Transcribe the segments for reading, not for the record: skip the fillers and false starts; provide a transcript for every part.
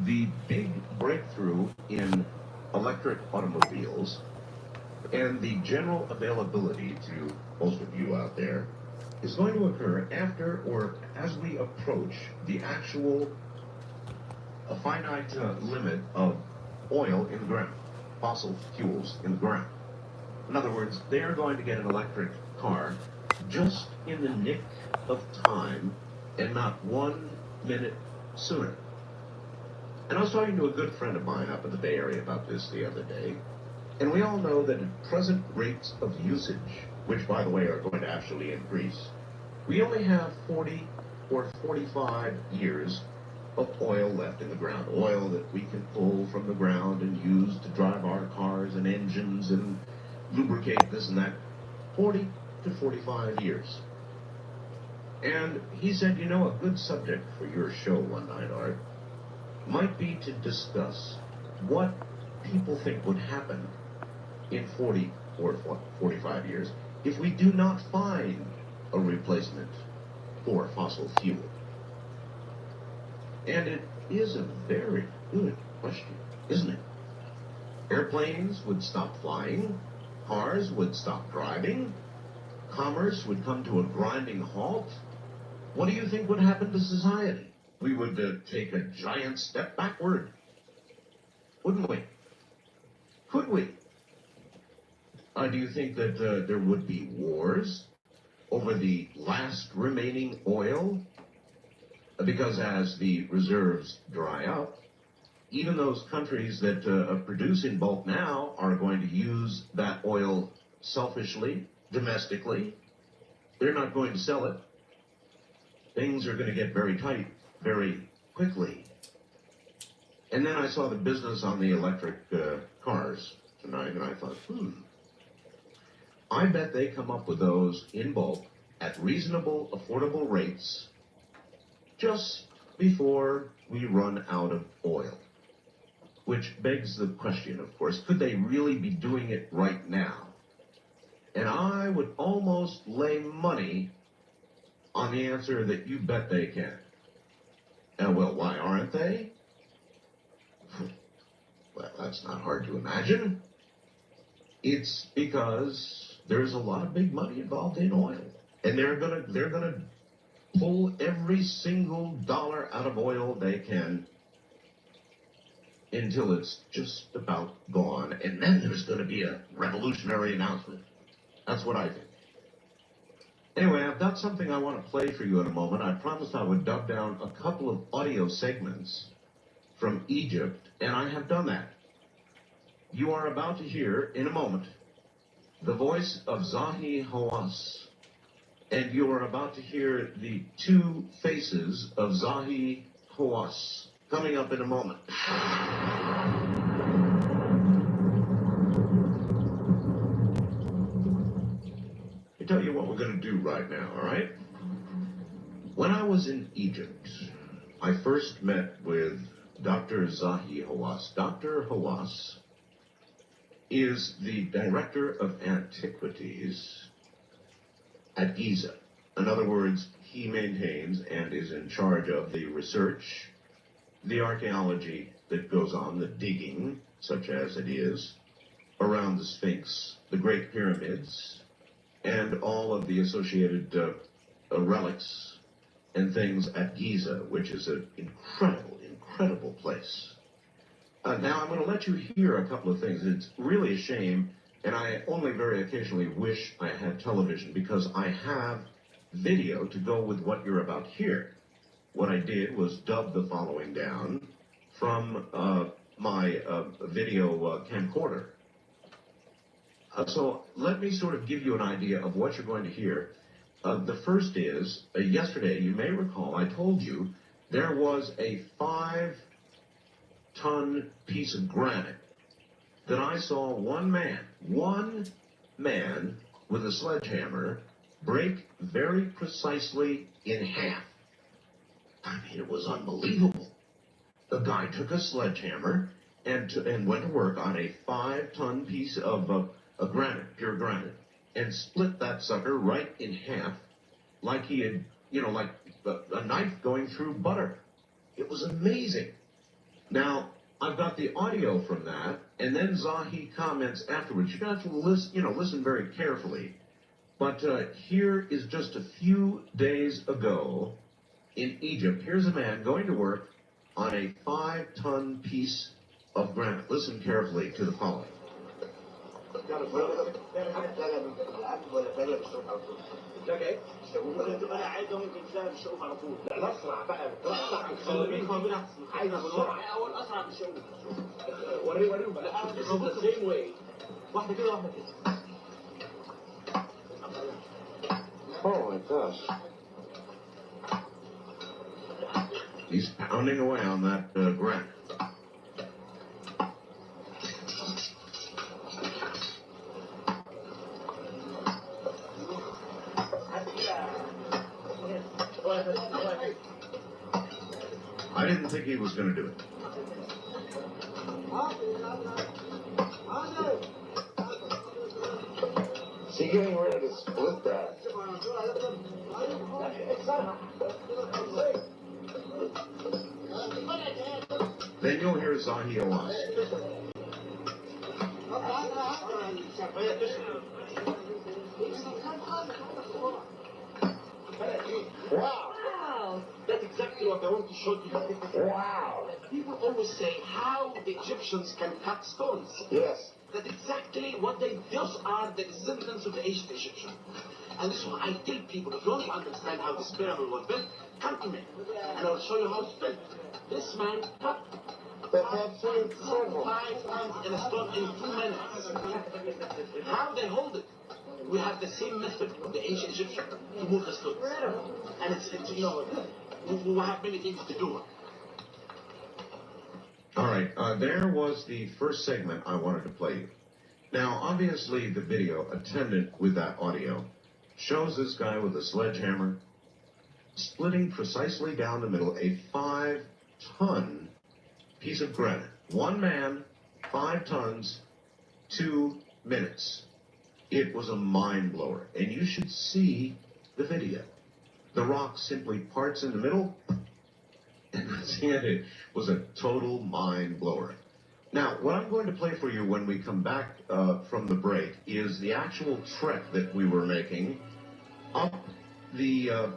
the big breakthrough in electric automobiles and the general availability to most of you out there is going to occur after or as we approach the actual finite limit of oil in the ground, fossil fuels in the ground. In other words, they are going to get an electric car just in the nick of time and not 1 minute sooner. And I was talking to a good friend of mine up in the Bay Area about this the other day, and we all know that at present rates of usage, which by the way are going to actually increase, we only have 40 or 45 years of oil left in the ground, oil that we can pull from the ground and use to drive our cars and engines and lubricate this and that. 40 to 45 years. And he said, you know, a good subject for your show one night, Art, might be to discuss what people think would happen in 40 or 45 years if we do not find a replacement for fossil fuel. And it is a very good question, isn't it? Airplanes would stop flying, cars would stop driving, commerce would come to a grinding halt. What do you think would happen to society? We would take a giant step backward, wouldn't we? Could we? Do you think that there would be wars over the last remaining oil? Because as the reserves dry up, even those countries that produce in bulk now are going to use that oil selfishly, domestically. They're not going to sell it. Things are going to get very tight very quickly. And then I saw the business on the electric cars tonight, and I thought, I bet they come up with those in bulk at reasonable, affordable rates just before we run out of oil. Which begs the question, of course, could they really be doing it right now? And I would almost lay money on the answer that you bet they can. Well, why aren't they? Well, that's not hard to imagine. It's because there's a lot of big money involved in oil. And they're gonna pull every single dollar out of oil they can until it's just about gone. And then there's going to be a revolutionary announcement. That's what I think. Anyway, I've got something I want to play for you in a moment. I promised I would dub down a couple of audio segments from Egypt, and I have done that. You are about to hear, in a moment, the voice of Zahi Hawass, and you are about to hear the two faces of Zahi Hawass coming up in a moment. Tell you what we're going to do right now, all right? When I was in Egypt, I first met with Dr. Zahi Hawass. Dr. Hawass is the Director of Antiquities at Giza. In other words, he maintains and is in charge of the research, the archaeology that goes on, the digging, such as it is, around the Sphinx, the Great Pyramids, and all of the associated relics and things at Giza, which is an incredible place. Now, I'm going to let you hear a couple of things. It's really a shame, and I only very occasionally wish I had television, because I have video to go with what you're about to hear. What I did was dub the following down from my video camcorder. So let me sort of give you an idea of what you're going to hear. The first is, yesterday, you may recall, I told you there was a 5-ton piece of granite that I saw one man with a sledgehammer break very precisely in half. I mean, it was unbelievable. The guy took a sledgehammer and went to work on a 5-ton piece of granite, pure granite, and split that sucker right in half like he had, like a knife going through butter. It was amazing. Now, I've got the audio from that, and then Zahi comments afterwards. You're going to have to listen very carefully. But here is just a few days ago in Egypt. Here's a man going to work on a 5-ton piece of granite. Listen carefully to the following. Okay. ممكن تبقى عايزه ممكن تلاقي بالشوق على طول. لا الاسرع بقى الاسرع بالشوق عايزه بالسرعه او الاسرع بالشوق. وريهم بقى the same way. واحده كده واحده كده. Oh my gosh. He's pounding away on that granite. I didn't think he was going to do it. Is he getting ready to split that? Then you'll hear Zahi Hawass. Wow! That's exactly what I want to show you. Wow! People always say how the Egyptians can cut stones. Yes. That's exactly what they just are, the descendants of the ancient Egyptian. And this is why I tell people, if you want to understand how this pyramid was built, come to me, and I'll show you how it's built. This man cut 5 times in a stone in 2 minutes. How they hold it? We have the same method of the ancient Egyptian to move the stones. And it's we have many things to do. All right, there was the first segment I wanted to play you. Now, obviously, the video attendant with that audio shows this guy with a sledgehammer splitting precisely down the middle a 5-ton piece of granite. One man, 5 tons, 2 minutes. It was a mind blower, and you should see the video. The rock simply parts in the middle, and that's it. It was a total mind blower. Now, what I'm going to play for you when we come back from the break is the actual trek that we were making up the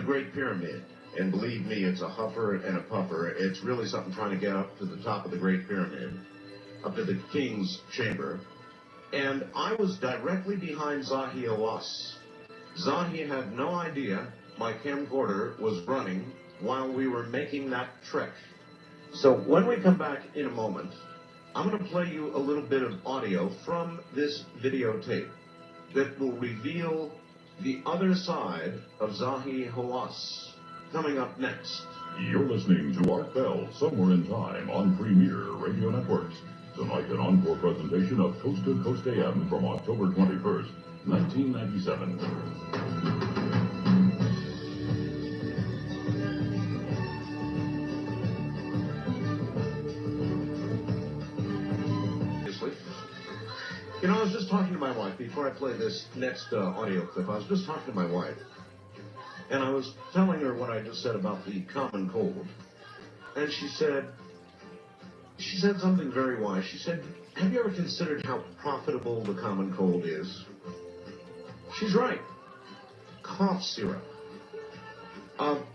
Great Pyramid. And believe me, it's a huffer and a puffer. It's really something trying to get up to the top of the Great Pyramid, up to the King's Chamber. And I was directly behind Zahi Hawass. Zahi had no idea my camcorder was running while we were making that trek. So when we come back in a moment, I'm going to play you a little bit of audio from this videotape that will reveal the other side of Zahi Hawass. Coming up next. You're listening to Art Bell, Somewhere in Time on Premier Radio Networks. Tonight, an encore presentation of Coast to Coast AM from October 21st, 1997. You know, I was just talking to my wife before I play this next audio clip. I was just talking to my wife, and I was telling her what I just said about the common cold. And she said something very wise. She said, have you ever considered how profitable the common cold is? She's right. Cough syrup.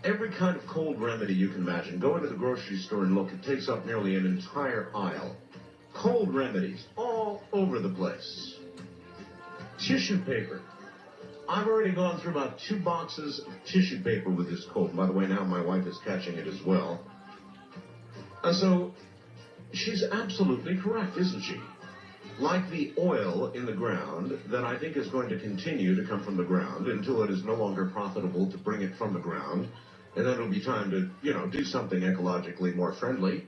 Every kind of cold remedy you can imagine. Go into the grocery store and look. It takes up nearly an entire aisle. Cold remedies all over the place. Tissue paper. I've already gone through about 2 boxes of tissue paper with this cold. By the way, now my wife is catching it as well. So she's absolutely correct, isn't she? Like the oil in the ground that I think is going to continue to come from the ground until it is no longer profitable to bring it from the ground. And then it'll be time to, do something ecologically more friendly.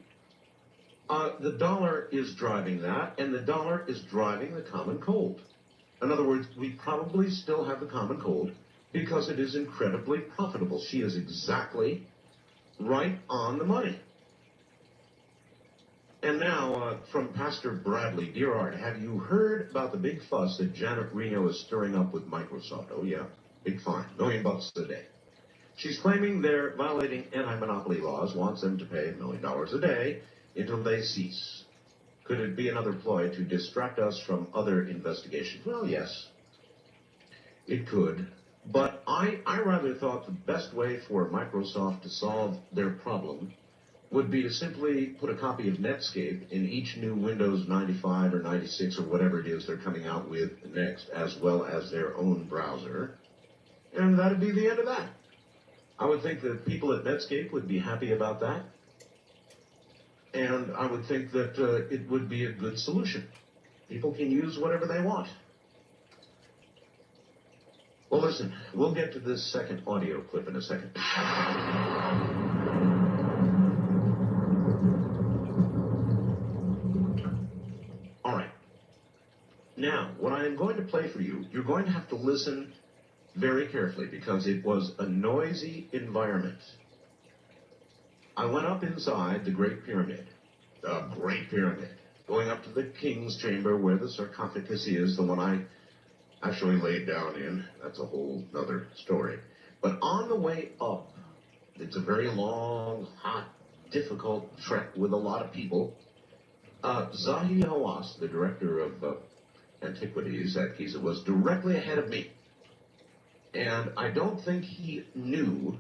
The dollar is driving that, and the dollar is driving the common cold. In other words, we probably still have the common cold because it is incredibly profitable. She is exactly right on the money. And now, from Pastor Bradley, dear Art, have you heard about the big fuss that Janet Reno is stirring up with Microsoft? Oh, yeah, big fine, $1 million a day. She's claiming they're violating anti-monopoly laws, wants them to pay $1 million a day until they cease. Could it be another ploy to distract us from other investigations? Well, yes, it could. But I rather thought the best way for Microsoft to solve their problem would be to simply put a copy of Netscape in each new Windows 95 or 96 or whatever it is they're coming out with next, as well as their own browser. And that'd be the end of that. I would think that people at Netscape would be happy about that. And I would think that it would be a good solution. People can use whatever they want. Well, listen, we'll get to this second audio clip in a second. All right. Now, what I am going to play for you, you're going to have to listen very carefully because it was a noisy environment. I went up inside the Great Pyramid. The Great Pyramid. Going up to the King's Chamber where the sarcophagus is, the one I actually laid down in. That's a whole other story. But on the way up, it's a very long, hot, difficult trek with a lot of people. Zahi Hawass, the director of antiquities at Giza, was directly ahead of me. And I don't think he knew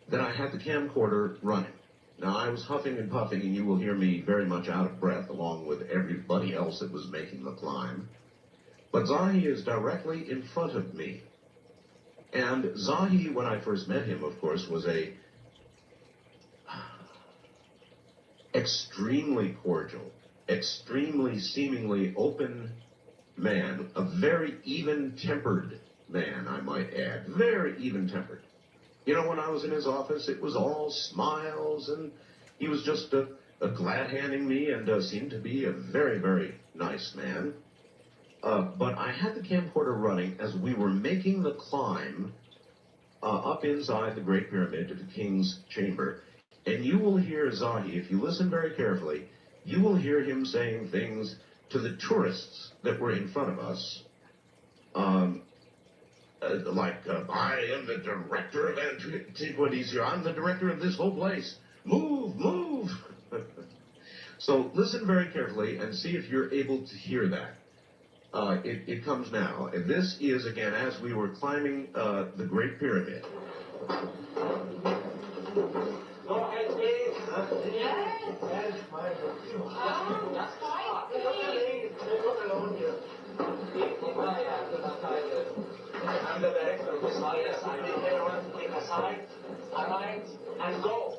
that I had the camcorder running. Now, I was huffing and puffing, and you will hear me very much out of breath, along with everybody else that was making the climb. But Zahi is directly in front of me. And Zahi, when I first met him, of course, was a extremely cordial, extremely seemingly open man, a very even-tempered man, I might add, very even-tempered. You know, when I was in his office, it was all smiles, and he was just glad-handing me and seemed to be a very, very nice man. But I had the camcorder running as we were making the climb up inside the Great Pyramid to the King's Chamber. And you will hear Zahi, if you listen very carefully, you will hear him saying things to the tourists that were in front of us. I am the director of antiquities here. I'm the director of this whole place. Move, move. So listen very carefully and see if you're able to hear that. It comes now. And this is, again, as we were climbing the Great Pyramid. Go ahead, please. Yes. That is my Look alone here. I'm the director of this audience. I need everyone to take a side, all right, and go.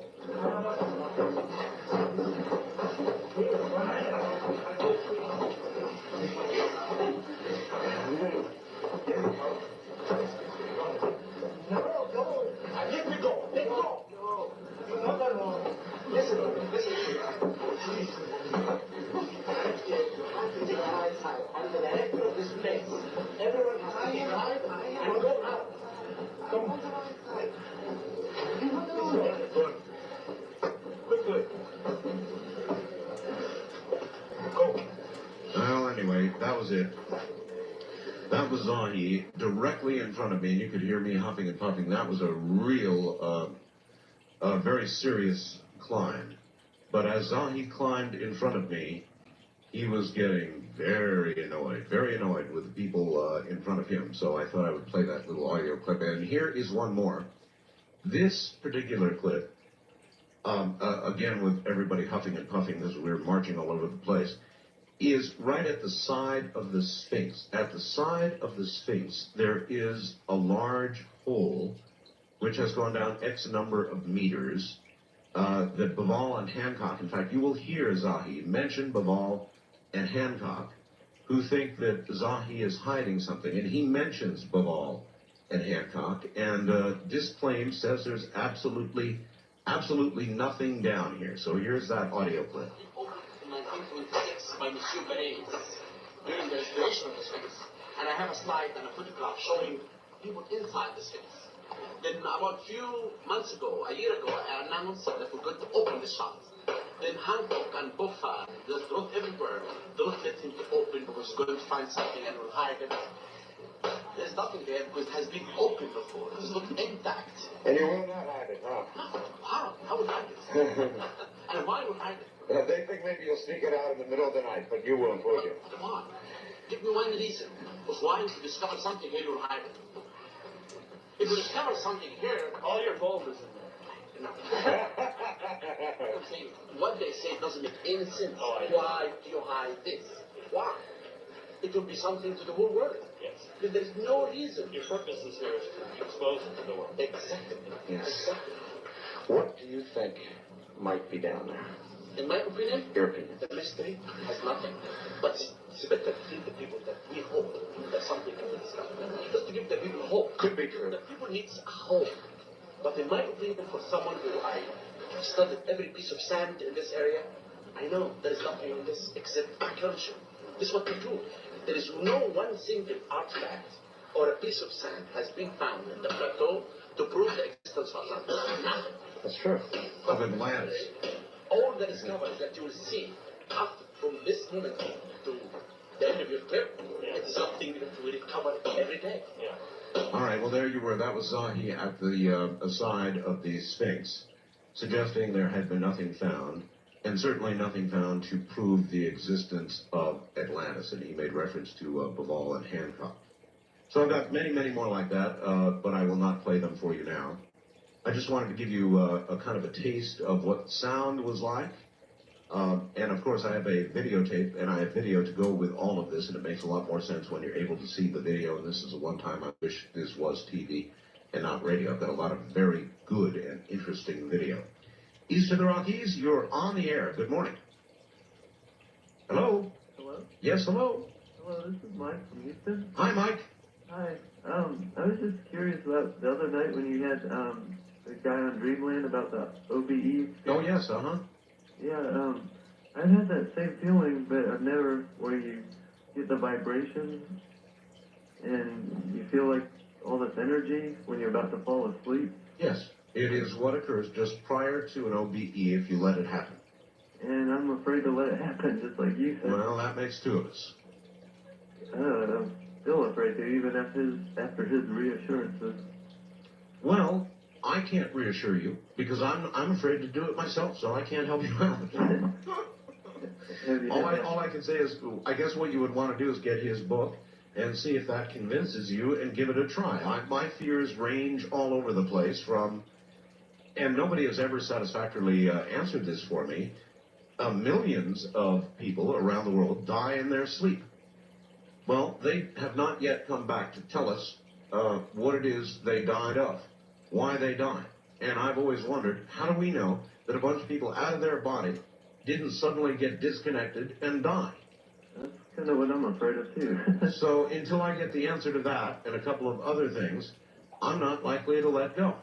No. Let me go. Let go. You're not alone. Listen here. I'm the director of this place. Everyone has to be right and go now. Come on. Good. Go. Well, anyway, that was it. That was Zahi directly in front of me, and you could hear me huffing and puffing. That was a real, very serious climb. But as Zahi climbed in front of me, he was getting very annoyed with the people in front of him. So I thought I would play that little audio clip. And here is one more. This particular clip, again with everybody huffing and puffing as we were marching all over the place, is right at the side of the Sphinx. At the side of the Sphinx, there is a large hole which has gone down X number of meters that Baval and Hancock, in fact, you will hear Zahi mention Baval and Hancock, who think that Zahi is hiding something. And he mentions Baval and Hancock and disclaims, says there's absolutely nothing down here. So here's that audio clip. In 1926 by Monsieur Benet during the restoration of the Sphinx. And I have a slide and a photograph showing people inside the Sphinx. Then about a few months ago, a year ago, I announced that we're going to open the shop. Then Hancock and Buffa just drove everywhere. Don't let him to open because we're going to find something and we'll hide it. There's there's nothing there because it has been opened before. It looks intact. And you will not hide it, huh? How would I hide it? And why would I hide it? They think maybe you'll sneak it out in the middle of the night, but you won't, will you? Come on. Give me one reason of why if you discover something here, you'll hide it. If you discover something here, All your gold is in there. no. I'm saying, what they say doesn't make any sense. Oh, I know. Why do you hide this? Why? It will be something to the whole world. Yes. Because there's no reason. Your purpose is here is to expose it to the world. Exactly. Yes. Exactly. What do you think might be down there? In my opinion, Your opinion. the mystery has nothing. But it's better to feed the people that we hope that something can be discovered. Just to give the people hope. Could be true. The people need hope. But in my opinion, for someone who I studied every piece of sand in this area, I know there is nothing in this except archaeology. This is what we do. There is no one single artifact or a piece of sand has been found in the plateau to prove the existence of Atlantis. Nothing. That's true. Of Atlantis. All the discoveries that you will see up from this moment to the end of your trip, it's something that we recover every day. Yeah. All right, well, there you were. That was Zahi at the side of the Sphinx, suggesting there had been nothing found, and certainly nothing found to prove the existence of Atlantis. And he made reference to Baval and Hancock. So I've got many, many more like that, but I will not play them for you now. I just wanted to give you a kind of a taste of what sound was like. And of course, I have a videotape, and I have video to go with all of this, and it makes a lot more sense when you're able to see the video. And this is the one time I wish this was TV and not radio. I've got a lot of very good and interesting video. East of the Rockies, you're on the air. Good morning. Hello? Hello? Yes, hello. Hello, this is Mike from Houston. Hi, Mike. Hi. I was just curious about the other night when you had the guy on Dreamland about the OBE. Oh, yes, uh-huh. Yeah, I've had that same feeling, but I've never, where you get the vibrations and you feel like all this energy when you're about to fall asleep. Yes, it is what occurs just prior to an OBE if you let it happen. And I'm afraid to let it happen, just like you said. Well, that makes two of us. I'm still afraid to, even after his reassurances. Well, I can't reassure you because I'm afraid to do it myself, so I can't help you out. Have you all I can say is, I guess what you would want to do is get his book and see if that convinces you and give it a try. My fears range all over the place from, and nobody has ever satisfactorily answered this for me, millions of people around the world die in their sleep. Well, they have not yet come back to tell us what it is they died of, why they died. And I've always wondered, how do we know that a bunch of people out of their body didn't suddenly get disconnected and die? That's kind of what I'm afraid of, too. So until I get the answer to that and a couple of other things, I'm not likely to let go.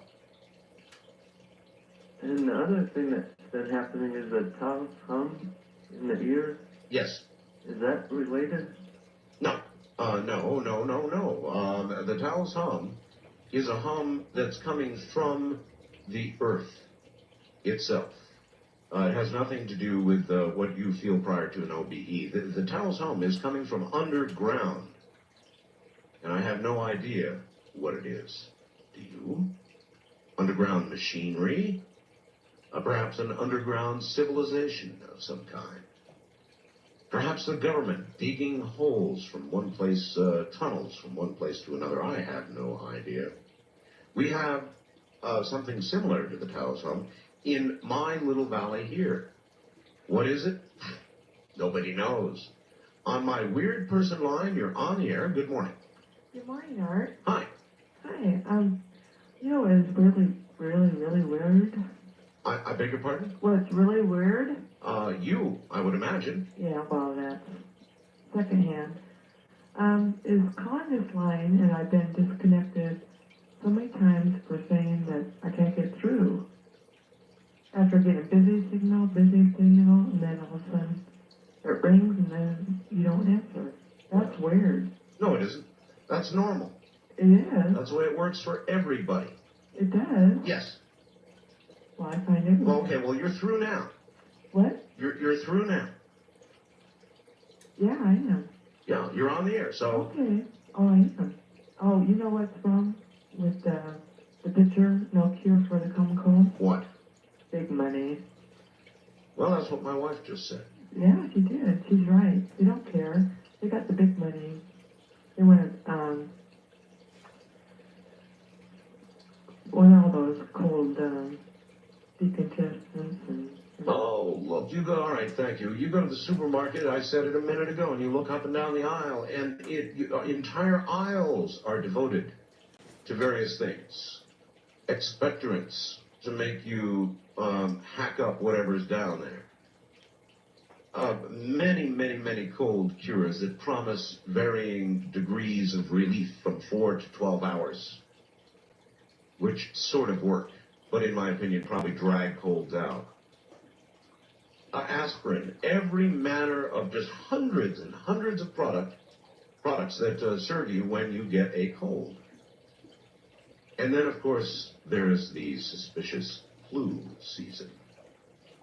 And the other thing that's been happening is the Taos hum in the ear. Yes. Is that related? No. No. The Taos hum is a hum that's coming from the earth itself. It has nothing to do with what you feel prior to an OBE. The Taos hum is coming from underground. And I have no idea what it is. Do you? Underground machinery? Perhaps an underground civilization of some kind. Perhaps the government digging holes from one place, tunnels from one place to another. I have no idea. We have something similar to the Taos hum in my little valley here. What is it? Nobody knows. On my weird person line, you're on the air. Good morning. Good morning, Art. Hi. Hi. You know what is really weird? I beg your pardon? What's really weird? You, I would imagine. Yeah, well, that's secondhand. Is calling this line, and I've been disconnected so many times for saying that I can't get through. After getting busy signal, and then all of a sudden it rings, and then you don't answer. That's weird. No, it isn't. That's normal. It is. That's the way it works for everybody. It does. Yes. Well, I find it. Well, okay, well, you're through now. What? You're through now. Yeah, I am. Yeah, you're on the air, so Okay. Oh, I am. Oh, you know what's wrong with the picture, No Cure for the Common Cold? What? Big money. Well, that's what my wife just said. Yeah, she did. She's right. They don't care. They got the big money. They want all those cold decongestants and... Oh, look, you go, all right, thank you. You go to the supermarket, I said it a minute ago, and you look up and down the aisle, and entire aisles are devoted to various things. Expectorants to make you hack up whatever's down there. Many cold cures that promise varying degrees of relief from 4 to 12 hours, which sort of work, but in my opinion probably drag colds out. Aspirin, every manner of just hundreds and hundreds of products that serve you when you get a cold. And then, of course, there's the suspicious flu season.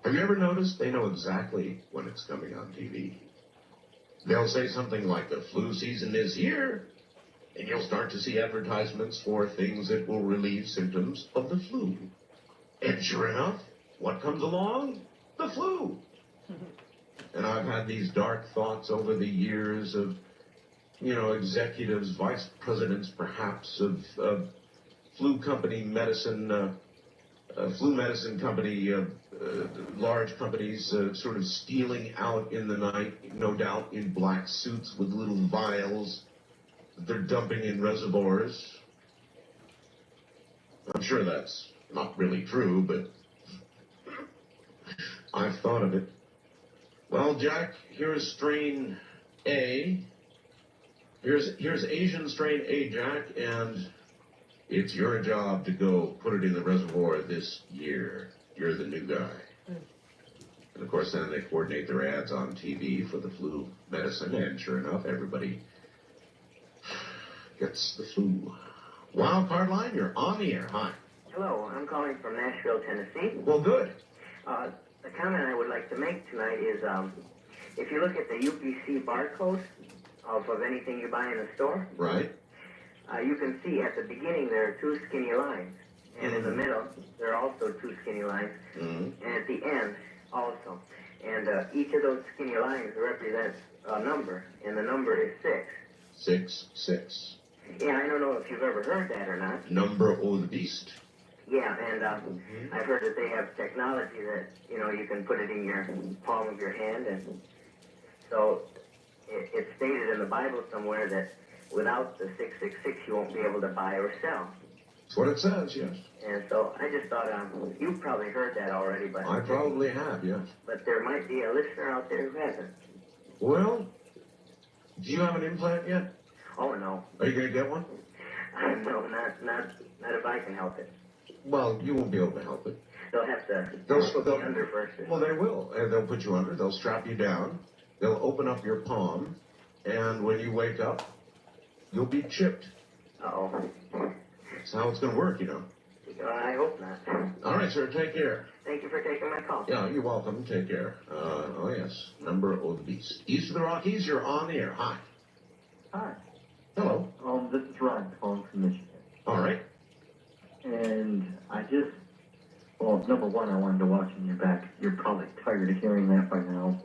Have you ever noticed they know exactly when it's coming on TV? They'll say something like, the flu season is here, and you'll start to see advertisements for things that will relieve symptoms of the flu. And sure enough, what comes along? The flu. And I've had these dark thoughts over the years of, executives, vice presidents perhaps, of flu medicine company, large companies sort of stealing out in the night, no doubt in black suits with little vials that they're dumping in reservoirs. I'm sure that's not really true, but I've thought of it. Well, Jack, here's strain A. Here's Asian strain A, Jack, and it's your job to go put it in the reservoir this year. You're the new guy. And of course, then they coordinate their ads on TV for the flu medicine, and sure enough, everybody gets the flu. Wild Card Line, you're on the air. Hi. Hello, I'm calling from Nashville, Tennessee. Well, good. The comment I would like to make tonight is, if you look at the UPC barcode of anything you buy in a store, Right. You can see at the beginning there are two skinny lines, and in the middle there are also two skinny lines, and at the end also. And each of those skinny lines represents a number, and the number is 6. 6. Yeah, I don't know if you've ever heard that or not. Number of the beast. Yeah, and I've heard that they have technology that, you can put it in your palm of your hand, and so it's stated in the Bible somewhere that without the 666 you won't be able to buy or sell. That's what it says, yes. And so I just thought, you've probably heard that already, but... I probably have, yes. But there might be a listener out there who hasn't. Well, do you have an implant yet? Oh, no. Are you going to get one? No, not if I can help it. Well, you won't be able to help it. They'll have to They'll put me under first. Well, they will. And they'll put you under. They'll strap you down. They'll open up your palm. And when you wake up, you'll be chipped. Uh-oh. That's how it's going to work, I hope not. All right, sir. Take care. Thank you for taking my call. Yeah, you're welcome. Take care. Oh, yes. Number of the beast. East of the Rockies, you're on the air. Hi. Hi. Hello. This is Ron calling from Michigan. All right. And number one, I wanted to watch on your back. You're probably tired of hearing that by now.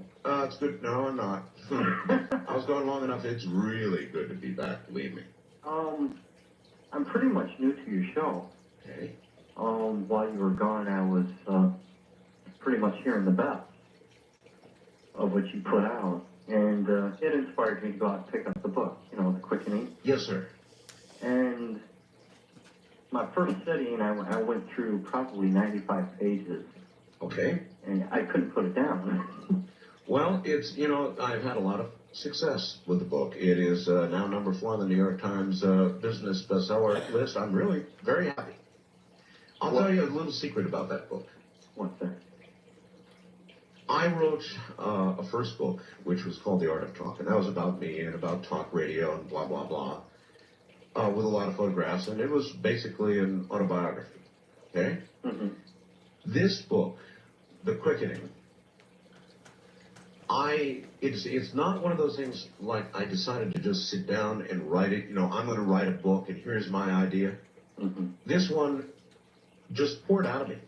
It's good. No, I'm not. I was gone long enough. It's really good to be back, believe me. I'm pretty much new to your show. Okay. While you were gone, I was pretty much hearing the best of what you put out. And it inspired me to go out and pick up the book, The Quickening. Yes, sir. And my first sitting, I went through probably 95 pages. Okay. And I couldn't put it down. Well, it's, I've had a lot of success with the book. It is now number 4 on the New York Times business bestseller list. I'm really very happy. I'll tell you a little secret about that book. What's that? I wrote a first book, which was called The Art of Talk, and that was about me and about talk radio and blah, blah, blah, with a lot of photographs, and it was basically an autobiography, okay? Mm-hmm. This book, The Quickening, It's not one of those things like I decided to just sit down and write it. You know, I'm going to write a book and here's my idea. Mm-hmm. This one just poured out of me.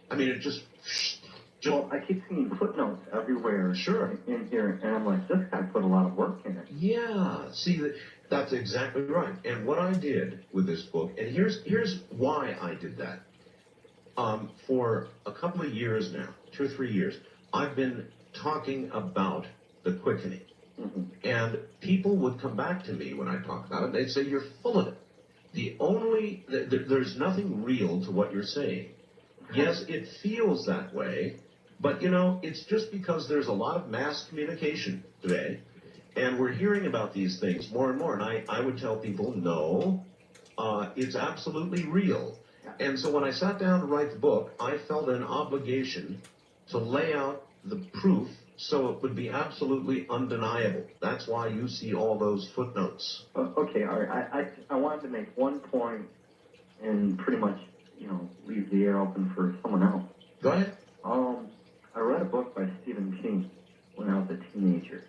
I mean, it just. Well, I keep seeing footnotes everywhere. Sure. In here, and I'm like, this guy put a lot of work in it. Yeah. See, that's exactly right. And what I did with this book, and here's why I did that. For a couple of years now, 2 or 3 years, I've been talking about the quickening. Mm-hmm. And people would come back to me when I talk about it. They'd say, you're full of it. There's nothing real to what you're saying. Yes, it feels that way, but, you know, it's just because there's a lot of mass communication today, and we're hearing about these things more and more. And I would tell people, no, it's absolutely real. And so when I sat down to write the book, I felt an obligation to lay out the proof so it would be absolutely undeniable. That's why you see all those footnotes. Okay, all right. I wanted to make one point and pretty much, you know, leave the air open for someone else. Go ahead. I read a book by Stephen King when I was a teenager,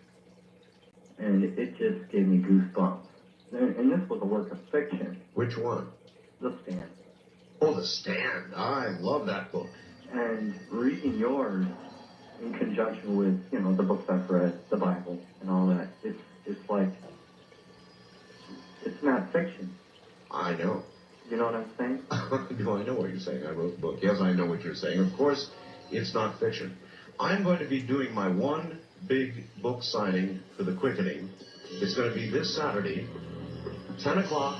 and it just gave me goosebumps. And this was a work of fiction. Which one? The Stand. Oh, The Stand. I love that book. And reading yours in conjunction with, you know, the books I've read, the Bible, and all that, it's like, it's not fiction. I know. You know what I'm saying? No, I know what you're saying. I wrote the book. Yes, I know what you're saying. Of course, it's not fiction. I'm going to be doing my one big book signing for The Quickening. It's going to be this Saturday, 10 o'clock,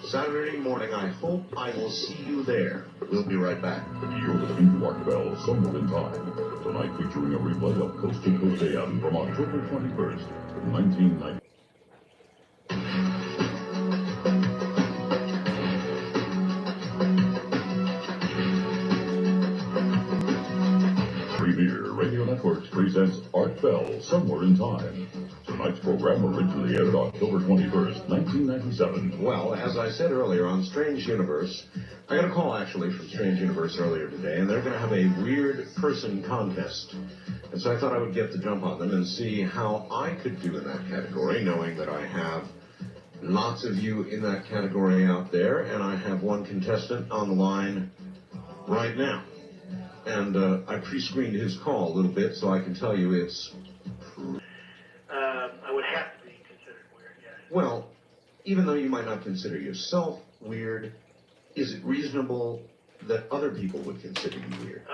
Saturday morning. I hope I will see you there. We'll be right back. You're listening to Art Bell Somewhere in Time. Tonight featuring a replay of Coast to Coast AM from October 21st, 1990. Premier Radio Networks presents Art Bell Somewhere in Time. Tonight's program originally aired October 21st, 1997. Well, as I said earlier on Strange Universe, I got a call actually from Strange Universe earlier today, and they're going to have a weird person contest. And so I thought I would get the jump on them and see how I could do in that category, knowing that I have lots of you in that category out there, and I have one contestant on the line right now. And I pre-screened his call a little bit, so I can tell you it's... I would have to be considered weird, yes. Well, even though you might not consider yourself weird, is it reasonable that other people would consider you weird?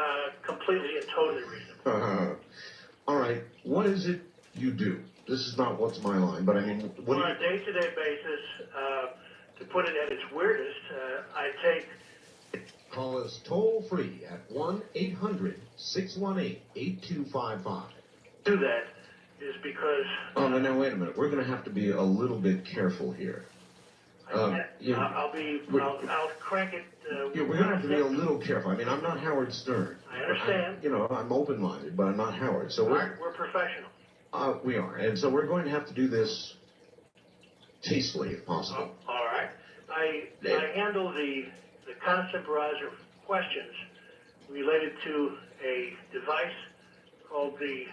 Completely and totally reasonable. All right, what is it you do? This is not what's my line, but I mean, what On do a day-to-day basis, to put it at its weirdest, I take... Call us toll-free at 1-800-618-8255. Do that is because... Oh, now wait a minute. We're going to have to be a little bit careful here. I'll crank it... we're going to have to be a little careful. I mean, I'm not Howard Stern. I understand. I'm open-minded, but I'm not Howard. So we're professional. We are. And so we're going to have to do this tastefully, if possible. All right. I handle the constant barrage of questions related to a device called the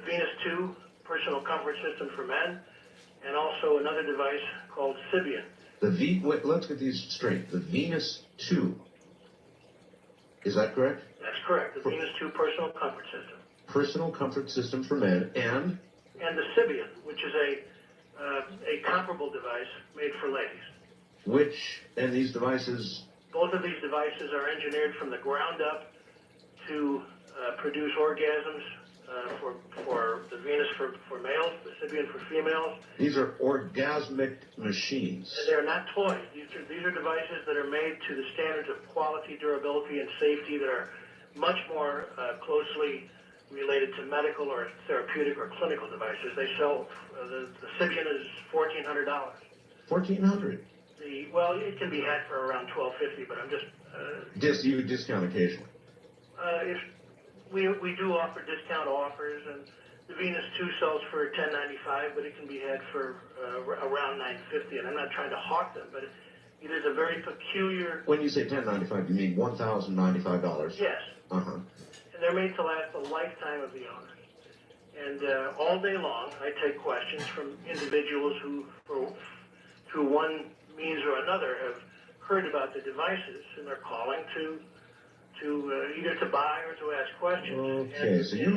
Venus 2 Personal Comfort System for Men, and also another device called Sibian. Wait, let's get these straight. The Venus 2. Is that correct? That's correct. The Venus 2 Personal Comfort System. Personal Comfort System for Men, and the Sibian, which is a comparable device made for ladies. And these devices... Both of these devices are engineered from the ground up to produce orgasms for the Venus for males, the Sibian for females. These are orgasmic machines. And they're not toys. These are devices that are made to the standards of quality, durability, and safety that are much more closely related to medical or therapeutic or clinical devices. They sell, the Sibian is $1,400. $1,400? Well, it can be had for around $1,250, but I'm just... you discount occasionally? If we do offer discount offers, and the Venus 2 sells for $1,095, but it can be had for around $950, and I'm not trying to hawk them, but it is a very peculiar... When you say $1,095, you mean $1,095? Yes. Uh-huh. And they're made to last the lifetime of the owners. And And all day long, I take questions from individuals who, through one means or another, have heard about the devices, and they're calling to either to buy or to ask questions. Okay, and, so you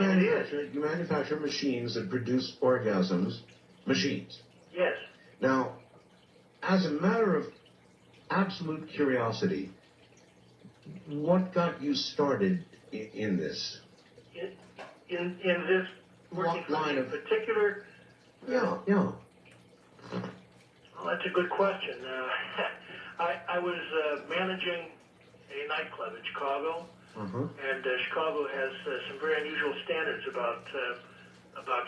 manufacture machines that produce orgasms, machines. Yes. Now, as a matter of absolute curiosity, what got you started in this? In this working line of particular? Yeah. Well, that's a good question. I was managing a nightclub in Chicago, and Chicago has some very unusual standards about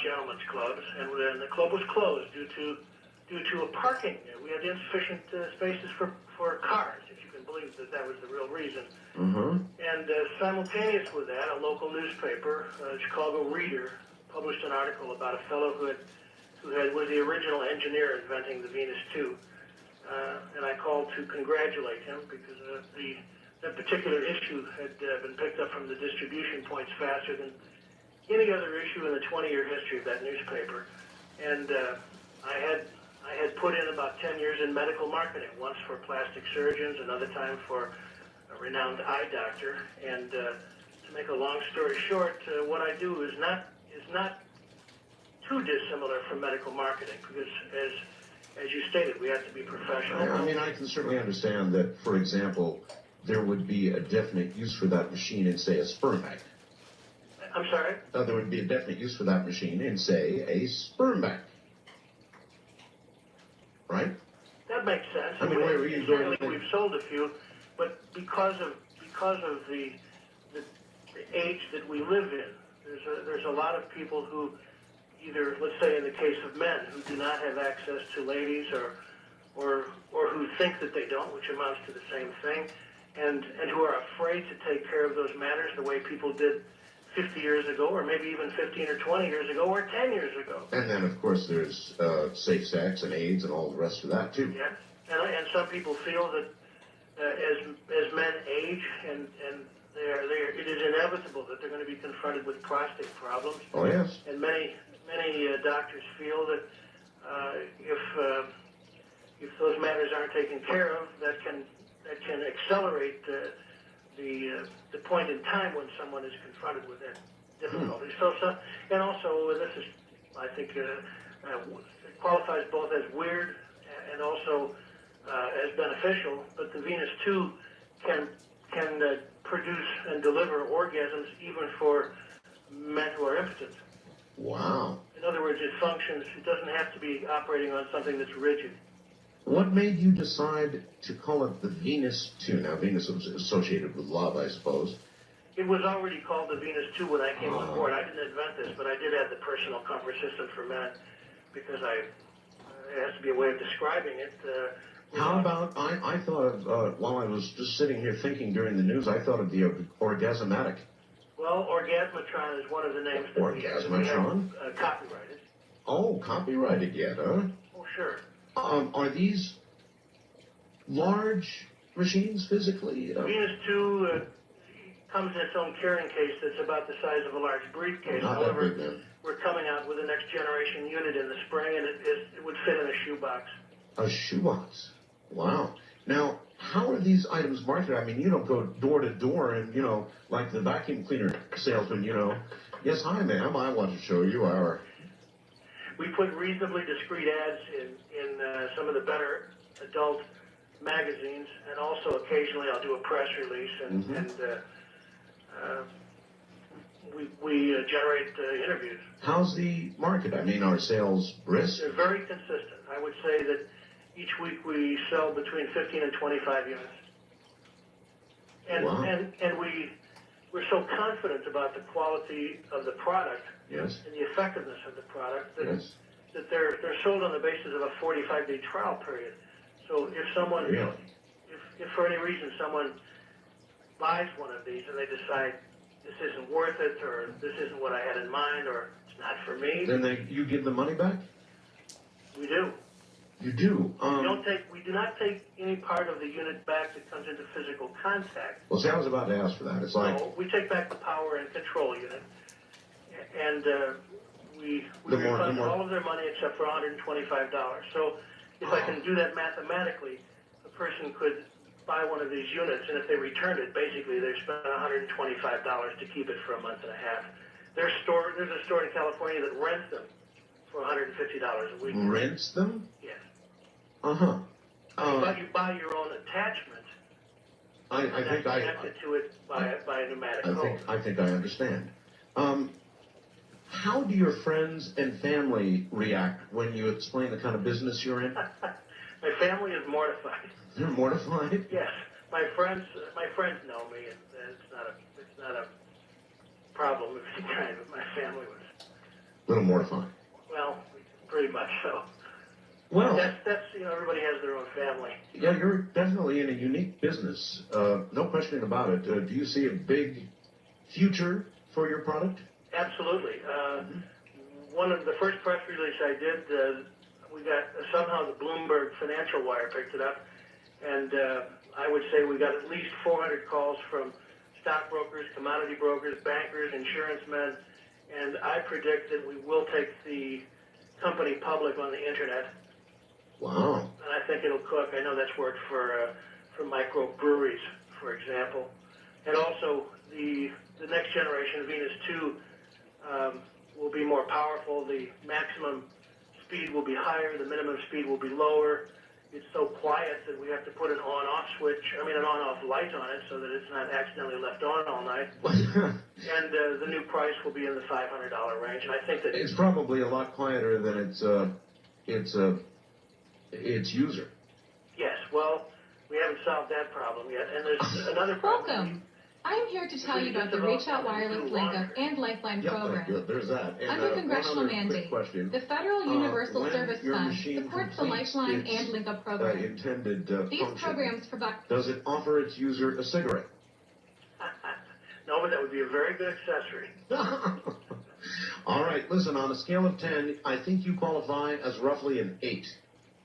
gentlemen's clubs, and the club was closed due to a parking. We had insufficient spaces for cars, if you can believe that was the real reason. And simultaneous with that, a local newspaper, Chicago Reader, published an article about a fellow who was the original engineer inventing the Venus 2. And I called to congratulate him because that particular issue had been picked up from the distribution points faster than any other issue in the 20-year history of that newspaper. And I had put in about 10 years in medical marketing, once for plastic surgeons, another time for a renowned eye doctor. And to make a long story short, what I do is not too dissimilar from medical marketing, because as you stated, we have to be professional. I mean, I can certainly understand that, for example, there would be a definite use for that machine in, say, a sperm bank. I'm sorry? There would be a definite use for that machine in, say, a sperm bank. Right? That makes sense. I mean, where were you certainly going? We've sold a few, but because of the age that we live in, there's a lot of people who either, let's say in the case of men, who do not have access to ladies, or who think that they don't, which amounts to the same thing, and who are afraid to take care of those matters the way people did 50 years ago, or maybe even 15 or 20 years ago, or 10 years ago. And then, of course, there's safe sex and AIDS and all the rest of that, too. Yes, and some people feel that as men age, and it is inevitable that they're going to be confronted with prostate problems. Oh, yes. And many doctors feel that if those matters aren't taken care of, that can accelerate the point in time when someone is confronted with that difficulty. And also, this is, I think, it qualifies both as weird and also as beneficial. But the Venus 2 can produce and deliver orgasms even for men who are impotent. Wow. In other words, it functions. It doesn't have to be operating on something that's rigid. What made you decide to call it the Venus 2? Now, Venus was associated with love, I suppose. It was already called the Venus 2 when I came on board. I didn't invent this, but I did add the personal comfort system for men because it has to be a way of describing it. How about, I thought of, while I was just sitting here thinking during the news, I thought of the Orgasmatic. Well, Orgasmatron is one of the names that we have copyrighted. Oh, copyrighted yet, huh? Oh, sure. Are these large machines physically? Venus 2 comes in its own carrying case that's about the size of a large briefcase. However, we're coming out with a next generation unit in the spring, and it would fit in a shoebox. A shoebox? Wow. Now, how are these items marketed? I mean, you don't go door to door and, like the vacuum cleaner salesman, yes, hi, ma'am, I want to show you our... We put reasonably discreet ads in some of the better adult magazines, and also occasionally I'll do a press release, and we generate interviews. How's the market? I mean, are sales brisk? They're very consistent. I would say that each week we sell between 15 and 25 units. And, wow. and we're so confident about the quality of the product, yes, and the effectiveness of the product that, yes, that they're sold on the basis of a 45-day trial period. So if someone, really? if for any reason someone buys one of these and they decide this isn't worth it, or this isn't what I had in mind, or it's not for me, then you give the money back? We do. You do? We do not take any part of the unit back that comes into physical contact. Well, see, I was about to ask for that. It's like... No, we take back the power and control unit, and we we refund all of their money except for $125. So if I can do that mathematically, a person could buy one of these units, and if they returned it, basically they spent $125 to keep it for a month and a half. There's a store in California that rents them for $150 a week. Rents them? Yes. Uh-huh. But you buy your own attachment. I think I connected to it by a pneumatic hose. I think I understand. How do your friends and family react when you explain the kind of business you're in? My family is mortified. They're mortified? Yes. My friends know me, and it's not a problem of any kind, but my family was A little mortified. well, pretty much so. Well, that's everybody has their own family. Yeah, you're definitely in a unique business. No question about it. Do you see a big future for your product? Absolutely. One of the first press release I did, we got somehow the Bloomberg Financial Wire picked it up, and I would say we got at least 400 calls from stockbrokers, commodity brokers, bankers, insurance men, and I predict that we will take the company public on the internet. Wow. And I think it'll cook. I know that's worked for microbreweries, for example. And also, the next generation, Venus 2, will be more powerful. The maximum speed will be higher. The minimum speed will be lower. It's so quiet that we have to put an on-off switch, an on-off light on it so that it's not accidentally left on all night. And the new price will be in the $500 range. And I think that it's probably a lot quieter than its user. Yes, well, we haven't solved that problem yet. And there's another problem. Welcome. I'm here to tell you about the Reach Out Wireless Link-Up and Lifeline program. Yeah, there's that. And, Under congressional mandate, question. the Federal Universal Service Fund machine supports the Lifeline and Link-Up program. Intended These function. programs provide... Does it offer its user a cigarette? No, but that would be a very good accessory. All right, listen, on a scale of 10, I think you qualify as roughly an 8.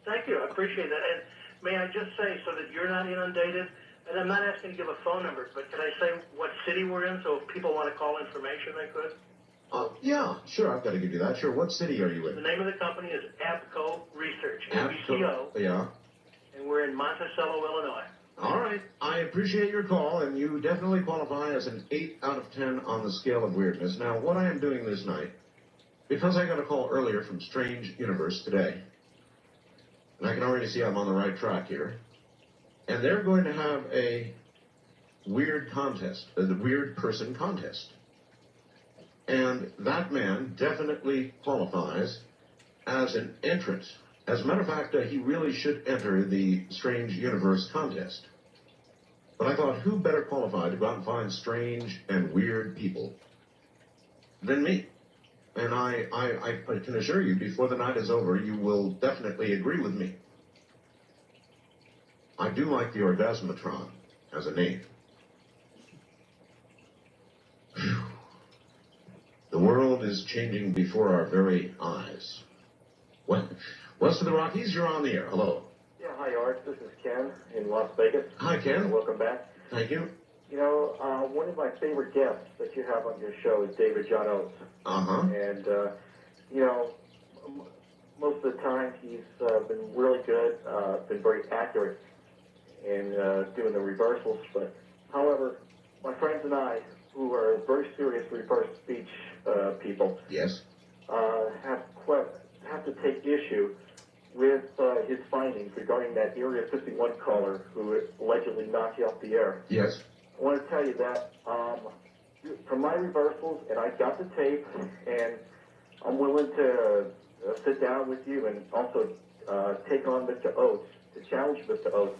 Thank you, I appreciate that. And may I just say, so that you're not inundated, and I'm not asking to give a phone number, but can I say what city we're in, so if people want to call information, they could? Yeah, sure, I've got to give you that. Sure, what city are you in? The name of the company is ABCO Research, ABCO, ABCO, yeah. and we're in Monticello, Illinois. All right, I appreciate your call, and you definitely qualify as an 8 out of 10 on the scale of weirdness. Now, what I am doing this night, because I got a call earlier from Strange Universe today, and I can already see I'm on the right track here, and they're going to have a weird contest, the Weird Person Contest. And that man definitely qualifies as an entrant. As a matter of fact, he really should enter the Strange Universe Contest. But I thought, who better qualified to go out and find strange and weird people than me? And I can assure you, before the night is over, you will definitely agree with me. I do like the Orgasmatron as a name. Whew. The world is changing before our very eyes. West of the Rockies, you're on the air. Hello. Yeah, hi, Art. This is Ken in Las Vegas. Hi, Ken. Welcome back. Thank you. You know, one of my favorite guests that you have on your show is David John Oates. Uh-huh. And, you know, most of the time he's been really good, been very accurate in doing the reversals. But, however, my friends and I, who are very serious reverse speech people, yes, have to take issue with his findings regarding that Area 51 caller who allegedly knocked you off the air. Yes. I want to tell you that from my reversals, and I got the tape, and I'm willing to sit down with you and also take on Mr. Oates, to challenge Mr. Oates.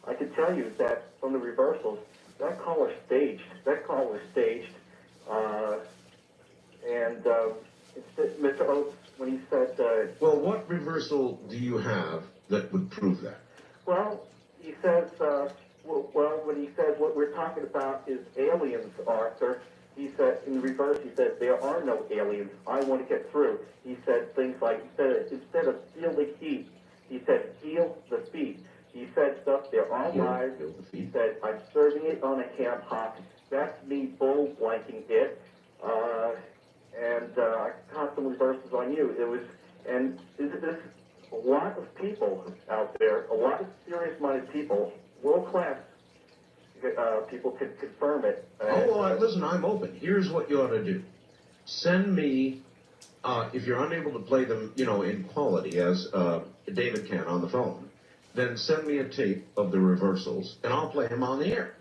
I can tell you that from the reversals, that call was staged. And Mr. Oates, when he said... well, what reversal do you have that would prove that? Well, he says... when he says what we're talking about is aliens, Arthur, he said, in reverse, he said, there are no aliens. I want to get through. He said things like, instead of feel the heat, he said, feel the feet. He said stuff, there are lives. He said, I'm serving it on a ham hock. That's me bull blanking it. and I caught some reversals on you. It was, and this a lot of people out there, a lot of serious-minded people, world-class people could confirm it. Listen, I'm open. Here's what you ought to do. Send me, if you're unable to play them, in quality, as David can on the phone, then send me a tape of the reversals, and I'll play them on the air.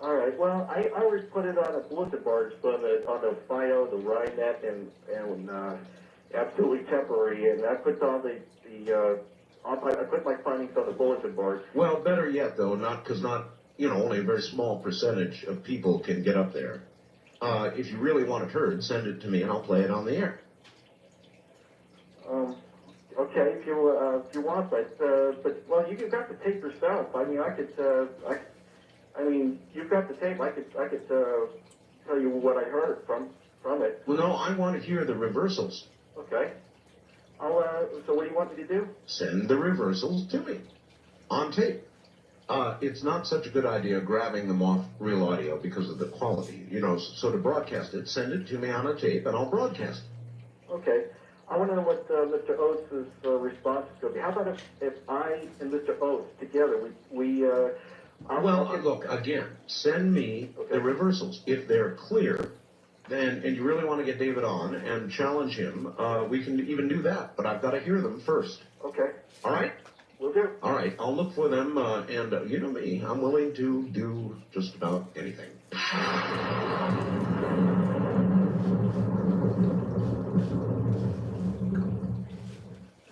All right. Well, I always put it on a bulletin board on the FIO, the RINET, and Absolutely Temporary, and I put all I put my findings on the bulletin board. Well, better yet, though, only a very small percentage of people can get up there. If you really want it heard, send it to me, and I'll play it on the air. Okay, if you want, but well, you've got the tape yourself. I mean, you've got the tape. I could tell you what I heard from it. Well, no, I want to hear the reversals. Okay. So what do you want me to do? Send the reversals to me on tape. It's not such a good idea grabbing them off real audio because of the quality. So to broadcast it, send it to me on a tape, and I'll broadcast it. Okay. I want to know what Mr. Oates' response is going to be. How about if I and Mr. Oates together, look, again, send me the reversals. If they're clear, then, and you really want to get David on and challenge him, we can even do that. But I've got to hear them first. Okay. All right? Will do. All right, I'll look for them, and you know me, I'm willing to do just about anything.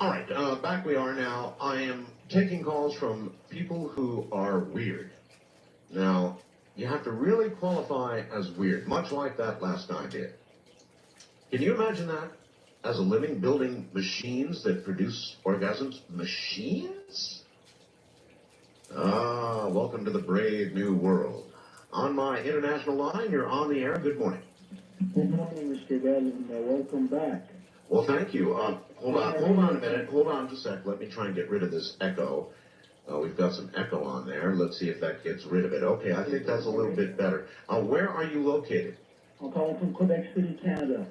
All right, back we are now. I am taking calls from people who are weird. Now, you have to really qualify as weird, much like that last guy did. Can you imagine that? As a living, building machines that produce orgasms? Machines? Welcome to the brave new world. On my international line, you're on the air. Good morning. Good morning, Mr. Bell, and welcome back. Well, thank you. Hold on a minute. Hold on just a sec. Let me try and get rid of this echo. We've got some echo on there. Let's see if that gets rid of it. Okay, I think that's a little bit better. Where are you located? I'm calling from Quebec City, Canada.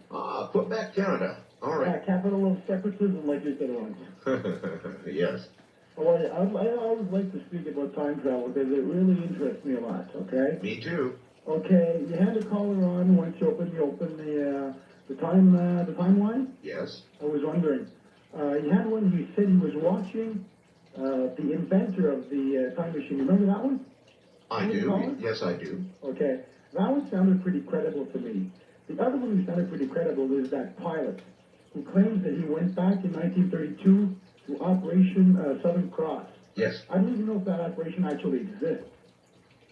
Quebec, Canada. All right. Yeah, capital of separatism, like you said once. Yes. Well, I always like to speak about time travel because it really interests me a lot, okay? Me too. Okay, you had a caller on once you opened the timeline? Yes. I was wondering. You had one who said he was watching the inventor of the time machine. You remember that one? I do. Yes, I do. Okay. That one sounded pretty credible to me. The other one who sounded pretty credible is that pilot who claims that he went back in 1932 to Operation Southern Cross. Yes. I don't even know if that operation actually exists.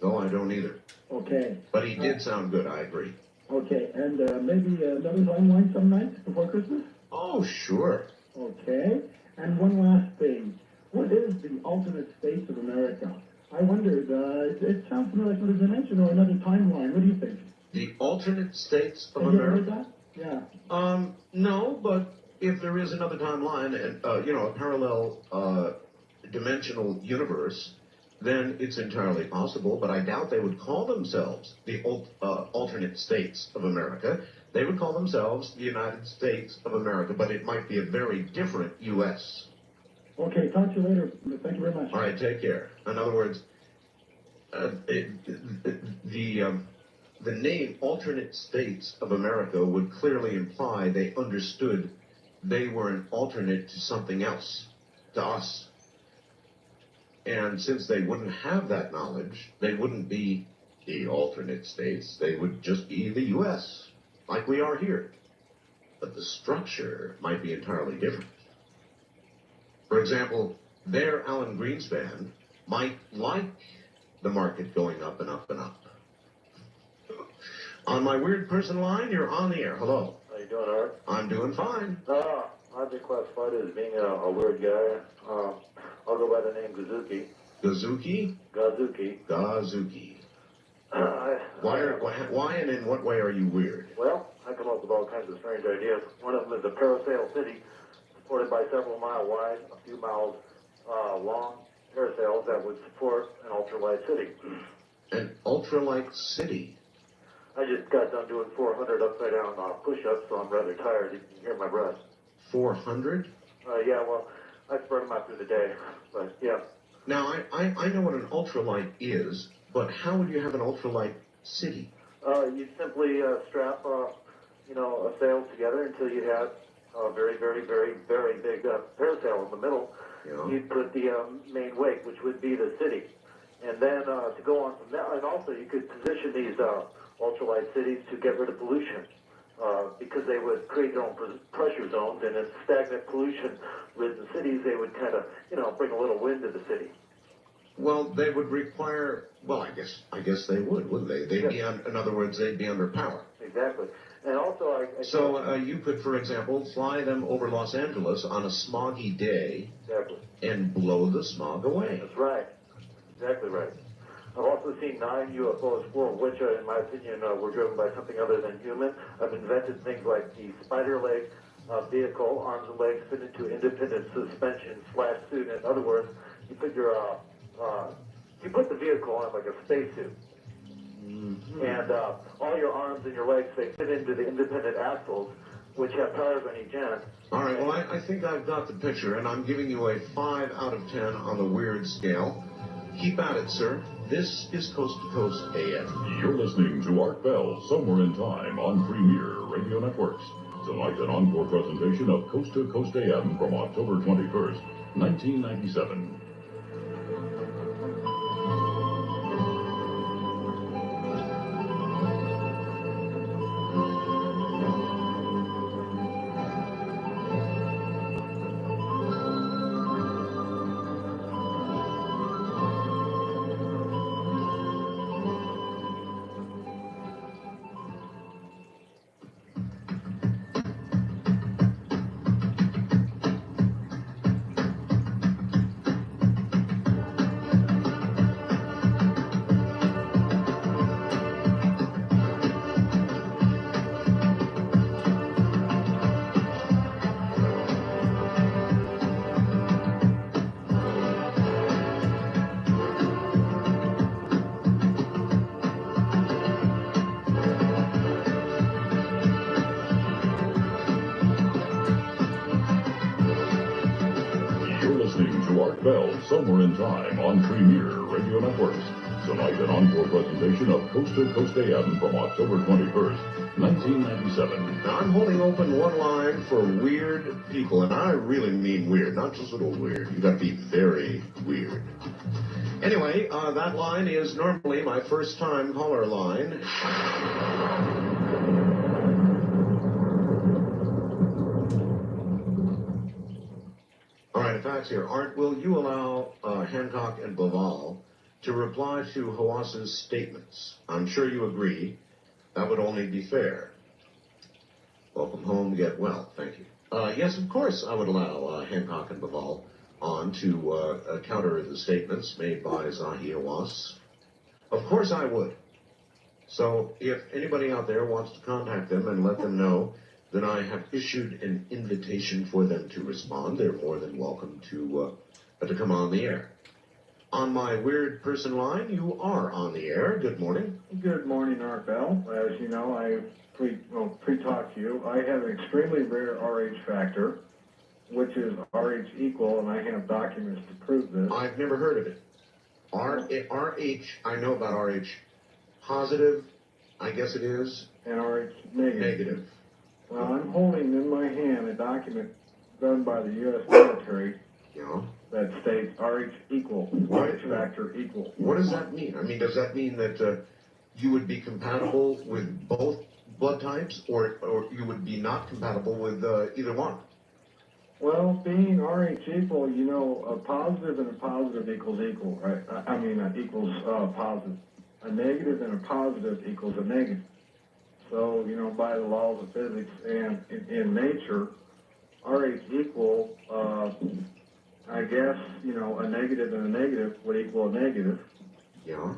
No, I don't either. Okay. But he did sound good, I agree. Okay, and maybe another timeline some night before Christmas? Oh, sure. Okay. And one last thing. What is the alternate states of America? I wondered, it sounds to me like another dimension or another timeline. What do you think? The alternate states of Have you ever America? heard that? Yeah. No, but if there is another timeline and, a parallel dimensional universe, then it's entirely possible, but I doubt they would call themselves the alternate states of America. They would call themselves the United States of America, but it might be a very different U.S. Okay, talk to you later. Thank you very much. All right, take care. In other words, the name alternate states of America would clearly imply they understood they were an alternate to something else, to us. And since they wouldn't have that knowledge, they wouldn't be the alternate states. They would just be the U.S., like we are here. But the structure might be entirely different. For example, their Alan Greenspan might like the market going up and up and up. On my weird person line, you're on the air. Hello. How you doing, Art? I'm doing fine. I'd be classified as being a weird guy. I'll go by the name Gazuki. Gazuki? Gazuki. Why and in what way are you weird? Well, I come up with all kinds of strange ideas. One of them is a parasail city, supported by several mile wide, a few miles long parasails that would support an ultralight city. An ultralight city? I just got done doing 400 upside down push-ups, so I'm rather tired. You can hear my breath. 400? Yeah, well, I spread them out through the day, but yeah. Now, I know what an ultralight is, but how would you have an ultralight city? You'd simply strap, a sail together until you had a very, very, very, very big parasail in the middle. Yeah. You'd put the main wake, which would be the city. And then to go on from there, and also you could position these ultralight cities to get rid of pollution. Because they would create their own pressure zones, and in stagnant, pollution-ridden cities, they would kind of, bring a little wind to the city. Well, they would require. Well, I guess they would, wouldn't they? They'd be in other words, they'd be under power. Exactly, and also So you could, for example, fly them over Los Angeles on a smoggy day. Exactly. And blow the smog away. That's right. Exactly right. I've also seen 9 UFOs, 4 of which, in my opinion, were driven by something other than human. I've invented things like the spider leg vehicle, arms and legs fit into independent suspension / suit. In other words, you put you put the vehicle on like a spacesuit, and all your arms and your legs, they fit into the independent axles, which have tires on each end. All right. Well, I think I've got the picture, and I'm giving you a 5 out of 10 on the weird scale. Keep at it, sir. This is Coast to Coast AM. You're listening to Art Bell, Somewhere in Time on Premier Radio Networks. Tonight, an encore presentation of Coast to Coast AM from October 21st, 1997. Somewhere in Time on Premier Radio Networks. Tonight, an encore presentation of Coast to Coast AM from October 21st, 1997. Now, I'm holding open one line for weird people, and I really mean weird, not just a little weird. You got to be very weird. Anyway, that line is normally my first-time caller line. All right, facts here. Art, will you allow Hancock and Blaval to reply to Hawass's statements? I'm sure you agree. That would only be fair. Welcome home, get well. Thank you. Yes, of course, I would allow Hancock and Blaval on to counter the statements made by Zahi Hawass. Of course I would. So if anybody out there wants to contact them and let them know that I have issued an invitation for them to respond, they're more than welcome to come on the air. On my weird person line, you are on the air. Good morning. Good morning, Art Bell. As you know, I pre-talked to you. I have an extremely rare RH factor, which is RH equal, and I have documents to prove this. I've never heard of it. RH, I know about RH positive, I guess it is. And RH negative. Negative. Well, I'm holding in my hand a document done by the U.S. military that states RH equal, RH factor equal. What does that mean? I mean, does that mean that you would be compatible with both blood types, or you would be not compatible with either one? Well, being RH equal, you know, a positive and a positive equals equal, right? Equals positive. A negative and a positive equals a negative. So, you know, by the laws of physics and in nature, RH equal, I guess, you know, a negative and a negative would equal a negative. Yeah.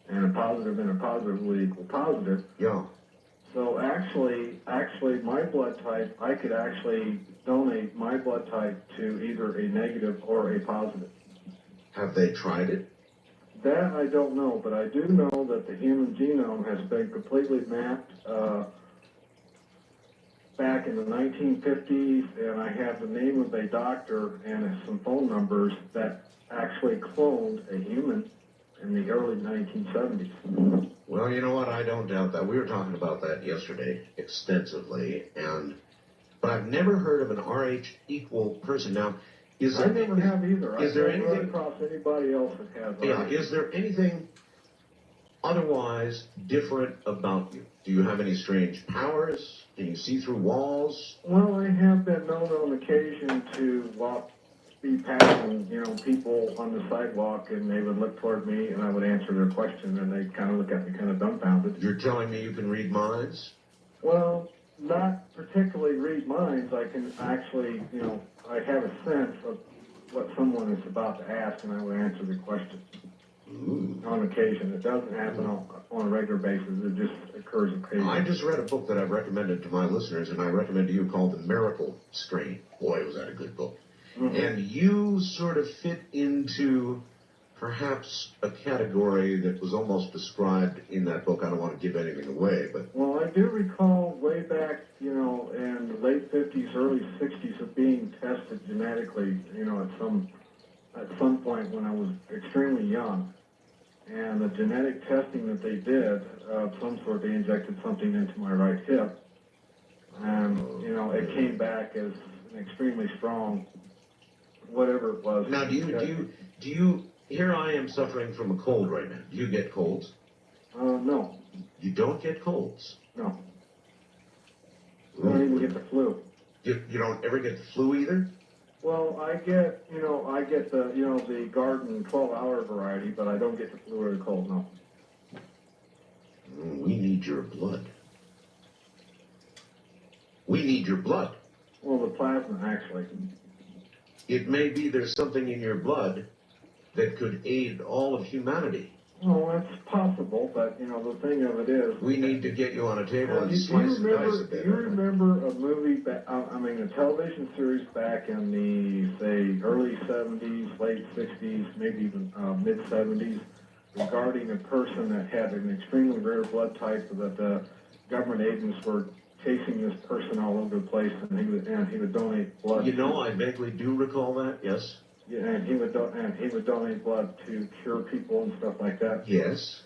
And a positive would equal positive. Yeah. So actually, my blood type, I could actually donate my blood type to either a negative or a positive. Have they tried it? That I don't know, but I do know that the human genome has been completely mapped back in the 1950s, and I have the name of a doctor and some phone numbers that actually cloned a human in the early 1970s. Well, you know what? I don't doubt that. We were talking about that yesterday extensively, but I've never heard of an RH equal person. Now, I never have either. Is there I've never run anything across anybody else that has. Yeah, is there anything otherwise different about you? Do you have any strange powers? Can you see through walls? Well, I have been known on occasion to be passing, people on the sidewalk, and they would look toward me, and I would answer their question, and they'd kind of look at me kind of dumbfounded. You're telling me you can read minds? Well, not particularly read minds. I can actually, I have a sense of what someone is about to ask, and I would answer the question. Ooh. On occasion. It doesn't happen on a regular basis. It just occurs occasionally. I just read a book that I've recommended to my listeners, and I recommend to you, called The Miracle Strain. Boy, was that a good book. Mm-hmm. And you sort of fit into perhaps a category that was almost described in that book. I don't want to give anything away, but... Well, I do recall way back, in the late 50s, early 60s of being tested genetically, at some point when I was extremely young. And the genetic testing that they did, of some sort, they injected something into my right hip. And, it came back as an extremely strong, whatever it was. Now, do you, here I am suffering from a cold right now. Do you get colds? No. You don't get colds? No. I don't even get the flu. You don't ever get the flu either? Well, I get the garden 12-hour variety, but I don't get the flu or the cold, no. We need your blood. We need your blood. Well, the plasma, actually. It may be there's something in your blood that could aid all of humanity. Well, that's possible, but, the thing of it is... We need to get you on a table and do slice and dice a bit. Do you remember a movie, a television series back in the, say, early 70s, late 60s, maybe even mid-70s, regarding a person that had an extremely rare blood type that the government agents were chasing this person all over the place, and he would donate blood. I vaguely do recall that, yes. Yeah, and he would donate blood to cure people and stuff like that. Yes.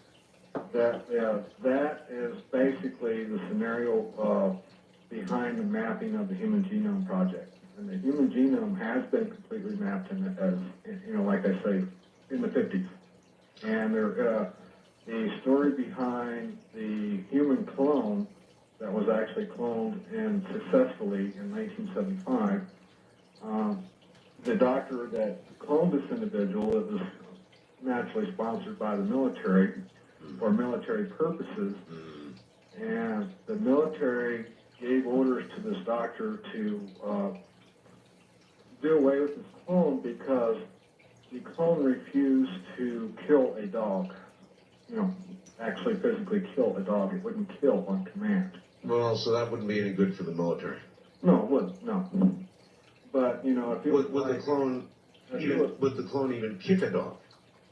That is basically the scenario behind the mapping of the Human Genome Project. And the Human Genome has been completely mapped like I say, in the 50s. And the story behind the human clone that was actually cloned and successfully in 1975. The doctor that cloned this individual, it was naturally sponsored by the military for military purposes, and the military gave orders to this doctor to do away with his clone because the clone refused to kill a dog. Actually physically kill a dog. It wouldn't kill on command. Well, so that wouldn't be any good for the military. No, it wouldn't, no. But, if you would the clone even kick a dog?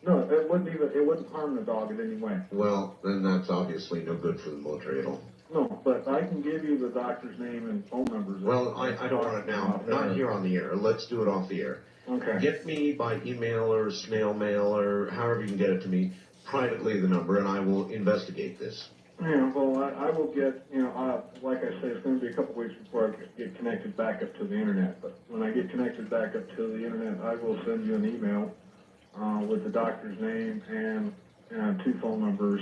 No, it wouldn't harm the dog in any way. Well, then that's obviously no good for the military at all. No, but I can give you the doctor's name and phone numbers. Well, I don't want it now. Not here on the air. Let's do it off the air. Okay. Get me by email or snail mail or however you can get it to me, privately the number, and I will investigate this. Yeah, well, I will get, like I say, it's going to be a couple weeks before I get connected back up to the internet. But when I get connected back up to the internet, I will send you an email with the doctor's name and 2 phone numbers.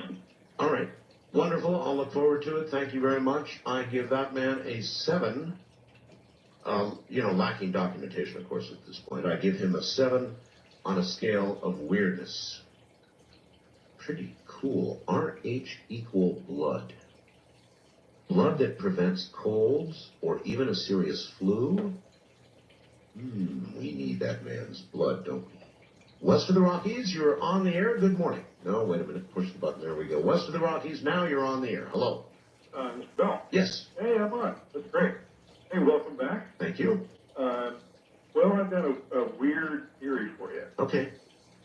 All right. Wonderful. I'll look forward to it. Thank you very much. I give that man a 7. Lacking documentation, of course, at this point. I give him a 7 on a scale of weirdness. Pretty cool. RH equal blood. Blood that prevents colds or even a serious flu? We need that man's blood, don't we? West of the Rockies, you're on the air. Good morning. No, wait a minute. Push the button. There we go. West of the Rockies, now you're on the air. Hello. Mr. Bell. Yes. Hey, I'm on. That's great. Hey, welcome back. Thank you. Well, I've got a weird theory for you. Okay.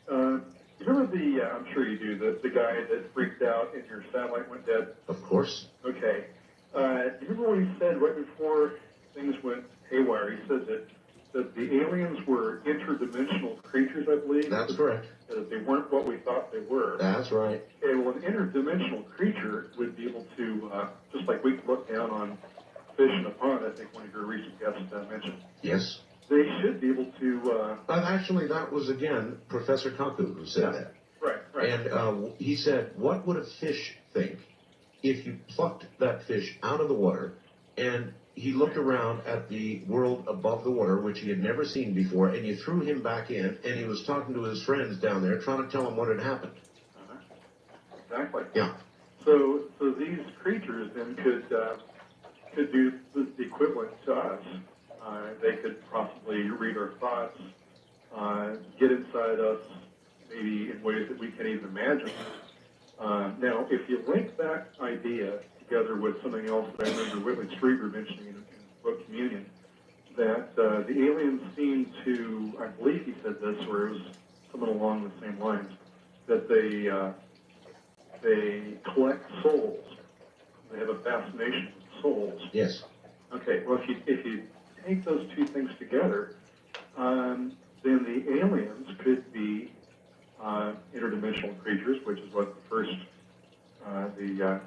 You remember I'm sure you do. The guy that freaked out and your satellite went dead. Of course. Okay. Do you remember what he said right before things went haywire? He said that the aliens were interdimensional creatures, I believe. That's correct. That they weren't what we thought they were. That's right. Okay, well, an interdimensional creature would be able to, just like we could look down on fish in a pond, I think one of your recent guests mentioned. Yes. They should be able to... Actually, that was, again, Professor Kaku who said that. Right. And he said, what would a fish think if you plucked that fish out of the water and he looked around at the world above the water, which he had never seen before, and you threw him back in, and he was talking to his friends down there, trying to tell them what had happened. Exactly. Yeah. So these creatures then could do the equivalent to us. They could possibly read our thoughts, get inside us, maybe in ways that we can't even imagine. Now, if you link that idea together with something else that I remember Whitley Strieber mentioning in his book Communion, that the aliens seem to, I believe he said this, or it was something along the same lines, that they collect souls. They have a fascination with souls. Yes. Okay, well, if you take those two things together, then the aliens could be interdimensional creatures, which is what the first, the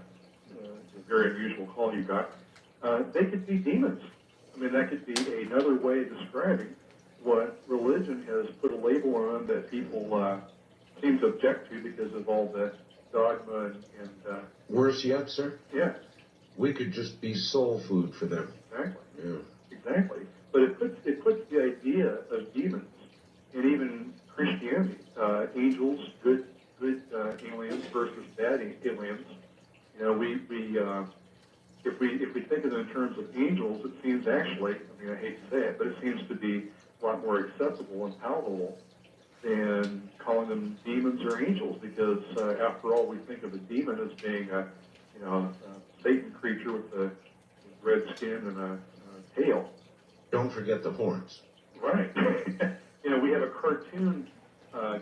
very unusual call you got. They could be demons. I mean, that could be another way of describing what religion has put a label on that people seem to object to because of all the dogma and worse yet, sir? Yeah. We could just be soul food for them. Exactly. Yeah. Exactly. But it puts the idea of demons and even Christianity, angels, good aliens versus bad aliens. You know, if we think of it in terms of angels, it seems actually, I mean, I hate to say it, but it seems to be a lot more acceptable and palatable than calling them demons or angels, because after all, we think of a demon as being a Satan creature with a red skin and a tail. Don't forget the horns. Right. We have a cartoon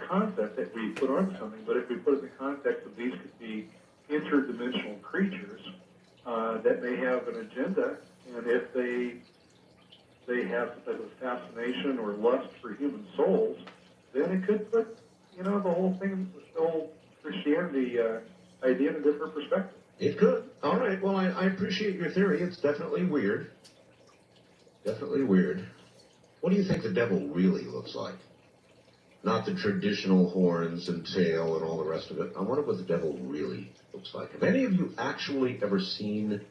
concept that we put on something, but if we put it in the context of these could be interdimensional creatures that may have an agenda, and if they have a fascination or lust for human souls, then it could put, the whole thing, the whole Christianity idea in a different perspective. It could. All right. Well, I appreciate your theory. It's definitely weird. Definitely weird. What do you think the devil really looks like? Not the traditional horns and tail and all the rest of it. I wonder what the devil really looks like. Have any of you actually ever seen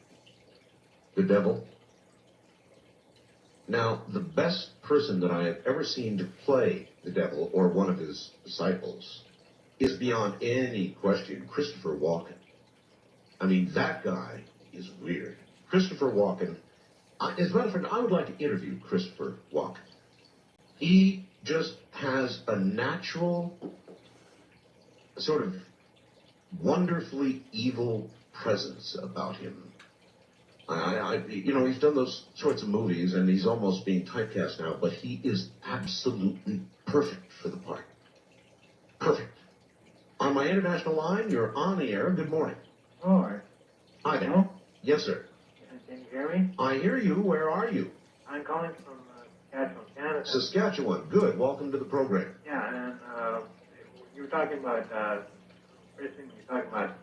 the devil? Now, the best person that I have ever seen to play the devil, or one of his disciples, is beyond any question Christopher Walken. I mean, that guy is weird. Christopher Walken, as a matter of fact, I would like to interview Christopher Walken. He just has a natural, sort of wonderfully evil presence about him. He's done those sorts of movies, and he's almost being typecast now, but he is absolutely perfect for the part. Perfect. On my international line, you're on the air. Good morning. All right. Hi there. Yes, sir. Can you hear me? I hear you. Where are you? I'm calling from Saskatchewan, Canada. Saskatchewan. Good. Welcome to the program. Yeah, and you were talking about, first thing you were talking about,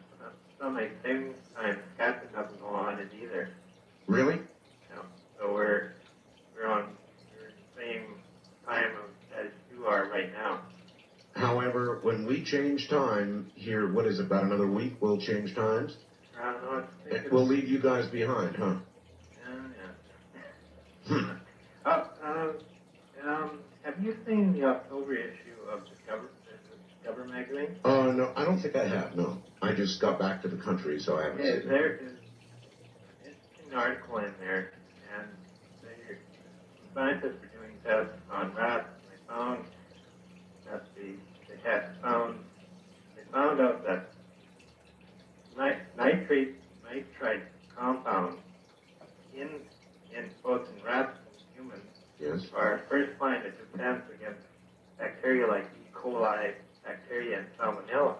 some things Saskatchewan doesn't go on it either. Really? Yeah. So we're on the same time as you are right now. However, when we change time here, what is it, about another week, we'll change times? I don't know. We'll leave you guys behind, huh? Yeah. Have you seen the October issue of Discover magazine? No, I don't think I have, no. I just got back to the country, so I haven't seen it. There is an article in there, and scientists are doing tests on rats, and they found that they found out that nitrite compounds in both in rats and humans are first line to defense against bacteria like E. coli bacteria and salmonella.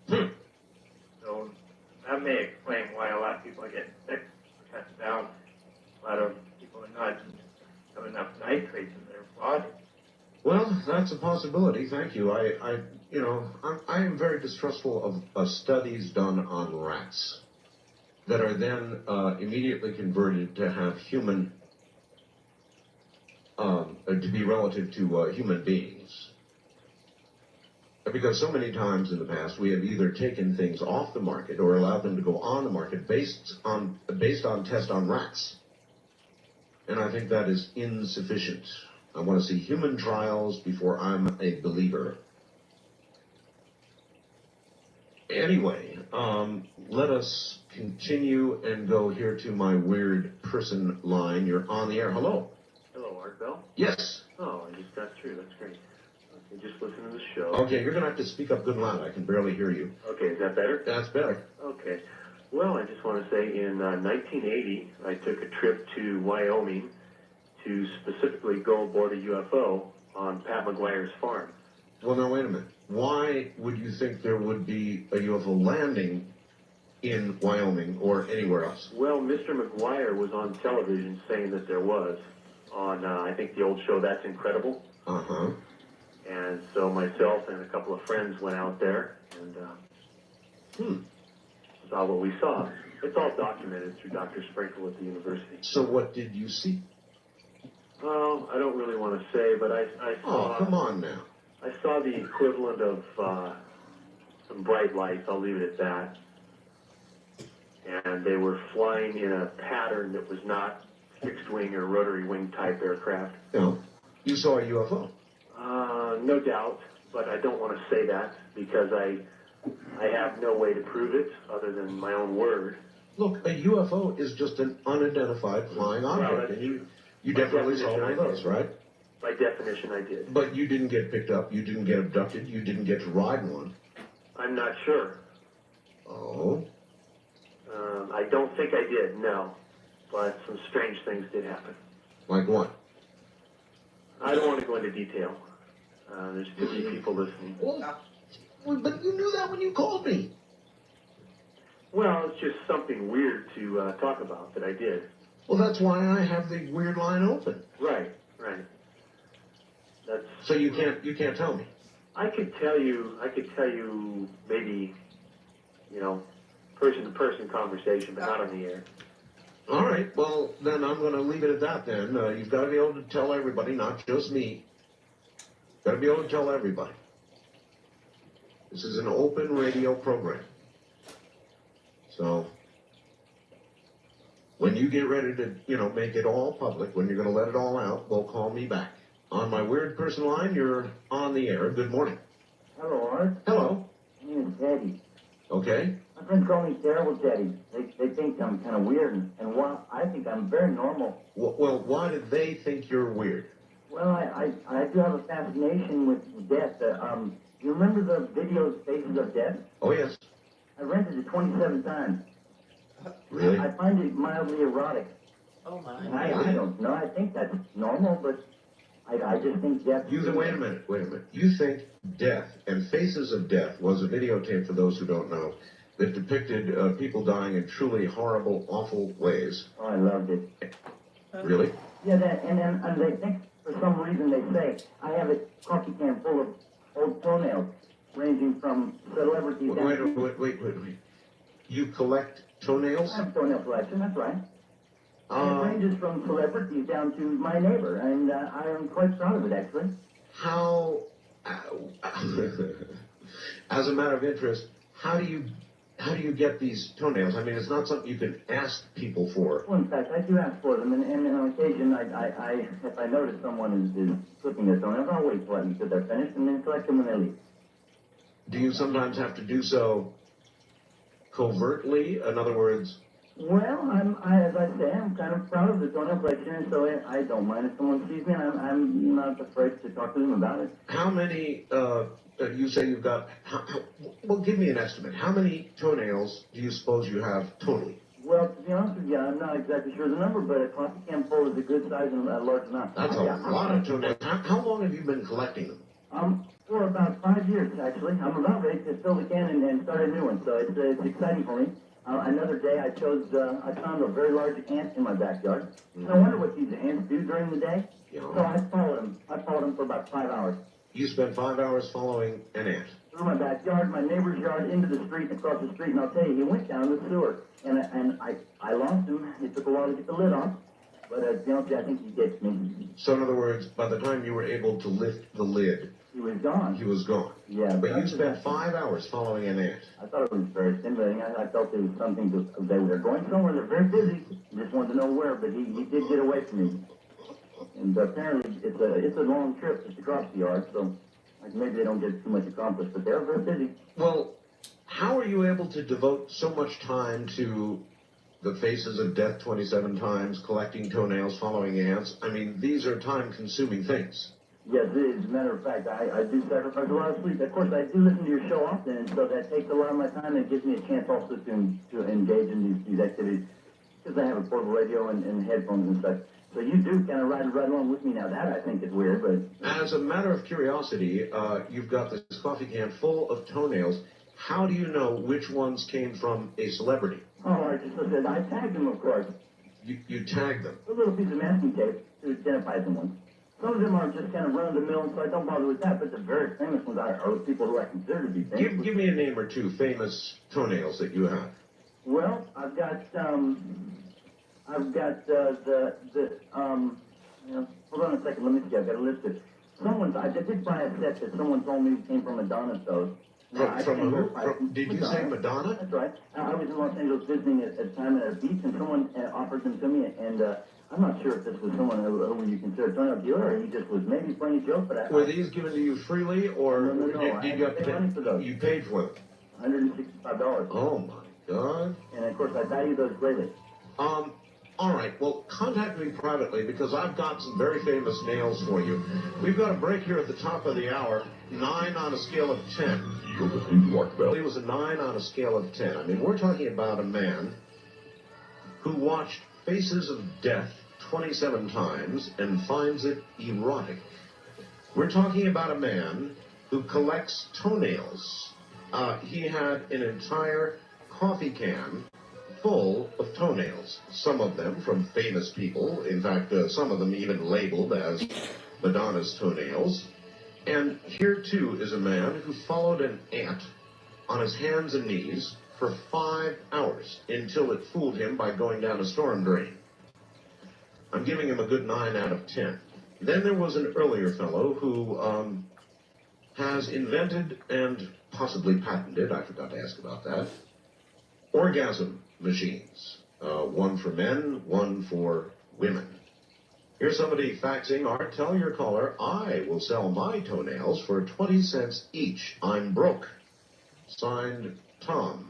So that may explain why a lot of people are getting sick, cut down. A lot of people are not have enough nitrates in their body. Well, that's a possibility. Thank you. I am very distrustful of studies done on rats that are then immediately converted to have human, to be relative to human beings. Because so many times in the past we have either taken things off the market or allowed them to go on the market based on tests on rats. And I think that is insufficient. I want to see human trials before I'm a believer. Anyway, let us continue and go here to my weird person line. You're on the air. Hello. Hello, Art Bell? Yes. Oh, I just got through. That's great. Okay, just listen to the show. Okay, you're going to have to speak up good and loud. I can barely hear you. Okay, is that better? That's better. Okay. Well, I just want to say in 1980, I took a trip to Wyoming to specifically go aboard a UFO on Pat McGuire's farm. Well, now, wait a minute. Why would you think there would be a UFO landing in Wyoming or anywhere else? Well, Mr. McGuire was on television saying that there was on, I think, the old show That's Incredible. Uh-huh. And so myself and a couple of friends went out there and saw what we saw. It's all documented through Dr. Sprinkle at the university. So what did you see? Well, I don't really want to say, but I saw... Oh, come on now. I saw the equivalent of some bright lights, I'll leave it at that. And they were flying in a pattern that was not fixed wing or rotary wing type aircraft. No. You saw a UFO? No doubt, but I don't want to say that because I have no way to prove it other than my own word. Look, a UFO is just an unidentified flying object, and you definitely saw one of those, right? By definition, I did. But you didn't get picked up, you didn't get abducted, you didn't get to ride one. I'm not sure. Oh? I don't think I did, no. But some strange things did happen. Like what? I don't want to go into detail. There's too many people listening. Well, but you knew that when you called me. Well, it's just something weird to talk about that I did. Well, that's why I have the weird line open. Right. That's. So you can't tell me. I could tell you maybe, person-to-person conversation, but not on the air. All right, well, then I'm going to leave it at that then. You've got to be able to tell everybody, not just me. Got to be able to tell everybody. This is an open radio program. So, when you get ready to, make it all public, when you're going to let it all out, well, call me back. On my weird person line, you're on the air. Good morning. Hello, Art. Hello. My name is Teddy. Okay. My friends call me Terrible Teddy. They think I'm kind of weird, and while I think I'm very normal. Well, why do they think you're weird? Well, I do have a fascination with death. You remember the video Faces of Death? Oh, yes. I rented it 27 times. Really? I find it mildly erotic. Oh, my. I don't know. I think that's normal, but I just think death... Wait a minute. You think Death and Faces of Death was a videotape, for those who don't know, that depicted people dying in truly horrible, awful ways. Oh, I loved it. Really? Yeah, and they think, for some reason, they say, I have a coffee can full of old toenails, ranging from celebrities... Wait. You collect toenails? I have toenail collection, that's right. And it ranges from celebrities down to my neighbor, and I am quite proud of it, actually. How, as a matter of interest, how do you get these toenails? I mean, it's not something you can ask people for. Well, in fact, I do ask for them, and on occasion, if I notice someone is clipping their toenails, I'll wait until they're finished, and then collect them when they leave. Do you sometimes have to do so covertly? In other words... Well, as I say, I'm kind of proud of the toenail collection, and so I don't mind if someone sees me, and I'm not afraid to talk to them about it. How many, you say you've got, well, give me an estimate. How many toenails do you suppose you have totally? Well, to be honest with you, I'm not exactly sure the number, but a coffee can full is a good size and a large amount. That's a lot of toenails. How long have you been collecting them? For about 5 years, actually. I'm about ready to fill the can and start a new one, so it's exciting for me. Another day, I found a very large ant in my backyard. And I wonder what these ants do during the day. Yeah. So I followed them. I followed them for about 5 hours. You spent 5 hours following an ant. Through my backyard, my neighbor's yard, into the street, across the street, and I'll tell you, he went down the sewer. And I lost him. It took a while to get the lid off. But, to be honest with you, I think he ditched me. So, in other words, by the time you were able to lift the lid, He was gone. he was gone. Yeah. But you spent 5 hours following an ant. I thought it was very stimulating. I felt it was something they were going somewhere. They're very busy. Just wanted to know where, but he did get away from me. And apparently it's a long trip just across the yard, so maybe they don't get too much accomplished, but they're very busy. Well, how are you able to devote so much time to the faces of death 27 times, collecting toenails, following ants? I mean, these are time-consuming things. Yes, as a matter of fact, I do sacrifice a lot of sleep. Of course, I do listen to your show often, and so that takes a lot of my time, and it gives me a chance also to engage in these activities, because I have a portable radio and headphones and such. So you do kind of ride along with me now. That I think is weird, but... As a matter of curiosity, you've got this coffee can full of toenails. How do you know which ones came from a celebrity? Oh, I tagged them, of course. You tagged them? A little piece of masking tape to identify someone. Some of them are just kind of run-of-the-mill, so I don't bother with that, but the very famous ones are people who I consider to be famous. Give me a name or two famous toenails that you have. Well, I've got hold on a second, let me see, I've got a list of, I did buy a set that someone told me came from Madonna's toes. Did you say Madonna? That's right. I was in Los Angeles visiting at a time at a beach, and someone offered them to me, and I'm not sure if this was someone who you consider a toenail dealer, or he just was maybe playing a joke, but Were these given to you freely, or No. Did you pay money for those? You paid for them? $165. Oh, my God. And, of course, I value those greatly. All right, well, contact me privately, because I've got some very famous nails for you. We've got a break here at the top of the hour. 9 on a scale of 10. You're listening to Art Bell. It was a 9 on a scale of 10. I mean, we're talking about a man who watched Faces of Death 27 times and finds it erotic. We're talking about a man who collects toenails. He had an entire coffee can full of toenails, some of them from famous people. In fact, some of them even labeled as Madonna's toenails. And here, too, is a man who followed an ant on his hands and knees for 5 hours until it fooled him by going down a storm drain. I'm giving him a good 9 out of 10. Then there was an earlier fellow who has invented and possibly patented, I forgot to ask about that, orgasm machines. One for men, one for women. Here's somebody faxing, Art, tell your caller, I will sell my toenails for 20 cents each. I'm broke. Signed, Tom.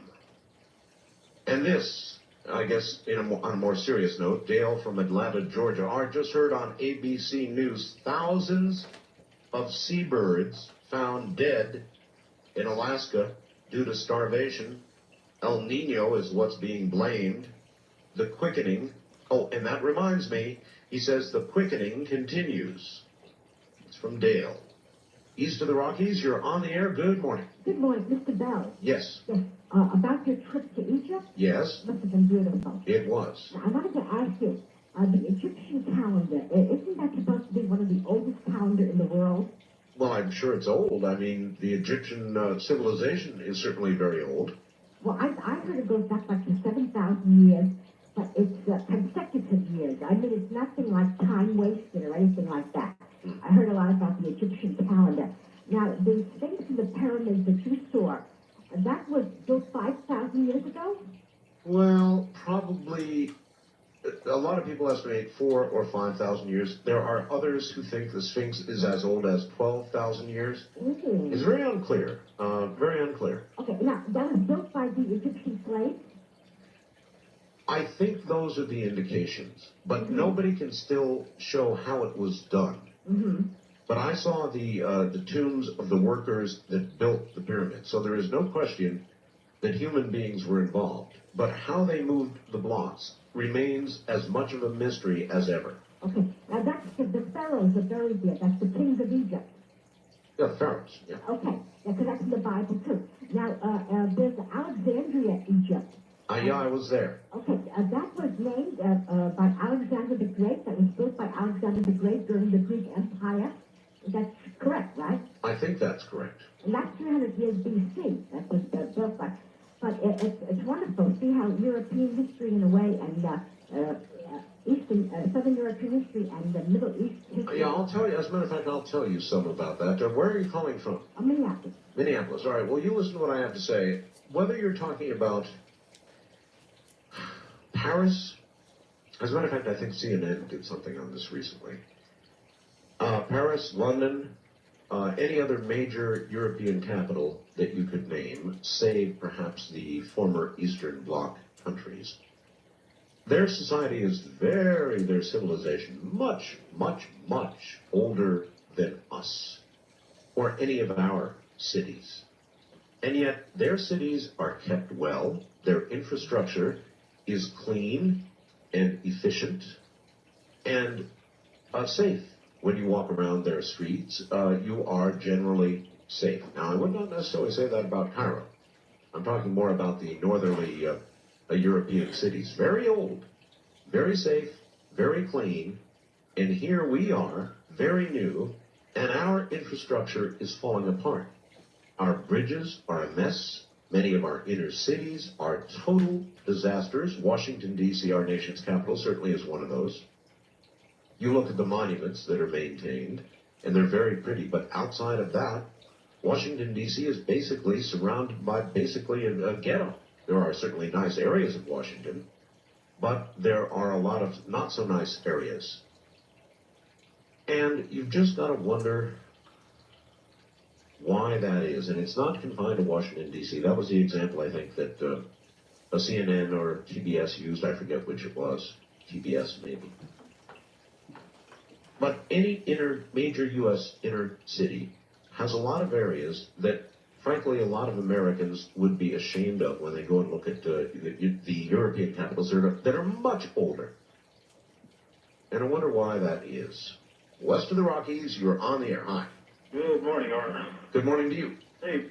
And this, I guess, on a more serious note, Dale from Atlanta, Georgia. Art, just heard on ABC News, thousands of seabirds found dead in Alaska due to starvation. El Nino is what's being blamed. The quickening. Oh, and that reminds me, he says the quickening continues. It's from Dale. East of the Rockies, you're on the air. Good morning. Good morning, Mr. Bell. Yes. Yes. About your trip to Egypt? Yes. Must have been beautiful. It was. Now, I wanted to ask you, the Egyptian calendar, isn't that supposed to be one of the oldest calendar in the world? Well, I'm sure it's old. I mean, the Egyptian civilization is certainly very old. Well, I heard it goes back like to 7,000 years, but it's consecutive years. I mean, it's nothing like time wasted or anything like that. I heard a lot about the Egyptian calendar. Now, the Sphinx and the pyramids that you saw, that was built 5,000 years ago? Well, probably. A lot of people estimate 4,000 or 5,000 years. There are others who think the Sphinx is as old as 12,000 years. It's very unclear. Very unclear. Okay, now, that was built by the Egyptian slaves? I think those are the indications. But nobody can still show how it was done. But I saw the tombs of the workers that built the pyramids. So there is no question that human beings were involved. But how they moved the blocks remains as much of a mystery as ever. Okay, now that's the pharaohs are buried there. That's the kings of Egypt. Yeah, the pharaohs, yeah. Okay, because that's in the Bible too. Now, there's Alexandria, Egypt. Yeah, I was there. Okay, that was named by Alexander the Great. That was built by Alexander the Great during the Greek Empire. That's correct, right? I think that's correct. And that's 300 years BC. That was built by. But it's wonderful to see how European history, in a way, and Southern European history and the Middle East history. Yeah, I'll tell you. As a matter of fact, I'll tell you some about that. Where are you calling from? Minneapolis. Minneapolis. All right. Well, you listen to what I have to say. Whether you're talking about Paris, as a matter of fact, I think CNN did something on this recently. Paris, London, any other major European capital that you could name, save perhaps the former Eastern Bloc countries. Their society is their civilization, much, much, much older than us, or any of our cities. And yet, their cities are kept well, their infrastructure is clean and efficient, and safe. When you walk around their streets, you are generally safe. Now, I would not necessarily say that about Cairo. I'm talking more about the northerly European cities. Very old, very safe, very clean, and here we are, very new, and our infrastructure is falling apart. Our bridges are a mess. Many of our inner cities are total disasters. Washington, D.C., our nation's capital, certainly is one of those. You look at the monuments that are maintained, and they're very pretty, but outside of that, Washington, D.C. is basically surrounded by a ghetto. There are certainly nice areas of Washington, but there are a lot of not-so-nice areas. And you've just got to wonder why that is. And it's not confined to Washington, D.C. That was the example, I think, that a CNN or TBS used. I forget which it was. TBS, maybe. But any major U.S. inner city has a lot of areas that, frankly, a lot of Americans would be ashamed of when they go and look at the European capitals that are much older. And I wonder why that is. West of the Rockies, you're on the air. Hi. Good morning, Art. Good morning to you. Hey,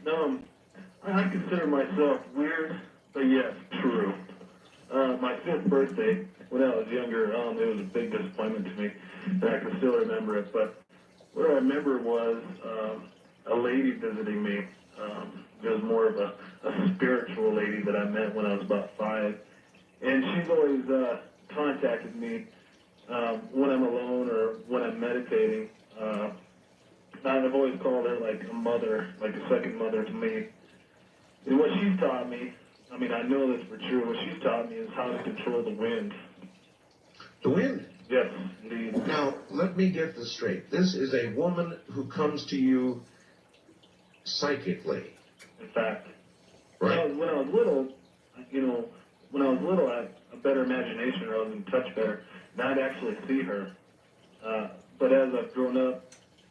I consider myself weird, but yes, true. My 5th birthday, when I was younger, it was a big disappointment to me, and I can still remember it. But what I remember was a lady visiting me. It was more of a spiritual lady that I met when I was about 5. And she's always contacted me when I'm alone or when I'm meditating. I've always called her like a mother, like a second mother to me. And what she's taught me, I mean, I know this for true, what she's taught me is how to control the wind. The wind? Yes, indeed. Now, let me get this straight. This is a woman who comes to you psychically. In fact. Right. When I was little, I had a better imagination, or I was in touch better, and I'd actually see her. But as I've grown up,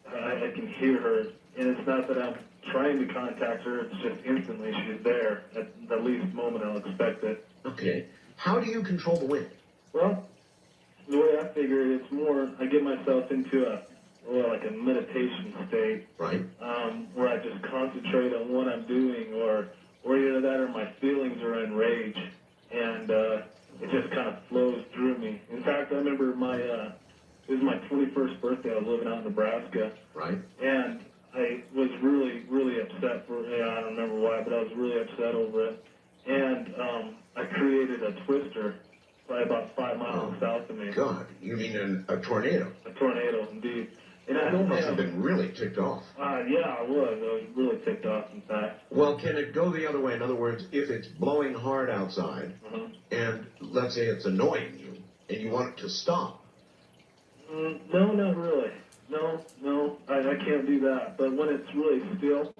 I can hear her, and it's not that I'm trying to contact her, it's just instantly she's there. At the least moment I'll expect it. Okay. How do you control the wind? Well, the way I figure it, it's more, I get myself into a meditation state. Right. Where I just concentrate on what I'm doing, or either that or my feelings are in rage, and it just kind of flows through me. In fact, I remember it was my 21st birthday. I was living out in Nebraska. Right. And I was really, really upset I don't remember why, but I was really upset over it. And I created a twister probably about 5 miles south of me. God, you mean a tornado? A tornado, indeed. And you must have been really ticked off. Yeah, I was. I was really ticked off, in fact. Well, can it go the other way? In other words, if it's blowing hard outside, and let's say it's annoying you, and you want it to stop. No, not really. No, I can't do that. But when it's really still,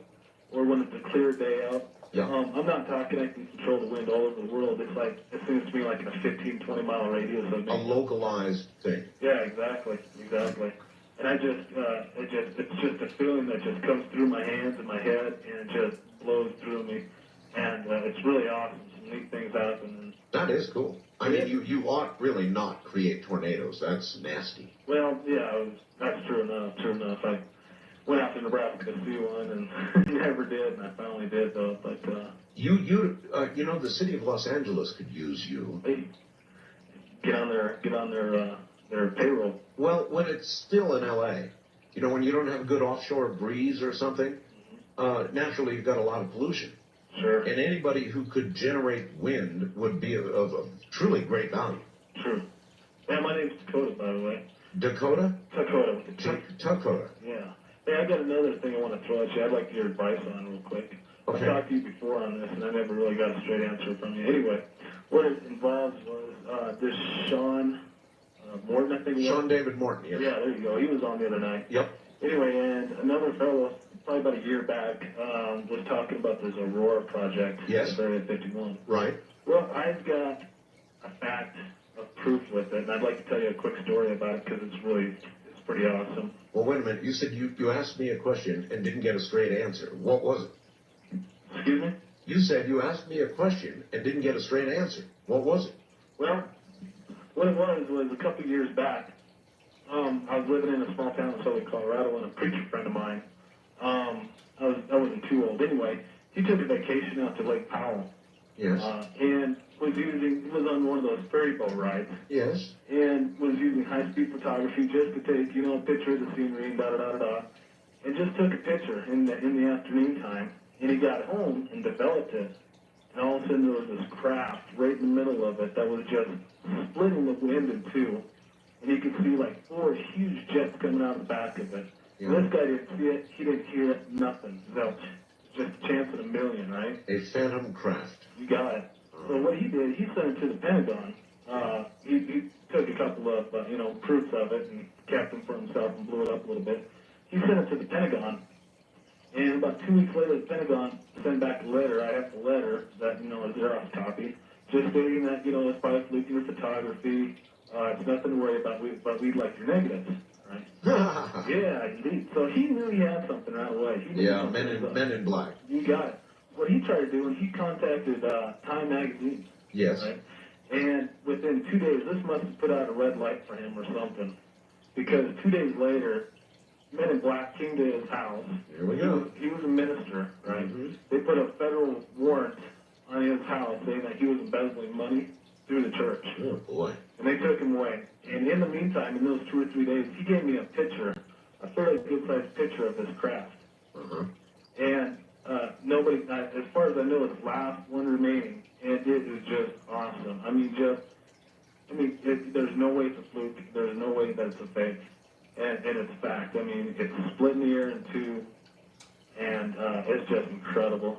or when it's a clear day out, I'm not talking I can control the wind all over the world. It's like, it seems to me like in a 15, 20 mile radius of me. A localized thing. Yeah, exactly. And it's just a feeling that just comes through my hands and my head, and it just blows through me. And it's really awesome. Some neat things happen. That is cool. I mean, you ought really not create tornadoes. That's nasty. Well, yeah, that's true enough. I went out to to Nebraska to see one, and never did, and I finally did, though. But You know, the city of Los Angeles could use you. hey, get on their payroll. Well, when it's still in L.A., you know, when you don't have a good offshore breeze or something, naturally you've got a lot of pollution. Sure. And anybody who could generate wind would be of truly great value. True. Yeah, my name's Dakota, by the way. Dakota? Dakota with the T. Dakota. Yeah. Hey, I got another thing I want to throw at you. I'd like your advice on real quick. Okay. I talked to you before on this, and I never really got a straight answer from you. Anyway, what it involves was this Sean Morton, I think. Sean David Morton, yes. Yeah, there you go. He was on the other night. Yep. Anyway, and another fellow, probably about a year back, was talking about this Aurora project. Yes. Area 51. Right. Well, I've got a fact of proof with it, and I'd like to tell you a quick story about it because it's pretty awesome. Well, wait a minute. You said you asked me a question and didn't get a straight answer. What was it? Excuse me? You said you asked me a question and didn't get a straight answer. What was it? Well, what it was a couple years back, I was living in a small town in southern Colorado, and a preacher friend of mine, I wasn't too old anyway, he took a vacation out to Lake Powell. Yes. And he was on one of those ferry boat rides. Yes. And was using high-speed photography just to take, a picture of the scenery and da-da-da-da-da. And just took a picture in the afternoon time. And he got home and developed it. And all of a sudden there was this craft right in the middle of it that was just splitting the wind in two. And you could see like 4 huge jets coming out of the back of it. Yeah. And this guy didn't see it. He didn't hear it. Nothing. Zilch. Just a chance in a million, right? A phantom craft. You got it. So what he did, he sent it to the Pentagon. He took a couple of, proofs of it and kept them for himself and blew it up a little bit. He sent it to the Pentagon. And about 2 weeks later, the Pentagon sent back a letter. I have the letter that, a Xerox copy, just stating that, it's probably fluking your photography. It's nothing to worry about, but we'd like your negatives, right? Yeah, indeed. So he knew he had something right away. He knew Men in Black. You got it. What he tried to do is he contacted Time Magazine. Yes. Right? And within 2 days, this must have put out a red light for him or something. Because 2 days later, Men in Black came to his house. Here we go. He was a minister, right? Mm-hmm. They put a federal warrant on his house saying that he was embezzling money through the church. Oh, boy. And they took him away. And in the meantime, in those 2 or 3 days, he gave me a picture, a fairly good-sized picture of his craft. Uh-huh. And nobody, as far as I know, it's the last one remaining, and it is just awesome. There's no way it's a fluke. There's no way that it's a fake, and it's fact. It's splitting the air in two, and it's just incredible.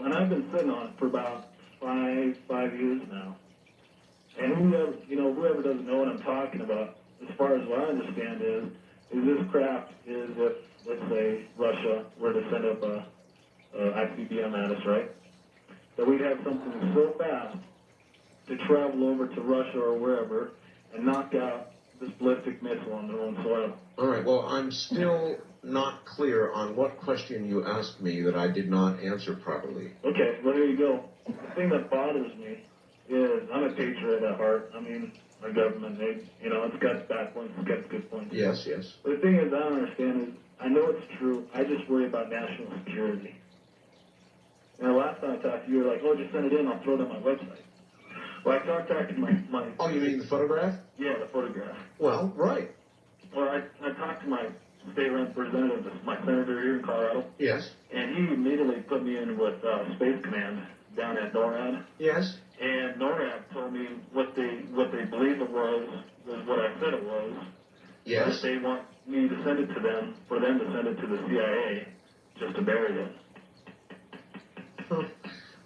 And I've been sitting on it for about five years now. And whoever doesn't know what I'm talking about, as far as what I understand is this craft is if, let's say, Russia were to send up a ICBM at us, right? That we'd have something so fast to travel over to Russia or wherever and knock out this ballistic missile on their own soil. All right, well, I'm still not clear on what question you asked me that I did not answer properly. Okay, well, there you go. The thing that bothers me is I'm a patriot at heart. Our government, it's got its bad points, it's got its good points. Yes, yes. But the thing is, I don't understand is, I know it's true, I just worry about national security. Last time I talked to you, you were like, oh, just send it in, I'll throw it on my website. Well, I contacted my... Oh, you mean the photograph? Yeah, the photograph. Well, right. Well, I talked to my state representative, my senator here in Colorado. Yes. And he immediately put me in with Space Command down at NORAD. Yes. And NORAD told me what they believe it was what I said it was. Yes. But they want me to send it to them, for them to send it to the CIA, just to bury it.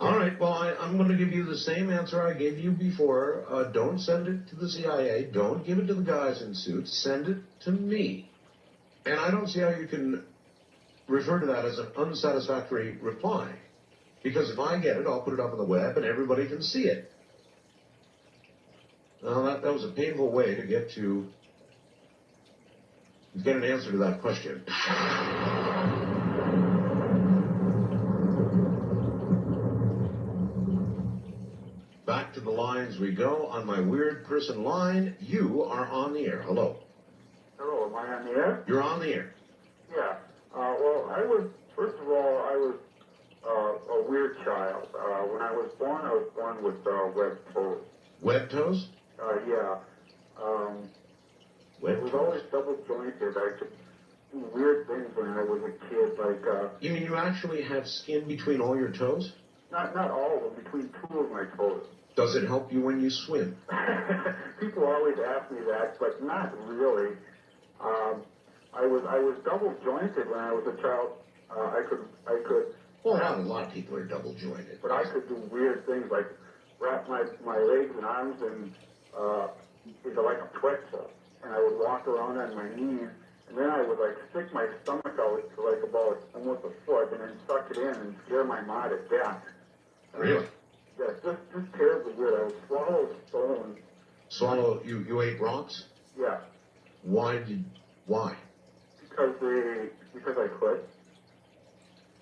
All right, well, I'm going to give you the same answer I gave you before. Don't send it to the CIA. Don't give it to the guys in suits. Send it to me. And I don't see how you can refer to that as an unsatisfactory reply. Because if I get it, I'll put it up on the web and everybody can see it. Now, that was a painful way to get an answer to that question. Back to the lines we go. On my weird person line, you are on the air. Hello. Hello, am I on the air? You're on the air. Yeah. Well, first of all, I was a weird child. When I was born with webbed toes. Web toes? Yeah. Web it was toes. always double jointed. I could do weird things when I was a kid, like, You mean you actually have skin between all your toes? not all of them, between two of my toes. Does it help you when you swim? People always ask me that, but not really. I was double jointed when I was a child. I could. Well, a lot of people are double jointed. But I could do weird things like wrap my legs and arms in like a pretzel, and I would walk around on my knees, and then I would like stick my stomach out to like about almost a foot, and then suck it in and scare my ma to death. Really? Yeah, just terribly weird. I would swallow stones. Swallow? You ate rocks? Yeah. Why? Because I could.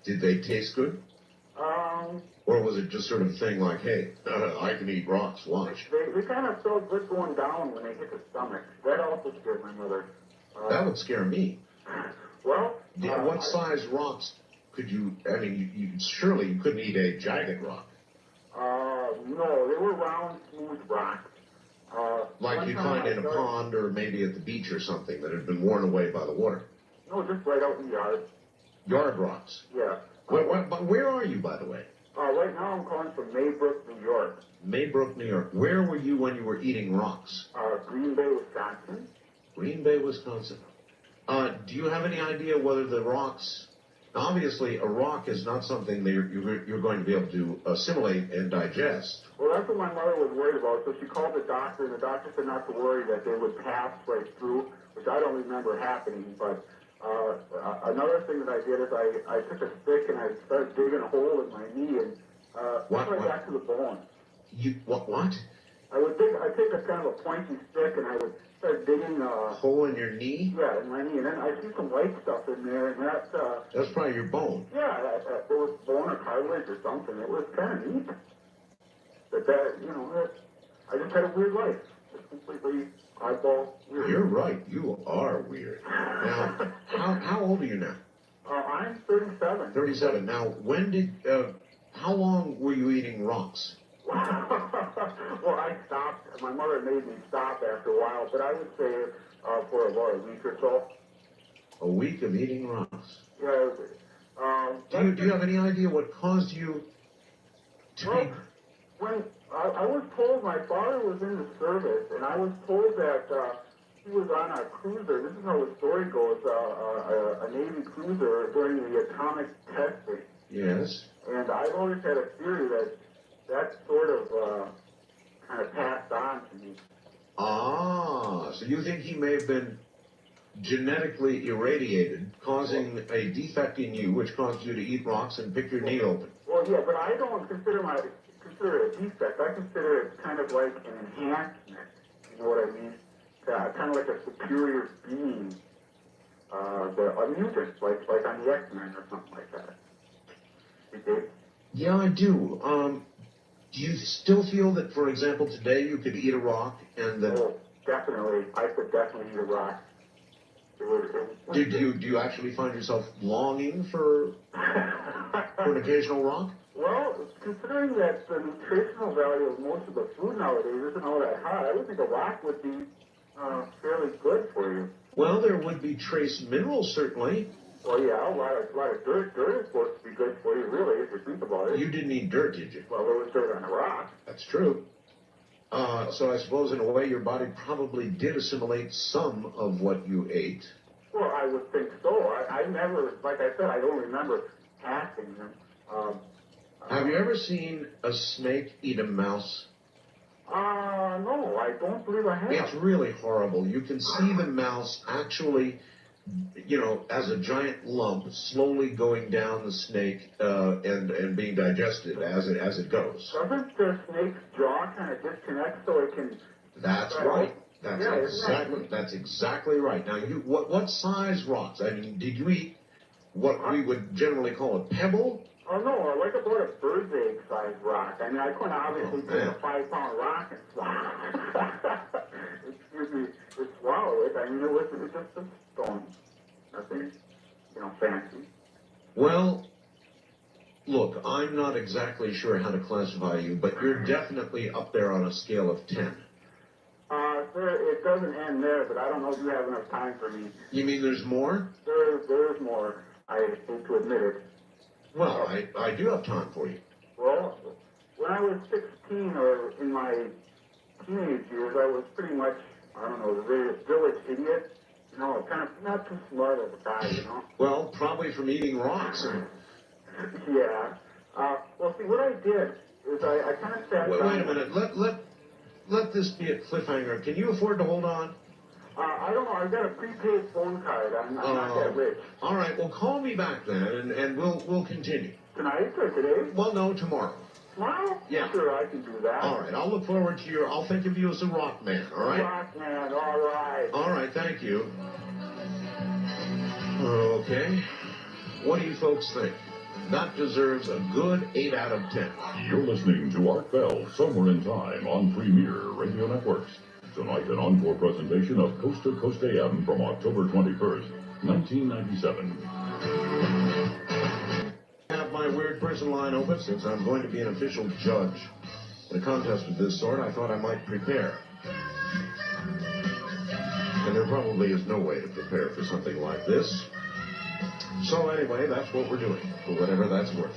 Did they taste good? Or was it just sort of a thing like, hey, I can eat rocks, watch? They kind of felt good going down when they hit the stomach. That also scared my mother. That would scare me. Well, what size rocks could you? I mean, surely you couldn't eat a jagged rock. No, they were round, smooth rocks. Like you'd find in a pond or maybe at the beach or something that had been worn away by the water. No, just right out in the yard. Yard rocks. Yeah. Where are you, by the way? Right now I'm calling from Maybrook, New York. Maybrook, New York. Where were you when you were eating rocks? Green Bay, Wisconsin. Green Bay, Wisconsin. Do you have any idea whether the rocks... Now, obviously, a rock is not something that you're going to be able to assimilate and digest. Well, that's what my mother was worried about, so she called the doctor, and the doctor said not to worry, that they would pass right through, which I don't remember happening, but another thing that I did is I took a stick and I started digging a hole in my knee, and right back to the bone. What? I'd take a kind of a pointy stick, and I would start digging a hole in your knee? Yeah, in my knee, and then I see some white stuff in there, and that's probably your bone. Yeah, it was bone or cartilage or something. It was kind of neat. But I just had a weird life. Just completely eyeball weird. You're right. You are weird. Now, how old are you now? I'm 37. 37. Now, how long were you eating rocks? Well, I stopped. My mother made me stop after a while, but I would say for about a week or so. A week of eating rocks? Yeah. Do you have any idea what caused you to When I was told, my father was in the service, and I was told that he was on a cruiser. This is how the story goes, a Navy cruiser during the atomic testing. Yes. And I've always had a theory that sort of kind of passed on to me. Ah, so you think he may have been genetically irradiated, causing a defect in you, which caused you to eat rocks and pick your knee open? Well, yeah, but I don't consider it a defect. I consider it kind of like an enhancement. You know what I mean? Kind of like a superior being, a mutant, like on the X-Men or something like that. You dig? Yeah, I do. Do you still feel that, for example, today you could eat a rock and that... Oh, definitely. I could definitely eat a rock. Do you actually find yourself longing for an occasional rock? Well, considering that the nutritional value of most of the food nowadays isn't all that high, I would think a rock would be fairly good for you. Well, there would be trace minerals, certainly. Well, yeah, a lot of dirt. Dirt is supposed to be good for you, really, if you think about it. You didn't eat dirt, did you? Well, there was dirt on a rock. That's true. So I suppose, in a way, your body probably did assimilate some of what you ate. Well, I would think so. I never, like I said, I don't remember passing them. Have you ever seen a snake eat a mouse? No, I don't believe I have. It's really horrible. You can see the mouse actually, as a giant lump, slowly going down the snake and being digested as it goes. Doesn't the snake's jaw kind of disconnect so it can... That's right. That's exactly right. Now, what size rocks? I mean, did you eat what we would generally call a pebble? Oh, no, like about a bird's egg-sized rock. I mean, I couldn't obviously take a 5-pound rock and swallow it. I mean, it was just a stone. Nothing fancy. Well, look, I'm not exactly sure how to classify you, but you're definitely up there on a scale of 10. Sir, it doesn't end there, but I don't know if you have enough time for me. You mean there's more? There's more. I hate to admit it. Well, I do have time for you. Well, when I was 16 or in my teenage years, I was pretty much, I don't know, the village idiot. Kind of not too smart of a guy, Well, probably from eating rocks. Yeah. Well, see, what I did is I kind of sat down. Wait a minute. Let this be a cliffhanger. Can you afford to hold on? I don't know. I've got a prepaid phone card. I'm not that rich. All right. Well, call me back then, and we'll continue. Tonight or today? Well, no, tomorrow. Tomorrow? Yeah. Sure, I can do that. All right. I'll look forward to I'll think of you as a rock man. All right. Rock man. All right. All right. Thank you. Okay. What do you folks think? That deserves a good 8 out of 10. You're listening to Art Bell, Somewhere in Time on Premier Radio Networks. Tonight, an encore presentation of Coast to Coast AM from October 21st, 1997. I have my weird person line open since I'm going to be an official judge. In a contest of this sort, I thought I might prepare. And there probably is no way to prepare for something like this. So anyway, that's what we're doing, for whatever that's worth.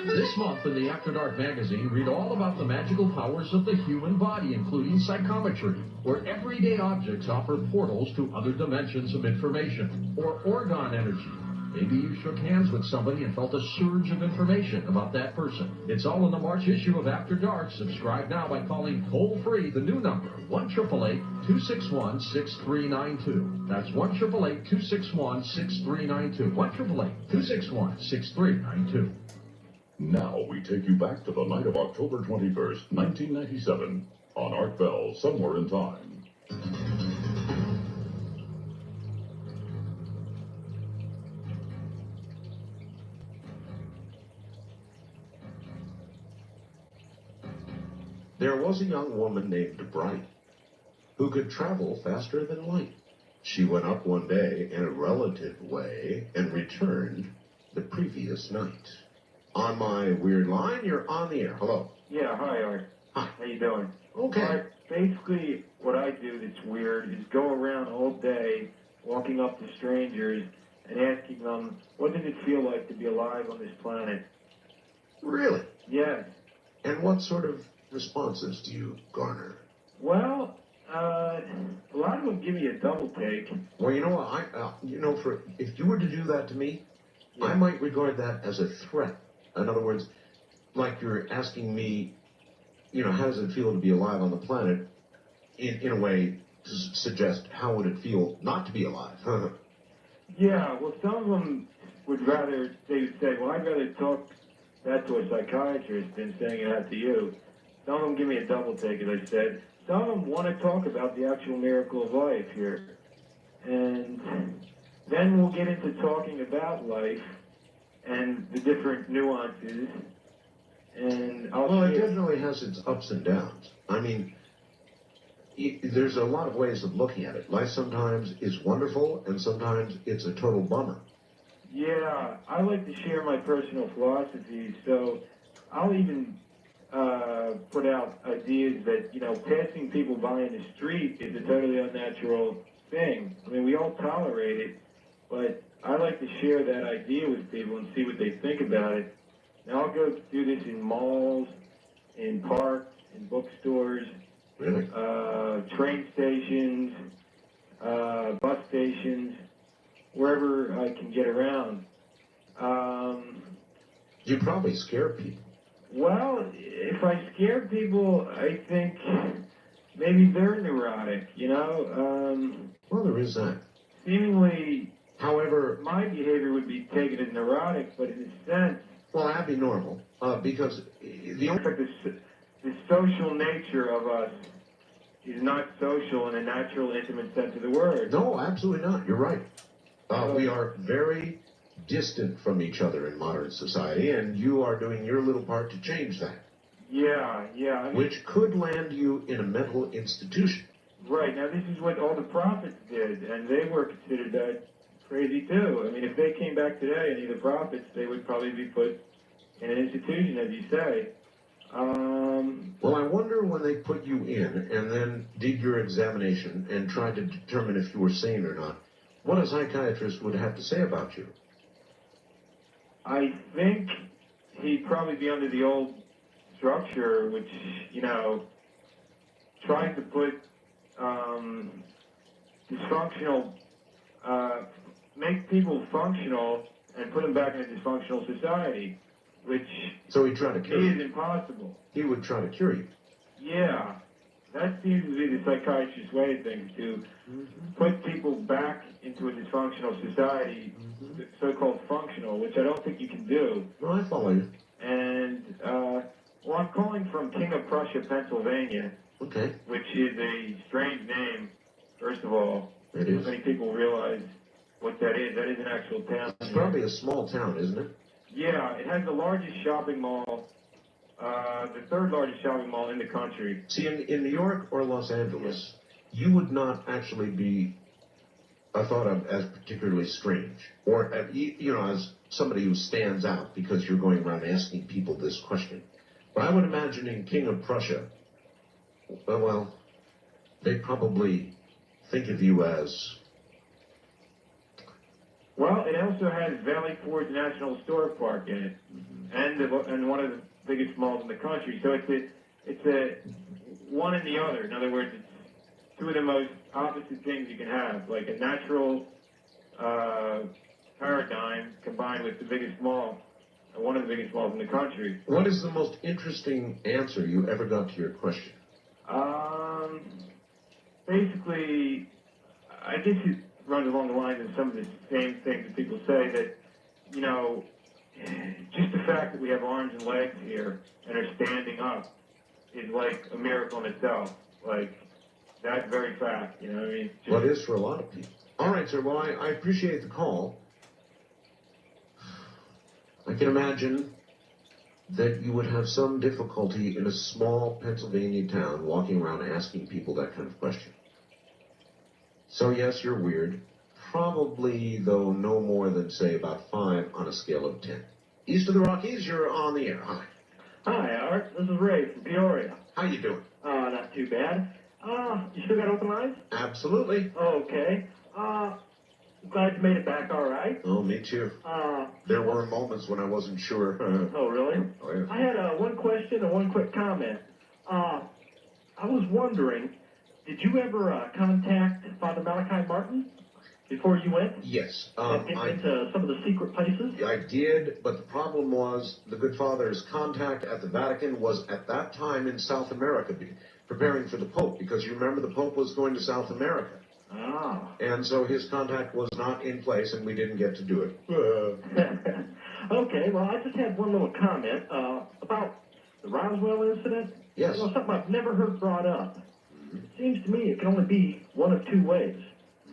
This month in the After Dark magazine, read all about the magical powers of the human body, including psychometry, where everyday objects offer portals to other dimensions of information, or orgone energy. Maybe you shook hands with somebody and felt a surge of information about that person. It's all in the March issue of After Dark. Subscribe now by calling toll-free the new number, 1-888-261-6392. That's 1-888-261-6392. 1-888-261-6392. Now we take you back to the night of October 21st, 1997, on Art Bell, Somewhere in Time. There was a young woman named Bright who could travel faster than light. She went up one day in a relative way and returned the previous night. On my weird line, you're on the air. Hello. Yeah, hi, Art. Hi. How you doing? Okay. Art, basically, what I do that's weird is go around all day walking up to strangers and asking them, what does it feel like to be alive on this planet? Really? Yes. And what sort of responses do you garner? Well, a lot of them give me a double take. Well, you know what? If you were to do that to me, I might regard that as a threat. In other words, like you're asking me, how does it feel to be alive on the planet? In a way to suggest how would it feel not to be alive? Yeah, well, some of them would rather, they would say, well, I'd rather talk that to a psychiatrist than saying it out to you. Some of them give me a double take, as I said. Some of them want to talk about the actual miracle of life here. And then we'll get into talking about life and the different nuances. And it definitely has its ups and downs. I mean, there's a lot of ways of looking at it. Life sometimes is wonderful, and sometimes it's a total bummer. Yeah, I like to share my personal philosophy, so I'll even put out ideas that, passing people by in the street is a totally unnatural thing. I mean, we all tolerate it, but I like to share that idea with people and see what they think about it. Now, I'll go do this in malls, in parks, in bookstores, really? Train stations, bus stations, wherever I can get around. You probably scare people. Well, if I scare people, I think maybe they're neurotic, Well, there is that. Seemingly, however, my behavior would be taken as neurotic, but in a sense... Well, that'd be normal, because the social nature of us is not social in a natural, intimate sense of the word. No, absolutely not. You're right. We are very distant from each other in modern society, and you are doing your little part to change that. Yeah. I mean, which could land you in a mental institution. right, now this is what all the prophets did, and they were considered crazy too. I mean, if they came back today, any of the prophets, they would probably be put in an institution, as you say. Well, I wonder when they put you in and then did your examination and tried to determine if you were sane or not, what a psychiatrist would have to say about you. I think he'd probably be under the old structure, which, trying to put dysfunctional, make people functional and put them back in a dysfunctional society, which so he'd try to cure is you. impossible. He would try to cure you. Yeah, that seems to be the psychiatrist's way of things, to put people back into a dysfunctional society, so-called functional, which I don't think you can do. No, I follow you. And, well, I'm calling from King of Prussia, Pennsylvania. Okay. Which is a strange name, first of all. It is. Many people realize what that is. That is an actual town. It's probably a small town, isn't it? Yeah, it has the largest shopping mall, the third largest shopping mall in the country. See, in New York or Los Angeles, you would not actually be thought of as particularly strange, or as somebody who stands out because you're going around asking people this question. But I would imagine in King of Prussia, well, they probably think of you as... Well, it also has Valley Forge National Historic Park in it, and one of the biggest malls in the country. So it's a one and the other. In other words, it's two of the most opposite things you can have, like a natural paradigm combined with the biggest mall, one of the biggest malls in the country. What is the most interesting answer you ever got to your question? Basically, I guess it runs along the lines of some of the same things that people say, that, just the fact that we have arms and legs here and are standing up is like a miracle in itself. Like, that very fact, what I mean? Well, it is for a lot of people. All right, sir. Well, I appreciate the call. I can imagine that you would have some difficulty in a small Pennsylvania town walking around asking people that kind of question. So, yes, you're weird. Probably, though, no more than, say, about 5 on a scale of 10. East of the Rockies, you're on the air. Hi. Hi, Art. This is Ray from Peoria. How you doing? Not too bad. You still got open lines? Absolutely. Okay. Glad you made it back all right. Oh, me too. There were moments when I wasn't sure. Oh, really? Oh, yeah. I had one question and one quick comment. I was wondering, did you ever contact Father Malachi Martin before you went? Yes. Into some of the secret places? I did, but the problem was the good father's contact at the Vatican was at that time in South America, preparing for the Pope, because you remember the Pope was going to South America. Ah. And so his contact was not in place, and we didn't get to do it. Okay, well, I just had one little comment about the Roswell incident. Yes. Something I've never heard brought up. It seems to me it can only be one of two ways.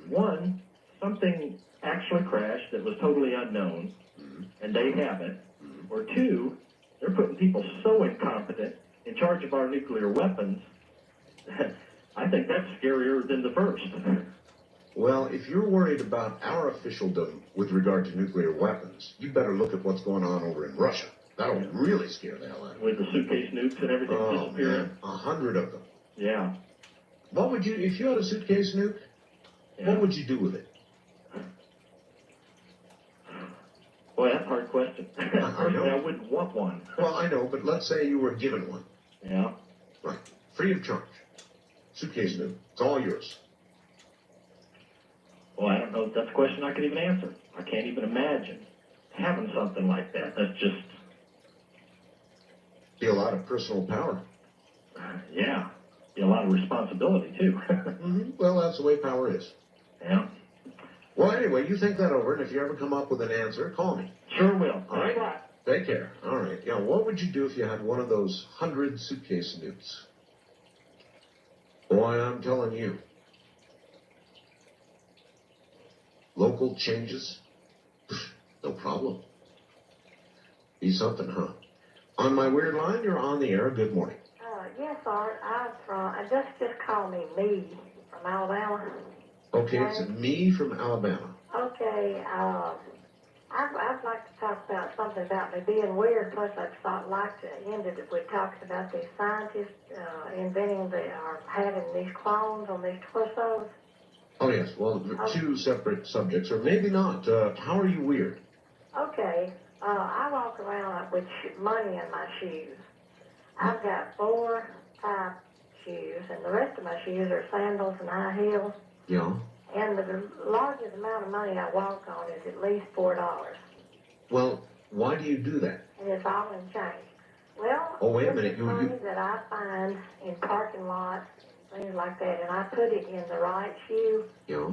One, something actually crashed that was totally unknown, and they have it. Or two, they're putting people so incompetent in charge of our nuclear weapons. I think that's scarier than the first. Well, if you're worried about our officialdom with regard to nuclear weapons, you better look at what's going on over in Russia. That'll really scare the hell out of you. With the suitcase nukes and everything disappearing. Man, 100 of them. Yeah. What would you, if you had a suitcase nuke, what would you do with it? Boy, that's a hard question. Personally, I wouldn't want one. Well, I know, but let's say you were given one. Yeah. Right. Free of charge. Suitcase nuke. It's all yours. Well, I don't know if that's a question I could even answer. I can't even imagine having something like that. That's just... Be a lot of personal power. Yeah. Be a lot of responsibility, too. Well, that's the way power is. Yeah. Well, anyway, you think that over, and if you ever come up with an answer, call me. Sure will. All right? Take care. All right. Yeah, what would you do if you had one of those 100 suitcase nukes? Boy, I'm telling you. Local changes? No problem. Be something, huh? On my weird line, you're on the air. Good morning. Yes, Art. Just call me from Alabama. Okay, it's me from Alabama. Okay, I'd like to talk about something about me being weird. Plus, I'd like to end it if we talked about these scientists inventing or having these clones on these torsos. Oh, yes. Well, two separate subjects, or maybe not. How are you weird? Okay, I walk around with money in my shoes. I've got 4 type shoes, and the rest of my shoes are sandals and high heels. Yeah. And the largest amount of money I walk on is at least $4. Well, why do you do that? And it's all in change. Well, oh, wait a minute. It's money that I find in parking lots, things like that, and I put it in the right shoe. Yeah.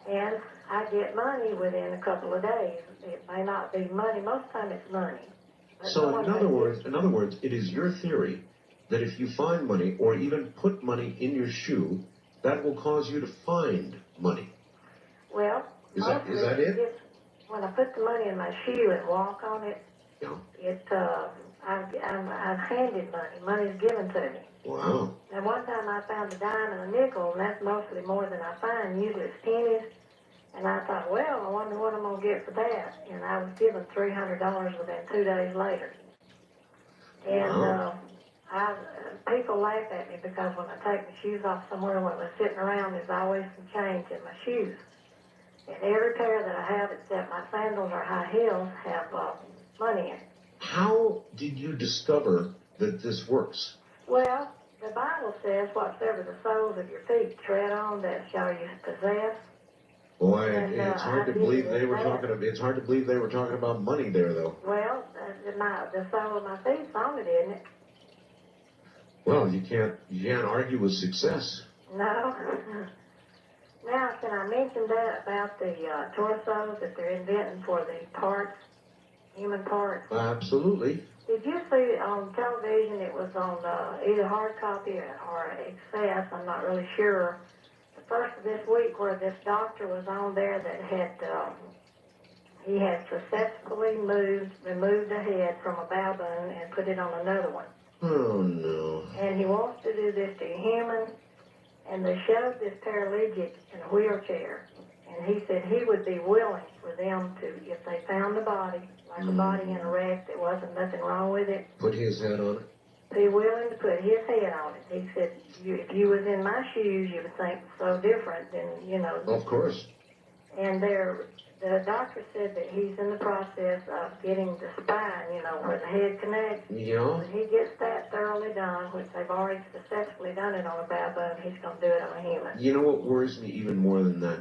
And I get money within a couple of days. It may not be money. Most of the time it's money. But So in other words, it is your theory that if you find money or even put money in your shoe, that will cause you to find money. Well, is that it? When I put the money in my shoe and walk on it, yeah. I've handed money. Money's given to me. Wow. And one time I found a dime and a nickel, and that's mostly more than I find. Usually it's pennies. And I thought, well, I wonder what I'm going to get for that. And I was given $300 within 2 days later. And people laugh at me because when I take my shoes off somewhere when I'm sitting around, there's always some change in my shoes. And every pair that I have, except my sandals or high heels, have money in it. How did you discover that this works? Well, the Bible says, whatsoever the soles of your feet tread on, that shall you possess. Boy, it's hard to believe they were talking. It's hard to believe they were talking about money there, though. Well, the sole of my feet's on it, isn't it? Well, you can't argue with success. No. Now, can I mention that about the torsos that they're inventing for the parts, human parts? Absolutely. Did you see on television? It was on either hard copy or Access. I'm not really sure. First of this week, where this doctor was on there that had he had successfully removed a head from a baboon and put it on another one. Oh no! And he wants to do this to a human, and they showed this paralytic in a wheelchair, and he said he would be willing for them to, if they found the body, like a body in a wreck that wasn't nothing wrong with it, put his head on it. Be willing to put his head on it. He said, if you was in my shoes, you would think so different than, you know. Of course. And the doctor said that he's in the process of getting the spine, you know, where the head connects. Yeah. When he gets that thoroughly done, which they've already successfully done it on a baboon, he's going to do it on a human. You know what worries me even more than that?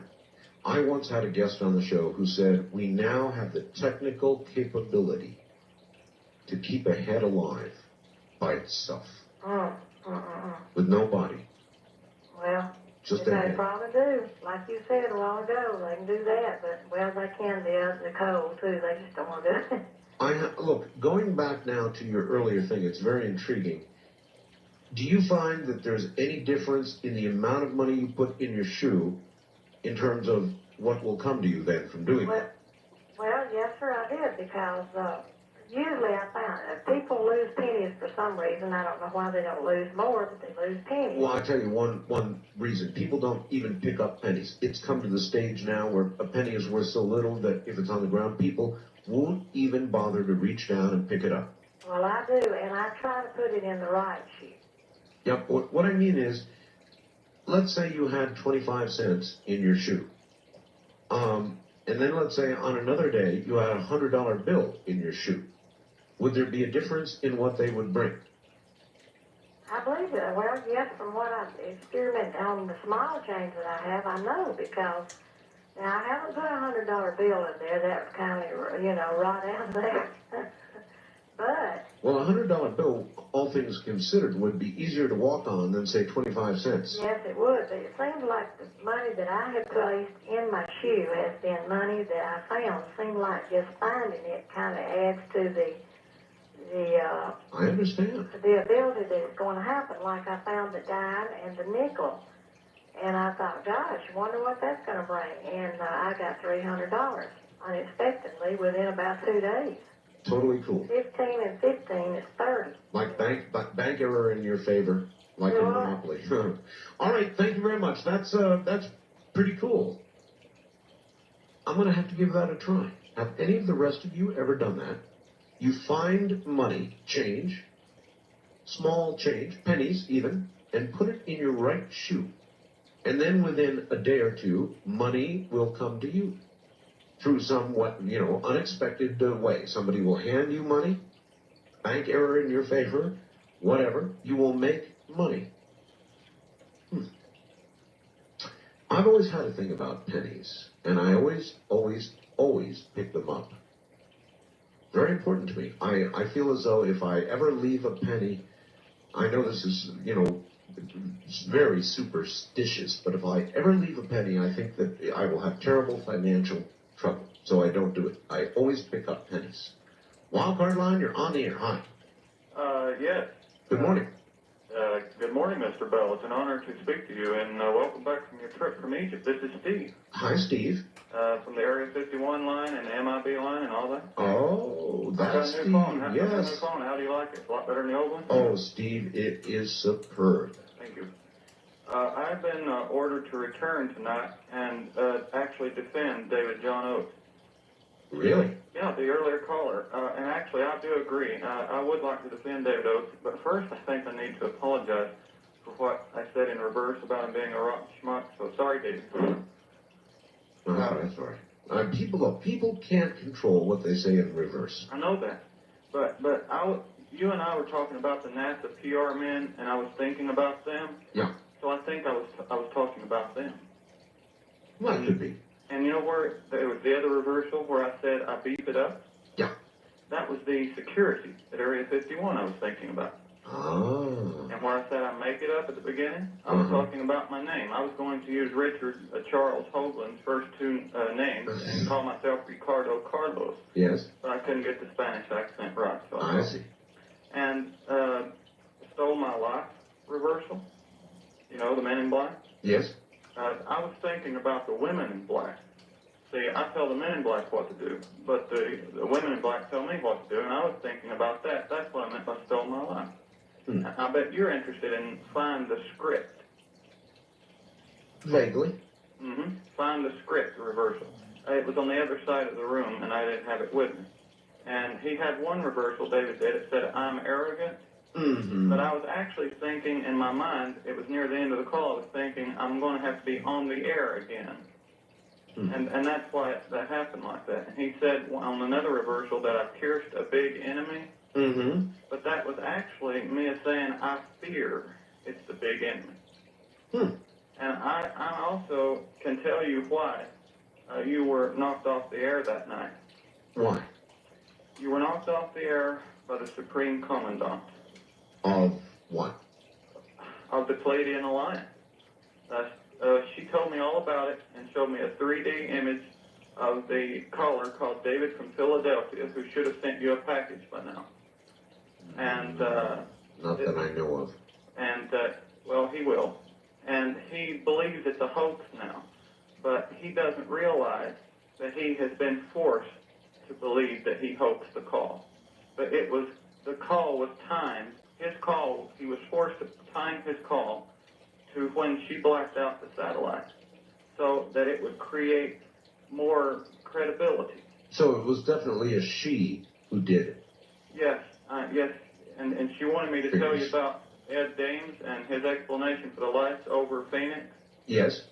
I once had a guest on the show who said, we now have the technical capability to keep a head alive by itself. With no body. Well, just they probably do. Like you said a while ago, they can do that, but, well, they can the cold, too. They just don't want to do it. Look, going back now to your earlier thing, it's very intriguing. Do you find that there's any difference in the amount of money you put in your shoe in terms of what will come to you then from doing that? Well, yes, sir, I did, because usually I found people lose pennies for some reason. I don't know why they don't lose more, but they lose pennies. Well, I'll tell you one reason. People don't even pick up pennies. It's come to the stage now where a penny is worth so little that if it's on the ground, people won't even bother to reach down and pick it up. Well, I do, and I try to put it in the right shoe. Yep. What I mean is, let's say you had 25 cents in your shoe. And then let's say on another day you had a $100 bill in your shoe. Would there be a difference in what they would bring? I believe it. Well, yes, from what I've experimented on the small change that I have, I know, because now I haven't put a $100 bill in there. That's kind of, you know, right out there. But... Well, a $100 bill, all things considered, would be easier to walk on than, say, 25 cents. Yes, it would. But it seems like the money that I have placed in my shoe has been money that I found. It seems like just finding it kind of adds to I understand. the ability that it's going to happen. Like I found the dime and the nickel. And I thought, gosh, wonder what that's going to bring. And I got $300 unexpectedly within about 2 days. Totally cool. 15 and 15 is 30. Like bank error in your favor, like in Monopoly. All right, thank you very much. That's pretty cool. I'm going to have to give that a try. Have any of the rest of you ever done that? You find money, change, small change, pennies even, and put it in your right shoe. And then within a day or two, money will come to you through some, unexpected way. Somebody will hand you money, bank error in your favor, whatever. You will make money. I've always had a thing about pennies, and I always pick them up. Very important to me. I feel as though if I ever leave a penny, I know this is, very superstitious, but if I ever leave a penny, I think that I will have terrible financial trouble. So I don't do it. I always pick up pennies. Wildcard line, you're on the air. Hi. Yes. Good morning. Good morning, Mr. Bell. It's an honor to speak to you, and welcome back from your trip from Egypt. This is Steve. Hi, Steve. From the Area 51 line and the MIB line and all that. Oh, that's I've got a Steve, new phone. I've got a yes. new phone. How do you like it? It's a lot better than the old one? Oh, Steve, it is superb. Thank you. I've been ordered to return tonight and actually defend David John Oates. Really? Yeah, the earlier caller. And actually, I do agree. I would like to defend David Oates, but first I think I need to apologize for what I said in reverse about him being a rotten schmuck. So sorry, David. That's all right. People can't control what they say in reverse. I know that. But you and I were talking about the NASA PR men, and I was thinking about them. Yeah. So I think I was talking about them. Well, it could be. And you know where there was the other reversal where I said I beef it up? Yeah. That was the security at Area 51 I was thinking about. Oh. And where I said I make it up at the beginning, I was talking about my name. I was going to use Richard Charles Hoagland's first two names and call myself Ricardo Carlos. Yes. But I couldn't get the Spanish accent right. So I see. And Stole My Life reversal. You know, the Men in Black? Yes. I was thinking about the women in black. See, I tell the men in black what to do, but the women in black tell me what to do, and I was thinking about that. That's what I meant by Stole My Life. I bet you're interested in Find the Script. Vaguely. Find the Script reversal. It was on the other side of the room, and I didn't have it with me. And he had one reversal, David did. It said, I'm arrogant. But I was actually thinking in my mind, it was near the end of the call, I was thinking, I'm going to have to be on the air again. And that's why that happened like that. And he said on another reversal that I pierced a big enemy. But that was actually me saying, I fear it's the big enemy. And I also can tell you why you were knocked off the air that night. Why? You were knocked off the air by the Supreme Commandant. Of what? Of the Palladian Alliance. She told me all about it and showed me a 3D image of the caller called David from Philadelphia, who should have sent you a package by now. And not that I know of. And well, he will. And he believes it's a hoax now, but he doesn't realize that he has been forced to believe that he hoaxed the call. But the call was timed. His call, he was forced to time his call to when she blacked out the satellite so that it would create more credibility. So it was definitely a she who did it. Yes, yes. And she wanted me to tell you about Ed Dames and his explanation for the lights over Phoenix. Yes.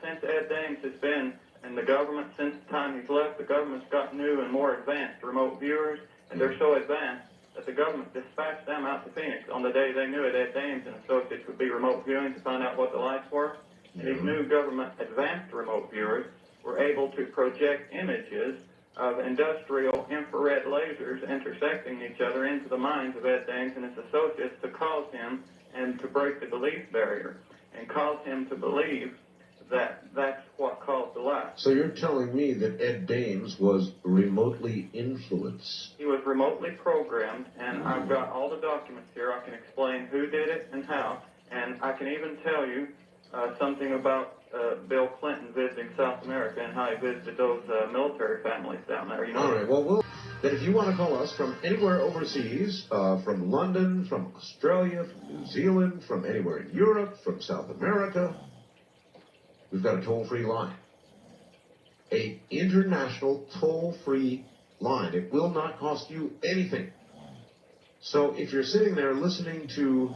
Since Ed Dames has been in the government, since the time he's left, the government's got new and more advanced remote viewers, and they're so advanced that the government dispatched them out to Phoenix on the day they knew it, Ed Dames and associates would be remote viewing to find out what the lights were. And these new government advanced remote viewers were able to project images of industrial infrared lasers intersecting each other into the minds of Ed Dames and his associates to cause him and to break the belief barrier and cause him to believe that that's what caused the light. So you're telling me that Ed Dames was remotely influenced? He was remotely programmed, and I've got all the documents here. I can explain who did it and how, and I can even tell you something about Bill Clinton visiting South America and how he visited those military families down there. You know. All right. Well, that if you want to call us from anywhere overseas, from London, from Australia, from New Zealand, from anywhere in Europe, from South America, we've got a toll-free line. An international toll-free line. It will not cost you anything. So if you're sitting there listening to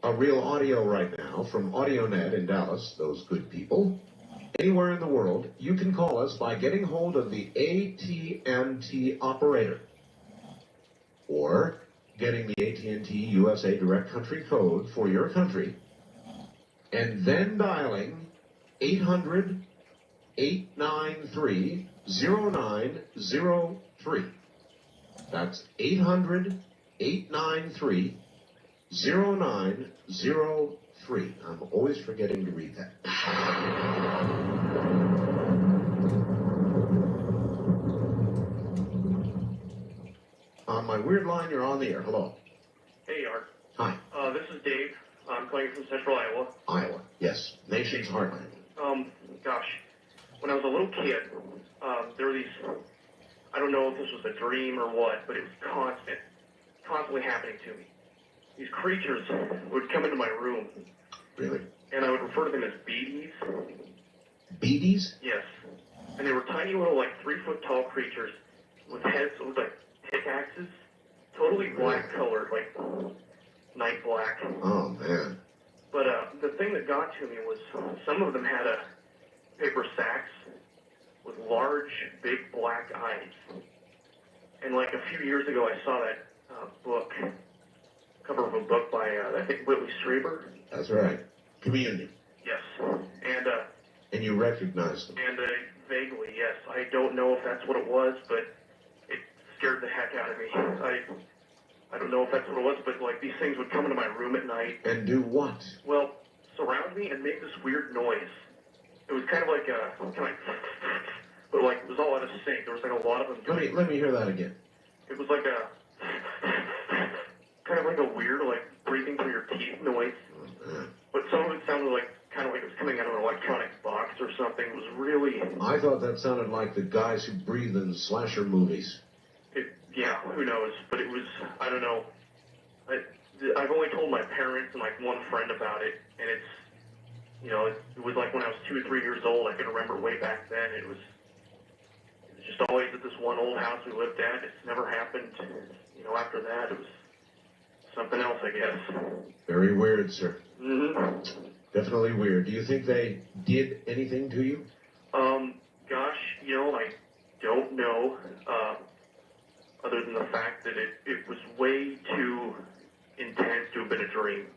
a real audio right now from AudioNet in Dallas, those good people, anywhere in the world, you can call us by getting hold of the AT&T operator or getting the AT&T USA Direct Country Code for your country and then dialing 800-893-0903. That's 800-893-0903. I'm always forgetting to read that. On my weird line, you're on the air. Hello. Hey, Art. Hi. This is Dave. I'm calling from Central Iowa. Iowa. Yes. Nation's heartland. Gosh, when I was a little kid, there were these, I don't know if this was a dream or what, but it was constantly happening to me. These creatures would come into my room. Really? And I would refer to them as beaties. Beaties? Yes. And they were tiny little, like, 3-foot tall creatures with heads that looked like pickaxes, totally black colored, like night black. Oh, man. But the thing that got to me was some of them had paper sacks with large, big black eyes. And like a few years ago, I saw that book, cover of a book by, I think, Whitley Strieber. That's right. Communion. Yes. And you recognized them. And vaguely, yes. I don't know if that's what it was, but it scared the heck out of me. I don't know if that's what it was, but like these things would come into my room at night. And do what? Well, surround me and make this weird noise. It was kind of like but like it was all out of sync. There was like a lot of them. Let me hear that again. It was like kind of like a weird like breathing through your teeth noise. But some of it sounded like kind of like it was coming out of an electronic box or something. It was really. I thought that sounded like the guys who breathe in slasher movies. Yeah, who knows? But it was, I don't know. I've only told my parents and like one friend about it, and it's, you know, it was like when I was 2 or 3 years old. I can remember way back then. It was just always at this one old house we lived at. It's never happened. You know, after that, it was something else, I guess. Very weird, sir. Mm-hmm. Definitely weird. Do you think they did anything to you? Gosh, you know, I don't know. Other than the fact that it was way too intense to have been a dream.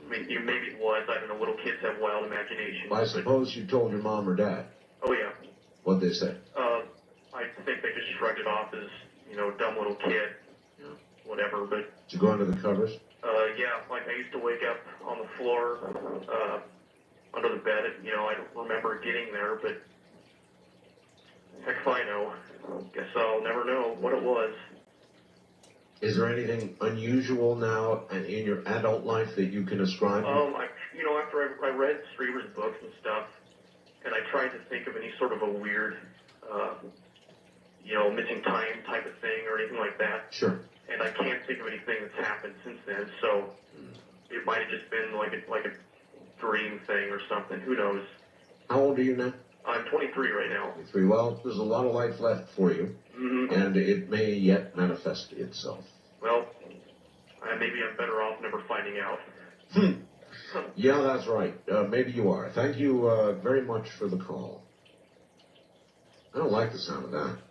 I mean, maybe it was. I don't know. Little kids have wild imaginations. Well, I suppose you told your mom or dad. Oh, yeah. What'd they say? I think they just shrugged it off as, you know, dumb little kid. Yeah. Whatever, but... Did you go under the covers? Yeah, like I used to wake up on the floor, under the bed. You know, I don't remember getting there, but heck if I know. Guess I'll never know what it was. Is there anything unusual now in your adult life that you can ascribe? You know, after I read Strieber's books and stuff, and I tried to think of any sort of a weird, you know, missing time type of thing or anything like that. Sure. And I can't think of anything that's happened since then, so it might have just been like a dream thing or something. Who knows? How old are you now? I'm 23 right now. 23. Well, there's a lot of life left for you, and it may yet manifest itself. Well, maybe I'm better off never finding out. Yeah, that's right. Maybe you are. Thank you very much for the call. I don't like the sound of that.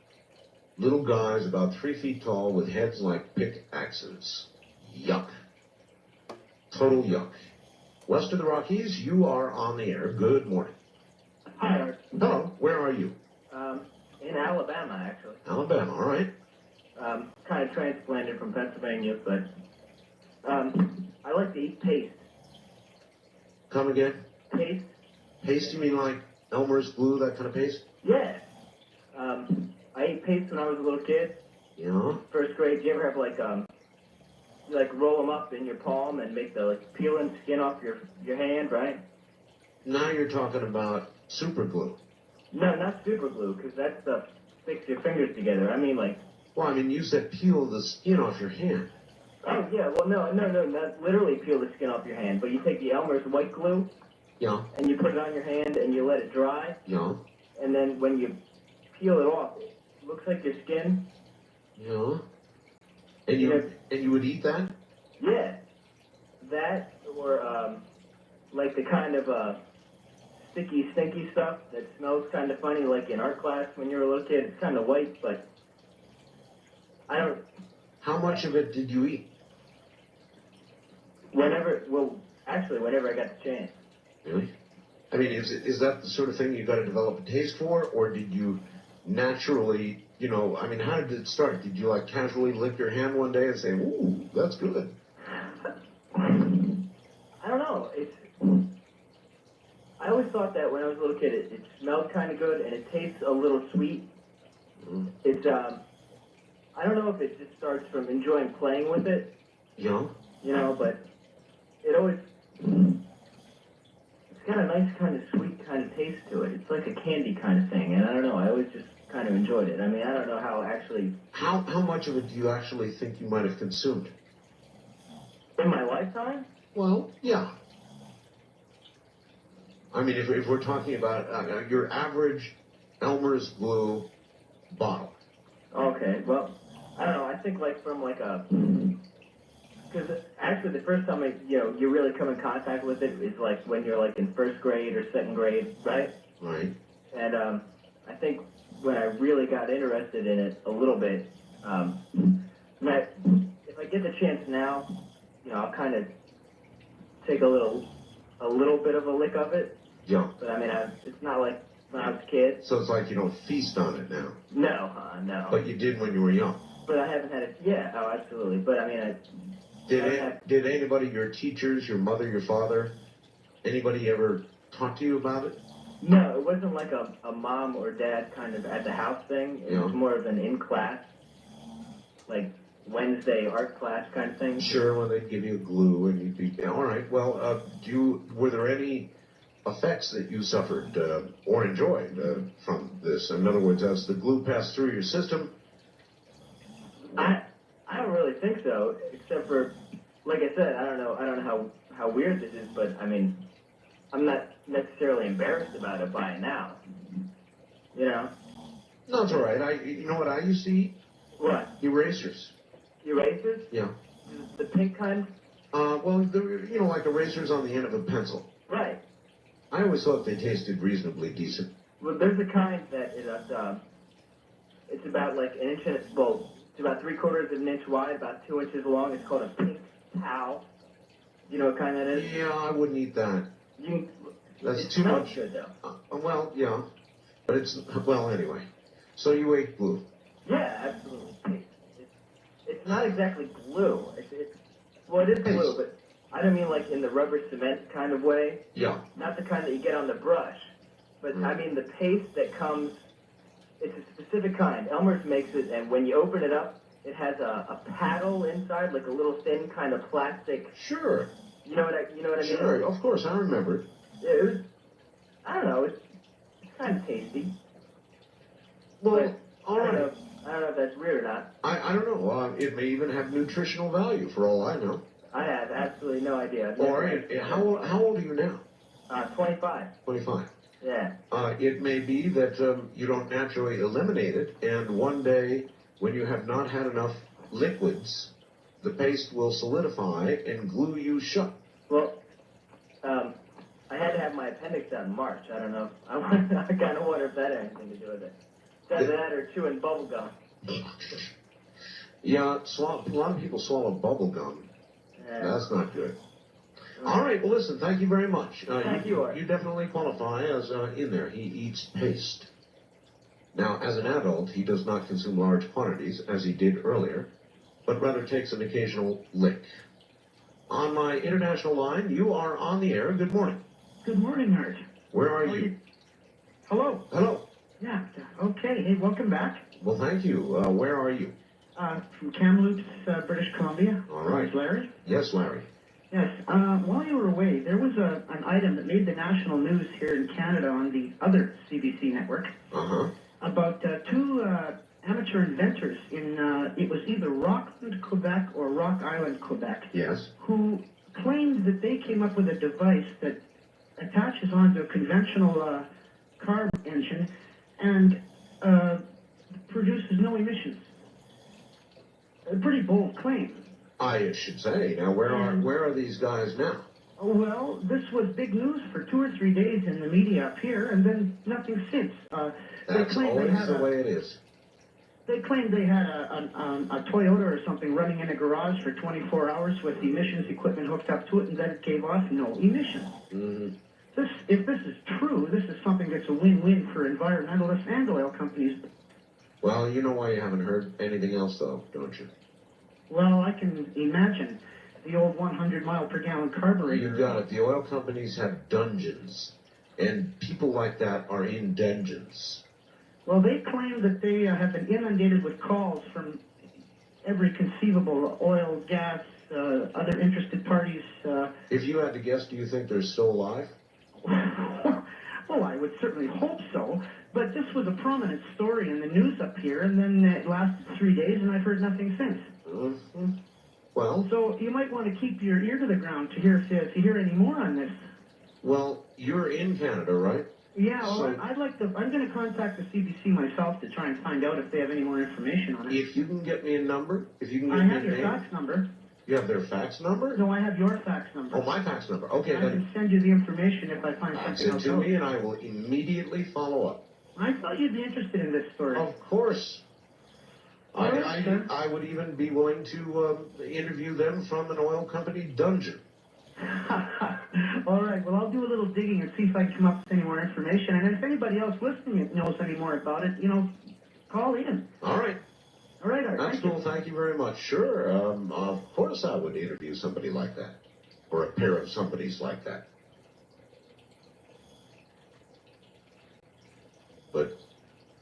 Little guys about 3 feet tall with heads like pickaxes. Yuck. Total yuck. West of the Rockies, you are on the air. Good morning. Hi, Art. Hello. Where are you? In Alabama, actually. Alabama, all right. Kind of transplanted from Pennsylvania, but I like to eat paste. Come again? Paste? Paste, you mean like Elmer's glue, that kind of paste? Yeah. I ate paste when I was a little kid. Yeah? First grade, do you ever have like roll them up in your palm and make the like peeling skin off your hand, right? Now you're talking about super glue. No, not super glue, because that stuff sticks your fingers together. I mean, like. Well, I mean, you said peel the skin off your hand. Oh yeah, well no, not literally peel the skin off your hand, but you take the Elmer's white glue. Yeah. And you put it on your hand and you let it dry. Yeah. And then when you peel it off, it looks like your skin. Yeah. And you would eat that? Yeah. That or like the kind of sticky, stinky stuff that smells kind of funny, like in art class when you were a little kid. It's kind of white, but I don't. How much of it did you eat? Whenever I got the chance. Really? I mean, is that the sort of thing you got to develop a taste for, or did you naturally, I mean, how did it start? Did you like casually lick your hand one day and say, "Ooh, that's good"? I don't know. I always thought that when I was a little kid, it smelled kind of good and it tastes a little sweet. Mm. It's I don't know if it just starts from enjoying playing with it. Yeah. But it always. It's got a nice kind of sweet kind of taste to it. It's like a candy kind of thing, and I don't know. I always just kind of enjoyed it. I mean, I don't know how actually. How much of it do you actually think you might have consumed? In my lifetime? Well, yeah. I mean, if we're talking about your average Elmer's glue bottle. Okay, well, I don't know. I think like from like a. Because actually, the first time you really come in contact with it is like when you're like in first grade or second grade, right? Right. And I think when I really got interested in it a little bit, if I get the chance now, I'll kind of take a little bit of a lick of it. Yeah. But I mean, it's not like when I was a kid. So it's like you don't feast on it now. No, no. But you did when you were young. But I haven't had it. Yeah, oh, absolutely. But I mean, Did anybody, your teachers, your mother, your father, anybody ever talk to you about it? No, it wasn't like a mom or dad kind of at the house thing. It was more of an in-class, like Wednesday art class kind of thing. Sure, when they'd give you glue and you'd be, all right, well, were there any effects that you suffered or enjoyed from this? In other words, as the glue passed through your system? I don't really think so, except for, like I said, I don't know how weird this is, but I mean, I'm not necessarily embarrassed about it by now. No, it's all right. You know what I used to eat? What? Erasers. Erasers? Yeah. The pink kind? Well, like erasers on the end of a pencil. Right. I always thought they tasted reasonably decent. Well, there's a kind that is, it's about like an inch and it's about 3/4 of an inch wide, about 2 inches long. It's called a pink towel. You know what kind that is? Yeah, I wouldn't eat that. That's too much. Good though. Well, yeah, but anyway. So you ate glue? Yeah, absolutely. It's not exactly glue. It is glue, but I don't mean like in the rubber cement kind of way. Yeah. Not the kind that you get on the brush, but I mean the paste that comes. It's a specific kind. Elmer's makes it, and when you open it up, it has a paddle inside, like a little thin kind of plastic. Sure. You know what I mean? Sure, of course, I remember it. Yeah, it was. I don't know. It's kind of tasty. Well, all right. I don't know if that's weird or not. I don't know. It may even have nutritional value, for all I know. I have absolutely no idea. All right. How old are you now? 25. 25. Yeah. It may be that you don't naturally eliminate it, and one day, when you have not had enough liquids, the paste will solidify and glue you shut. Well, I had to have my appendix out in March. I don't know. I kind of wonder if that had anything to do with it. Either that or chewing bubble gum. Yeah, a lot of people swallow bubble gum. Yeah. That's not good. All right, well, listen, thank you very much. Thank you. You definitely qualify as in there. He eats paste. Now, as an adult, he does not consume large quantities, as he did earlier, but rather takes an occasional lick. On my international line, you are on the air. Good morning. Good morning, Art. Where are you? Hello. Hello. Yeah, okay. Hey, welcome back. Well, thank you. Where are you? From Kamloops, British Columbia. All right. This is Larry? Yes, Larry. Yes. While you were away, there was an item that made the national news here in Canada on the other CBC network. Uh-huh. about two amateur inventors in, it was either Rockland, Quebec or Rock Island, Quebec, Yes. who claimed that they came up with a device that attaches onto a conventional car engine and produces no emissions. A pretty bold claim. I should say. Now, where are these guys now? Well, this was big news for 2 or 3 days in the media up here, and then nothing since. That's always the way it is. They claimed they had a Toyota or something running in a garage for 24 hours with emissions equipment hooked up to it, and then it gave off no emissions. Mm-hmm. If this is true, this is something that's a win-win for environmentalists and oil companies. Well, you know why you haven't heard anything else, though, don't you? Well, I can imagine the old 100-mile-per-gallon carburetor. You got it. The oil companies have dungeons, and people like that are in dungeons. Well, they claim that they have been inundated with calls from every conceivable oil, gas, other interested parties. If you had to guess, do you think they're still alive? Well, I would certainly hope so. But this was a prominent story in the news up here, and then it lasted 3 days, and I've heard nothing since. Mm-hmm. Well, so you might want to keep your ear to the ground to hear if you hear any more on this. Well, you're in Canada, right? Yeah, well, I'd like to. I'm going to contact the CBC myself to try and find out if they have any more information on it. If you can get me a number, if you can get I me have a your name. fax number. You have their fax number? No, I have your fax number. Oh, my fax number. Okay, I then. can send you the information if I find Fax something it else to out. me, and I will immediately follow up. I thought you'd be interested in this story. Of course. All right, sir. I would even be willing to interview them from an oil company dungeon. All right, well, I'll do a little digging and see if I can come up with any more information. And if anybody else listening knows any more about it, call in. All right. All right, Art. That's cool. Thank you very much. Sure. Of course I would interview somebody like that. Or a pair of somebodies like that. But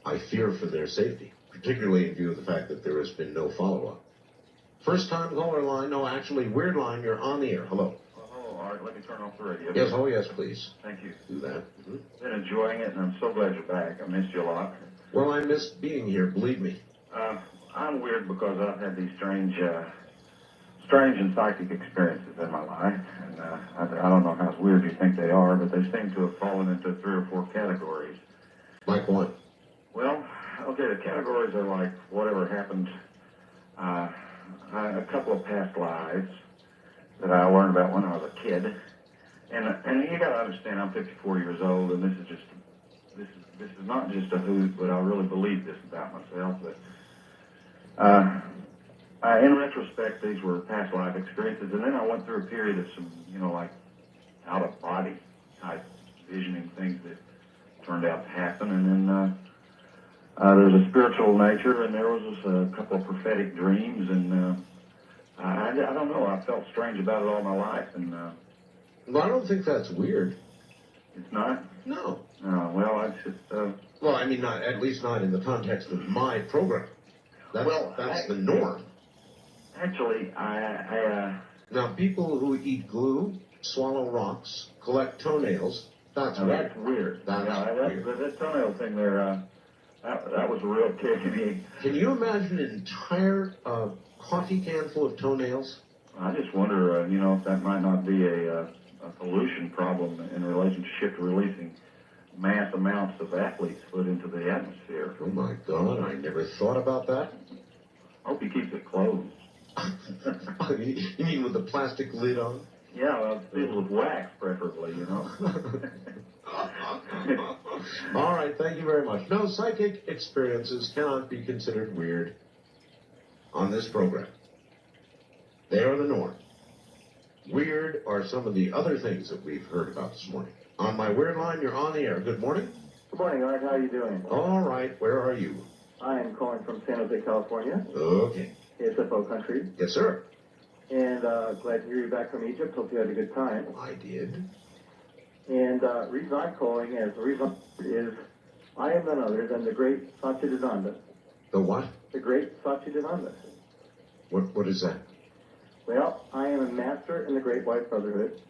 I fear for their safety, particularly in view of the fact that there has been no follow-up. First time caller line, no, actually, weird line, you're on the air. Hello. Oh, Art, let me turn off the radio. Yes, oh yes, please. Thank you. Do that. Mm-hmm. Been enjoying it, and I'm so glad you're back. I missed you a lot. Well, I missed being here, believe me. I'm weird because I've had these strange and psychic experiences in my life, and I don't know how weird you think they are, but they seem to have fallen into 3 or 4 categories. Like what? Well, okay, the categories are like whatever happened, a couple of past lives that I learned about when I was a kid, and you got to understand, I'm 54 years old, and this is not just a hoot, but I really believe this about myself. But in retrospect, these were past life experiences, and then I went through a period of some, like out of body type visioning things that turned out to happen, and then there's a spiritual nature, and there was a couple of prophetic dreams, and I don't know, I felt strange about it all my life, and well, I don't think that's weird. It's not? No. Well, I just well, I mean, not at least not in the context of my program. That's the norm. Actually, Now, people who eat glue, swallow rocks, collect toenails, that's weird. That's weird. That's weird. That toenail thing there, that was a real kick to me. Can you imagine an entire coffee can full of toenails? I just wonder, if that might not be a pollution problem in relationship to releasing mass amounts of athlete's foot into the atmosphere. Oh my God, I never thought about that. I hope he keeps it closed. You mean with the plastic lid on? Yeah, well, filled with wax, preferably, All right, thank you very much. No, psychic experiences cannot be considered weird on this program. They are the norm. Weird are some of the other things that we've heard about this morning. On my weird line, you're on the air. Good morning. Good morning, Art. How are you doing? All right, where are you? I am calling from San Jose, California. Okay. ASFO country. Yes, sir. And glad to hear you back from Egypt. Hope you had a good time. I did. And the reason I'm calling is I am none other than the great Satchidananda. The what? The great Satchidananda. What is that? Well, I am a master in the Great White Brotherhood.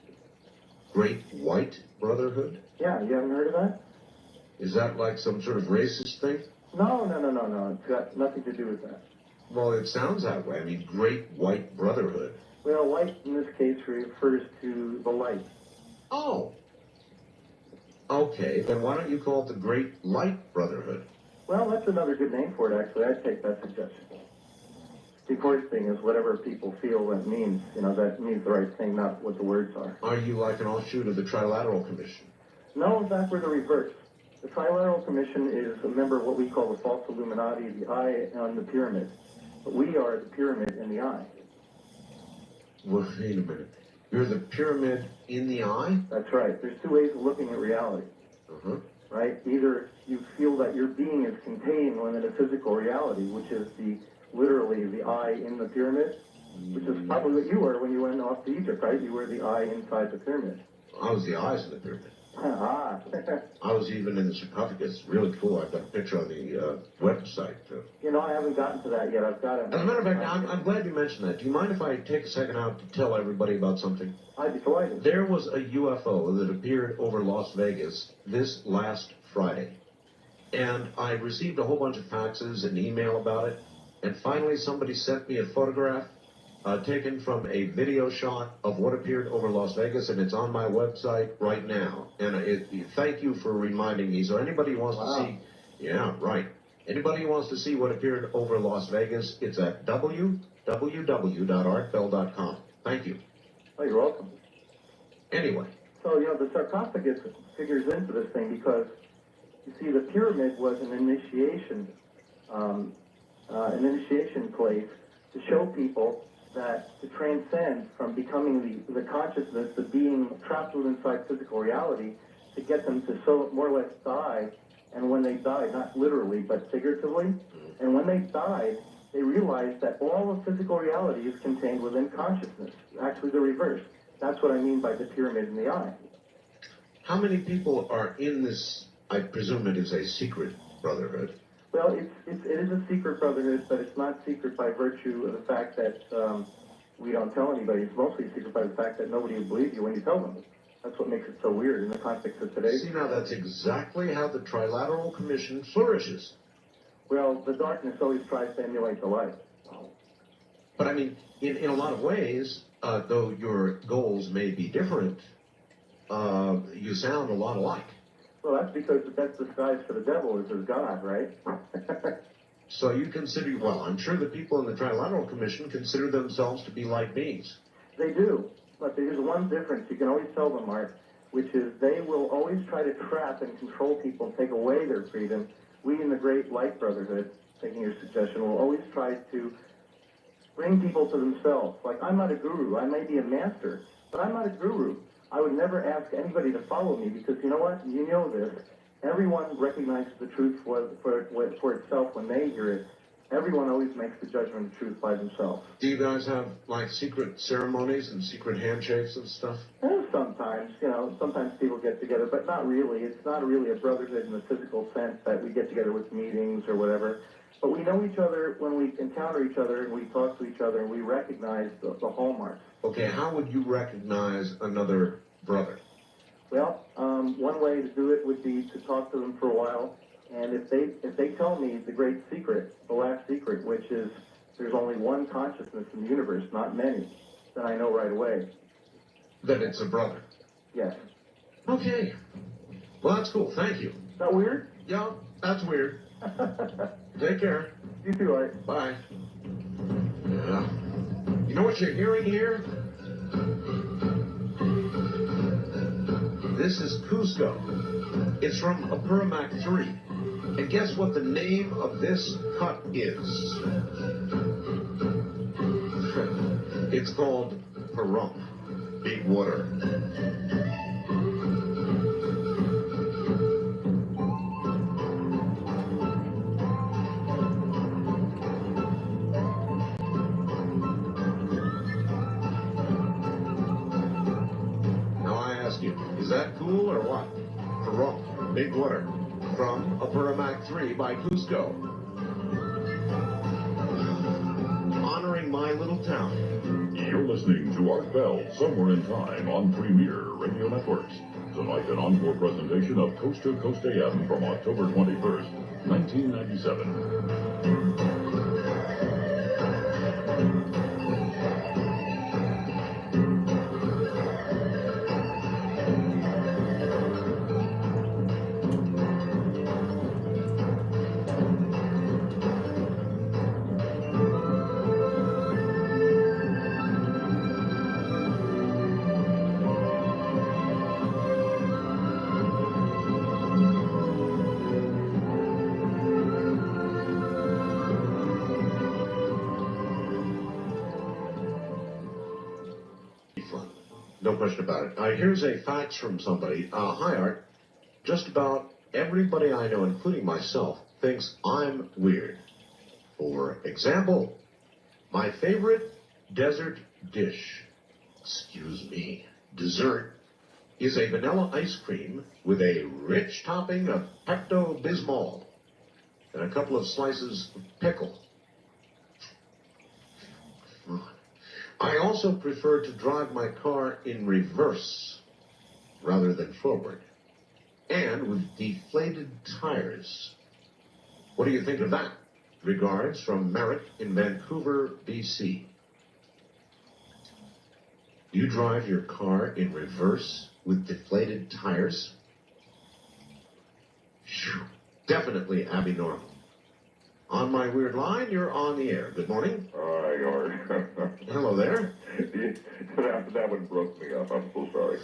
Great White Brotherhood? Yeah, you haven't heard of that? Is that like some sort of racist thing? No. It's got nothing to do with that. Well, it sounds that way. I mean, Great White Brotherhood. Well, white in this case refers to the light. Oh. Okay, then why don't you call it the Great Light Brotherhood? Well, that's another good name for it, actually. I'd take that suggestion. The important thing is whatever people feel that means. That means the right thing, not what the words are. Are you like an offshoot of the Trilateral Commission? No, in fact, we're the reverse. The Trilateral Commission is a member of what we call the false Illuminati, the eye on the pyramid. But we are the pyramid in the eye. Wait a minute. You're the pyramid in the eye? That's right. There's two ways of looking at reality. Right? Either you feel that your being is contained within a physical reality, which is literally the eye in the pyramid, which is probably what you were when you went off to Egypt, right? You were the eye inside the pyramid. I was the eyes in the pyramid. Ah. I was even in the sarcophagus. Really cool. I've got a picture on the website. I haven't gotten to that yet. I've got it. As a matter of fact, I'm glad you mentioned that. Do you mind if I take a second out to tell everybody about something? I'd be delighted. There was a UFO that appeared over Las Vegas this last Friday. And I received a whole bunch of faxes and email about it. And finally, somebody sent me a photograph taken from a video shot of what appeared over Las Vegas, and it's on my website right now. And thank you for reminding me. So anybody who wants to see, anybody who wants to see what appeared over Las Vegas, it's at www.artbell.com. Thank you. Oh, you're welcome. Anyway. So, the sarcophagus figures into this thing because, you see, the pyramid was an initiation place to show people that to transcend from becoming the consciousness, the being trapped inside physical reality, to get them to more or less die. And when they died, not literally, but figuratively, and when they died, they realized that all of physical reality is contained within consciousness. Actually, the reverse. That's what I mean by the pyramid in the eye. How many people are in this, I presume it is a secret brotherhood? Well, it is a secret brotherhood, but it's not secret by virtue of the fact that we don't tell anybody. It's mostly secret by the fact that nobody will believe you when you tell them. That's what makes it so weird in the context of today. See, now that's exactly how the Trilateral Commission flourishes. Well, the darkness always tries to emulate the light. But I mean, in a lot of ways, though your goals may be different, you sound a lot alike. Well, that's because the best disguise for the devil is his God, right? So you consider, well, I'm sure the people in the Trilateral Commission consider themselves to be light beings. They do. But there's one difference. You can always tell them, Mark, which is they will always try to trap and control people and take away their freedom. We in the Great Light Brotherhood, taking your suggestion, will always try to bring people to themselves. Like, I'm not a guru. I may be a master, but I'm not a guru. I would never ask anybody to follow me because, you know what? You know this. Everyone recognizes the truth for itself when they hear it. Everyone always makes the judgment of truth by themselves. Do you guys have, like, secret ceremonies and secret handshakes and stuff? Sometimes, sometimes people get together, but not really. It's not really a brotherhood in the physical sense that we get together with meetings or whatever. But we know each other when we encounter each other and we talk to each other and we recognize the hallmarks. Okay, how would you recognize another brother? Well, one way to do it would be to talk to them for a while. And if they tell me the great secret, the last secret, which is there's only one consciousness in the universe, not many, then I know right away. That it's a brother? Yes. Okay. Well, that's cool. Thank you. Is that weird? Yeah, that's weird. Take care. You too, Art. Bye. Yeah. You know what you're hearing here? This is Cusco. It's from Apurimac 3. And guess what the name of this cut is? It's called Pahrump, Big Water. Now I ask you, is that cool or what? Pahrump, Big Water, from Apurimac 3 by Cusco. Honoring my little town. You're listening to Art Bell, Somewhere in Time on Premier Radio Networks. Tonight, an encore presentation of Coast to Coast AM from October 21st, 1997. No question about it. Here's a fax from somebody. Hi, Art. Just about everybody I know, including myself, thinks I'm weird. For example, my favorite desert dish, dessert, is a vanilla ice cream with a rich topping of Pepto-Bismol and a couple of slices of pickle. I also prefer to drive my car in reverse rather than forward, and with deflated tires. What do you think of that? Regards from Merrick in Vancouver, BC. Do you drive your car in reverse with deflated tires? Phew. Definitely abnormal. On my weird line, you're on the air. Good morning. Hi, Art. Hello there. That one broke me up. I'm so sorry.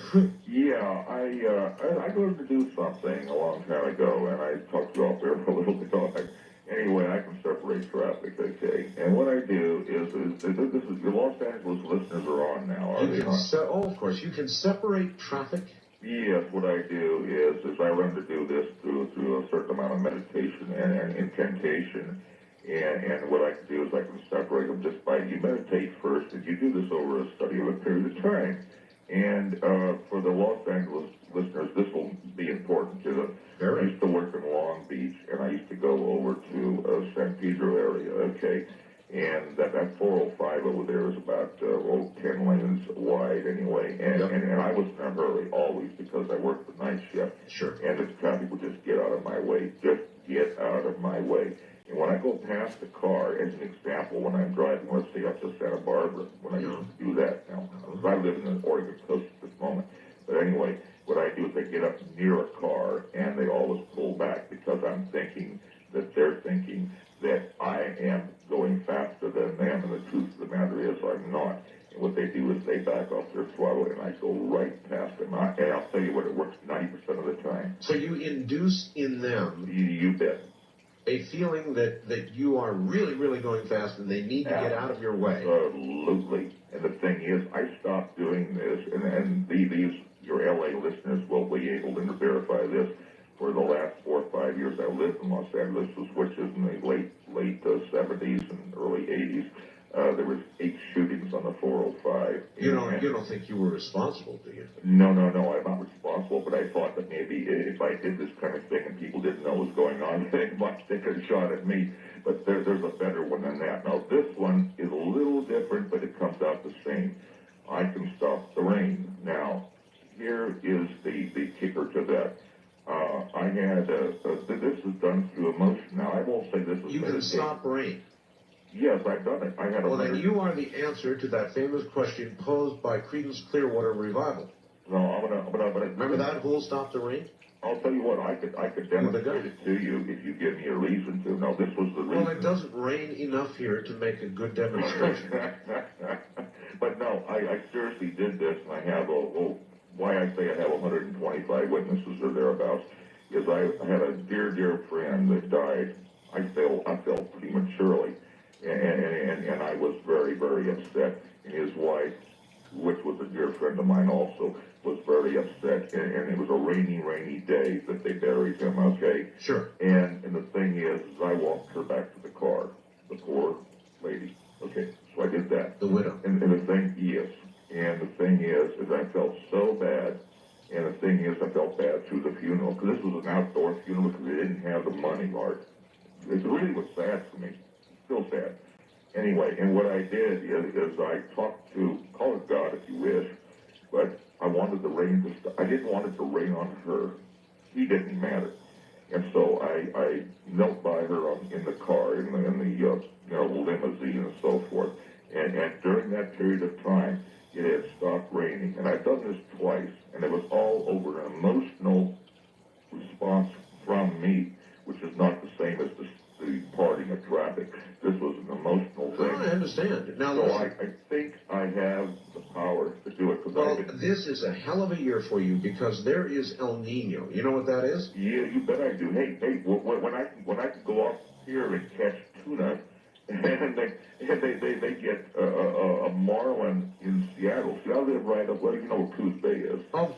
Yeah, I learned to do something a long time ago, and I talked to you off there for a little bit. Anyway, I can separate traffic, okay? And what I do is this is your Los Angeles listeners are on now, are they not? Of course. You can separate traffic. Yes, what I do is I learn to do this through a certain amount of meditation and incantation. And what I can do is I can separate them just by, you meditate first, and you do this over a study of a period of time. And for the Los Angeles listeners, this will be important to them. I used to work in Long Beach, and I used to go over to San Pedro area, okay? And that 405 over there is about 10 lanes wide anyway. And I was in a hurry always because I worked the night shift. Sure. And the traffic would just get out of my way. Just get out of my way. And when I go past the car, as an example, when I'm driving, let's say up to Santa Barbara, when I used to do that now, because I live in the Oregon coast at this moment. But anyway, what I do is I get up near a car, and they always pull back because I'm thinking that they're thinking that I am going faster than them, and the truth of the matter is I'm not. And what they do is they back off their throttle, and I go right past them. And I'll tell you what, it works 90% of the time. So you induce in them... You bet. A feeling that you are really, really going fast and they need to get out of your way. Absolutely. And the thing is, I stopped doing this, and these, your LA listeners will be able to verify this. For the last 4 or 5 years, I lived in Los Angeles, which is in the late 70s and early 80s. There was 8 shootings on the 405. You don't think you were responsible, do you? No, I'm not responsible, but I thought that maybe if I did this kind of thing and people didn't know what was going on, they might take a shot at me. But there's a better one than that. Now, this one is a little different, but it comes out the same. I can stop the rain. Now, here is the kicker to that. I had, this is done through emotion. Now, I won't say this is... You can stop rain. Yes, I've done it. I had well, then you are the answer to that famous question posed by Creedence Clearwater Revival. No, I'm gonna. Remember that whole stop the rain? I'll tell you what. I could demonstrate it to you if you give me a reason to. Now, this was the reason. Well, it doesn't rain enough here to make a good demonstration. But no, I seriously did this, and I have why I say I have 125 witnesses or thereabouts is I had a dear friend that died. I fell prematurely. And I was very, very upset. And his wife, which was a dear friend of mine also, was very upset. And it was a rainy day that they buried him, okay? Sure. And the thing is I walked her back to the car, the poor lady. Okay, so I did that. The widow. And the thing, yes. And the thing is I felt so bad. And the thing is I felt bad through the funeral, because this was an outdoor funeral because they didn't have the money, Art. It really was sad for me. Still sad. Anyway, and what I did is I talked to, call it God if you wish, but I wanted the rain to stop. I didn't want it to rain on her. He didn't matter. And so I knelt by her in the car, in the limousine and so forth. And during that period of time, it had stopped raining. And I've done this twice, and it was all over an emotional response from me, which is not the same as the parting of traffic. This was an emotional thing. I understand. Now, so listen. I think I have the power to do it. Well, this is a hell of a year for you because there is El Nino. You know what that is? Yeah, you bet I do. Hey, when I can go up here and catch tuna, and they get a marlin in Seattle. See, I live right up, well, you know where Coos Bay is. Oh,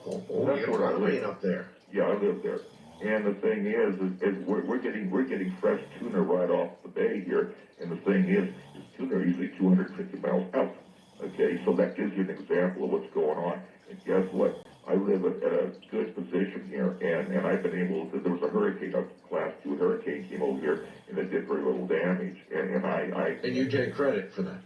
that's you're where I right live. up there. Yeah, I live there. And the thing is we're getting fresh tuna right off the bay here. And the thing is tuna are usually 250 miles out. Okay, so that gives you an example of what's going on. And guess what? I live at a good position here, and I've been able to. There was a hurricane, a Class 2 hurricane came over here, and it did very little damage. And I. And you take credit for that?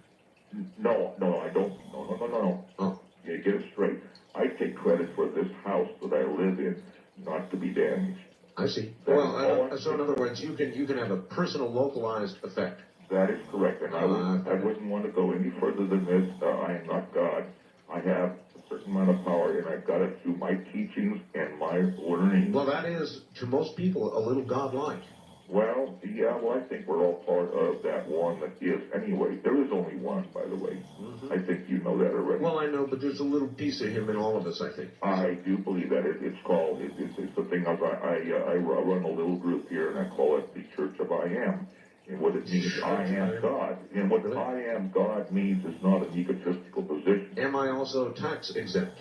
No, I don't. No. Oh. Yeah, get it straight. I take credit for this house that I live in not to be damaged. I see. Well, so in other words, you can have a personal, localized effect. That is correct, and I wouldn't want to go any further than this. I am not God. I have a certain amount of power, and I've got it through my teachings and my learning. Well, that is, to most people, a little godlike. Well, yeah, I think we're all part of that one that is. Anyway, there is only one, by the way. Mm-hmm. I think you know that already. Well, I know, but there's a little piece of him in all of us, I think. I do believe that. It's called, it's the thing of, I run a little group here, and I call it the Church of I Am. And what it means, I am God. And what I am God means is not an egotistical position. Am I also tax exempt?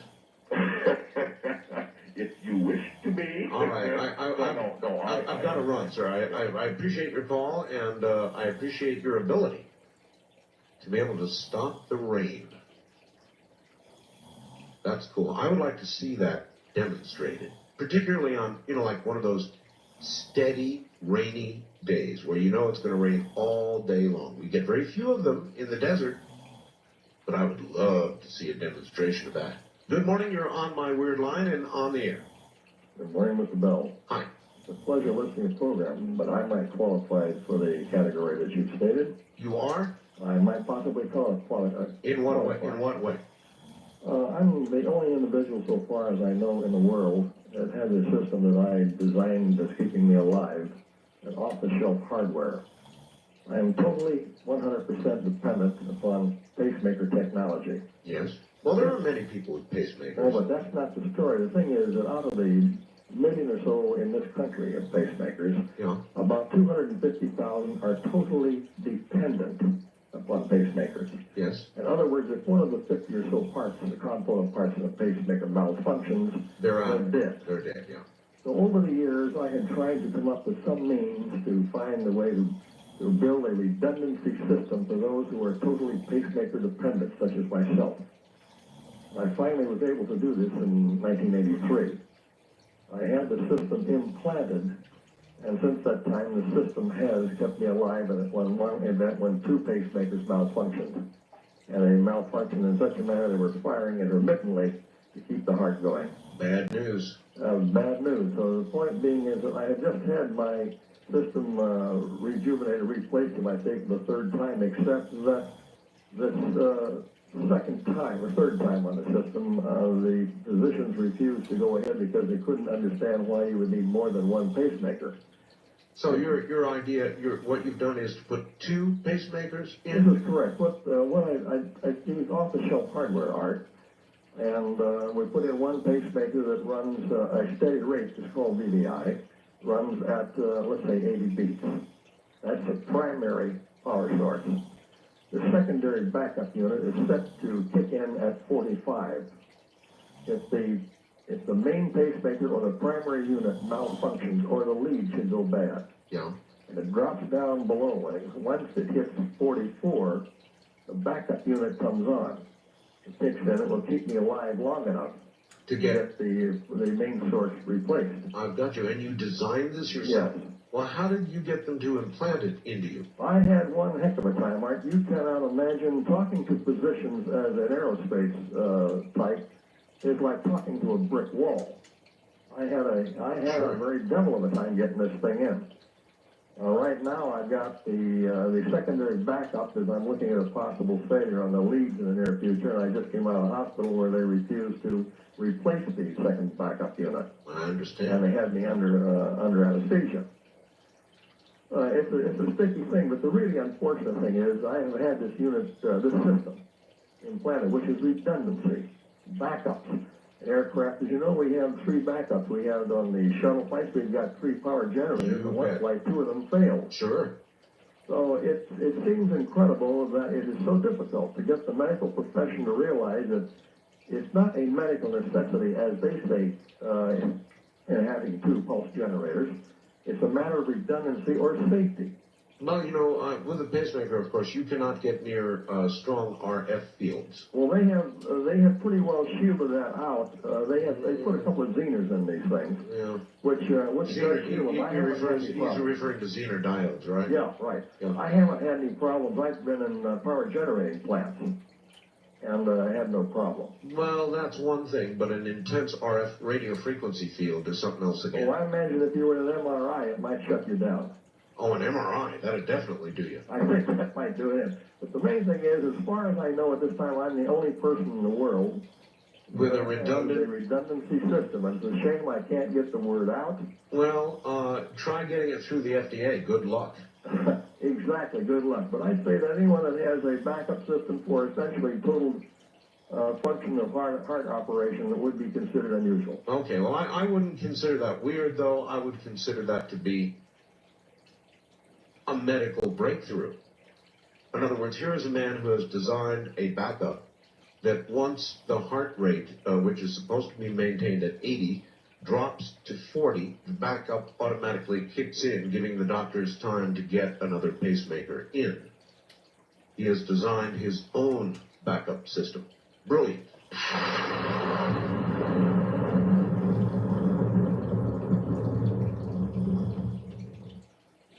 If you wish to be. All right. I've got to run, sir. I appreciate your call, and I appreciate your ability to be able to stop the rain. That's cool. I would like to see that demonstrated, particularly on, like one of those steady, rainy days where you know it's going to rain all day long. We get very few of them in the desert, but I would love to see a demonstration of that. Good morning, you're on my weird line and on the air. Good morning, Mr. Bell. Hi. It's a pleasure listening to the program, but I might qualify for the category that you've stated. You are? I might possibly qualify. In what way? In what way? I'm the only individual so far as I know in the world that has a system that I designed that's keeping me alive, an off-the-shelf hardware. I am totally 100% dependent upon pacemaker technology. Yes. Well, there are many people with pacemakers. Oh, but that's not the story. The thing is that out of the million or so in this country of pacemakers, about 250,000 are totally dependent upon pacemakers. Yes. In other words, if one of the 50 or so parts, the component parts of the pacemaker malfunctions, they're dead. They're dead, yeah. So over the years, I had tried to come up with some means to find a way to build a redundancy system for those who are totally pacemaker dependent, such as myself. I finally was able to do this in 1983. I had the system implanted, and since that time, the system has kept me alive at one event when two pacemakers malfunctioned. And they malfunctioned in such a manner they were firing intermittently to keep the heart going. Bad news. Bad news. So the point being is that I had just had my system rejuvenated, replaced, I think, the third time, except that this second time or third time on the system, the physicians refused to go ahead because they couldn't understand why you would need more than one pacemaker. So your idea, what you've done is to put two pacemakers in? This is correct. What I used off-the-shelf hardware, Art, and we put in one pacemaker that runs a steady rate, it's called VDI, runs at, let's say, 80 beats. That's a primary power source. The secondary backup unit is set to kick in at 45. If the main pacemaker or the primary unit malfunctions or the lead should go bad, and it drops down below, and once it hits 44, the backup unit comes on. It kicks in, it will keep me alive long enough to get the main source replaced. I've got you. And you designed this yourself? Yes. Well, how did you get them to implant it into you? I had one heck of a time, Art. You cannot imagine talking to physicians as an aerospace type is like talking to a brick wall. I had a very devil of a time getting this thing in. Right now, I've got the secondary backup as I'm looking at a possible failure on the leads in the near future, and I just came out of the hospital where they refused to replace the second backup unit. I understand. And they had me under anesthesia. It's a sticky thing, but the really unfortunate thing is I have had this unit, this system implanted, which is redundancy, backups. Aircraft, as you know, we have 3 backups. We have on the shuttle flights, we've got 3 power generators, and one flight, 2 of them failed. Sure. So it seems incredible that it is so difficult to get the medical profession to realize that it's not a medical necessity, as they say, in having 2 pulse generators. It's a matter of redundancy or safety. Well, you know, with a pacemaker, of course, you cannot get near strong RF fields. Well, they have pretty well shielded that out. They put a couple of Zeners in these things, Yeah. which does shield them. You're referring to Zener diodes, right? Yeah, right. Yeah. I haven't had any problems. I've been in power generating plants, and I had no problem. Well, that's one thing, but an intense RF radio frequency field is something else again. Well, I imagine if you were in an MRI, it might shut you down. Oh, an MRI, that'd definitely do you. I think that might do it. But the main thing is, as far as I know at this time, I'm the only person in the world with a redundancy system. And it's a shame I can't get the word out. Well, try getting it through the FDA. Good luck. Exactly, good luck. But I'd say that anyone that has a backup system for essentially total function of heart operation that would be considered unusual. Okay, well, I wouldn't consider that weird, though. I would consider that to be a medical breakthrough. In other words, here is a man who has designed a backup that once the heart rate, which is supposed to be maintained at 80, drops to 40, the backup automatically kicks in, giving the doctors time to get another pacemaker in. He has designed his own backup system. Brilliant.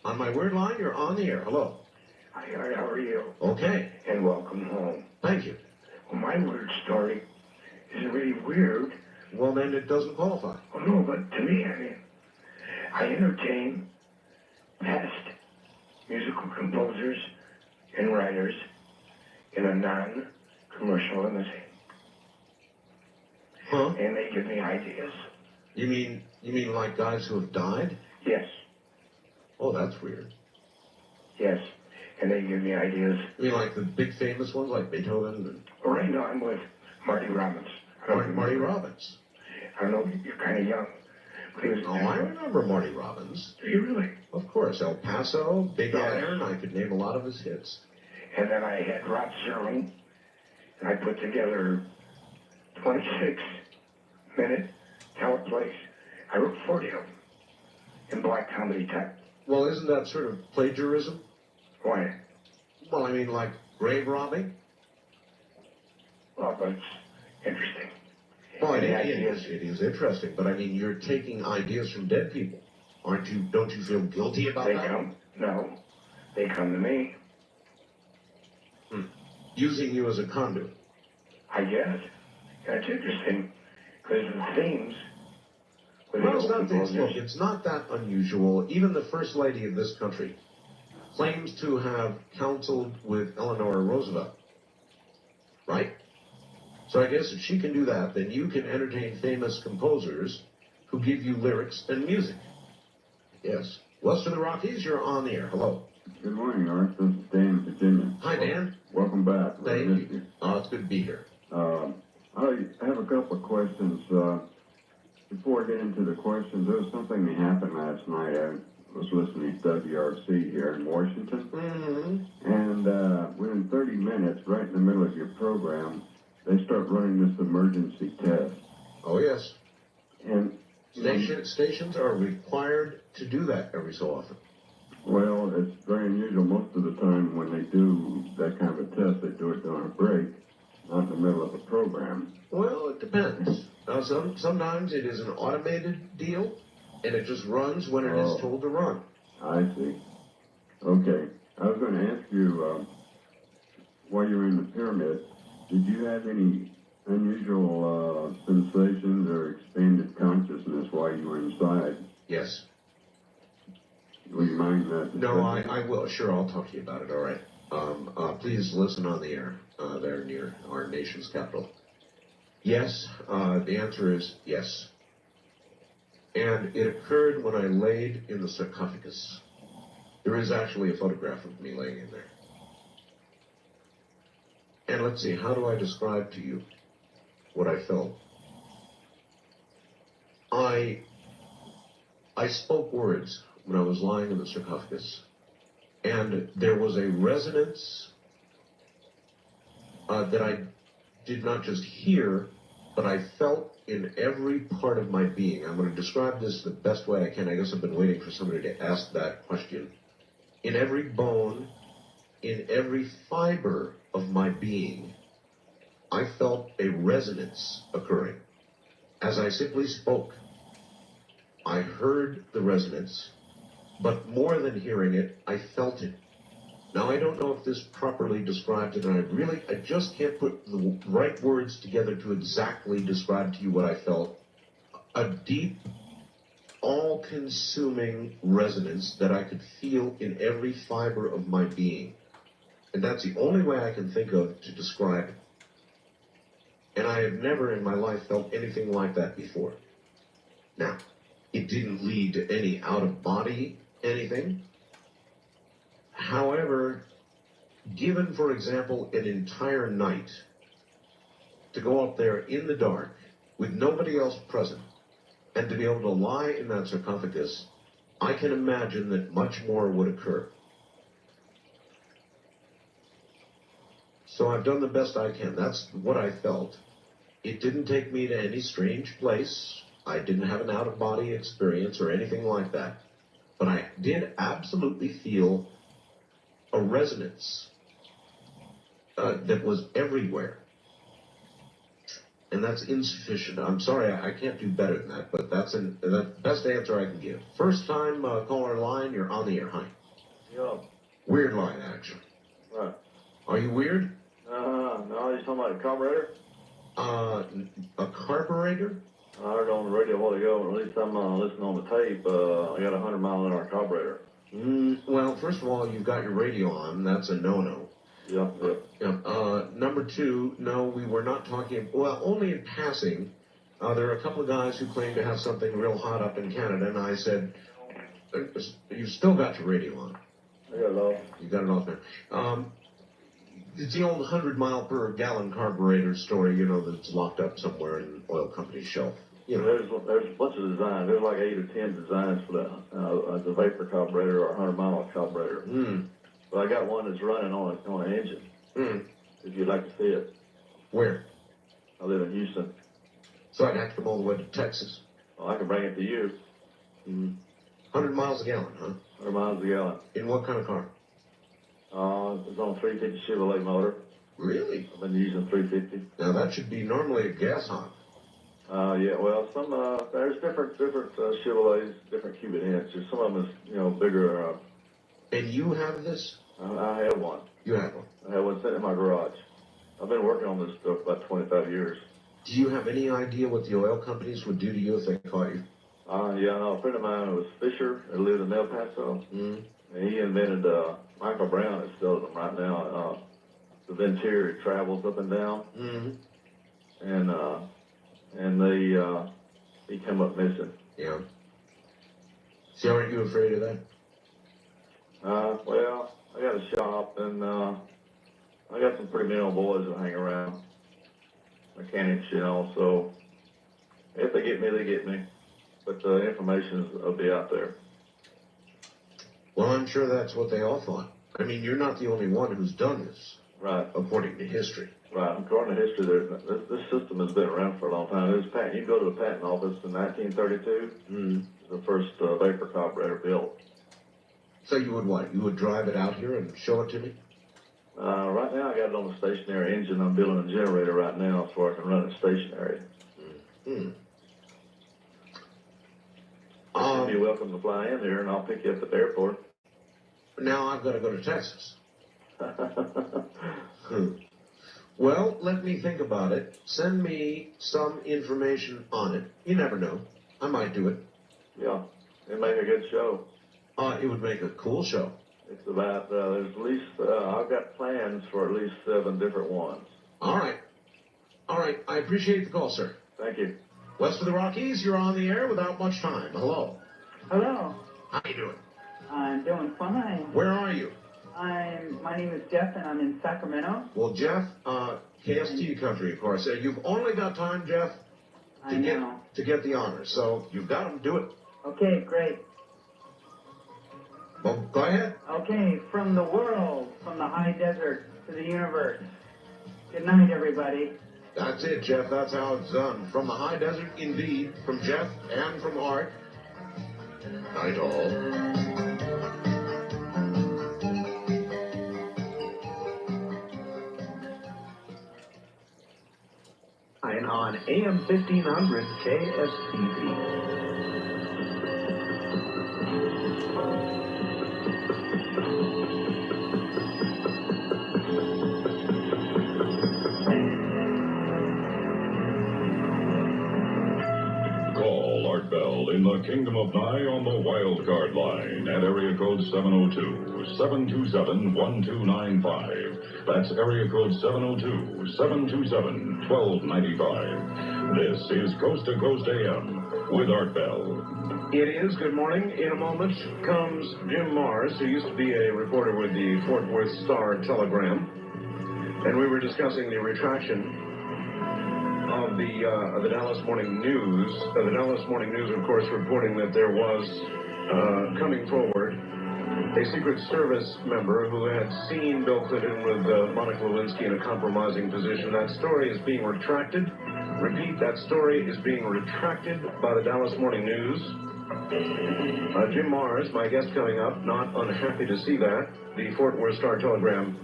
On my word line, you're on the air. Hello. Hi, Art, how are you? Okay. And welcome home. Thank you. Well, my word story is really weird. Well, then it doesn't qualify. Oh, no, but to me, I entertain past musical composers and writers in a non-commercial limousine. Huh? And they give me ideas. You mean like guys who have died? Yes. Oh, that's weird. Yes. And they give me ideas. You mean like the big famous ones, like Beethoven? And... Oh, right now I'm with Marty Robbins. Marty Robbins. I don't know, you're kind of young. But he was I remember Marty Robbins. Do you really? Of course. El Paso, Big Iron, I could name a lot of his hits. And then I had Rod Serling, and I put together 26-minute teleplays. I wrote 40 of them in black comedy type. Well, isn't that sort of plagiarism? Why? Well, I mean, like grave robbing? Well, but it's interesting. Well, it is interesting, but I mean, you're taking ideas from dead people. Don't you feel guilty about that? No. They come to me. Using you as a conduit. I guess. That's interesting, because the themes... Well, it's not that unusual. Even the First Lady of this country claims to have counseled with Eleanor Roosevelt. Right? So I guess if she can do that, then you can entertain famous composers who give you lyrics and music. Yes. West of the Rockies, you're on the air. Hello. Good morning, Art. This is Dan in Virginia. Hi, Dan. Welcome back. Thank you. Oh, it's good to be here. I have a couple of questions. Before I get into the questions, there was something that happened last night. I was listening to WRC here in Washington. Mm-hmm. And within 30 minutes, right in the middle of your program, they start running this emergency test. Oh, yes. And stations are required to do that every so often. Well, it's very unusual. Most of the time when they do that kind of a test, they do it during a break, not in the middle of a program. Well, it depends. Sometimes it is an automated deal, and it just runs when it is told to run. I see. Okay. I was going to ask you, while you were in the pyramid, did you have any unusual sensations or expanded consciousness while you were inside? Yes. Will you mind that? No, I will. Sure, I'll talk to you about it. All right. Please listen on the air there near our nation's capital. Yes, the answer is yes. And it occurred when I laid in the sarcophagus. There is actually a photograph of me laying in there. And let's see, how do I describe to you what I felt? I spoke words when I was lying in the sarcophagus, and there was a resonance that I did not just hear, but I felt in every part of my being. I'm going to describe this the best way I can. I guess I've been waiting for somebody to ask that question. In every bone, in every fiber of my being, I felt a resonance occurring. As I simply spoke, I heard the resonance, but more than hearing it, I felt it. Now, I don't know if this properly describes it, and I just can't put the right words together to exactly describe to you what I felt. A deep, all-consuming resonance that I could feel in every fiber of my being. And that's the only way I can think of to describe it. And I have never in my life felt anything like that before. Now, it didn't lead to any out-of-body anything. However, given, for example, an entire night to go up there in the dark with nobody else present and to be able to lie in that sarcophagus, I can imagine that much more would occur. So I've done the best I can. That's what I felt. It didn't take me to any strange place. I didn't have an out-of-body experience or anything like that. But I did absolutely feel a resonance that was everywhere. And that's insufficient. I'm sorry, I can't do better than that, but that's the best answer I can give. First time caller line, you're on the air. Hi. Yeah. Weird line, actually. Right. Are you weird? No, you're talking about a carburetor? A carburetor? I heard on the radio a while ago, at least I'm listening on the tape, I got a 100-mile-an-hour carburetor. Well, first of all, you've got your radio on. That's a no-no. Yeah. Number two, no, we were not talking, well, only in passing. There are a couple of guys who claim to have something real hot up in Canada, and I said, you've still got your radio on. I got it off. You got it off there. It's the old 100-mile-per-gallon carburetor story, that's locked up somewhere in an oil company's shelf. There's a bunch of designs. There's like 8 or 10 designs for the vapor carburetor or 100-mile carburetor. But I got one that's running on an engine. If you'd like to see it. Where? I live in Houston. So I'd have to come all the way to Texas. Well, I can bring it to you. 100 miles a gallon, huh? 100 miles a gallon. In what kind of car? It's on a 350 Chevrolet motor. Really? I've been using 350. Now that should be normally a gas hop. Yeah, well, there's different Chevrolets, different cubic inches. Some of them is, bigger. And you have this? I have one. You have one? I have one sitting in my garage. I've been working on this stuff for about 25 years. Do you have any idea what the oil companies would do to you if they caught you? Yeah, I know a friend of mine was Fisher, that lived in El Paso. And he invented Michael Brown that sells them right now. The Venturi travels up and down. And he came up missing. Yeah. See, aren't you afraid of that? Well, I got a shop, and I got some pretty mental boys that hang around. Mechanics, so if they get me, they get me. But the information will be out there. Well, I'm sure that's what they all thought. I mean, you're not the only one who's done this. Right. According to history. Right. According to history, this system has been around for a long time. There's patent. You go to the patent office in 1932. The first vapor carburetor built. So you would what? You would drive it out here and show it to me? Right now, I got it on a stationary engine. I'm building a generator right now so I can run it stationary. It should be welcome to fly in here, and I'll pick you up at the airport. Now I've got to go to Texas. Well, let me think about it. Send me some information on it. You never know. I might do it. Yeah, it'd make a good show. It would make a cool show. It's about, there's at least, I've got plans for at least 7 different ones. All right. All right. I appreciate the call, sir. Thank you. West of the Rockies, you're on the air without much time. Hello. Hello. How you doing? I'm doing fine. Where are you? My name is Jeff, and I'm in Sacramento. Well, Jeff, KST country, of course. You've only got time, Jeff, to get the honors. So you've got them. Do it. Okay, great. Well, go ahead. Okay, from the world, from the high desert to the universe. Good night, everybody. That's it, Jeff. That's how it's done. From the high desert, indeed. From Jeff and from Art. Night all. And on AM 1500 KSTV. Call Art Bell in the Kingdom of Nye on the wild card line at area code 702-727-1295. That's area code 702-727-1295. This is Coast to Coast AM with Art Bell. It is. Good morning. In a moment comes Jim Mars, who used to be a reporter with the Fort Worth Star-Telegram, and we were discussing the retraction of the Dallas Morning News. The Dallas Morning News, of course, reporting that there was coming forward a Secret Service member who had seen Bill Clinton with Monica Lewinsky in a compromising position. That story is being retracted. Repeat, that story is being retracted by the Dallas Morning News. Jim Mars, my guest coming up, not unhappy to see that. The Fort Worth Star-Telegram,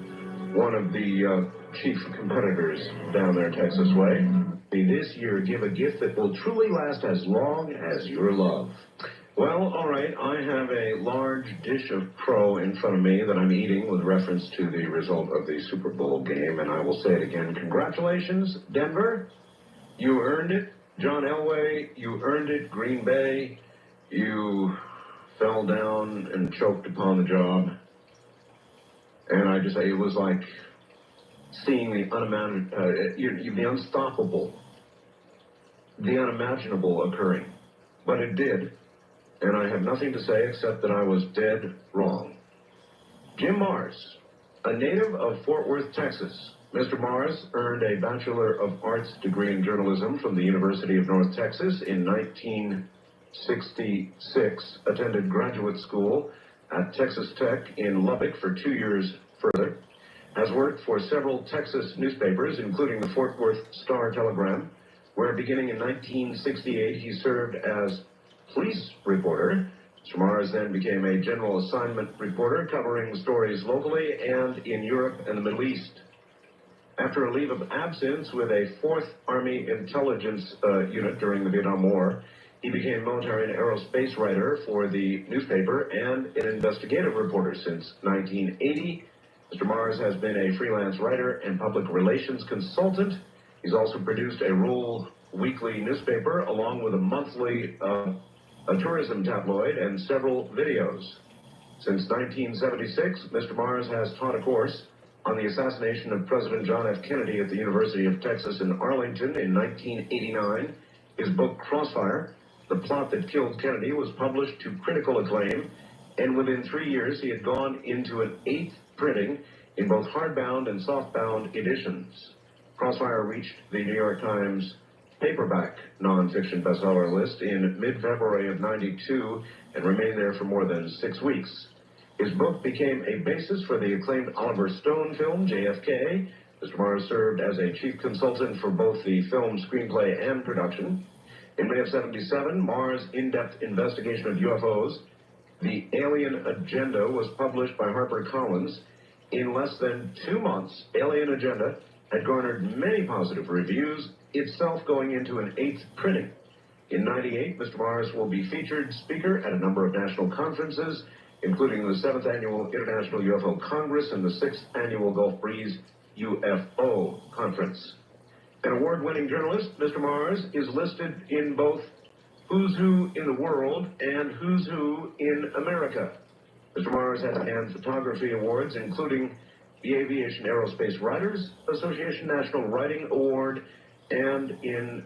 one of the chief competitors down there Texas way. This year, give a gift that will truly last as long as your love. Well, all right, I have a large dish of crow in front of me that I'm eating with reference to the result of the Super Bowl game, and I will say it again. Congratulations, Denver. You earned it. John Elway, you earned it. Green Bay, you fell down and choked upon the job. And I just say it was like seeing the the unstoppable, the unimaginable occurring. But it did. And I have nothing to say except that I was dead wrong. Jim Mars, a native of Fort Worth, Texas. Mr. Mars earned a Bachelor of Arts degree in journalism from the University of North Texas in 1966, attended graduate school at Texas Tech in Lubbock for 2 years further, has worked for several Texas newspapers, including the Fort Worth Star-Telegram, where beginning in 1968 he served as police reporter. Mr. Mars then became a general assignment reporter covering stories locally and in Europe and the Middle East. After a leave of absence with a 4th Army Intelligence Unit during the Vietnam War, he became military and aerospace writer for the newspaper and an investigative reporter since 1980. Mr. Mars has been a freelance writer and public relations consultant. He's also produced a rural weekly newspaper along with a monthly a tourism tabloid and several videos. Since 1976, Mr. Mars has taught a course on the assassination of President John F. Kennedy at the University of Texas in Arlington in 1989. His book, Crossfire, The Plot That Killed Kennedy, was published to critical acclaim, and within 3 years he had gone into an 8th printing in both hardbound and softbound editions. Crossfire reached the New York Times paperback nonfiction bestseller list in mid-February of '92 and remained there for more than 6 weeks. His book became a basis for the acclaimed Oliver Stone film, JFK. Mr. Mars served as a chief consultant for both the film screenplay and production. In May of '77, Mars' in-depth investigation of UFOs, The Alien Agenda, was published by HarperCollins. In less than 2 months, Alien Agenda had garnered many positive reviews, itself going into an 8th printing. In '98, Mr. Mars will be featured speaker at a number of national conferences, including the 7th Annual International UFO Congress and the 6th Annual Gulf Breeze UFO Conference. An award-winning journalist, Mr. Mars is listed in both Who's Who in the World and Who's Who in America. Mr. Mars has won photography awards, including the Aviation Aerospace Writers Association National Writing Award, and in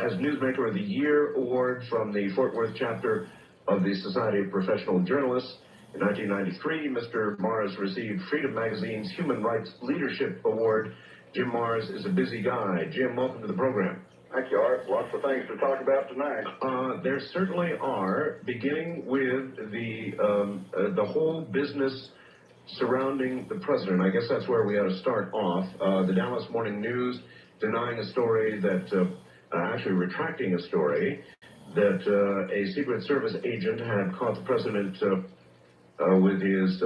as Newsmaker of the Year Award from the Fort Worth chapter of the Society of Professional Journalists. In 1993, Mr. Mars received Freedom Magazine's Human Rights Leadership Award. Jim Mars is a busy guy. Jim, welcome to the program. Thank you, Art. Lots of things to talk about tonight. There certainly are, beginning with the whole business surrounding the president. I guess that's where we ought to start off. The Dallas Morning News denying a story that, actually retracting a story that a Secret Service agent had caught the president with his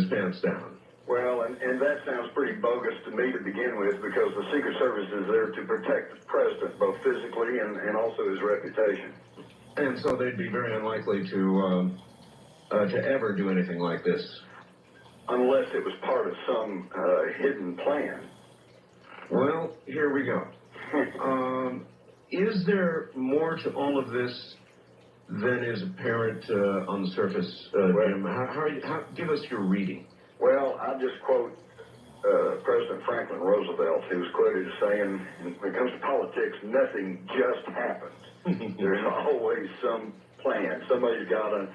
pants down. Well, and that sounds pretty bogus to me to begin with, because the Secret Service is there to protect the president, both physically and also his reputation. And so they'd be very unlikely to ever do anything like this. Unless it was part of some hidden plan. Well, here we go. Is there more to all of this than is apparent on the surface, Jim? Give us your reading. Well, I'll just quote President Franklin Roosevelt, who was quoted as saying, when it comes to politics, nothing just happens. There's always some plan. Somebody's got an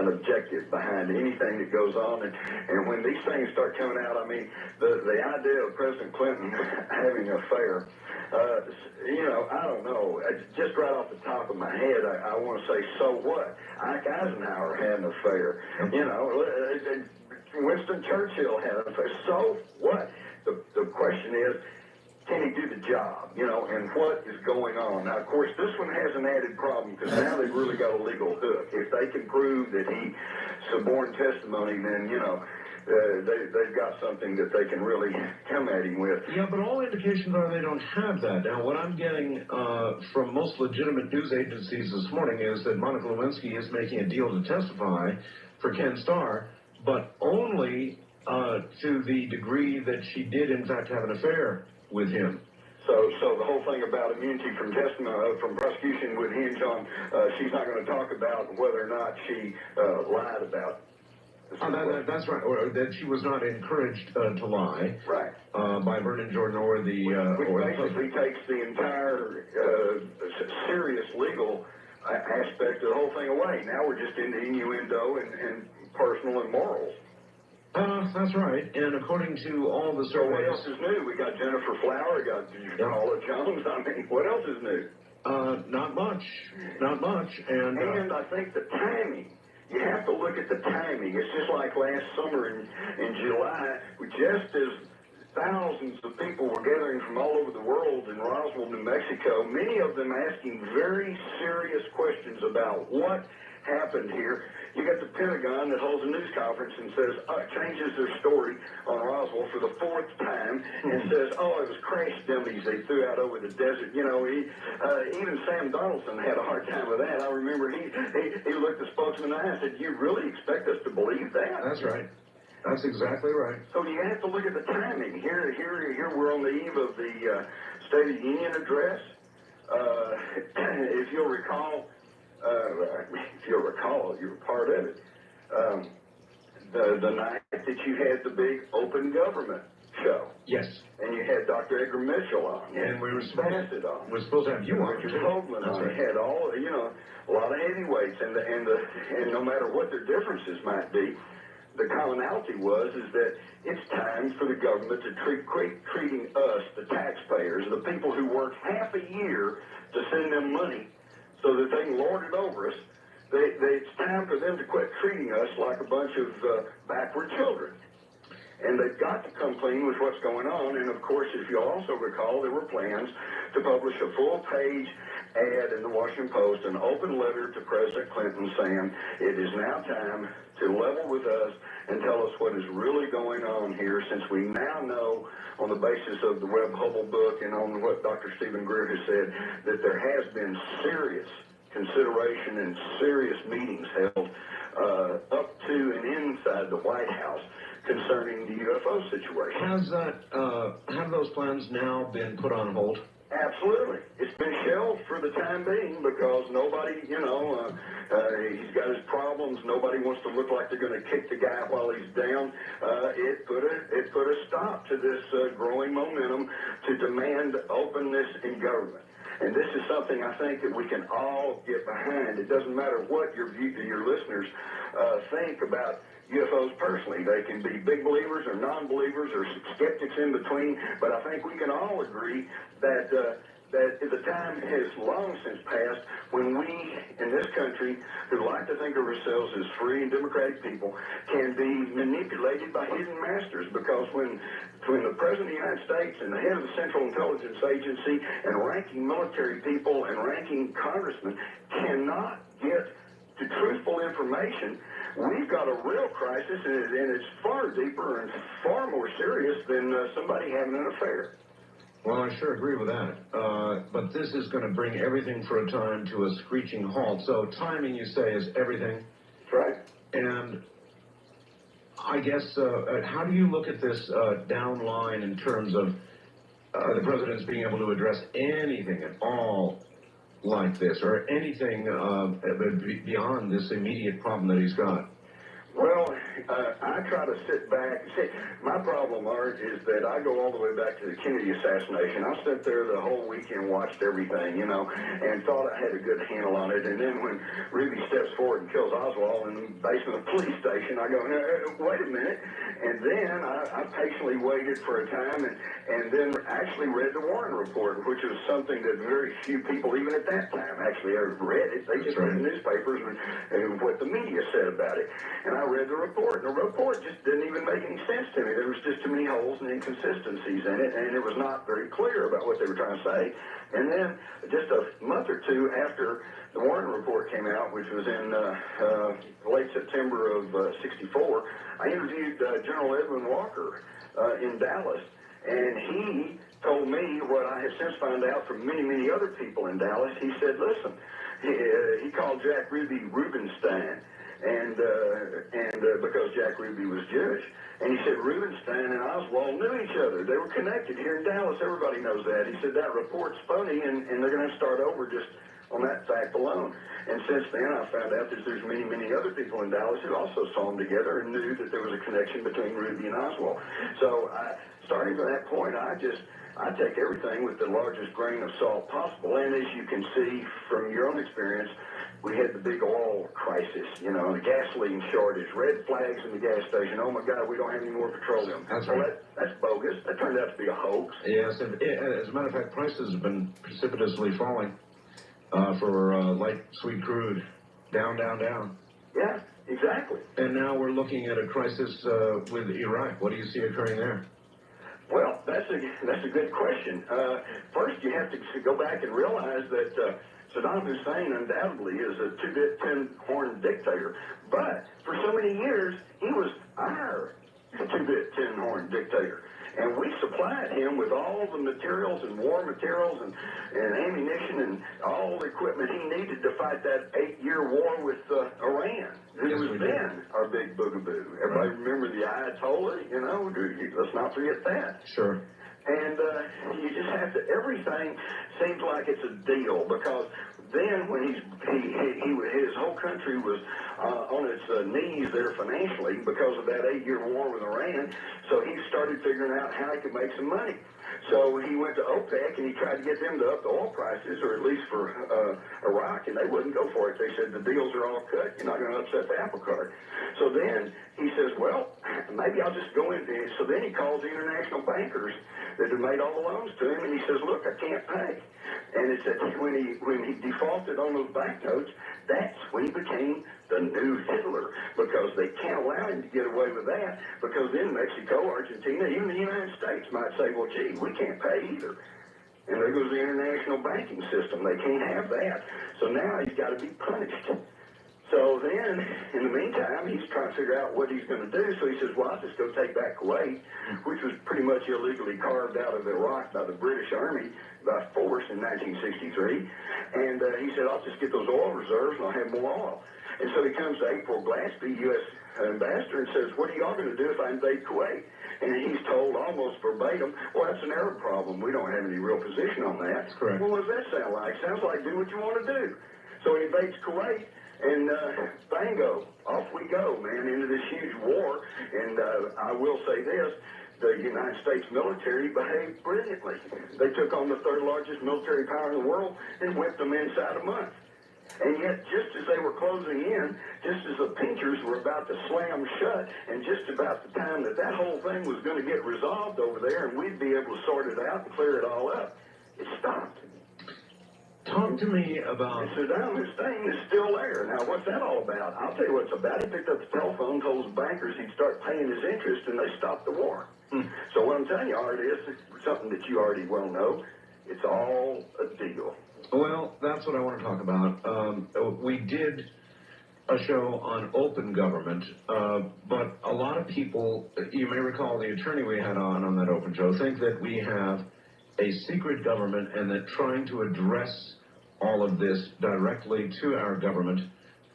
objective behind anything that goes on. And when these things start coming out, I mean, the idea of President Clinton having an affair, I don't know. Just right off the top of my head, I want to say, so what? Ike Eisenhower had an affair. Winston Churchill had an affair. So what? The question is, can he do the job? And what is going on? Now, of course, this one has an added problem, because now they've really got a legal hook. If they can prove that he suborned testimony, then, they've got something that they can really come at him with. Yeah, but all indications are they don't have that. Now, what I'm getting from most legitimate news agencies this morning is that Monica Lewinsky is making a deal to testify for Ken Starr, but only to the degree that she did, in fact, have an affair with him. So the whole thing about immunity from testimony, from prosecution would hinge on she's not going to talk about whether or not she lied about it. That's right, or that she was not encouraged to lie, right, by Vernon Jordan or the which basically takes the entire serious legal aspect of the whole thing away. Now we're just into innuendo and personal and morals. That's right, and according to all the surveys... So what else is new? We got Jennifer Flower, we got Paula Jones. I mean, what else is new? Not much. And I think the timing. You have to look at the timing. It's just like last summer in July, just as thousands of people were gathering from all over the world in Roswell, New Mexico, many of them asking very serious questions about what happened here. You got the Pentagon that holds a news conference and says, changes their story on Roswell for the 4th time and says, it was crash dummies they threw out over the desert. Even Sam Donaldson had a hard time with that. I remember he looked the spokesman in the eye and said, you really expect us to believe that? That's right. That's exactly right. So you have to look at the timing. Here we're on the eve of the State of the Union address. If you'll recall, you were part of it. The night that you had the big open government show. Yes. And you had Dr. Edgar Mitchell on. And we were supposed to have you on. Richard Hoagland on. Right. You had all, a lot of heavyweights, and no matter what their differences might be, the commonality is that it's time for the government to treating us, the taxpayers, the people who work half a year to send them money so that they can lord it over us. It's time for them to quit treating us like a bunch of backward children. And they've got to come clean with what's going on. And, of course, if you'll also recall, there were plans to publish a full-page ad in the Washington Post, an open letter to President Clinton saying it is now time to level with us and tell us what is really going on here, since we now know on the basis of the Webb Hubble book and on what Dr. Stephen Greer has said that there has been serious consideration and serious meetings held up to and inside the White House concerning the UFO situation. Have those plans now been put on hold? Absolutely. It's been shelved for the time being because nobody, he's got his problems. Nobody wants to look like they're going to kick the guy while he's down. It put a stop to this growing momentum to demand openness in government. And this is something I think that we can all get behind. It doesn't matter what your listeners think about UFOs personally. They can be big believers or non-believers or skeptics in between, but I think we can all agree that the time has long since passed when we in this country, who like to think of ourselves as free and democratic people, can be manipulated by hidden masters. Because when the President of the United States and the head of the Central Intelligence Agency and ranking military people and ranking congressmen cannot get to truthful information, we've got a real crisis, and it's far deeper and far more serious than somebody having an affair. Well, I sure agree with that. But this is going to bring everything for a time to a screeching halt. So timing, you say, is everything. That's right. And I guess, how do you look at this down line in terms of the president's being able to address anything at all like this, or anything beyond this immediate problem that he's got? Well, I try to sit back. See, my problem, Art, is that I go all the way back to the Kennedy assassination. I sat there the whole weekend, watched everything, and thought I had a good handle on it. And then when Ruby steps forward and kills Oswald in the basement of the police station, I go, wait a minute. And then I patiently waited for a time and then actually read the Warren Report, which was something that very few people, even at that time, actually ever read it. They just read the newspapers and what the media said about it. And I read the report, and the report just didn't even make any sense to me. There was just too many holes and inconsistencies in it, and it was not very clear about what they were trying to say. And then just a month or two after the Warren Report came out, which was in late September of '64, I interviewed General Edwin Walker in Dallas, and he told me what I have since found out from many, many other people in Dallas. He said, listen, he called Jack Ruby Rubenstein, and because Jack Ruby was Jewish. And he said Rubenstein and Oswald knew each other. They were connected here in Dallas. Everybody knows that. He said that report's phony, and they're going to have to start over just on that fact alone. And since then, I found out that there's many, many other people in Dallas who also saw them together and knew that there was a connection between Ruby and Oswald. So starting from that point, I take everything with the largest grain of salt possible. And as you can see from your own experience, we had the big oil crisis, the gasoline shortage, red flags in the gas station. Oh, my God, we don't have any more petroleum. That's right. That's bogus. That turned out to be a hoax. Yes, and as a matter of fact, prices have been precipitously falling for light sweet crude. Down, down, down. Yeah, exactly. And now we're looking at a crisis with Iraq. What do you see occurring there? Well, that's a good question. First, you have to go back and realize that Saddam Hussein undoubtedly is a two-bit, tin-horn dictator. But for so many years, he was our two-bit, tin-horn dictator. And we supplied him with all the materials and war materials and ammunition and all the equipment he needed to fight that 8-year war with Iran. It was then our big boogaboo. Everybody remember the Ayatollah, let's not forget that. Sure. And you just have to, everything seems like it's a deal, because then when his whole country was on its knees there financially because of that 8-year war with Iran, so he started figuring out how he could make some money. So he went to OPEC and he tried to get them to up the oil prices, or at least for Iraq, and they wouldn't go for it. They said the deals are all cut. You're not going to upset the apple cart. So then he says, well, maybe I'll just go in. So then he calls the international bankers that had made all the loans to him, and he says, look, I can't pay. And it's when he defaulted on those banknotes, that's when he became the new Hitler, because they can't allow him to get away with that, because then Mexico, Argentina, even the United States might say, well, gee, we can't pay either. And there goes the international banking system. They can't have that. So now he's got to be punished. So then, in the meantime, he's trying to figure out what he's going to do. So he says, well, I'll just go take back Kuwait, which was pretty much illegally carved out of Iraq by the British Army by force in 1963. And he said, I'll just get those oil reserves and I'll have more oil. And so he comes to April Glaspie, U.S. ambassador, and says, what are y'all going to do if I invade Kuwait? And he's told almost verbatim, well, that's an Arab problem. We don't have any real position on that. That's correct. Well, what does that sound like? Sounds like do what you want to do. So he invades Kuwait. And bango, off we go, man, into this huge war. And I will say this, the United States military behaved brilliantly. They took on the third largest military power in the world and whipped them inside a month. And yet, just as they were closing in, just as the pinchers were about to slam shut, and just about the time that that whole thing was going to get resolved over there and we'd be able to sort it out and clear it all up, it stopped. Talk to me about... Saddam Hussein is still there. Now, what's that all about? I'll tell you what it's about. He picked up the telephone, told his bankers he'd start paying his interest, and they stopped the war. So what I'm telling you, Art, is something that you already well know. It's all a deal. Well, that's what I want to talk about. We did a show on open government, but a lot of people, you may recall the attorney we had on that open show, think that we have a secret government and that trying to address all of this directly to our government,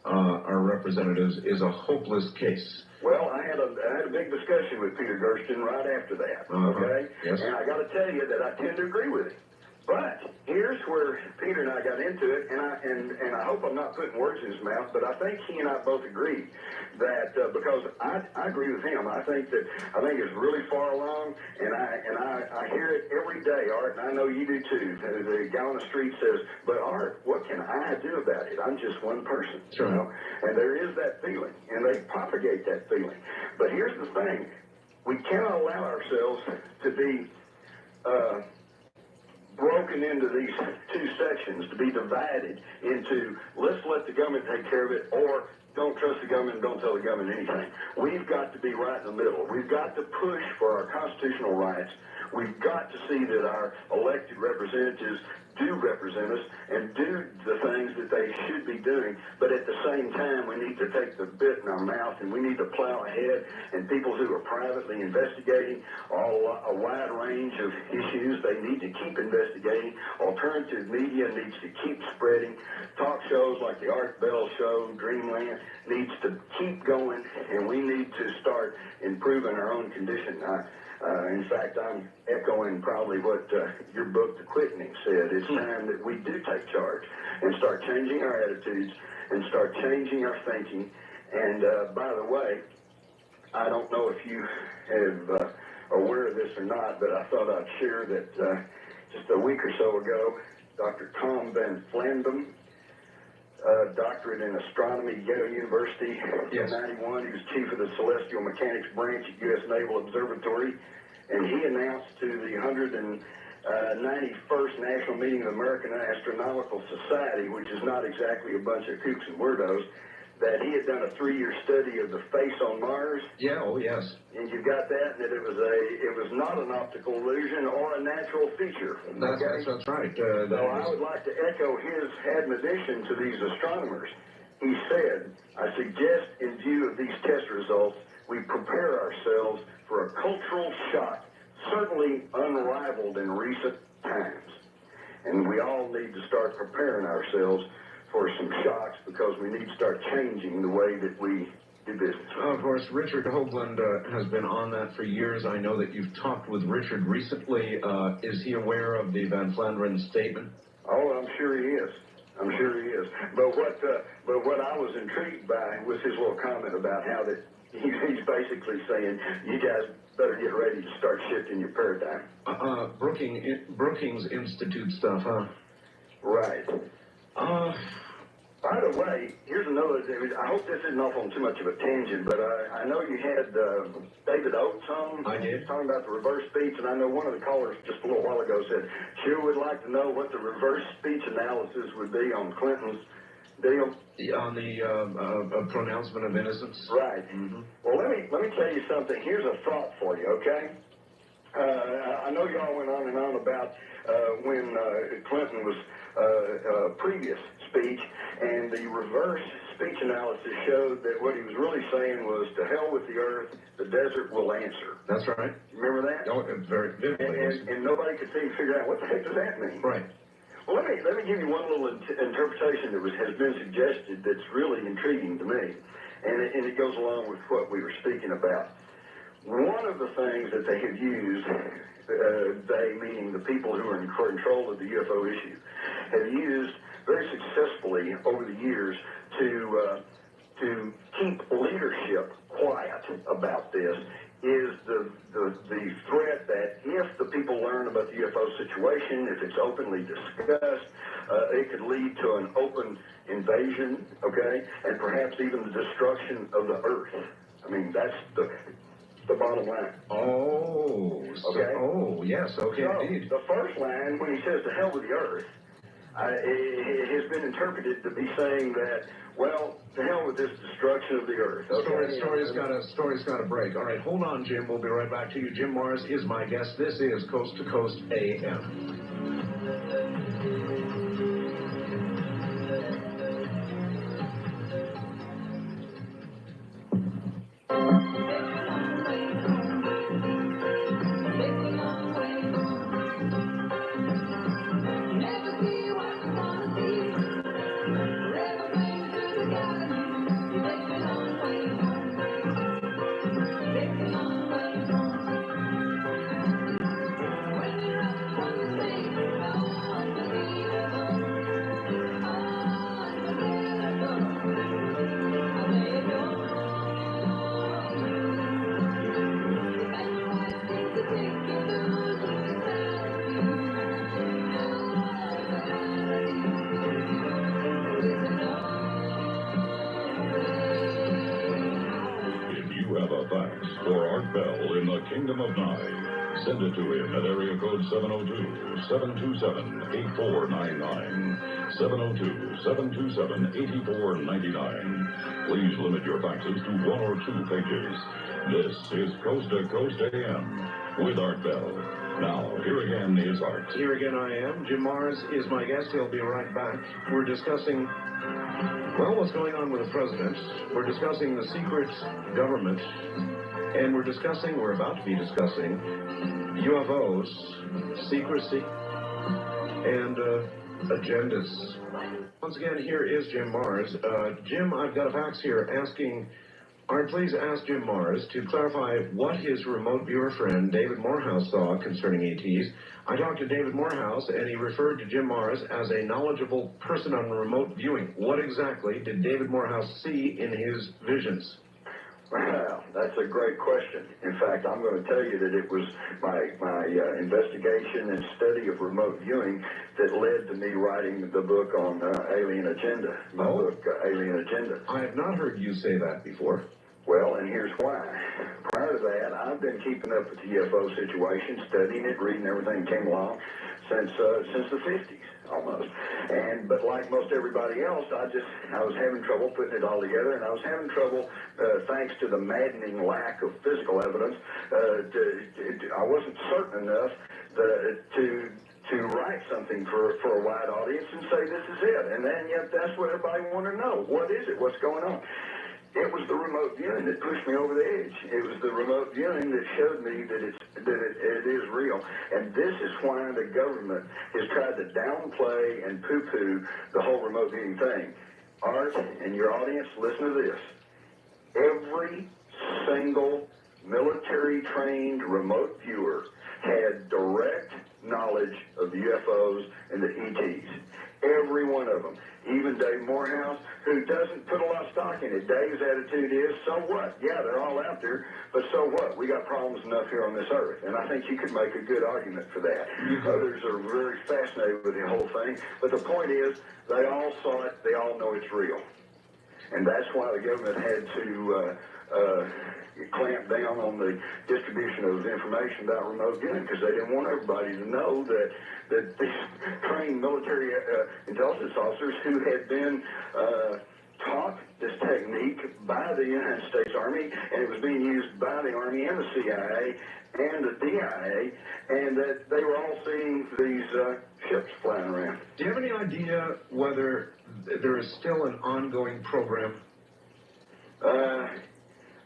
our representatives, is a hopeless case. Well, I had a big discussion with Peter Gersten right after that, okay? Yes. And I got to tell you that I tend to agree with him. But here's where Peter and I got into it, and I hope I'm not putting words in his mouth, but I think he and I both agreed that because I agree with him. I think it's really far along, and I hear it every day, Art, and I know you do too. The guy on the street says, "But Art, what can I do about it? I'm just one person." Sure. You know? And there is that feeling, and they propagate that feeling. But here's the thing: we cannot allow ourselves to be broken into these two sections, to be divided into let's let the government take care of it, or don't trust the government and don't tell the government anything. We've got to be right in the middle. We've got to push for our constitutional rights. We've got to see that our elected representatives do represent us and do the things that they should be doing, but at the same time we need to take the bit in our mouth and we need to plow ahead, and people who are privately investigating a wide range of issues, they need to keep investigating. Alternative media needs to keep spreading. Talk shows like the Art Bell Show, Dreamland, needs to keep going, and we need to start improving our own condition. In fact, I'm echoing probably what your book, The Quickening, said. It's time that we do take charge and start changing our attitudes and start changing our thinking. And by the way, I don't know if you are aware of this or not, but I thought I'd share that just a week or so ago, Dr. Tom Van Flandem, doctorate in astronomy, Yale University. Yes. In 91, he was chief of the Celestial Mechanics Branch at U.S. Naval Observatory, and he announced to the 191st National Meeting of the American Astronomical Society, which is not exactly a bunch of kooks and weirdos, that he had done a 3-year study of the face on Mars. Yeah, oh yes. And you got that, and that it was not an optical illusion or a natural feature. That's right. So I would like to echo his admonition to these astronomers. He said, I suggest in view of these test results, we prepare ourselves for a cultural shock, certainly unrivaled in recent times. And we all need to start preparing ourselves for some shocks, because we need to start changing the way that we do business. Of course, Richard Hoagland has been on that for years. I know that you've talked with Richard recently. Is he aware of the Van Flanderen statement? Oh, I'm sure he is. I'm sure he is. But what I was intrigued by was his little comment about how that he's basically saying, you guys better get ready to start shifting your paradigm. Brookings Institute stuff, huh? Right. By the way, here's another thing. I hope this isn't off on too much of a tangent, but I know you had David Oates on. I did. Talking about the reverse speech, and I know one of the callers just a little while ago said, sure would like to know what the reverse speech analysis would be on Clinton's deal. On the pronouncement of innocence? Right. Mm-hmm. Well, let me tell you something. Here's a thought for you, okay? I know y'all went on and on about when Clinton was previous speech, and the reverse speech analysis showed that what he was really saying was, to hell with the earth, the desert will answer. That's right. Remember that? Oh, very vividly. And nobody could seem to figure out what the heck does that mean. Right. Well, let me give you one little interpretation that has been suggested that's really intriguing to me, and it goes along with what we were speaking about. One of the things that they have used, they meaning the people who are in control of the UFO issue, have used very successfully over the years to keep leadership quiet about this, is the threat that if the people learn about the UFO situation, if it's openly discussed, it could lead to an open invasion, okay, and perhaps even the destruction of the Earth. I mean, that's the bottom line. Oh, okay. Oh, yes, okay, so, indeed. The first line, when he says, to hell with the Earth, it has been interpreted to be saying that, well, to hell with this destruction of the Earth. Okay? Story's got a break. All right, hold on, Jim. We'll be right back to you. Jim Mars is my guest. This is Coast to Coast AM. Kingdom of Nye. Send it to him at area code 702-727-8499. 702-727-8499. Please limit your faxes to 1 or 2 pages. This is Coast to Coast AM with Art Bell. Now, here again is Art. Here again I am. Jim Mars is my guest. He'll be right back. We're discussing, well, what's going on with the president. We're discussing the secret government. And we're about to be discussing UFOs, secrecy, and agendas. Once again, here is Jim Mars. Jim, I've got a fax here asking, Art, please ask Jim Mars to clarify what his remote viewer friend David Morehouse saw concerning ETs. I talked to David Morehouse, and he referred to Jim Mars as a knowledgeable person on remote viewing. What exactly did David Morehouse see in his visions? Well, that's a great question. In fact, I'm going to tell you that it was my investigation and study of remote viewing that led to me writing the book on Alien Agenda, book, Alien Agenda. I have not heard you say that before. Well, and here's why. Prior to that, I've been keeping up with the UFO situation, studying it, reading everything that came along since the 50s. Almost. But like most everybody else, I was having trouble putting it all together, and I was having trouble, thanks to the maddening lack of physical evidence, I wasn't certain enough to write something for a wide audience and say this is it. And then yet that's what everybody wanted to know. What is it? What's going on? It was the remote viewing that pushed me over the edge. It was the remote viewing that showed me that it is real. And this is why the government has tried to downplay and poo-poo the whole remote viewing thing. Art and your audience, listen to this. Every single military-trained remote viewer had direct knowledge of the UFOs and the ETs. Every one of them. Even Dave Morehouse, who doesn't put a lot of stock in it. Dave's attitude is, so what? Yeah, they're all out there, but so what? We got problems enough here on this earth. And I think you could make a good argument for that. Others are very fascinated with the whole thing. But the point is, they all saw it. They all know it's real. And that's why the government had to clamp down on the distribution of information about remote viewing, because they didn't want everybody to know that these trained military intelligence officers who had been taught this technique by the United States Army, and it was being used by the Army and the CIA and the DIA, and that they were all seeing these ships flying around. Do you have any idea whether there is still an ongoing program?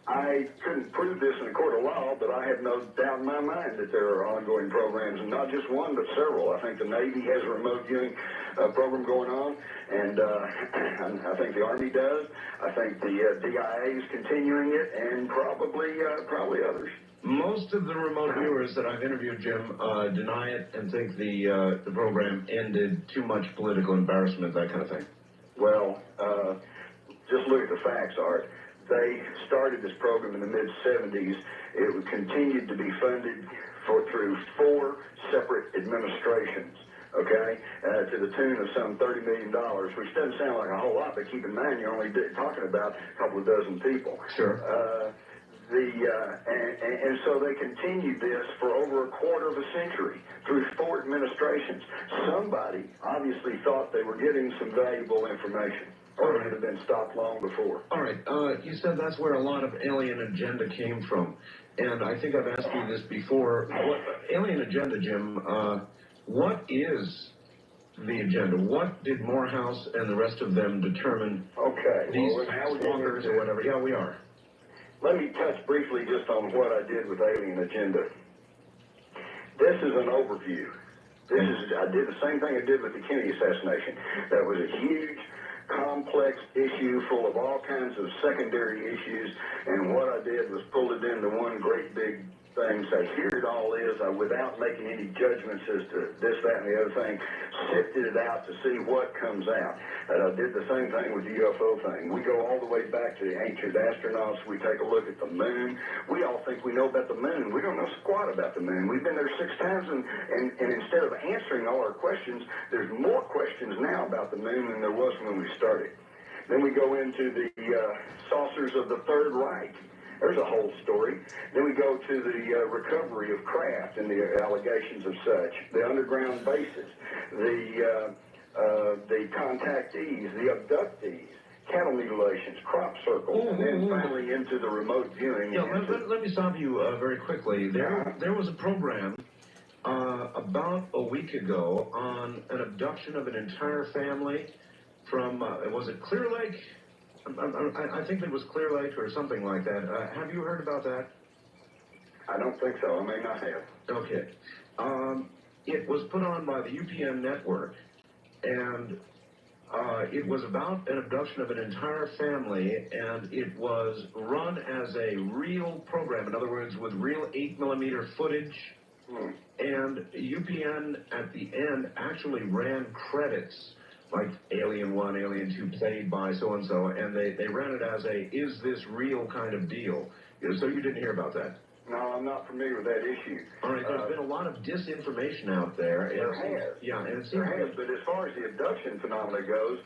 I couldn't prove this in a court of law, but I have no doubt in my mind that there are ongoing programs, and not just one, but several. I think the Navy has a remote viewing program going on, and I think the Army does. I think the DIA is continuing it, and probably others. Most of the remote viewers that I've interviewed, Jim, deny it and think the program ended, too much political embarrassment, that kind of thing. Well, just look at the facts, Art. They started this program in the mid-'70s. It continued to be funded through 4 separate administrations, okay, to the tune of some $30 million, which doesn't sound like a whole lot, but keep in mind you're only talking about a couple of dozen people. Sure. And so they continued this for over a quarter of a century through 4 administrations. Somebody obviously thought they were getting some valuable information, or it would have been stopped long before. All right. You said that's where a lot of alien agenda came from. And I think I've asked you this before. Alien agenda, Jim, what is the agenda? What did Morehouse and the rest of them determine? Okay. These well, walkers or whatever. Yeah, we are. Let me touch briefly just on what I did with Alien Agenda. This is an overview. I did the same thing I did with the Kennedy assassination. That was a huge, complex issue full of all kinds of secondary issues, and what I did was pull it into one great big thing, say, here it all is, without making any judgments as to this, that, and the other thing, sifted it out to see what comes out. And I did the same thing with the UFO thing. We go all the way back to the ancient astronauts. We take a look at the moon. We all think we know about the moon. We don't know squat about the moon. We've been there 6 times, and instead of answering all our questions, there's more questions now about the moon than there was when we started. Then we go into the saucers of the Third Reich. There's a whole story. Then we go to the recovery of craft and the allegations of such, the underground bases, the contactees, the abductees, cattle mutilations, crop circles, and then finally into the remote viewing. Yeah, let me stop you very quickly. There was a program about a week ago on an abduction of an entire family from, was it Clear Lake? I think it was Clear Lake or something like that. Have you heard about that? I don't think so. I may not have. Okay. It was put on by the UPN network, and it was about an abduction of an entire family, and it was run as a real program. In other words, with real 8mm footage. And UPN at the end actually ran credits like Alien 1, Alien 2, played by so-and-so, and they ran it as a, is this real kind of deal. So you didn't hear about that? No, I'm not familiar with that issue. All right, there's been a lot of disinformation out there. There has. Yeah, and it seems there has, but as far as the abduction phenomena goes,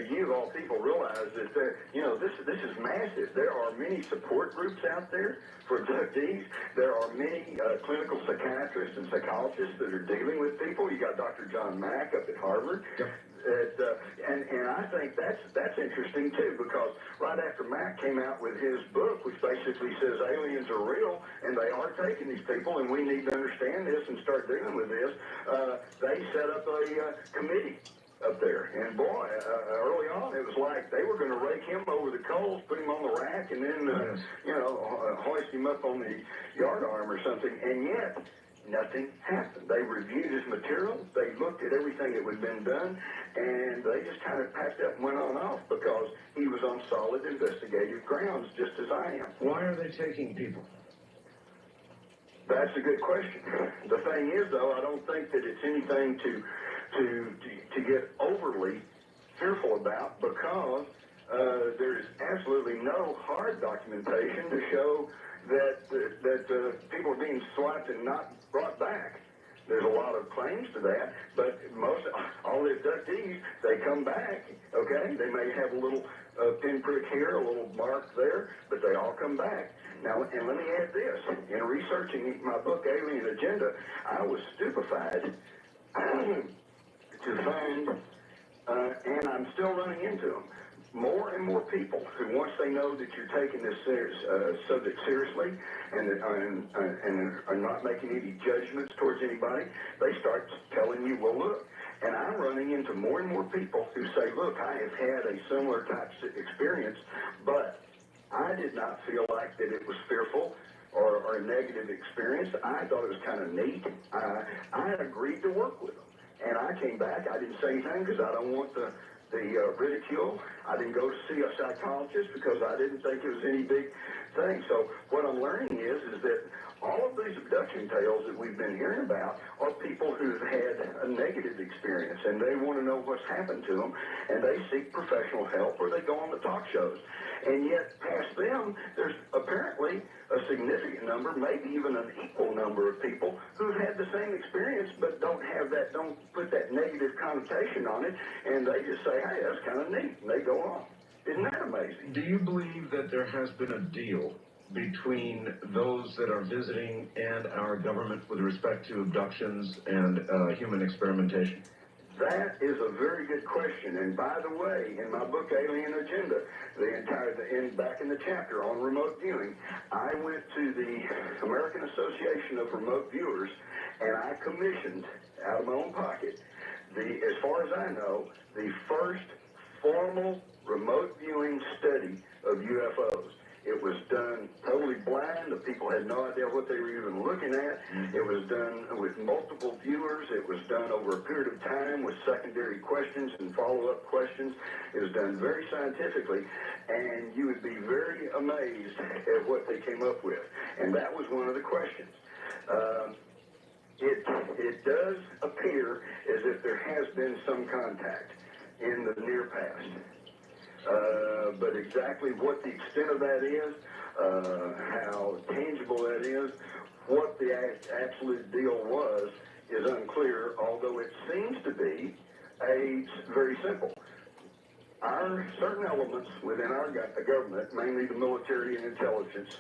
you of all people realize that this is massive. There are many support groups out there for abductees. There are many clinical psychiatrists and psychologists that are dealing with people. You got Dr. John Mack up at Harvard. Yep. And I think that's interesting too, because right after Mack came out with his book, which basically says aliens are real and they are taking these people and we need to understand this and start dealing with this, they set up a committee up there. And boy, early on it was like they were going to rake him over the coals, put him on the rack, and then hoist him up on the yardarm or something. And yet nothing happened. They reviewed his material, they looked at everything that had been done, and they just kind of packed up and went on off because he was on solid investigative grounds, just as I am. Why are they taking people? That's a good question. The thing is, though, I don't think that it's anything to get overly fearful about, because there is absolutely no hard documentation to show that people are being swiped and not brought back. There's a lot of claims to that, but all the abductees, they come back, okay? They may have a little pinprick here, a little mark there, but they all come back. Now, and let me add this. In researching my book, Alien Agenda, I was stupefied to find, and I'm still running into them, more and more people who, once they know that you're taking this subject seriously and are not making any judgments towards anybody, they start telling you, well, look. And I'm running into more and more people who say, look, I have had a similar type of experience, but I did not feel like that it was fearful or a negative experience. I thought it was kind of neat. I agreed to work with them. And I came back. I didn't say anything because I don't want the ridicule. I didn't go to see a psychologist because I didn't think it was any big thing. So what I'm learning is that all of these abduction tales that we've been hearing about are people who've had a negative experience, and they want to know what's happened to them, and they seek professional help, or they go on the talk shows. And yet, past them, there's apparently a significant number, maybe even an equal number of people who've had the same experience, but don't put that negative connotation on it, and they just say, hey, that's kind of neat, and they go on. Isn't that amazing? Do you believe that there has been a deal between those that are visiting and our government with respect to abductions and human experimentation? That is a very good question. And by the way, in my book, Alien Agenda, back in the chapter on remote viewing, I went to the American Association of Remote Viewers, and I commissioned, out of my own pocket, as far as I know, the first formal remote viewing study of UFOs. It was done totally blind. The people had no idea what they were even looking at. It was done with multiple viewers. It was done over a period of time with secondary questions and follow-up questions. It was done very scientifically, and you would be very amazed at what they came up with. And that was one of the questions. It does appear as if there has been some contact in the near past. But exactly what the extent of that is, how tangible that is, what the absolute deal was, is unclear, although it seems to be very simple. Certain elements within our government, mainly the military and intelligence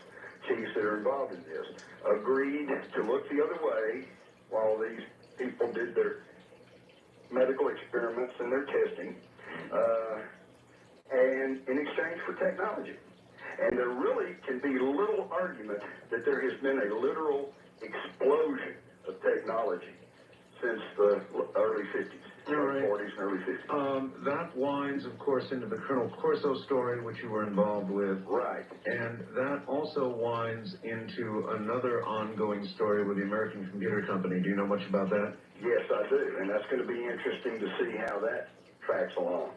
chiefs that are involved in this, agreed to look the other way while these people did their medical experiments and their testing. And in exchange for technology. And there really can be little argument that there has been a literal explosion of technology since the early 50s, Right. 40s and early 50s. That winds, of course, into the Colonel Corso story, which you were involved with. Right. And that also winds into another ongoing story with the American Computer Company. Do you know much about that? Yes, I do. And that's going to be interesting to see how that tracks along.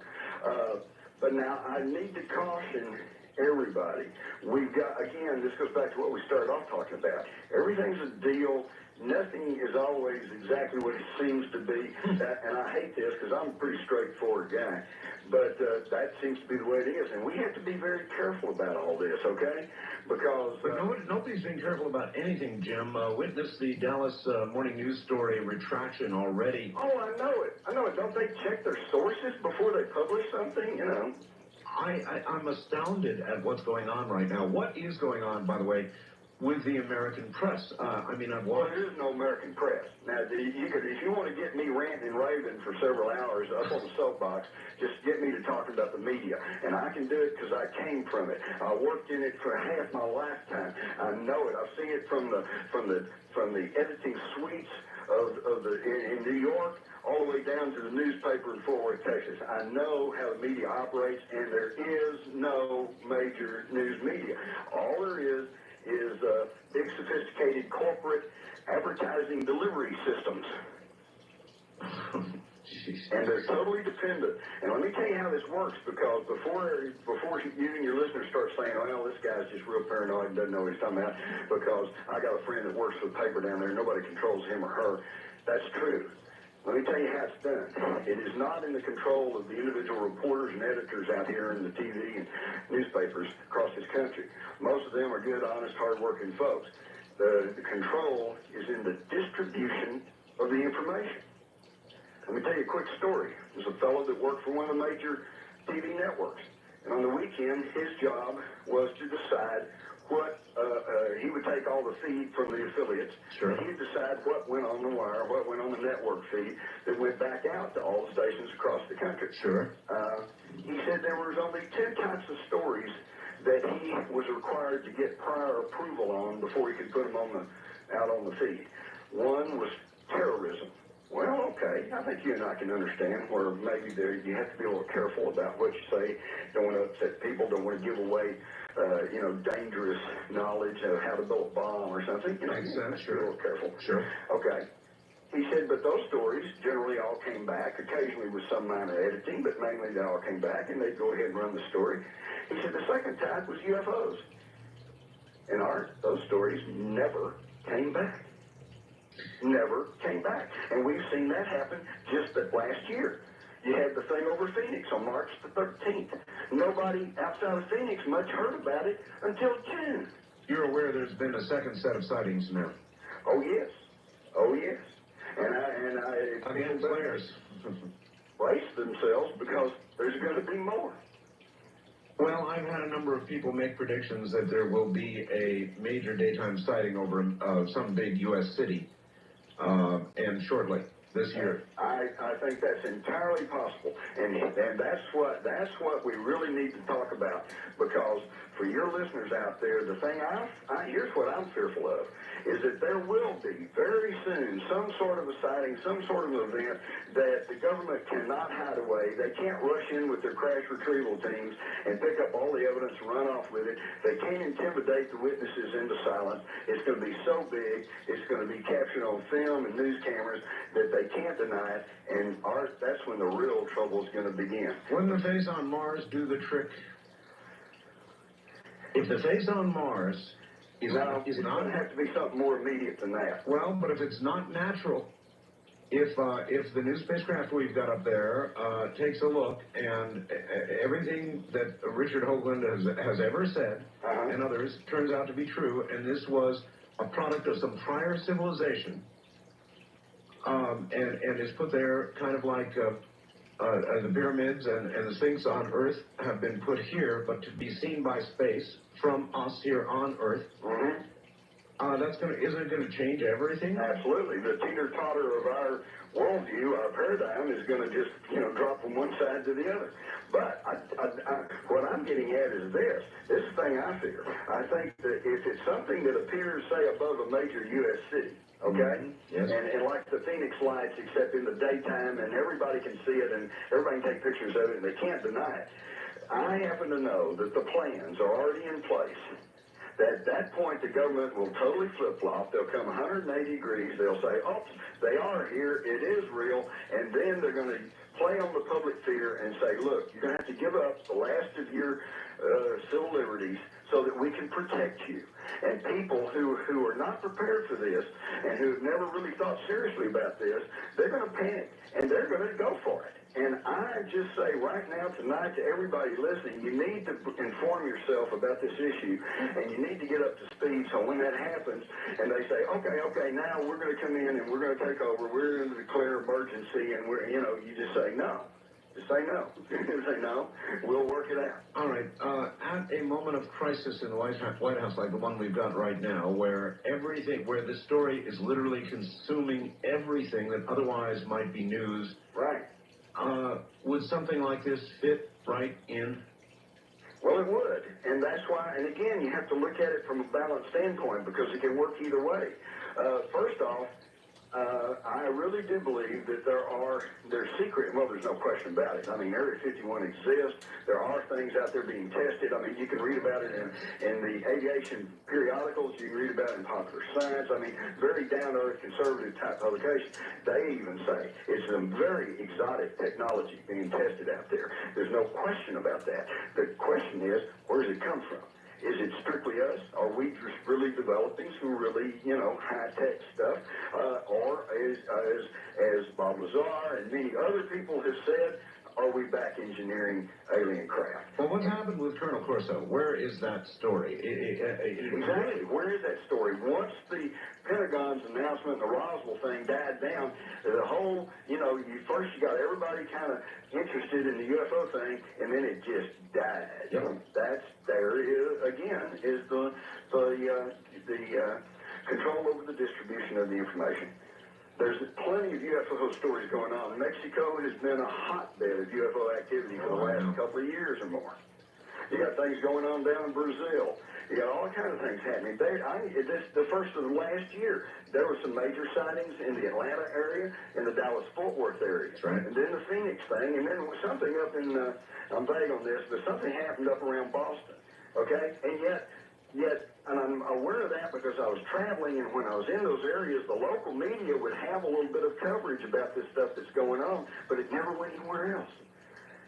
But now I need to caution everybody. We've got, again, this goes back to what we started off talking about. Everything's a deal. Nothing is always exactly what it seems to be. And I hate this because I'm a pretty straightforward guy. But that seems to be the way it is. And we have to be very careful about all this, okay? Because... But nobody's being careful about anything, Jim. Witness the Dallas Morning News story retraction already. Oh, I know it. I know it. Don't they check their sources before they publish something, you know? I'm astounded at what's going on right now. What is going on, by the way, with the American press? I've watched... Well, there is no American press. Now, if you want to get me ranting and raving for several hours up on the soapbox, just get me to talking about the media. And I can do it because I came from it. I worked in it for half my lifetime. I know it. I've seen it from the editing suites in New York all the way down to the newspaper in Fort Worth, Texas. I know how the media operates, and there is no major news media. All there is big, sophisticated corporate advertising delivery systems. And they're totally dependent. And let me tell you how this works, because before you and your listeners start saying, well, this guy's just real paranoid and doesn't know what he's talking about, because I got a friend that works for the paper down there, nobody controls him or her. That's true. Let me tell you how it's done. It is not in the control of the individual reporters and editors out here in the TV and newspapers across this country. Most of them are good, honest, hard-working folks. The control is in the distribution of the information. Let me tell you a quick story. There's a fellow that worked for one of the major TV networks. And on the weekend, his job was to decide what, he would take all the feed from the affiliates. Sure. And he'd decide what went on the wire, what went on the network feed that went back out to all the stations across the country. Sure. he said there was only two types of stories that he was required to get prior approval on before he could put them out on the feed. One was terrorism. Well, okay, I think you and I can understand where maybe you have to be a little careful about what you say. Don't want to upset people, don't want to give away, dangerous knowledge of how to build a bomb or something. Makes sense, be a little careful. Sure. Okay. He said, but those stories generally all came back, occasionally with some minor editing, but mainly they all came back, and they'd go ahead and run the story. He said the second type was UFOs. And those stories never came back. Never came back. And we've seen that happen just last year. You had the thing over Phoenix on March the 13th. Nobody outside of Phoenix much heard about it until June. You're aware there's been a second set of sightings now? Oh, yes. Oh, yes. And I again, players brace themselves because there's going to be more. Well, I've had a number of people make predictions that there will be a major daytime sighting over some big U.S. city, and shortly this year. I think that's entirely possible, and that's what we really need to talk about, because for your listeners out there, the thing here's what I'm fearful of, is that there will be very soon some sort of a sighting, some sort of event that the government cannot hide away. They can't rush in with their crash retrieval teams and pick up all the evidence and run off with it. They can't intimidate the witnesses into silence. It's going to be so big, it's going to be captured on film and news cameras that they can't deny it, and that's when the real trouble is going to begin. Wouldn't the face on Mars do the trick? If the face on Mars is going to have to be something more immediate than that. Well, but if it's not natural, if the new spacecraft we've got up there takes a look and everything that Richard Hoagland has ever said and others turns out to be true, and this was a product of some prior civilization, and is put there kind of like the pyramids and the Sphinx on Earth have been put here, but to be seen by space from us here on Earth. Isn't it going to change everything? Absolutely. The teeter-totter of our worldview, our paradigm, is going to just, drop from one side to the other. But what I'm getting at is this. This is the thing I fear. I think that if it's something that appears, say, above a major U.S. city, okay? Yes. And like the Phoenix lights, except in the daytime, and everybody can see it, and everybody can take pictures of it, and they can't deny it. I happen to know that the plans are already in place. At that point, the government will totally flip-flop. They'll come 180 degrees. They'll say, oops, they are here. It is real. And then they're going to play on the public fear and say, look, you're going to have to give up the last of your civil liberties so that we can protect you. And people who are not prepared for this and who have never really thought seriously about this, they're going to panic, and they're going to go for it. And I just say right now, tonight, to everybody listening, you need to inform yourself about this issue, and you need to get up to speed so when that happens, and they say, okay, now we're going to come in and we're going to take over, we're going to declare emergency, and you just say no. Just say no. Say no. We'll work it out. All right. At a moment of crisis in the White House like the one we've got right now, where the story is literally consuming everything that otherwise might be news. Right. Would something like this fit right in? Well, it would. And that's why, and again, you have to look at it from a balanced standpoint because it can work either way. First off, I really do believe that there's secret, well, there's no question about it. I mean, Area 51 exists. There are things out there being tested. I mean, you can read about it in the aviation periodicals. You can read about it in Popular Science. I mean, very down-to-earth, conservative-type publications. They even say it's some very exotic technology being tested out there. There's no question about that. The question is, where does it come from? Is it strictly us? Are we just really developing some really, high-tech stuff? Or as Bob Lazar and many other people have said, are we back engineering alien craft? Well, what happened with Colonel Corso? Where is that story? Exactly. Where is that story? Once the Pentagon's announcement and the Roswell thing died down, the whole, you got everybody kind of interested in the UFO thing, and then it just died. Yep. Is the control over the distribution of the information. There's plenty of UFO stories going on. Mexico has been a hotbed of UFO activity for the last couple of years or more. You got things going on down in Brazil. You got all kinds of things happening. The first of the last year, there were some major sightings in the Atlanta area, in the Dallas-Fort Worth area. That's right. And then the Phoenix thing, and then something up in, I'm vague on this, but something happened up around Boston. Okay? And yet, and I'm aware of that because I was traveling, and when I was in those areas, the local media would have a little bit of coverage about this stuff that's going on, but it never went anywhere else.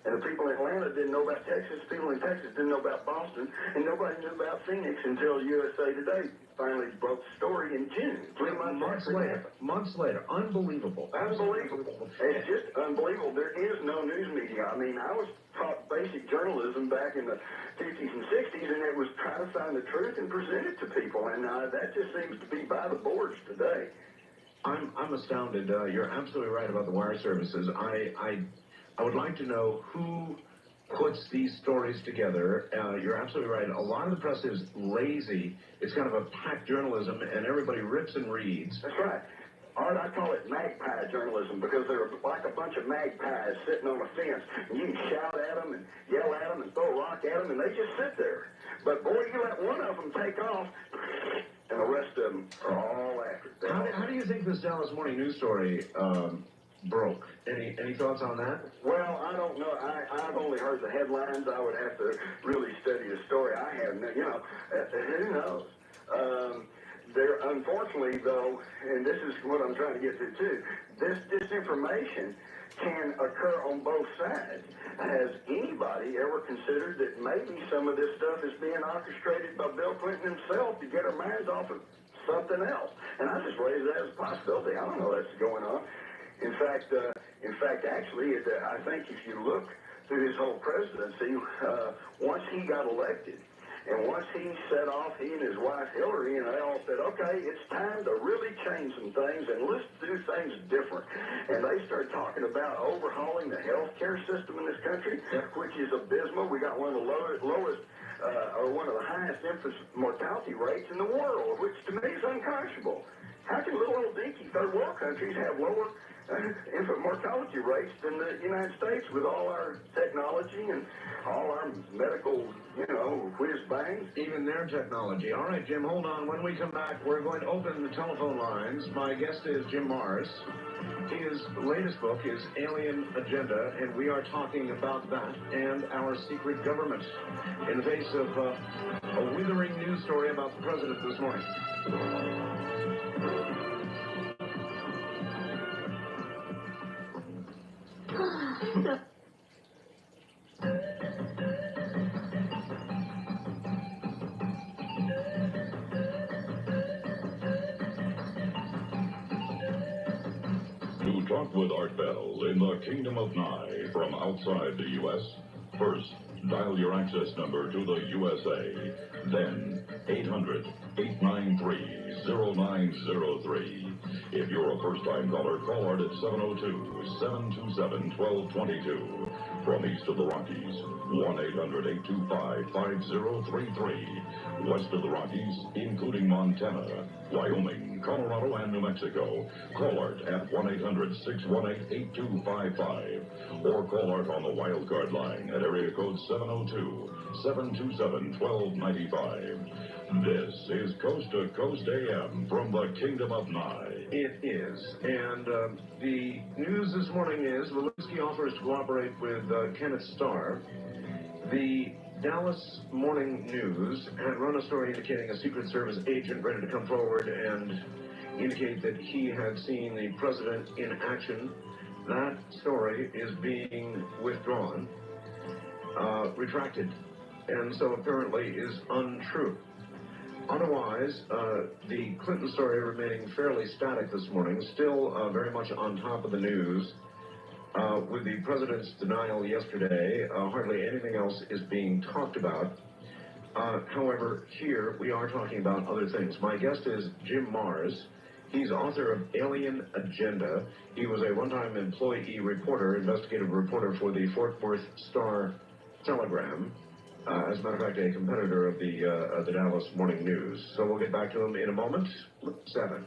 And the people in Atlanta didn't know about Texas, people in Texas didn't know about Boston, and nobody knew about Phoenix until USA Today finally broke the story in June. 3 months later. Months later. Unbelievable. Unbelievable. It's just unbelievable. There is no news media. I mean, I was taught basic journalism back in the 50s and 60s, and it was try to find the truth and present it to people, and that just seems to be by the boards today. I'm astounded. You're absolutely right about the wire services. I would like to know who puts these stories together. You're absolutely right. A lot of the press is lazy. It's kind of a packed journalism, and everybody rips and reads. That's right. Art, I call it magpie journalism because they're like a bunch of magpies sitting on a fence, and you can shout at them and yell at them and throw a rock at them, and they just sit there. But, boy, you let one of them take off, and the rest of them are all after it. How do you think this Dallas Morning News story broke? Any thoughts on that? Well, I don't know. I've only heard the headlines. I would have to really study the story. I haven't, who knows? Unfortunately, though, and this is what I'm trying to get to, too, this disinformation can occur on both sides. Has anybody ever considered that maybe some of this stuff is being orchestrated by Bill Clinton himself to get our minds off of something else? And I just raise that as a possibility. I don't know that's going on. In fact, actually, I think if you look through his whole presidency, once he got elected, and once he set off, he and his wife Hillary, and they all said, okay, it's time to really change some things, and let's do things different. And they started talking about overhauling the health care system in this country, which is abysmal. We got one of the lowest, or one of the highest infant mortality rates in the world, which to me is unconscionable. How can little old dinky third world countries have lower infant mortality rates than the United States with all our technology and all our medical, whiz bangs? Even their technology. All right, Jim, hold on. When we come back, we're going to open the telephone lines. My guest is Jim Mars. His latest book is Alien Agenda, and we are talking about that and our secret government in the face of a withering news story about the president this morning. To talk with Art Bell in the Kingdom of Nye from outside the U.S., first, dial your access number to the USA, then 800-893-0903. If you're a first-time caller, call Art at 702-727-1222. From east of the Rockies, 1-800-825-5033. West of the Rockies, including Montana, Wyoming, Colorado, and New Mexico, call Art at 1-800-618-8255. Or call Art on the wildcard line at area code 702-727-1295. This is Coast to Coast AM from the Kingdom of Nye. It is. And the news this morning is Lewinsky offers to cooperate with Kenneth Starr. The Dallas Morning News had run a story indicating a Secret Service agent ready to come forward and indicate that he had seen the president in action. That story is being withdrawn, retracted, and so apparently is untrue. Otherwise, the Clinton story remaining fairly static this morning, still very much on top of the news. With the president's denial yesterday, hardly anything else is being talked about. However, here we are talking about other things. My guest is Jim Mars. He's author of Alien Agenda. He was a one-time employee reporter, investigative reporter for the Fort Worth Star-Telegram. As a matter of fact, a competitor of the Dallas Morning News. So we'll get back to him in a moment. 7.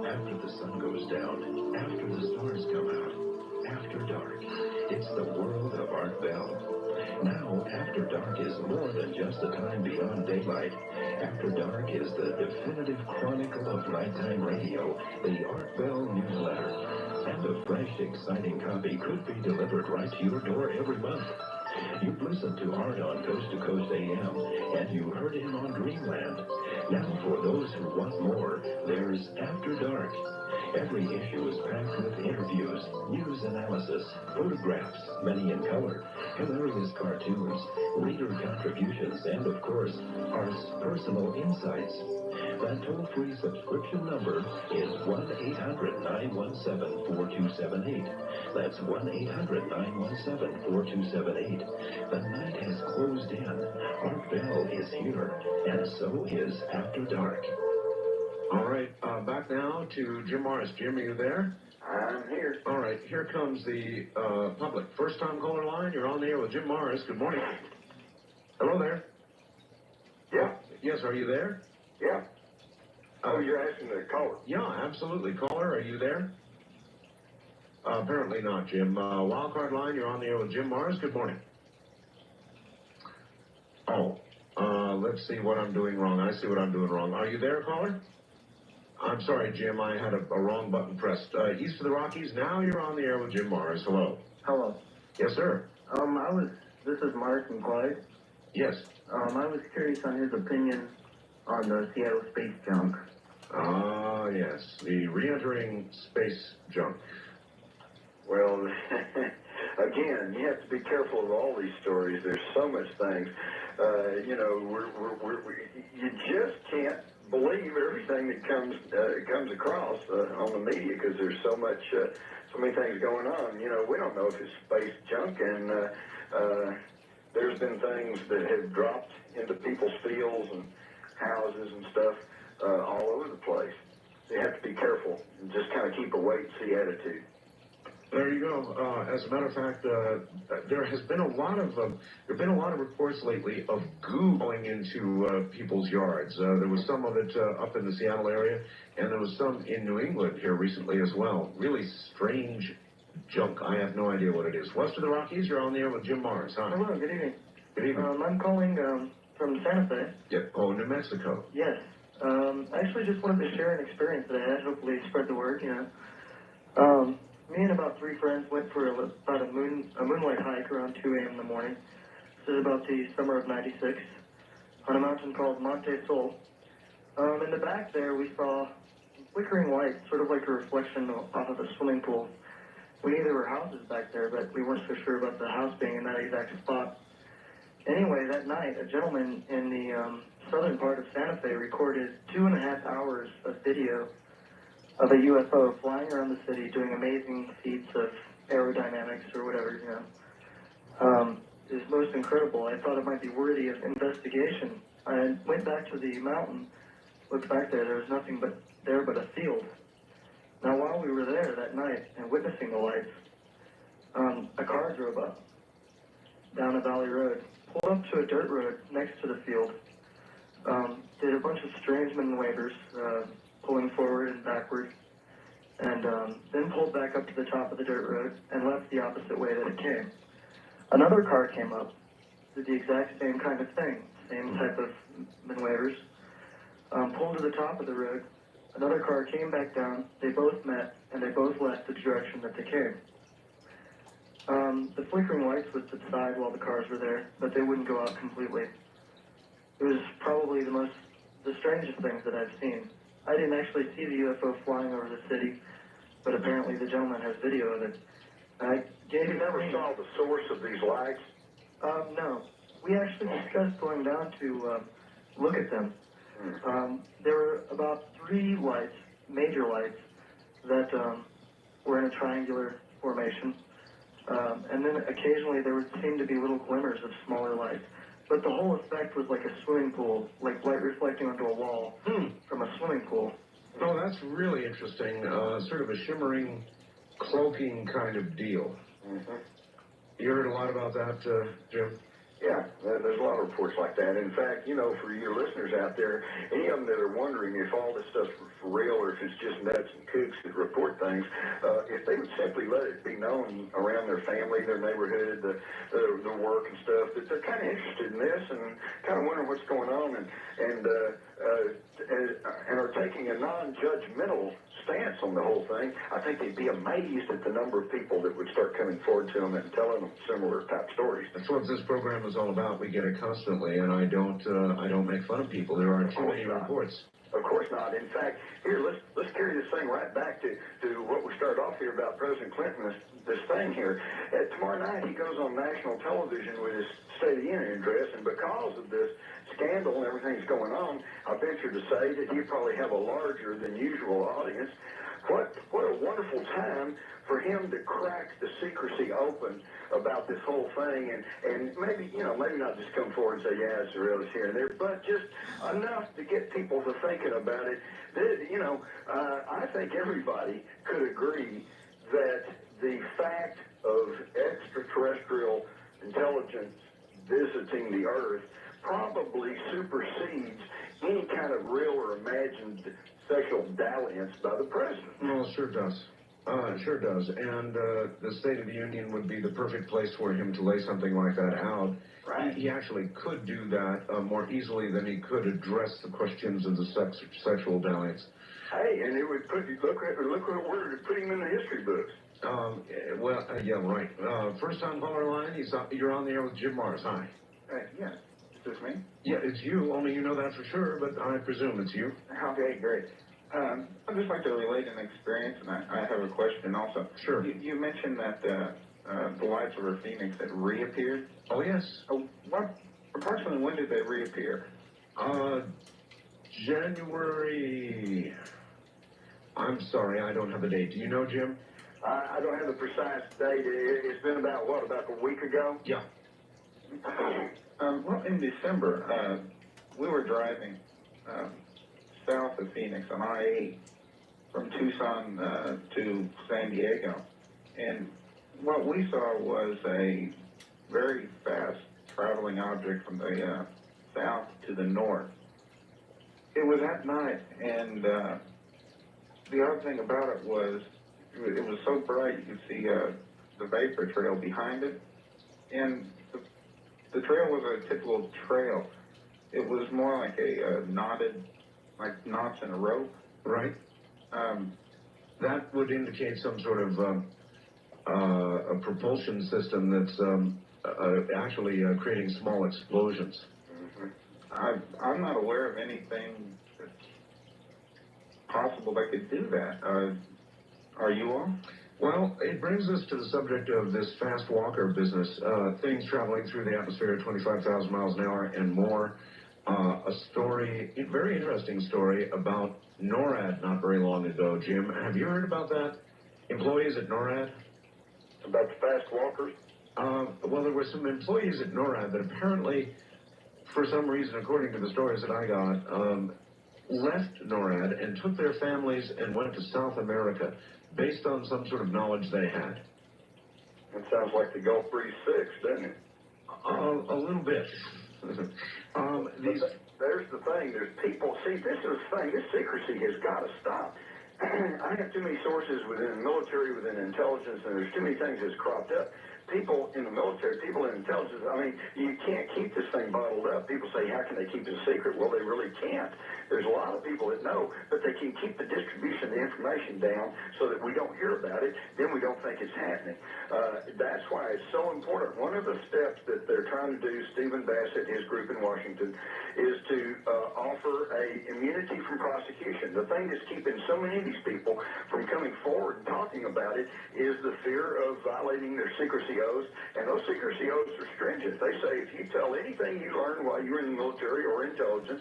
After the sun goes down, after the stars come out, after dark, it's the world of Art Bell. Now, After Dark is more than just a time beyond daylight. After Dark is the definitive chronicle of nighttime radio, the Art Bell newsletter. And a fresh, exciting copy could be delivered right to your door every month. You've listened to Art on Coast to Coast AM, and you heard him on Dreamland. Now, for those who want more, there's After Dark. Every issue is packed with interviews, news analysis, photographs, many in color, hilarious cartoons, reader contributions, and, of course, Art's personal insights. That toll-free subscription number is 1-800-917-4278. That's 1-800-917-4278. The night has closed in. Art Bell is here, and so is After Dark. All right, back now to Jim Morris. Jim, are you there? I'm here. All right, here comes the public. First-time caller line. You're on the air with Jim Morris. Good morning. Hello there. Yeah. Yes, are you there? Yeah. Oh, you're asking the caller? Yeah, absolutely. Caller, are you there? Apparently not, Jim. Wildcard line, you're on the air with Jim Morris. Good morning. Oh, let's see what I'm doing wrong. I see what I'm doing wrong. Are you there, caller? I'm sorry, Jim. I had a wrong button pressed. East of the Rockies, now you're on the air with Jim Morris. Hello. Hello. Yes, sir. This is Mark and Clyde. Yes. I was curious on his opinion on the Seattle space junk. Ah, yes. The re-entering space junk. Well, again, you have to be careful of all these stories. There's so much things. You know, you just can't believe everything that comes across on the media because there's so many things going on. You know, we don't know if it's space junk, and there's been things that have dropped into people's fields and houses and stuff all over the place. You have to be careful and just kind of keep a wait-and-see attitude. There you go. As a matter of fact, there has been a lot of reports lately of goo going into people's yards. There was some of it up in the Seattle area, and there was some in New England here recently as well. Really strange junk. I have no idea what it is. West of the Rockies, you're on the air with Jim Morris. Hi. Hello, good evening. Good evening. I'm calling from Santa Fe. Yeah. Oh, New Mexico. Yes. I actually just wanted to share an experience that I had. Hopefully spread the word, you know. Me and about 3 friends went for about a moonlight hike around 2 a.m. in the morning. This is about the summer of '96 on a mountain called Monte Sol. In the back there, we saw flickering lights, sort of like a reflection off of a swimming pool. We knew there were houses back there, but we weren't so sure about the house being in that exact spot. Anyway, that night, a gentleman in the southern part of Santa Fe recorded 2.5 hours of video of a UFO flying around the city doing amazing feats of aerodynamics or whatever, you know. It was most incredible. I thought it might be worthy of investigation. I went back to the mountain, looked back there was nothing but a field. Now, while we were there that night and witnessing the lights, a car drove up down a valley road, pulled up to a dirt road next to the field, did a bunch of strange maneuvers, pulling forward and backward, and then pulled back up to the top of the dirt road and left the opposite way that it came. Another car came up, did the exact same kind of thing, same type of maneuvers, pulled to the top of the road. Another car came back down, they both met, and they both left the direction that they came. The flickering lights would subside while the cars were there, but they wouldn't go out completely. It was probably the strangest things that I've seen. I didn't actually see the UFO flying over the city, but apparently the gentleman has video of it. You never saw the source of these lights? No. We actually discussed going down to look at them. There were about 3 lights, major lights, that were in a triangular formation. And then occasionally there would seem to be little glimmers of smaller lights. But the whole effect was like a swimming pool, like light reflecting onto a wall from a swimming pool. Oh, that's really interesting. Sort of a shimmering, cloaking kind of deal. Mm-hmm. You heard a lot about that, Jim? Yeah, there's a lot of reports like that. In fact, you know, for your listeners out there, any of them that are wondering if all this stuff's for real or if it's just nuts and kooks that report things, if they would simply let it be known around their family, their neighborhood, the work and stuff, that they're kind of interested in this and kind of wondering what's going on and are taking a non-judgmental stance on the whole thing, I think they'd be amazed at the number of people that would start coming forward to them and telling them similar type stories. That's what this program is all about. We get it constantly, and I don't make fun of people. There are too many reports. Of course not. In fact, here, let's carry this thing right back to what we started off here about President Clinton, this thing here. Tomorrow night, he goes on national television with his State of the Union address, and because of this scandal and everything that's going on, I venture to say that he'd probably have a larger than usual audience. What a wonderful time for him to crack the secrecy open about this whole thing, and maybe, you know, maybe not just come forward and say, yeah, it's real, it's here and there, but just enough to get people to thinking about it. You know, I think everybody could agree that the fact of extraterrestrial intelligence visiting the Earth probably supersedes any kind of real or imagined sexual dalliance by the president. Well, sure does. Sure does. And the State of the Union would be the perfect place for him to lay something like that out. Right. He actually could do that more easily than he could address the questions of the sexual dalliance. Hey, and it would put, look what word to put him in the history books. Yeah, right. First on caller line, you're on the air with Jim Mars. Hi. Yeah. Is this me? Yeah, it's you. Only you know that for sure, but I presume it's you. Okay, great. I'd just like to relate an experience, and I have a question also. Sure. You mentioned that the lights over Phoenix had reappeared. Oh, yes. Approximately when did they reappear? January... I'm sorry, I don't have the date. Do you know, Jim? I don't have the precise date. It's been about a week ago? Yeah. Well, in December, we were driving south of Phoenix on I-8 from Tucson to San Diego, and what we saw was a very fast traveling object from the south to the north. It was at night, and the other thing about it was so bright you could see the vapor trail behind it, and the trail was a typical trail. It was more like a knotted, like knots in a rope. Right. That would indicate some sort of a propulsion system that's actually creating small explosions. Mm-hmm. I'm not aware of anything that's possible that could do that. Are you all? Well, it brings us to the subject of this fast walker business, things traveling through the atmosphere at 25,000 miles an hour and more. A story, a very interesting story about NORAD not very long ago, Jim. Have you heard about that? Employees at NORAD? About the fast walkers? Well, there were some employees at NORAD that apparently, for some reason, according to the stories that I got, left NORAD and took their families and went to South America based on some sort of knowledge they had. It sounds like the Gulf Breeze 6, doesn't it? A little bit. There's the thing. There's people. See, this is the thing. This secrecy has got to stop. I have too many sources within the military, within intelligence, and there's too many things that's cropped up. People in the military, people in intelligence, I mean, you can't keep this thing bottled up. People say, how can they keep it a secret? Well, they really can't. There's a lot of people that know, but they can keep the distribution of the information down so that we don't hear about it, then we don't think it's happening. That's why it's so important. One of the steps that they're trying to do, Stephen Bassett, his group in Washington, is to offer a immunity from prosecution. The thing that's keeping so many of these people from coming forward and talking about it is the fear of violating their secrecy oaths, and those secrecy oaths are stringent. They say if you tell anything you learned while you were in the military or intelligence,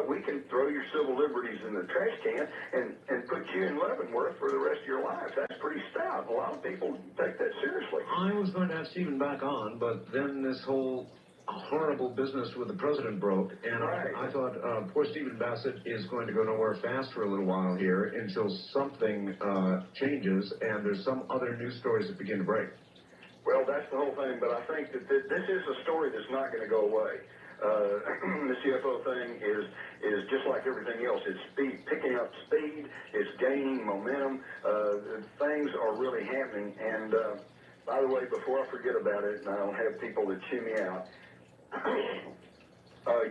we can throw your civil liberties in the trash can and put you in Leavenworth for the rest of your life. That's pretty stout. A lot of people take that seriously. I was going to have Stephen back on, but then this whole horrible business with the president broke, and I thought poor Stephen Bassett is going to go nowhere fast for a little while here until something changes and there's some other news stories that begin to break. Well, that's the whole thing, but I think that this is a story that's not going to go away. This UFO thing is just like everything else. It's picking up speed. It's gaining momentum. Things are really happening. And by the way, before I forget about it, and I don't have people that chew me out,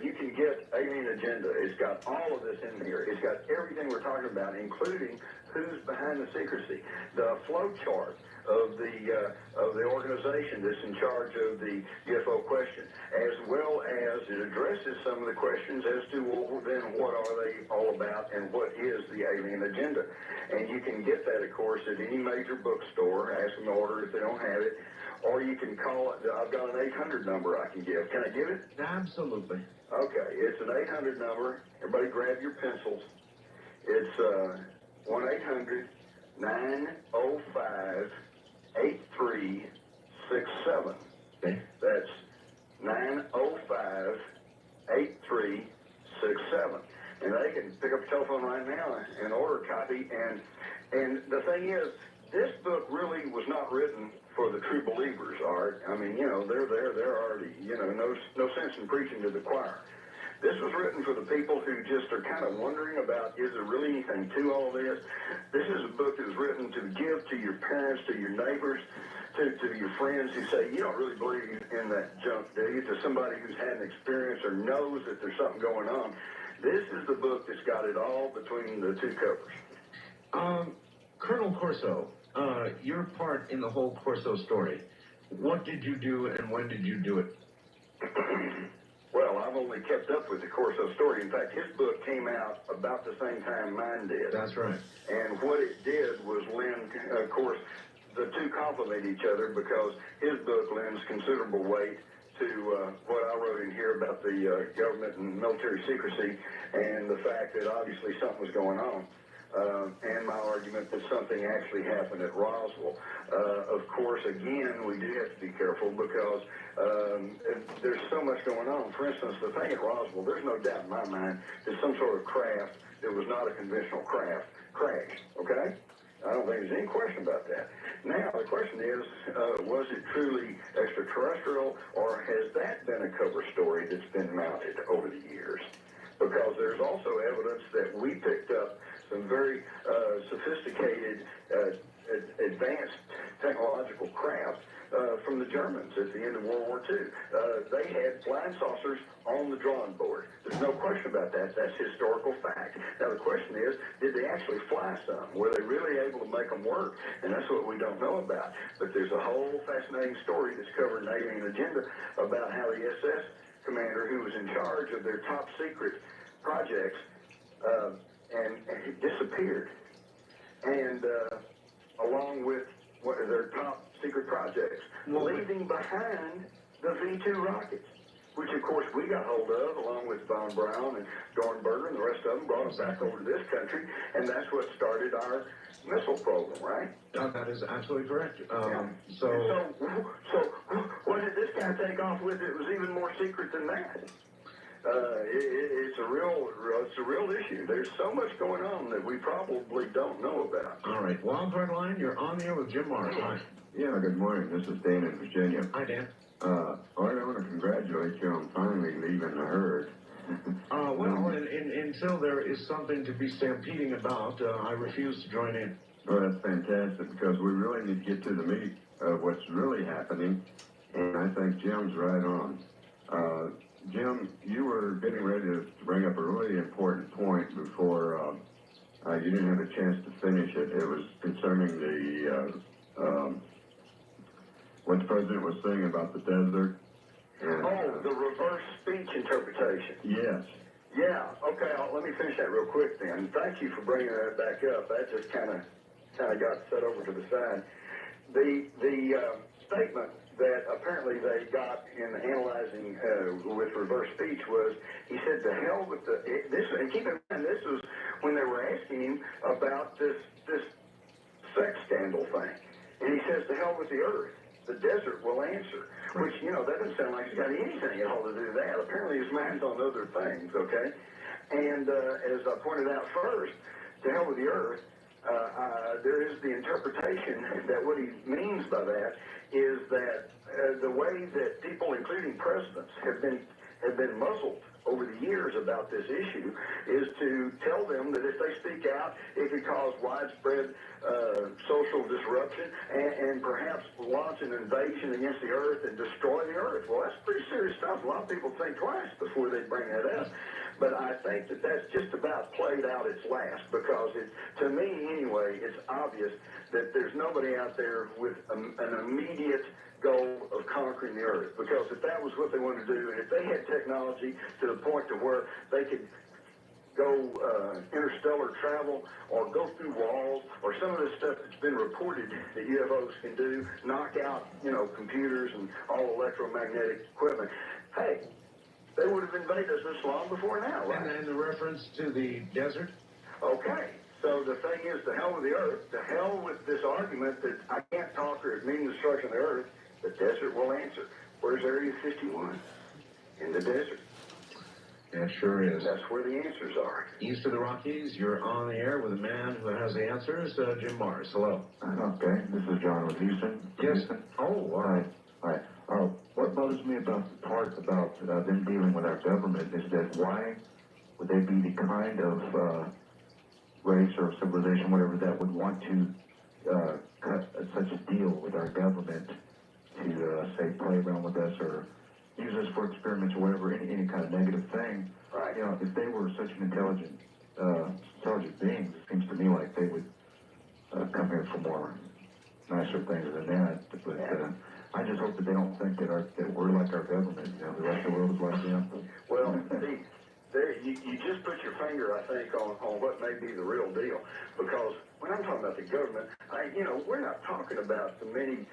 you can get Alien Agenda. It's got all of this in here. It's got everything we're talking about, including who's behind the secrecy, the flow chart of the organization that's in charge of the UFO question, as well as it addresses some of the questions as to, well, then what are they all about and what is the Alien Agenda. And you can get that, of course, at any major bookstore. Ask them to order if they don't have it. Or you can call it. I've got an 800 number I can give. Can I give it? Absolutely. Okay, it's an 800 number. Everybody grab your pencils. It's 1-800-905-8367. Okay. That's 905-8367. And they can pick up the telephone right now and order a copy. And the thing is, this book really was not written for the true believers, Art. I mean, they're already, no sense in preaching to the choir. This was written for the people who just are kind of wondering about, is there really anything to all this? This is a book that was written to give to your parents, to your neighbors, to your friends who say, you don't really believe in that junk, do you? To somebody who's had an experience or knows that there's something going on. This is the book that's got it all between the two covers. Colonel Corso, your part in the whole Corso story, what did you do and when did you do it? Well, I've only kept up with the Corso story. In fact, his book came out about the same time mine did. That's right. And what it did was lend, of course, the two complement each other because his book lends considerable weight to what I wrote in here about the government and military secrecy and the fact that obviously something was going on. And my argument that something actually happened at Roswell. Of course, again, we do have to be careful because there's so much going on. For instance, the thing at Roswell, there's no doubt in my mind that some sort of craft that was not a conventional craft crashed, okay? I don't think there's any question about that. Now, the question is, was it truly extraterrestrial, or has that been a cover story that's been mounted over the years? Because there's also evidence that we picked up some very sophisticated, advanced technological craft from the Germans at the end of World War II. They had flying saucers on the drawing board. There's no question about that. That's historical fact. Now, the question is, did they actually fly some? Were they really able to make them work? And that's what we don't know about. But there's a whole fascinating story that's covered in Alien Agenda about how the SS commander who was in charge of their top secret projects and he disappeared. And along with their top secret projects, leaving behind the V-2 rockets, which of course we got hold of along with Von Braun and Dornberger and the rest of them, brought them back over to this country, and that's what started our missile program, right? That is absolutely correct. So what did this guy take off with that was even more secret than that? It's a real issue. There's so much going on that we probably don't know about. All right, Wildcard Line, you're on the air with Jim Morris. Hi. Yeah, good morning. This is Dan in Virginia. Hi, Dan. Art, I want to congratulate you on finally leaving the herd. Until there is something to be stampeding about, I refuse to join in. Well, that's fantastic because we really need to get to the meat of what's really happening, and I think Jim's right on. Jim, you were getting ready to bring up a really important point before you didn't have a chance to finish it. It was concerning the what the president was saying about the desert. And, the reverse speech interpretation. Yes. Yeah. Okay. Let me finish that real quick then. Thank you for bringing that back up. That just kind of got set over to the side. The statement that apparently they got in analyzing with reverse speech was, he said, to hell with this, and keep in mind, this was when they were asking him about this sex scandal thing. And he says, to hell with the earth. The desert will answer. Which, that doesn't sound like he's got anything at all to do with that. Apparently his mind's on other things, okay? And as I pointed out first, to hell with the earth, there is the interpretation that what he means by that is that the way that people, including presidents, have been muzzled over the years about this issue is to tell them that if they speak out, it could cause widespread social disruption and perhaps launch an invasion against the earth and destroy the earth. Well, that's pretty serious stuff. A lot of people think twice before they bring that up. But I think that that's just about played out its last, because to me anyway, it's obvious that there's nobody out there with an immediate goal of conquering the earth. Because if that was what they wanted to do, and if they had technology to the point to where they could go interstellar travel or go through walls or some of this stuff that's been reported that UFOs can do, knock out, computers and all electromagnetic equipment, hey, they would have invaded us this long before now, right? And the reference to the desert? Okay. So the thing is, to hell with the earth, to hell with this argument that I can't conquer it means destruction of the earth. The desert will answer. Where's Area 51? In the desert. It sure is. That's where the answers are. East of the Rockies, you're on the air with a man who has the answers, Jim Mars. Hello. Okay, this is John with Houston. Yes. Houston. Oh, all right. All right. What bothers me about the part about them dealing with our government is that why would they be the kind of race or civilization, whatever, that would want to cut such a deal with our government to, say, play around with us or use us for experiments or whatever, any kind of negative thing. Right. If they were such an intelligent beings, it seems to me like they would come here for more nicer things than that. But I just hope that they don't think that we're like our government. The rest of the world is like them. Well, you just put your finger, I think, on what may be the real deal. Because when I'm talking about the government, we're not talking about the many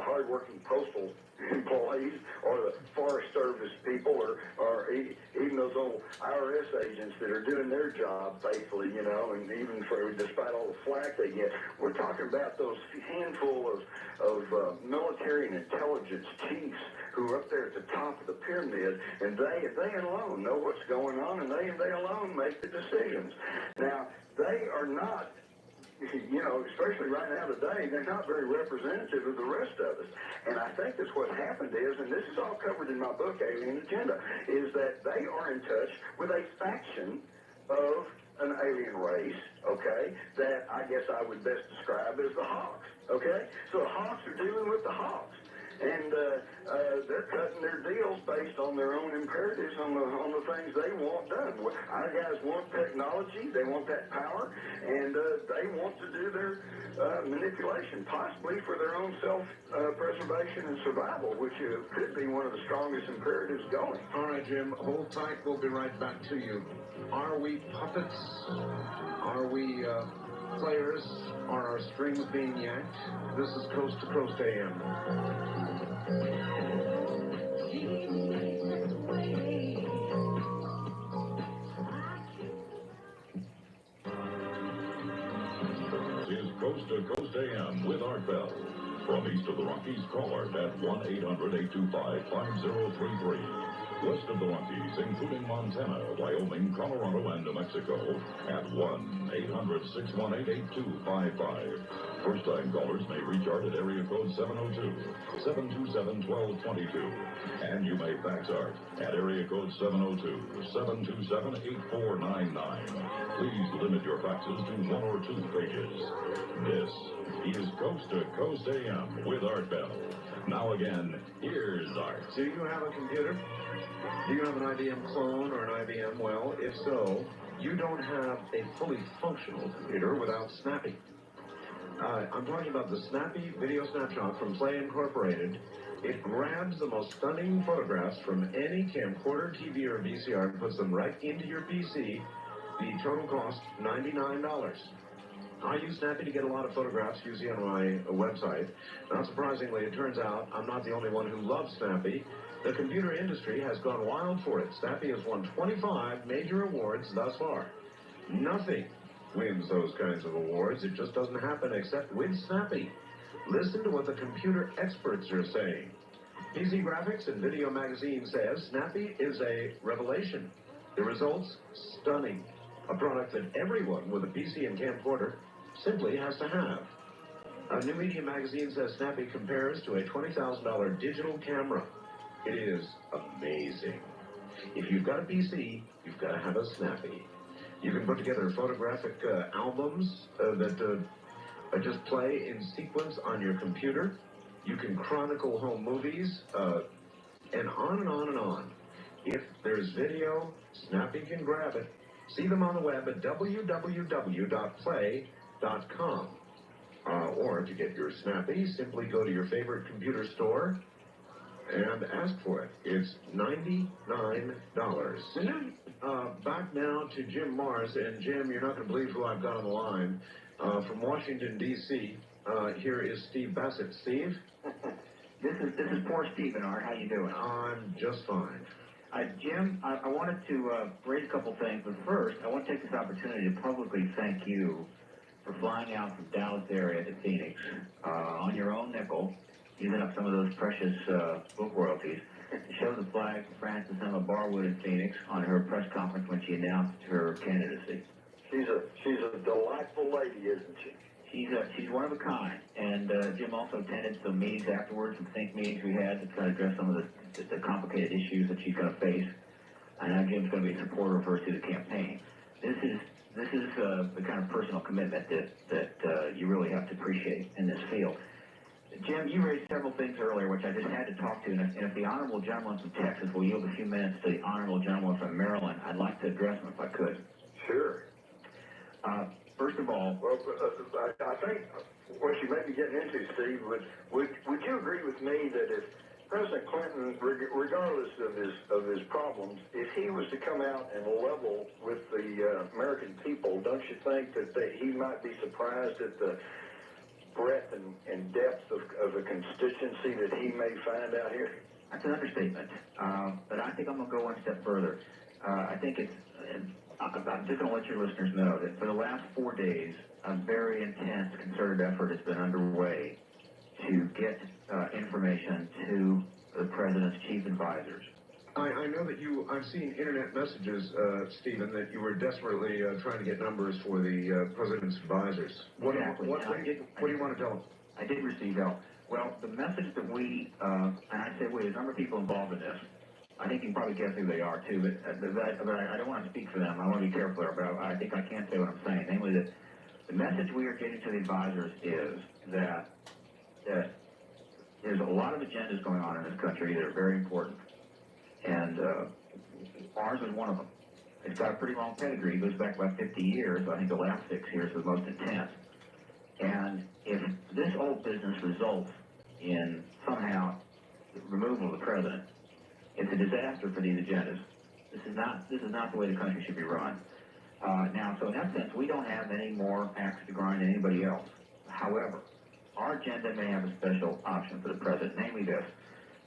hardworking postal employees or the Forest Service people or even those old IRS agents that are doing their job faithfully, and even despite all the flack they get. We're talking about those handful of military and intelligence chiefs who are up there at the top of the pyramid, and they alone know what's going on, and they alone make the decisions. Now, they are not, especially right now today, they're not very representative of the rest of us. And I think that's what happened is, and this is all covered in my book, Alien Agenda, is that they are in touch with a faction of an alien race, okay, that I guess I would best describe as the Hawks, okay? So the Hawks are dealing with the Hawks. And they're cutting their deals based on their own imperatives on the things they want done. Our guys want technology, they want that power, and they want to do their manipulation, possibly for their own self-preservation and survival, which could be one of the strongest imperatives going. All right, Jim, hold tight. We'll be right back to you. Are we puppets? Are we players? Are our strings being yanked? This is Coast to Coast AM. Is Coast to Coast AM with Art Bell. From east of the Rockies, call Art at 1-800-825-5033. West of the Rockies, including Montana, Wyoming, Colorado, and New Mexico, at 1-800-618-8255. First-time callers may reach Art at area code 702-727-1222. And you may fax Art at area code 702-727-8499. Please limit your faxes to 1 or 2 pages. This is Coast to Coast AM with Art Bell. Now again, here's Art. Do you have a computer? Do you have an IBM clone or an IBM? Well, if so, you don't have a fully functional computer without Snappy. I'm talking about the Snappy Video Snapshot from Play Incorporated. It grabs the most stunning photographs from any camcorder, TV, or VCR and puts them right into your PC. The total cost, $99. I use Snappy to get a lot of photographs you see on my website. Not surprisingly, it turns out I'm not the only one who loves Snappy. The computer industry has gone wild for it. Snappy has won 25 major awards thus far. Nothing wins those kinds of awards. It just doesn't happen except with Snappy. Listen to what the computer experts are saying. PC Graphics and Video Magazine says Snappy is a revelation. The results, stunning. A product that everyone with a PC and camcorder simply has to have. A New Media magazine says Snappy compares to a $20,000 digital camera. It is amazing. If you've got a PC, you've got to have a Snappy. You can put together photographic albums that just play in sequence on your computer. You can chronicle home movies, and on and on and on. If there's video, Snappy can grab it. See them on the web at www.play.com. Or to get your Snappy, simply go to your favorite computer store and ask for it. It's $99. Back now to Jim Mars. And Jim, you're not going to believe who I've got on the line. From Washington, D.C., here is Steve Bassett. Steve? This is poor Stephen, Art. How you doing? I'm just fine. Jim, I wanted to raise a couple things, but first, I want to take this opportunity to publicly thank you for flying out from Dallas area to Phoenix on your own nickel, using up some of those precious book royalties, to show the flag to Frances Emma Barwood in Phoenix on her press conference when she announced her candidacy. She's a delightful lady, isn't she? She's one of a kind, and Jim also attended some meetings afterwards, some think meetings we had to try to address some of the complicated issues that she's going to face. I know Jim's going to be a supporter of hers through the campaign. This is the kind of personal commitment that you really have to appreciate in this field. Jim, you raised several things earlier which I just had to talk to, and if the honorable gentleman from Texas will yield a few minutes to the honorable gentleman from Maryland, I'd like to address them if I could. Sure. First of all, well, I think what you may be getting into, Steve, would you agree with me that if President Clinton, regardless of his problems, if he was to come out and level with the American people, don't you think that he might be surprised at the breadth and depth of the constituency that he may find out here? That's an understatement, but I think I'm going to go one step further. I think I'm just going to let your listeners know that for the last 4 days, a very intense concerted effort has been underway to get information to the president's chief advisors. I know that I've seen internet messages, Stephen, that you were desperately trying to get numbers for the president's advisors. What do you want to tell them? I did receive help. Well, the message that we, and I say we, there's a number of people involved in this. I think you can probably guess who they are, too, but I don't want to speak for them. I want to be careful there, but I think I can say what I'm saying. Namely, that the message we are getting to the advisors is that there's a lot of agendas going on in this country that are very important, and ours is one of them. It's got a pretty long pedigree. It goes back about 50 years. I think the last 6 years was the most intense. And if this whole business results in somehow the removal of the president, it's a disaster for these agendas. This is not the way the country should be run. Now, so in that sense, we don't have any more axe to grind than anybody else. However, our agenda may have a special option for the president, namely this,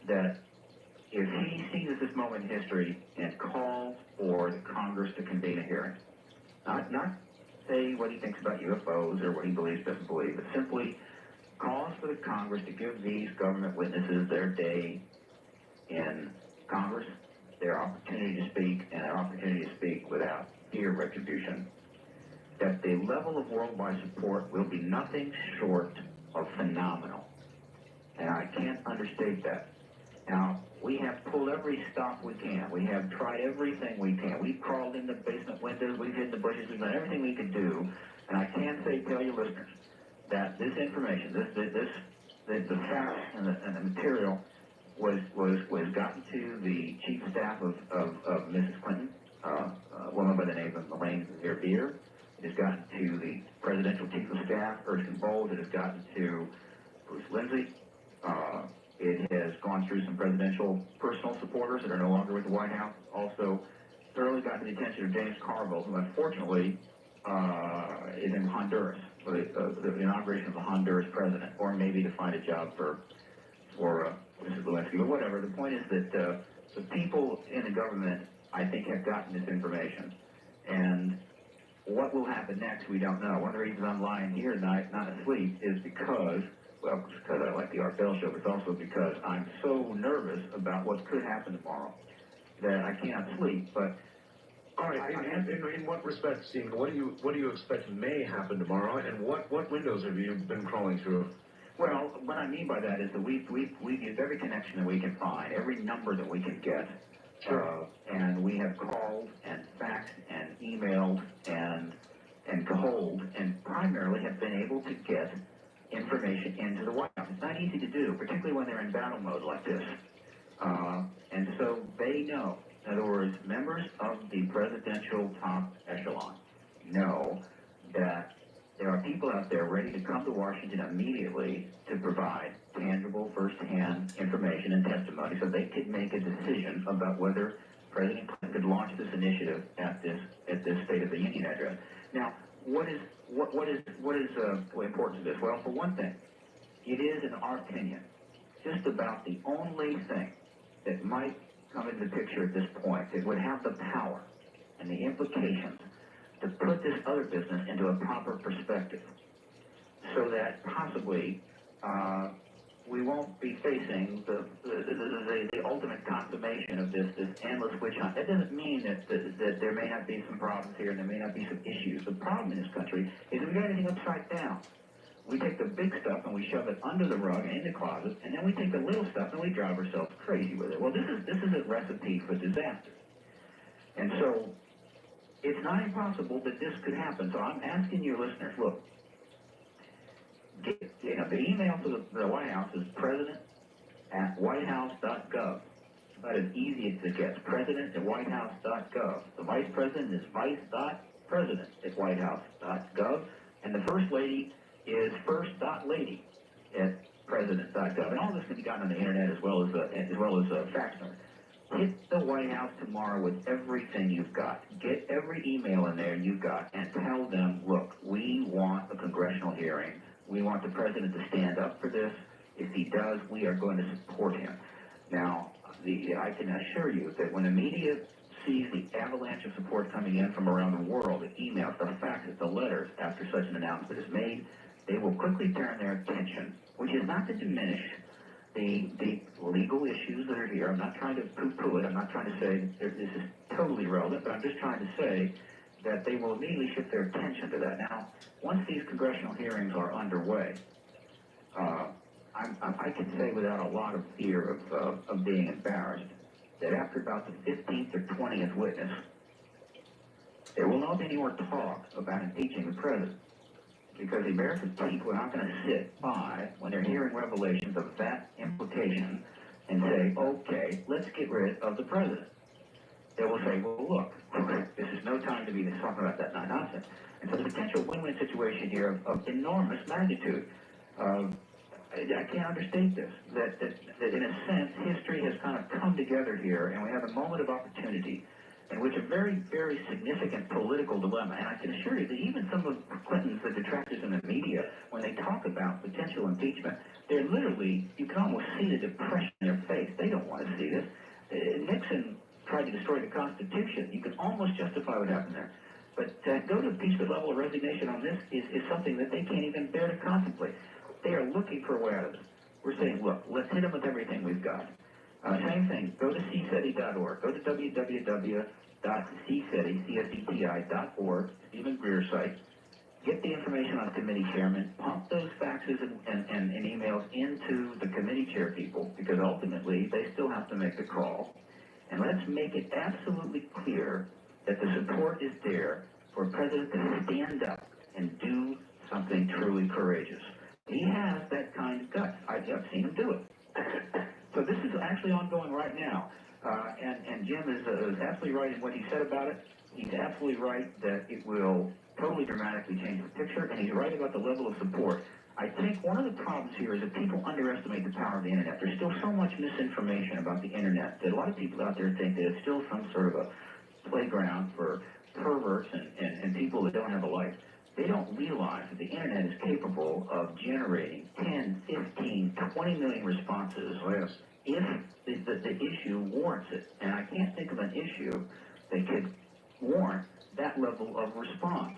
that if he seizes this moment in history and calls for the Congress to convene a hearing, not say what he thinks about UFOs or what he believes, doesn't believe, but simply calls for the Congress to give these government witnesses their day in Congress, their opportunity to speak, and their opportunity to speak without fear of retribution, that the level of worldwide support will be nothing short of phenomenal. And I can't understate that. Now, we have pulled every stop we can. We have tried everything we can. We've crawled in the basement windows. We've hid in the bushes. We've done everything we could do. And I can tell your listeners that this information, the facts and the material was gotten to the chief of staff of Mrs. Clinton, a woman by the name of Elaine Verveer. It has gotten to the presidential chief of staff, Erskine Bowles. It has gotten to Bruce Lindsay. It has gone through some presidential personal supporters that are no longer with the White House. Also, thoroughly gotten the attention of James Carville, who unfortunately is in Honduras for the inauguration of the Honduras president, or maybe to find a job for Mrs. Lewinsky. But whatever. The point is that the people in the government, I think, have gotten this information. And what will happen next, we don't know. One of the reasons I'm lying here tonight, not asleep, is because I like the Art Bell Show, but it's also because I'm so nervous about what could happen tomorrow that I cannot sleep. But All right. In what respect, Stephen? What do you expect may happen tomorrow, and what windows have you been crawling through? Well, what I mean by that is that we've used every connection that we can find, every number that we can get. Sure. And we have called and faxed and emailed and told and primarily have been able to get information into the White House. It's not easy to do, particularly when they're in battle mode like this. And so they know, in other words, members of the presidential top echelon know that there are people out there ready to come to Washington immediately to provide tangible, first-hand information and testimony so they could make a decision about whether President Clinton could launch this initiative at this State of the Union address. Now, what is important to this? Well, for one thing, it is, in our opinion, just about the only thing that might come into the picture at this point that would have the power and the implications to put this other business into a proper perspective so that possibly we won't be facing the ultimate consummation of this endless witch hunt. That doesn't mean that there may not be some problems here and there may not be some issues. The problem in this country is that we got everything upside down. We take the big stuff and we shove it under the rug and in the closet, and then we take the little stuff and we drive ourselves crazy with it. Well, this is a recipe for disaster. And so it's not impossible that this could happen. So I'm asking your listeners, look, the email to the White House is president@whitehouse.gov. About as easy as it gets. President@whitehouse.gov. The vice president is vice.president@whitehouse.gov. And the first lady is first.lady@president.gov. And all this can be gotten on the internet as well as fax number. Hit the White House tomorrow with everything you've got. Get every email in there you've got and tell them, look, we want a congressional hearing. We want the president to stand up for this. If he does, we are going to support him. Now, I can assure you that when the media sees the avalanche of support coming in from around the world, the emails, the faxes, the letters after such an announcement is made, they will quickly turn their attention, which is not to diminish the legal issues that are here. I'm not trying to poo-poo it. I'm not trying to say that this is totally relevant, but I'm just trying to say that they will immediately shift their attention to that. Now, once these congressional hearings are underway, I can say without a lot of fear of being embarrassed that after about the 15th or 20th witness, there will not be any more talk about impeaching the president. Because the American people are not going to sit by when they're hearing revelations of that implication and say, okay, let's get rid of the president. They will say, well, look, this is no time to be talking about that nonsense. And so the potential win-win situation here of enormous magnitude. I can't understate this, that in a sense, history has kind of come together here, and we have a moment of opportunity in which a very, very significant political dilemma, and I can assure you that even some of Clinton's detractors in the media, when they talk about potential impeachment, they're literally, you can almost see the depression in their face. They don't want to see this. Nixon tried to destroy the Constitution. You can almost justify what happened there. But to go to impeachment level of resignation on this is something that they can't even bear to contemplate. They are looking for a way out of this. We're saying, look, let's hit them with everything we've got. Same thing. Go to cseti.org. Go to www.cseti.org, Stephen Greer's site. Get the information on committee chairman. Pump those faxes and emails into the committee chair people, because ultimately they still have to make the call. And let's make it absolutely clear that the support is there for a president to stand up and do something truly courageous. He has that kind of guts. I've seen him do it. So this is actually ongoing right now. And Jim is absolutely right in what he said about it. He's absolutely right that it will totally dramatically change the picture, and he's right about the level of support. I think one of the problems here is that people underestimate the power of the internet. There's still so much misinformation about the internet that a lot of people out there think that it's still some sort of a playground for perverts and people that don't have a life. They don't realize that the internet is capable of generating 10, 15, 20 million responses if the issue warrants it. And I can't think of an issue that could warrant that level of response.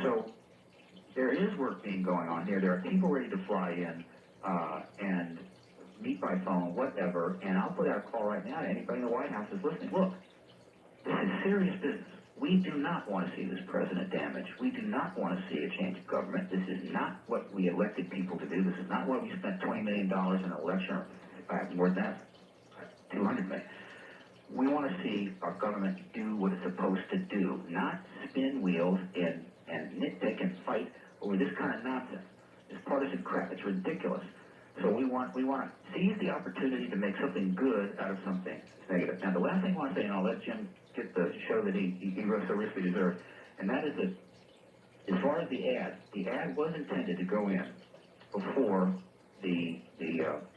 So there is work being going on here. There are people ready to fly in and meet by phone, whatever. And I'll put out a call right now to anybody in the White House that's listening. Look, This is serious business. We do not want to see this president damaged. We do not want to see a change of government. This is not what we elected people to do. This is not why we spent $20 million in an election, more than that, $200 million. We want to see our government do what it's supposed to do, not spin wheels and nitpick and fight over this kind of nonsense. This partisan crap, it's ridiculous. So we want to seize the opportunity to make something good out of something negative. Now, the last thing I want to say, and I'll let Jim get the show that he so richly deserves, and that is that as far as the ad was intended to go in before the State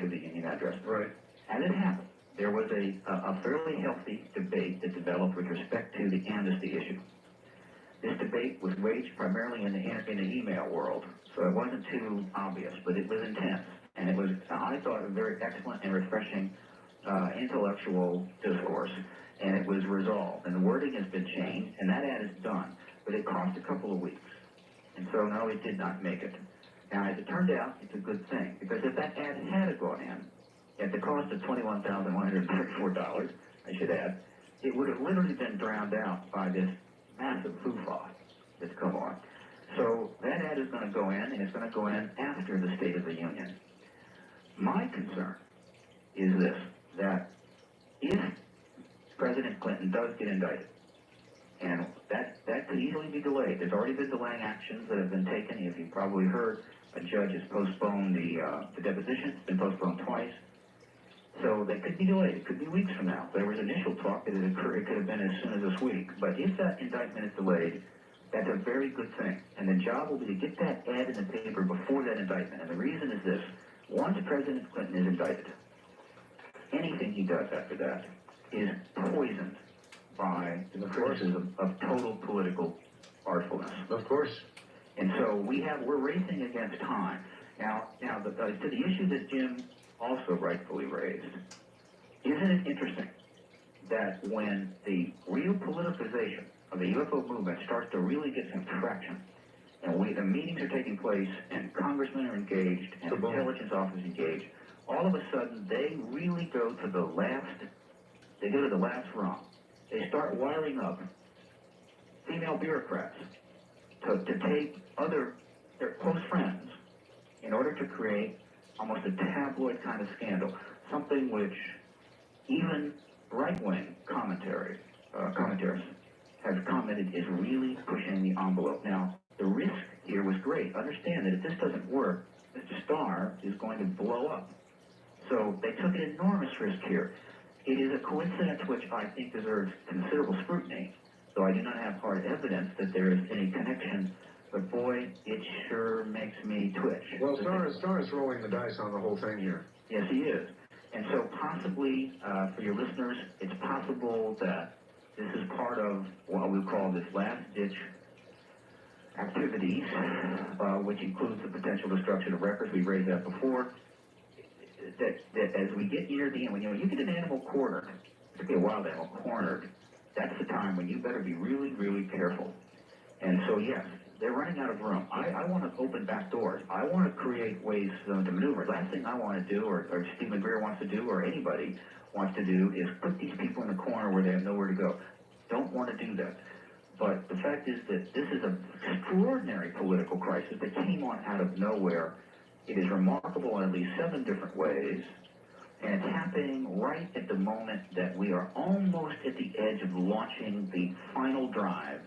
of the Union address. Right. As it happened, there was a fairly healthy debate that developed with respect to the amnesty issue. This debate was waged primarily in the email world, so it wasn't too obvious, but it was intense. And it was, I thought, a very excellent and refreshing intellectual discourse. And it was resolved. And the wording has been changed, and that ad is done. But it cost a couple of weeks. And so, no, it did not make it. Now, as it turned out, it's a good thing. Because if that ad had gone in, at the cost of $21,134, I should add, it would have literally been drowned out by this massive foo-fa that's come on. So that ad is going to go in, and it's going to go in after the State of the Union. My concern is this, that if President Clinton does get indicted, and that could easily be delayed. There's already been delaying actions that have been taken. If you probably heard, a judge has postponed the deposition. It's been postponed twice. So they could be delayed. It could be weeks from now. There was initial talk that it could have been as soon as this week. But if that indictment is delayed, that's a very good thing. And the job will be to get that ad in the paper before that indictment. And the reason is this. Once President Clinton is indicted, anything he does after that is poisoned by the criticism of total political artfulness. Of course. And so we're racing against time. Now to the issue that Jim also rightfully raised, isn't it interesting that when the real politicization of the UFO movement starts to really get some traction, and the meetings are taking place, and congressmen are engaged, and intelligence officers engaged, all of a sudden they really go to the last rung. They start wiring up female bureaucrats to take their close friends in order to create almost a tabloid kind of scandal, something which even right-wing commentaries have commented is really pushing the envelope. Now, the risk here was great. Understand that if this doesn't work, Mr. Starr is going to blow up. So they took an enormous risk here. It is a coincidence which I think deserves considerable scrutiny, though I do not have hard evidence that there is any connection. But boy, it sure makes me twitch. Well, Starr is rolling the dice on the whole thing here. Yes, he is. And so possibly, for your listeners, it's possible that this is part of what we call this last-ditch activities, which includes the potential destruction of records. We've raised that before. That as we get near the end, when you get an animal cornered, particularly a wild animal cornered, that's the time when you better be really, really careful. And so, yes, they're running out of room. I want to open back doors. I want to create ways to maneuver. Last thing I want to do, or Steve McGreer wants to do, or anybody wants to do, is put these people in the corner where they have nowhere to go. Don't want to do that. But the fact is that this is an extraordinary political crisis that came on out of nowhere. It is remarkable in at least 7 different ways, and it's happening right at the moment that we are almost at the edge of launching the final drive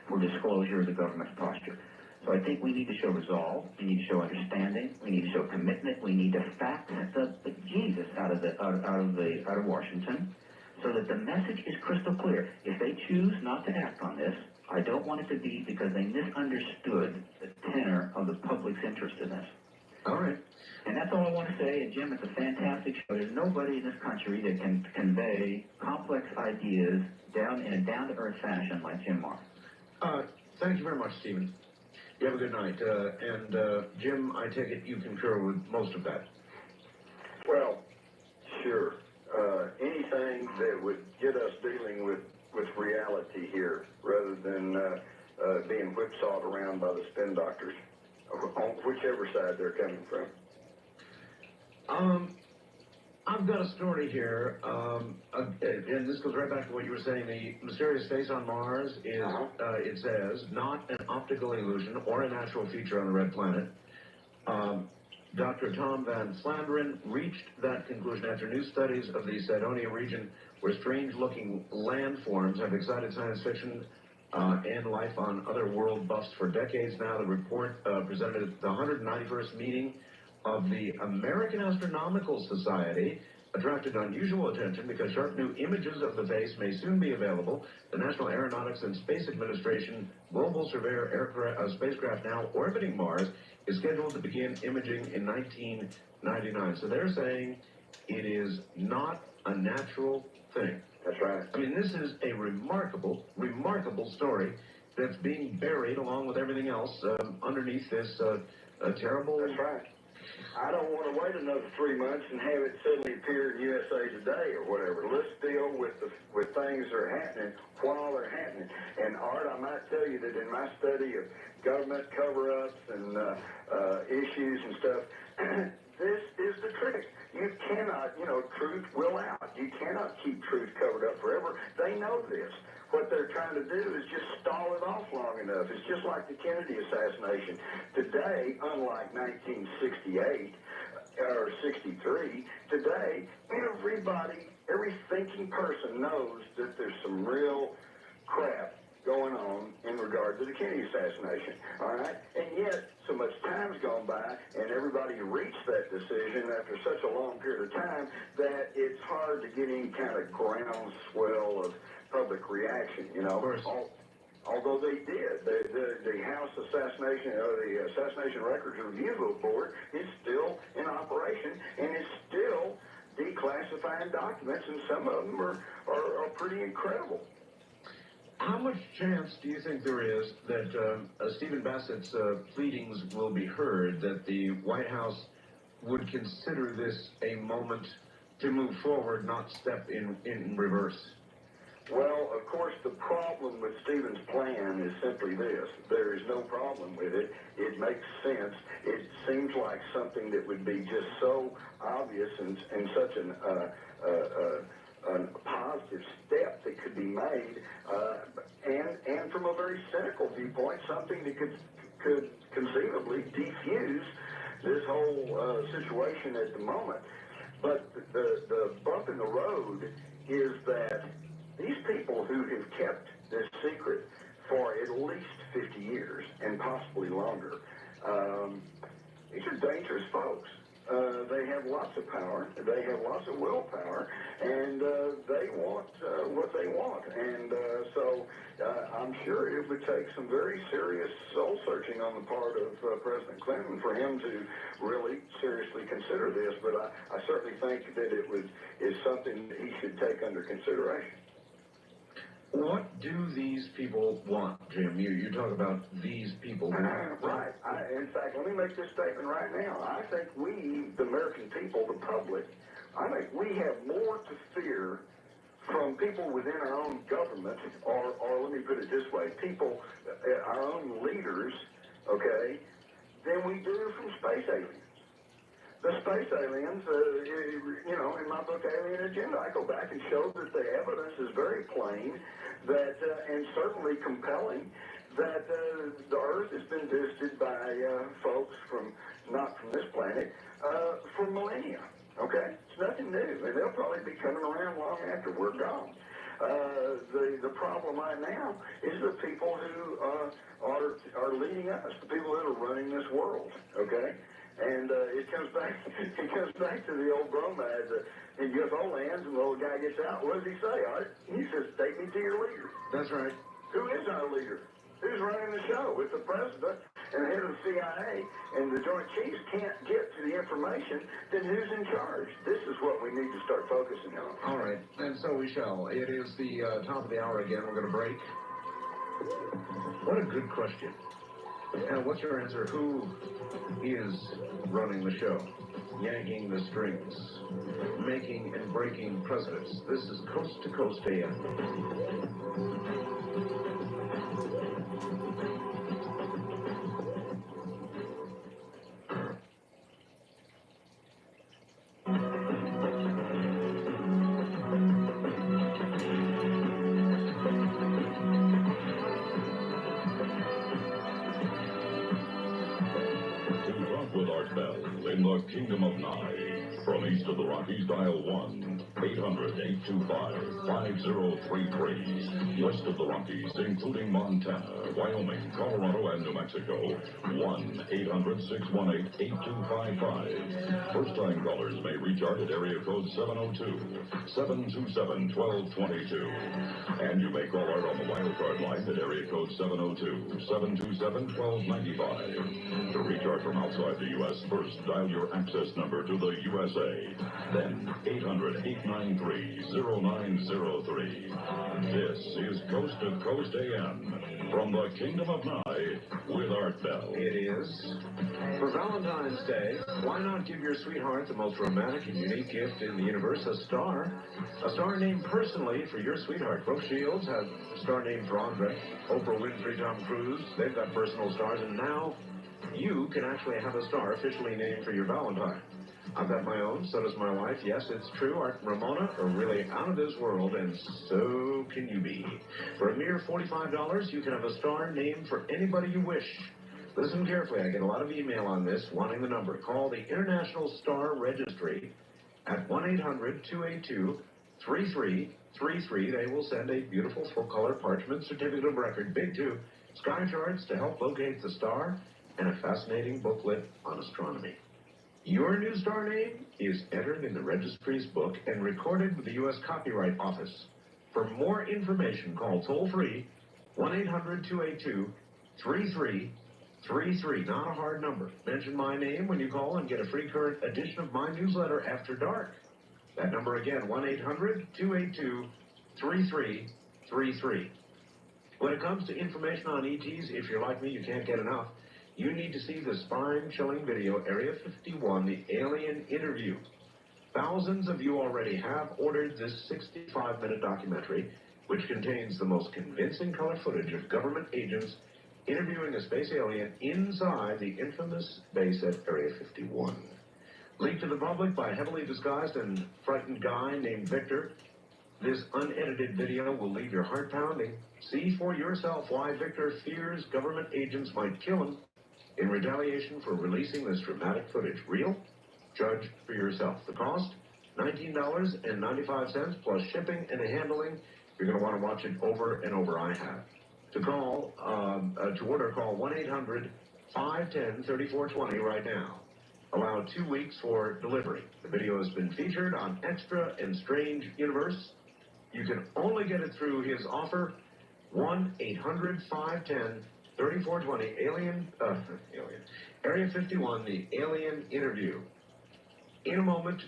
for disclosure of the government's posture. So I think we need to show resolve, we need to show understanding, we need to show commitment, we need to fact the Jesus out of Washington, so that the message is crystal clear. If they choose not to act on this, I don't want it to be because they misunderstood the tenor of the public's interest in this. All right. And that's all I want to say. And Jim, it's a fantastic show. There's nobody in this country that can convey complex ideas in a down-to-earth fashion like Jim Marr. Thank you very much, Stephen. You have a good night. And Jim, I take it you concur with most of that. Well, sure. Anything that would get us dealing with reality here rather than being whipsawed around by the spin doctors, on whichever side they're coming from. I've got a story here, and this goes right back to what you were saying. The mysterious face on Mars is, it says, not an optical illusion or a natural feature on the red planet. Dr. Tom Van Flanderen reached that conclusion after new studies of the Cydonia region, where strange-looking landforms have excited science fiction and life on other world buffs for decades now. The report presented at the 191st meeting of the American Astronomical Society attracted unusual attention because sharp new images of the face may soon be available. The National Aeronautics and Space Administration Global Surveyor spacecraft, now orbiting Mars, is scheduled to begin imaging in 1999. So they're saying it is not a natural thing. That's right. I mean, this is a remarkable, remarkable story that's being buried along with everything else underneath this terrible... That's right. I don't want to wait another 3 months and have it suddenly appear in USA Today or whatever. Let's deal with things that are happening while they're happening. And Art, I might tell you that in my study of government cover-ups and issues and stuff, this is the trick. You cannot, truth will out. You cannot keep truth covered up forever. They know this. What they're trying to do is just stall it off long enough. It's just like the Kennedy assassination. Today, unlike 1968 or 63, today, every thinking person knows that there's some real crap going on in regard to the Kennedy assassination, all right? And yet, so much time's gone by, and everybody reached that decision after such a long period of time that it's hard to get any kind of groundswell of public reaction, although they did. The House Assassination, the Assassination Records Review Board is still in operation and is still declassifying documents, and some of them are pretty incredible. How much chance do you think there is that Stephen Bassett's pleadings will be heard, that the White House would consider this a moment to move forward, not step in reverse? Well, of course, the problem with Stephen's plan is simply this. There is no problem with it. It makes sense. It seems like something that would be just so obvious and such a positive step that could be made, and from a very cynical viewpoint, something that could conceivably defuse this whole situation at the moment. But the bump in the road is that these people who have kept this secret for at least 50 years and possibly longer, these are dangerous folks. They have lots of power, they have lots of willpower, and they want what they want. And so I'm sure it would take some very serious soul-searching on the part of President Clinton for him to really seriously consider this. But I certainly think that is something that he should take under consideration. What do these people want, Jim? You talk about these people. Right. In fact, let me make this statement right now. I think we, the American people, the public, I think we have more to fear from people within our own government, or let me put it this way, people, our own leaders, okay, than we do from space aliens. The space aliens, in my book, Alien Agenda, I go back and show that the evidence is very plain, that, and certainly compelling, that the Earth has been visited by folks not from this planet, for millennia, okay? It's nothing new, and they'll probably be coming around long after we're gone. The problem right now is the people who are leading us, the people that are running this world, okay? And it comes back to the old bromide in UFO lands, and the little guy gets out. What does he say, Art? He says, "Take me to your leader." That's right. Who is our leader? Who's running the show? If the president and the head of the CIA and the Joint Chiefs can't get to the information, then who's in charge? This is what we need to start focusing on. All right, and so we shall. It is the top of the hour again. We're going to break. What a good question. And what's your answer? Who is running the show? Yanking the strings, making and breaking presidents. This is Coast to Coast AM. the Kingdom of Nye. From east of the Rockies, dial 1-800-825-5033. West of the Rockies, including Montana, Wyoming, Colorado, and New Mexico, 1-800-618-8255. First-time callers may recharge at area code 702-727-1222. And you may call Art on the wildcard line at area code 702-727-1295. To recharge from outside the U.S., first dial your access number to the USA. Then 800-893-0903. This is Coast to Coast AM from the Kingdom of Nye with Art Bell. It is. For Valentine's Day, why not give your sweetheart the most romantic and unique gift in the universe, a star? A star named personally for your sweetheart. Brooke Shields has a star named for Andre. Oprah Winfrey, Tom Cruise, they've got personal stars, and now you can actually have a star officially named for your Valentine. I've got my own, so does my wife. Yes, it's true. Art and Ramona are really out of this world, and so can you be. For a mere $45, you can have a star named for anybody you wish. Listen carefully. I get a lot of email on this, wanting the number. Call the International Star Registry at 1-800-282-3333. They will send a beautiful full-color parchment certificate of record, big too, sky charts to help locate the star, and a fascinating booklet on astronomy. Your new star name is entered in the registry's book and recorded with the U.S. Copyright Office. For more information, call toll-free 1-800-282-3333. Not a hard number. Mention my name when you call and get a free current edition of my newsletter, After Dark. That number again, 1-800-282-3333. When it comes to information on ETs, if you're like me, you can't get enough. You need to see the spine-chilling video, Area 51, the Alien Interview. Thousands of you already have ordered this 65-minute documentary, which contains the most convincing color footage of government agents interviewing a space alien inside the infamous base at Area 51. Leaked to the public by a heavily disguised and frightened guy named Victor, this unedited video will leave your heart pounding. See for yourself why Victor fears government agents might kill him in retaliation for releasing this dramatic footage. Real? Judge for yourself. The cost? $19.95 plus shipping and handling. You're going to want to watch it over and over. I have. To order, call 1-800-510-3420 right now. Allow 2 weeks for delivery. The video has been featured on Extra and Strange Universe. You can only get it through his offer, 1-800-510-3420, Area 51, the Alien Interview. In a moment,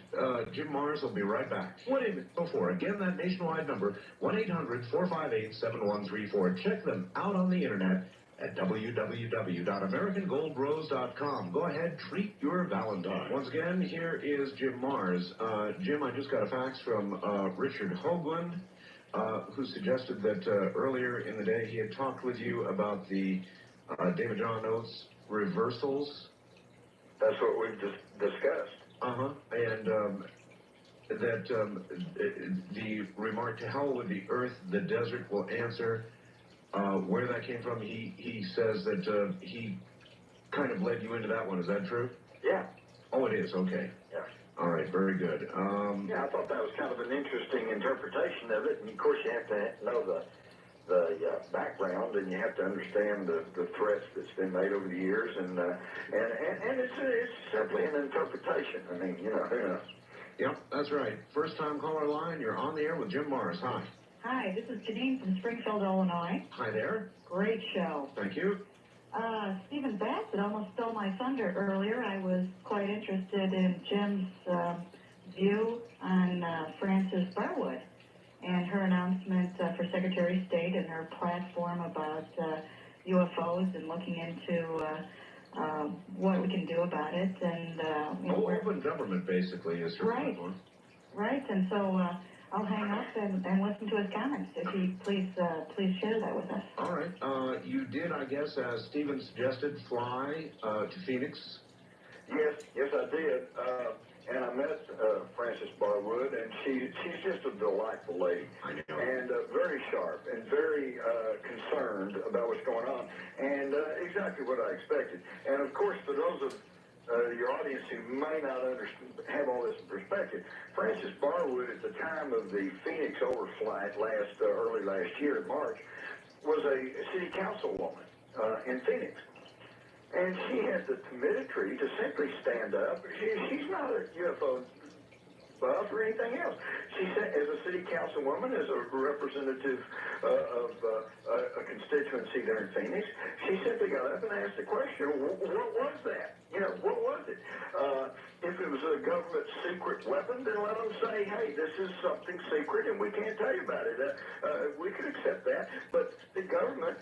Jim Mars will be right back. What even before? Again, that nationwide number, 1-800-458-7134. Check them out on the internet at www.americangoldrose.com. Go ahead, treat your Valentine. Once again, here is Jim Mars. Jim, I just got a fax from Richard Hoagland, who suggested that earlier in the day he had talked with you about the David John Oates reversals. That's what we've just discussed. And that the remark, to hell with the earth, the desert will answer, where that came from, he says that he kind of led you into that one. Is that true? Yeah. Oh, it is? Okay. Yeah. All right, very good. Yeah, I thought that was kind of an interesting interpretation of it, and of course you have to know the background, and you have to understand the threats that's been made over the years, and it's simply an interpretation. I mean, who knows? Yep, that's right. First time caller line, you're on the air with Jim Mars. Hi. Hi, this is Janine from Springfield, Illinois. Hi there. Great show. Thank you. Stephen Bassett almost stole my thunder earlier. I was quite interested in Jim's view on Frances Barwood and her announcement for Secretary of State and her platform about UFOs and looking into what we can do about it. And open government, basically, is her platform. Right, and so I'll hang up and listen to his comments. If he please share that with us. All right. You did, I guess, as Stephen suggested, fly to Phoenix. Yes, I did. And I met Frances Barwood, and she's just a delightful lady. I know. And very sharp and very concerned about what's going on, and exactly what I expected. And of course, for those of your audience who may not have all this in perspective. Frances Barwood, at the time of the Phoenix overflight early last year in March, was a city councilwoman in Phoenix. And she had the timidity to simply stand up. She's not a UFO buff or anything else. She said, as a city councilwoman, as a representative of a constituency there in Phoenix, she simply got up and asked the question, what was that? What was it? If it was a government secret weapon, then let them say, hey, this is something secret and we can't tell you about it. We could accept that. But the government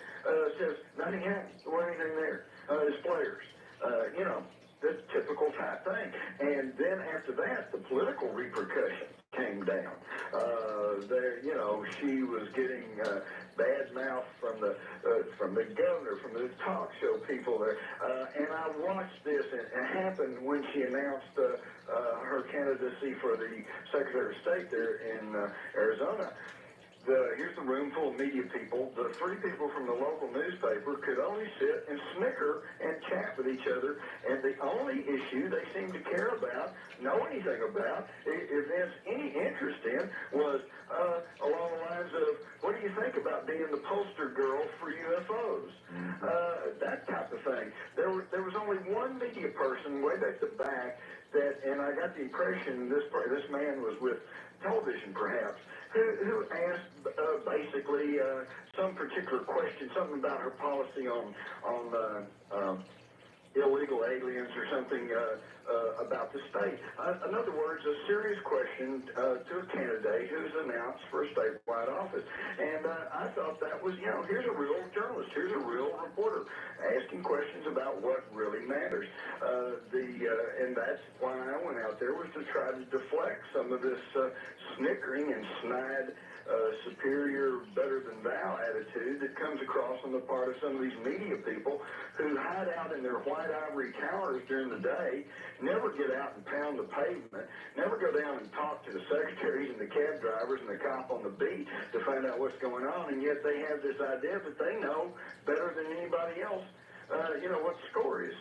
says, nothing happened. There wasn't anything there. There's players. The typical type thing. And then after that, the political repercussions came down. She was getting bad mouth from the governor, from the talk show people there. And I watched this, and it happened when she announced her candidacy for the Secretary of State there in Arizona. Here's the room full of media people. The three people from the local newspaper could only sit and snicker and chat with each other, and the only issue they seemed to care about, know anything about, evince any interest in, was along the lines of, what do you think about being the poster girl for UFOs? That type of thing. There was only one media person way back the back and I got the impression this man was with television perhaps, who asked basically some particular question, something about her policy on illegal aliens or something about the state. In other words, a serious question to a candidate who's announced for a statewide office. And I thought that was, here's a real journalist, here's a real reporter asking questions about what really matters. And that's why I went out there, was to try to deflect some of this snickering and snide superior, better than thou attitude that comes across on the part of some of these media people who hide out in their white ivory towers during the day, never get out and pound the pavement, never go down and talk to the secretaries and the cab drivers and the cop on the beat to find out what's going on, and yet they have this idea that they know better than anybody else, what the score is.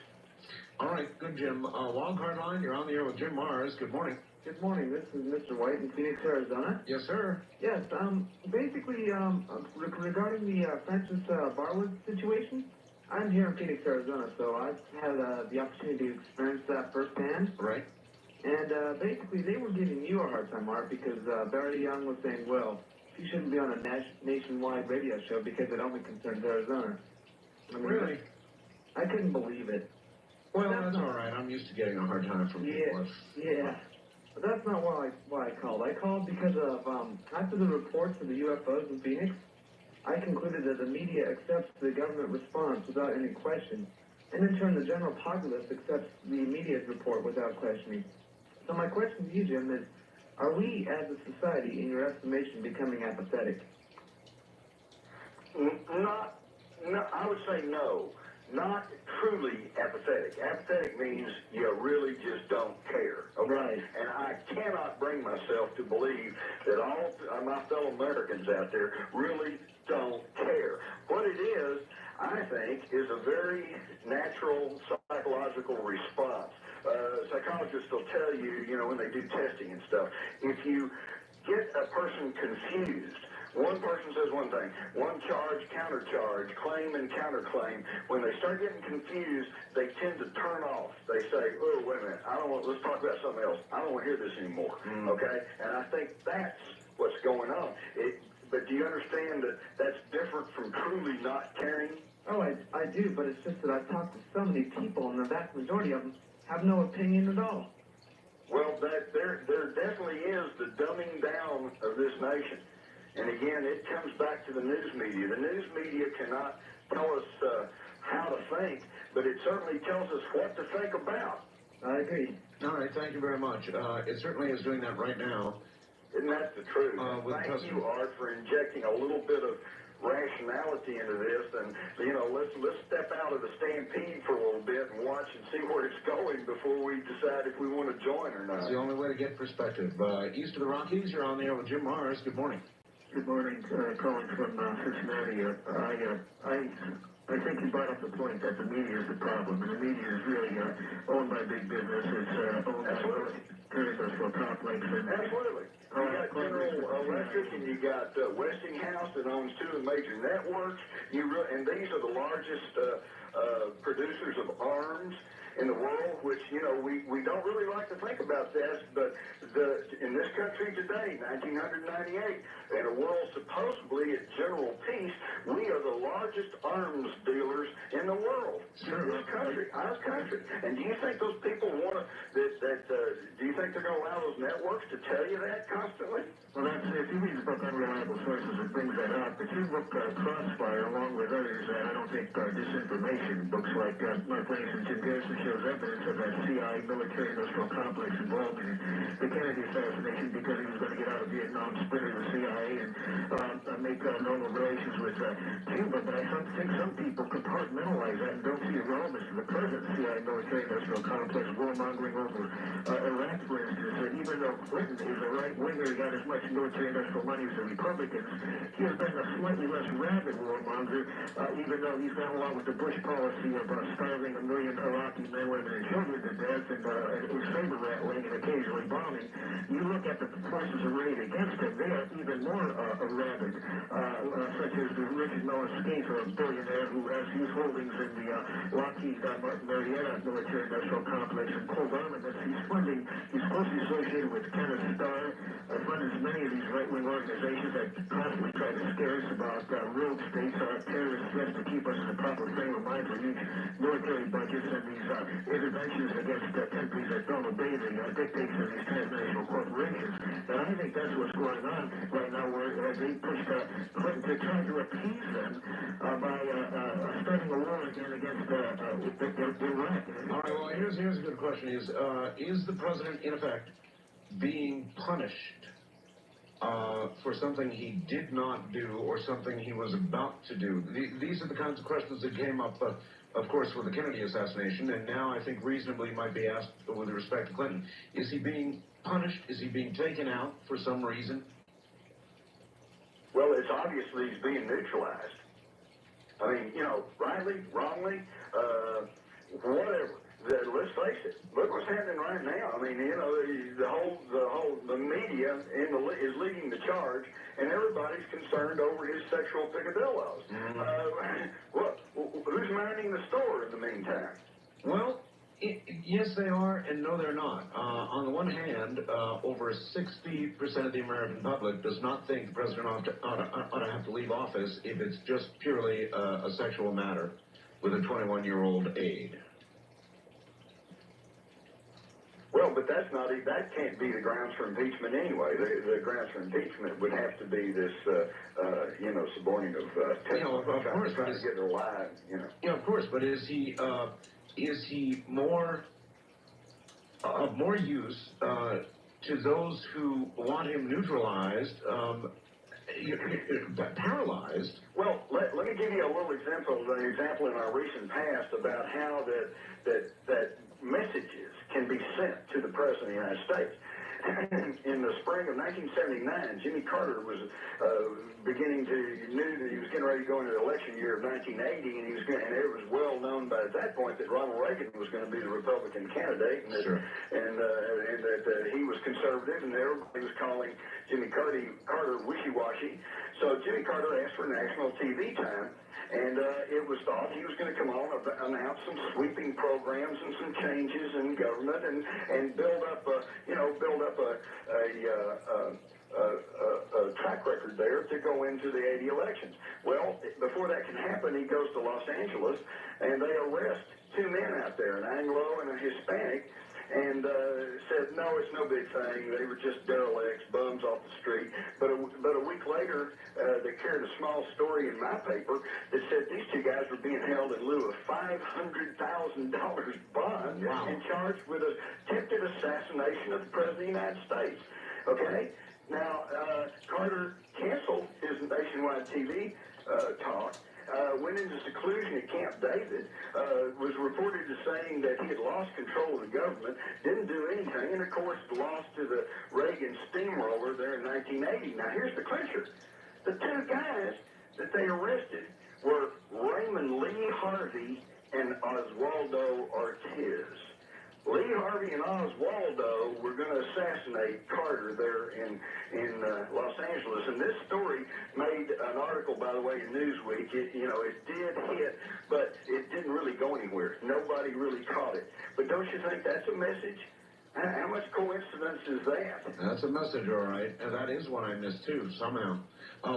All right, good, Jim. Wildcard line, you're on the air with Jim Mars. Good morning. Good morning. This is Mr. White in Phoenix, Arizona. Yes, sir. Yes. Basically, regarding the Frances Barwood situation, I'm here in Phoenix, Arizona, so I've had the opportunity to experience that firsthand. Right. And basically, they were giving you a hard time, Art, because Barry Young was saying, well, she shouldn't be on a nationwide radio show because it only concerns Arizona. I mean, Really? I couldn't believe it. Well, that's all right. I'm used to getting a hard time from people. Yeah. But that's not why I called. I called because of, after the reports of the UFOs in Phoenix, I concluded that the media accepts the government response without any question, and in turn the general populace accepts the media's report without questioning. So my question to you, Jim, is, are we as a society, in your estimation, becoming apathetic? I would say no. Not truly apathetic. Apathetic means you really just don't care. Okay? Right. And I cannot bring myself to believe that all my fellow Americans out there really don't care. What it is, I think, is a very natural psychological response. Psychologists will tell you, when they do testing and stuff, if you get a person confused, one person says one thing, one charge, countercharge, claim and counterclaim. When they start getting confused, they tend to turn off. They say, oh, wait a minute, let's talk about something else. I don't want to hear this anymore, okay? And I think that's what's going on. But do you understand that that's different from truly not caring? Oh, I do, but it's just that I've talked to so many people, and the vast majority of them have no opinion at all. Well, there definitely is the dumbing down of this nation. And again, it comes back to the news media. The news media cannot tell us how to think, but it certainly tells us what to think about. I agree. All right, thank you very much. It certainly is doing that right now. And that's the truth. Thank you, Art, for injecting a little bit of rationality into this, and let's step out of the stampede for a little bit and watch and see where it's going before we decide if we want to join or not. It's the only way to get perspective. East of the Rockies, you're on the air with Jim Mars. Good morning. Good morning, calling from Cincinnati. I think you brought up the point that the media is the problem, and the media is really owned by big business. It's owned by industrial complex. Absolutely. You got General Electric, and you got Westinghouse that owns 2 of the major networks. And these are the largest producers of arms in the world, which, you know, we don't really like to think about this, but in this country today, 1998, in a world supposedly at general peace, we are the largest arms dealers in the world. Sure. This country, our country. And do you think those people want to, do you think they're going to allow those networks to tell you that constantly? Well, that's, if you read the book Unreliable Sources, it brings that up. If you look Crossfire, along with others, I don't think disinformation, books like Mark Lane and Jim Garrison shows evidence of that CIA military-industrial complex involved in the Kennedy assassination because he was going to get out of Vietnam, splinter the CIA, and make normal relations with Cuba. But I think some people compartmentalize that and don't see the relevance to the present CIA military-industrial complex, warmongering over Iraq, for instance. Even though Clinton is a right-winger, he got as much military-industrial money as the Republicans, he has been a slightly less rabid warmonger, even though he's gone along with the Bush policy of starving 1 million Iraqi men, women, and children to death, and saber rattling and occasionally bombing. You look at the forces arrayed against him, they are even more rabid, such as the Richard Mellon Skeet, a billionaire who has huge holdings in the Lockheed Marietta military-industrial complex and cold armaments. He's closely associated with Kenneth Starr, funded many of these right-wing organizations that constantly try to scare us about rogue states, terrorist threats to keep us in the proper frame of mind for huge military budgets and these interventions against countries that don't obey the dictates of these transnational corporations. And I think that's what's going on right now, where they pushed Clinton to try to appease them by starting a war again against Iraq. All right, well, here's a good question. Is the president, in effect, being punished for something he did not do or something he was about to do? These are the kinds of questions that came up, of course, with the Kennedy assassination, and now I think reasonably might be asked with respect to Clinton. Is he being punished? Is he being taken out for some reason? Well, it's obviously he's being neutralized. I mean, you know, rightly, wrongly, whatever. Let's face it. Look what's happening right now. I mean, you know, the media is leading the charge, and everybody's concerned over his sexual picadillos. Who's minding the store in the meantime? Well, yes, they are, and no, they're not. On the one hand, over 60% of the American public does not think the president ought to have to leave office if it's just purely a sexual matter with a 21-year-old aide. Well, but that can't be the grounds for impeachment anyway. The grounds for impeachment would have to be this, suborning of testimony, trying to get their lie, you know. Yeah, of course, but is he more of more use to those who want him neutralized, paralyzed? Well, let me give you a little example in our recent past about how that messages can be sent to the President of the United States. In the spring of 1979, Jimmy Carter was knew that he was getting ready to go into the election year of 1980, and it was well known by at that point that Ronald Reagan was going to be the Republican candidate, and that he was conservative, and everybody was calling Jimmy Carter wishy-washy. So Jimmy Carter asked for national TV time, and it was thought he was going to come on and announce some sweeping programs and some changes in government and build up a track record there to go into the 80 elections. Well, before that can happen, he goes to Los Angeles, and they arrest 2 men out there, an Anglo and a Hispanic, and said, no, it's no big thing. They were just derelicts, bums off the street. But a week later, they carried a small story in my paper that said these 2 guys were being held in lieu of $500,000 bond and charged with attempted assassination of the President of the United States. Okay? Now, Carter canceled his nationwide TV talk, went into seclusion at Camp David, was reported as saying that he had lost control of the government, didn't do anything, and of course lost to the Reagan steamroller there in 1980. Now here's the clincher. The 2 guys that they arrested were Raymond Lee Harvey and Oswaldo Ortiz. Lee Harvey and Oswaldo were going to assassinate Carter there in Los Angeles, and this story made an article, by the way, in Newsweek. It did hit, but it didn't really go anywhere. Nobody really caught it. But don't you think that's a message? How much coincidence is that? That's a message, all right. And that is one I missed, too, somehow.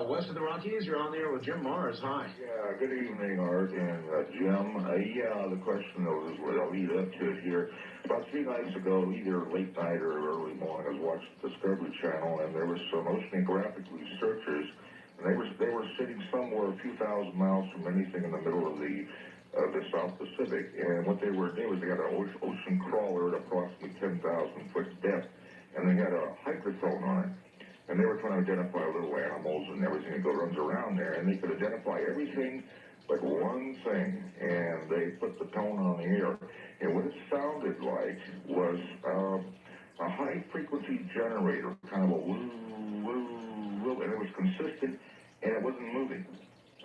West of the Rockies, you're on the air with Jim Mars. Hi. Yeah, good evening, Art and Jim. The question was what I'll lead up to it here. About 3 nights ago, either late night or early morning, I was watching the Discovery Channel, and there was some oceanographic researchers, and they were sitting somewhere a few thousand miles from anything in the middle of the South Pacific, and what they were doing was they got an ocean crawler at approximately 10,000 foot depth, and they had a hydrophone on it. And they were trying to identify little animals and everything that runs around there, and they could identify everything but one thing, and they put the tone on the air. And what it sounded like was a high-frequency generator, kind of a woo, woo, woo, and it was consistent, and it wasn't moving,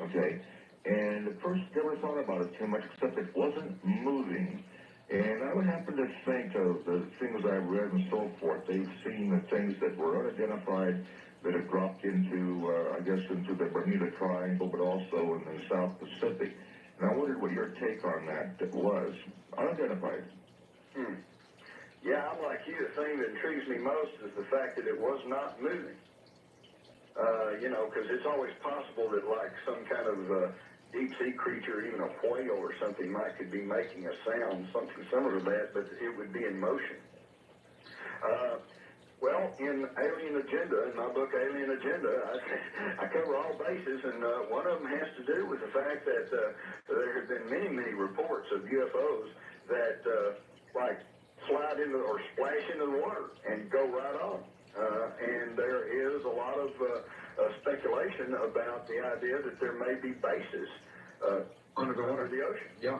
okay? And at first, never thought about it too much, except it wasn't moving. And I would happen to think of the things I've read and so forth. They've seen the things that were unidentified that have dropped into, into the Bermuda Triangle, but also in the South Pacific. And I wondered what your take on that was. Unidentified. Yeah, I'm like you. The thing that intrigues me most is the fact that it was not moving. Because it's always possible that, like, some kind of deep-sea creature, even a whale or something, could be making a sound, something similar to that, but it would be in motion. Well, in Alien Agenda, in my book Alien Agenda, I cover all bases, and one of them has to do with the fact that there have been many, many reports of UFOs that, slide into or splash into the water and go right on. And there is a lot of speculation about the idea that there may be bases under the ocean. Yeah.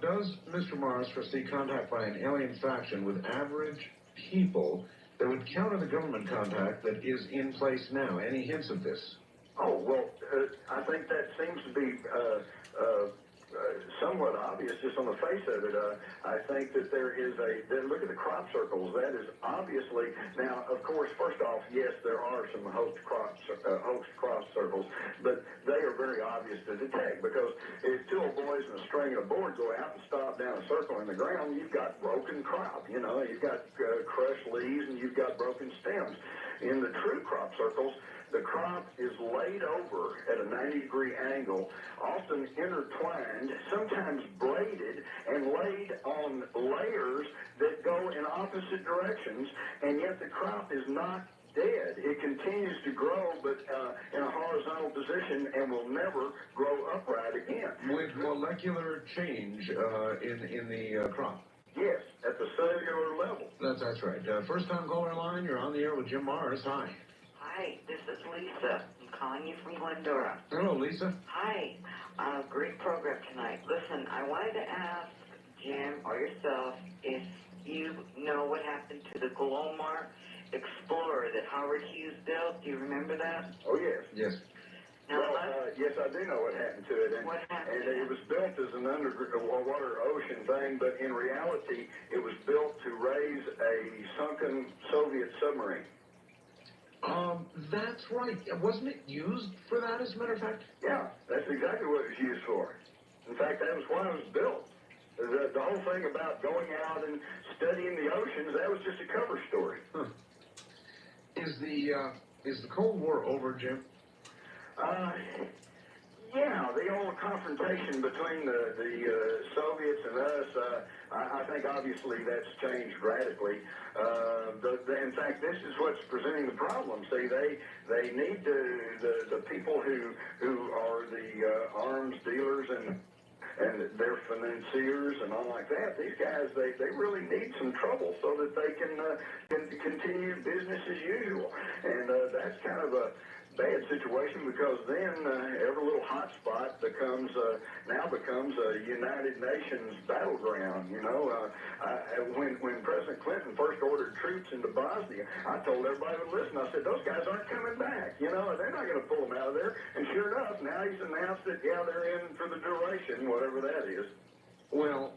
Does Mr. Mars foresee contact by an alien faction with average people that would counter the government contact that is in place now? Any hints of this? Oh, well, I think that seems to be somewhat obvious just on the face of it. I think that there is look at the crop circles. That is obviously, now, of course, first off, yes, there are some hoax crop circles, but they are very obvious to detect because if two old boys and a string and a board go out and stop down a circle in the ground, you've got broken crop. You've got crushed leaves and you've got broken stems. In the true crop circles, the crop is laid over at a 90-degree angle, often intertwined, sometimes braided, and laid on layers that go in opposite directions, and yet the crop is not dead. It continues to grow, but in a horizontal position and will never grow upright again. With molecular change in the crop? Yes, at the cellular level. That's right. First-time caller line, you're on the air with Jim Mars. Hi. Hi, this is Lisa. I'm calling you from Glendora. Hello, Lisa. Hi. Great program tonight. Listen, I wanted to ask Jim or yourself if you know what happened to the Glomar Explorer that Howard Hughes built. Do you remember that? Oh, yes. Yes. Now, yes, I do know what happened to it. What happened? And it was built as an underwater ocean thing, but in reality, it was built to raise a sunken Soviet submarine. That's right. Wasn't it used for that, as a matter of fact? Yeah, that's exactly what it was used for. In fact, that was why it was built. The whole thing about going out and studying the oceans, that was just a cover story. Huh. Is the Cold War over, Jim? Yeah, the old confrontation between the Soviets and us, I think obviously that's changed radically. In fact, this is what's presenting the problem. See, they need the people who are the arms dealers and their financiers and all like that. These guys, they really need some trouble so that they can continue business as usual. And that's kind of bad situation, because then every little hot spot becomes now becomes a United Nations battleground. You know, when President Clinton first ordered troops into Bosnia, I told everybody to listen. I said, those guys aren't coming back. You know, they're not going to pull them out of there. And sure enough, now he's announced that, yeah, they're in for the duration, whatever that is. Well,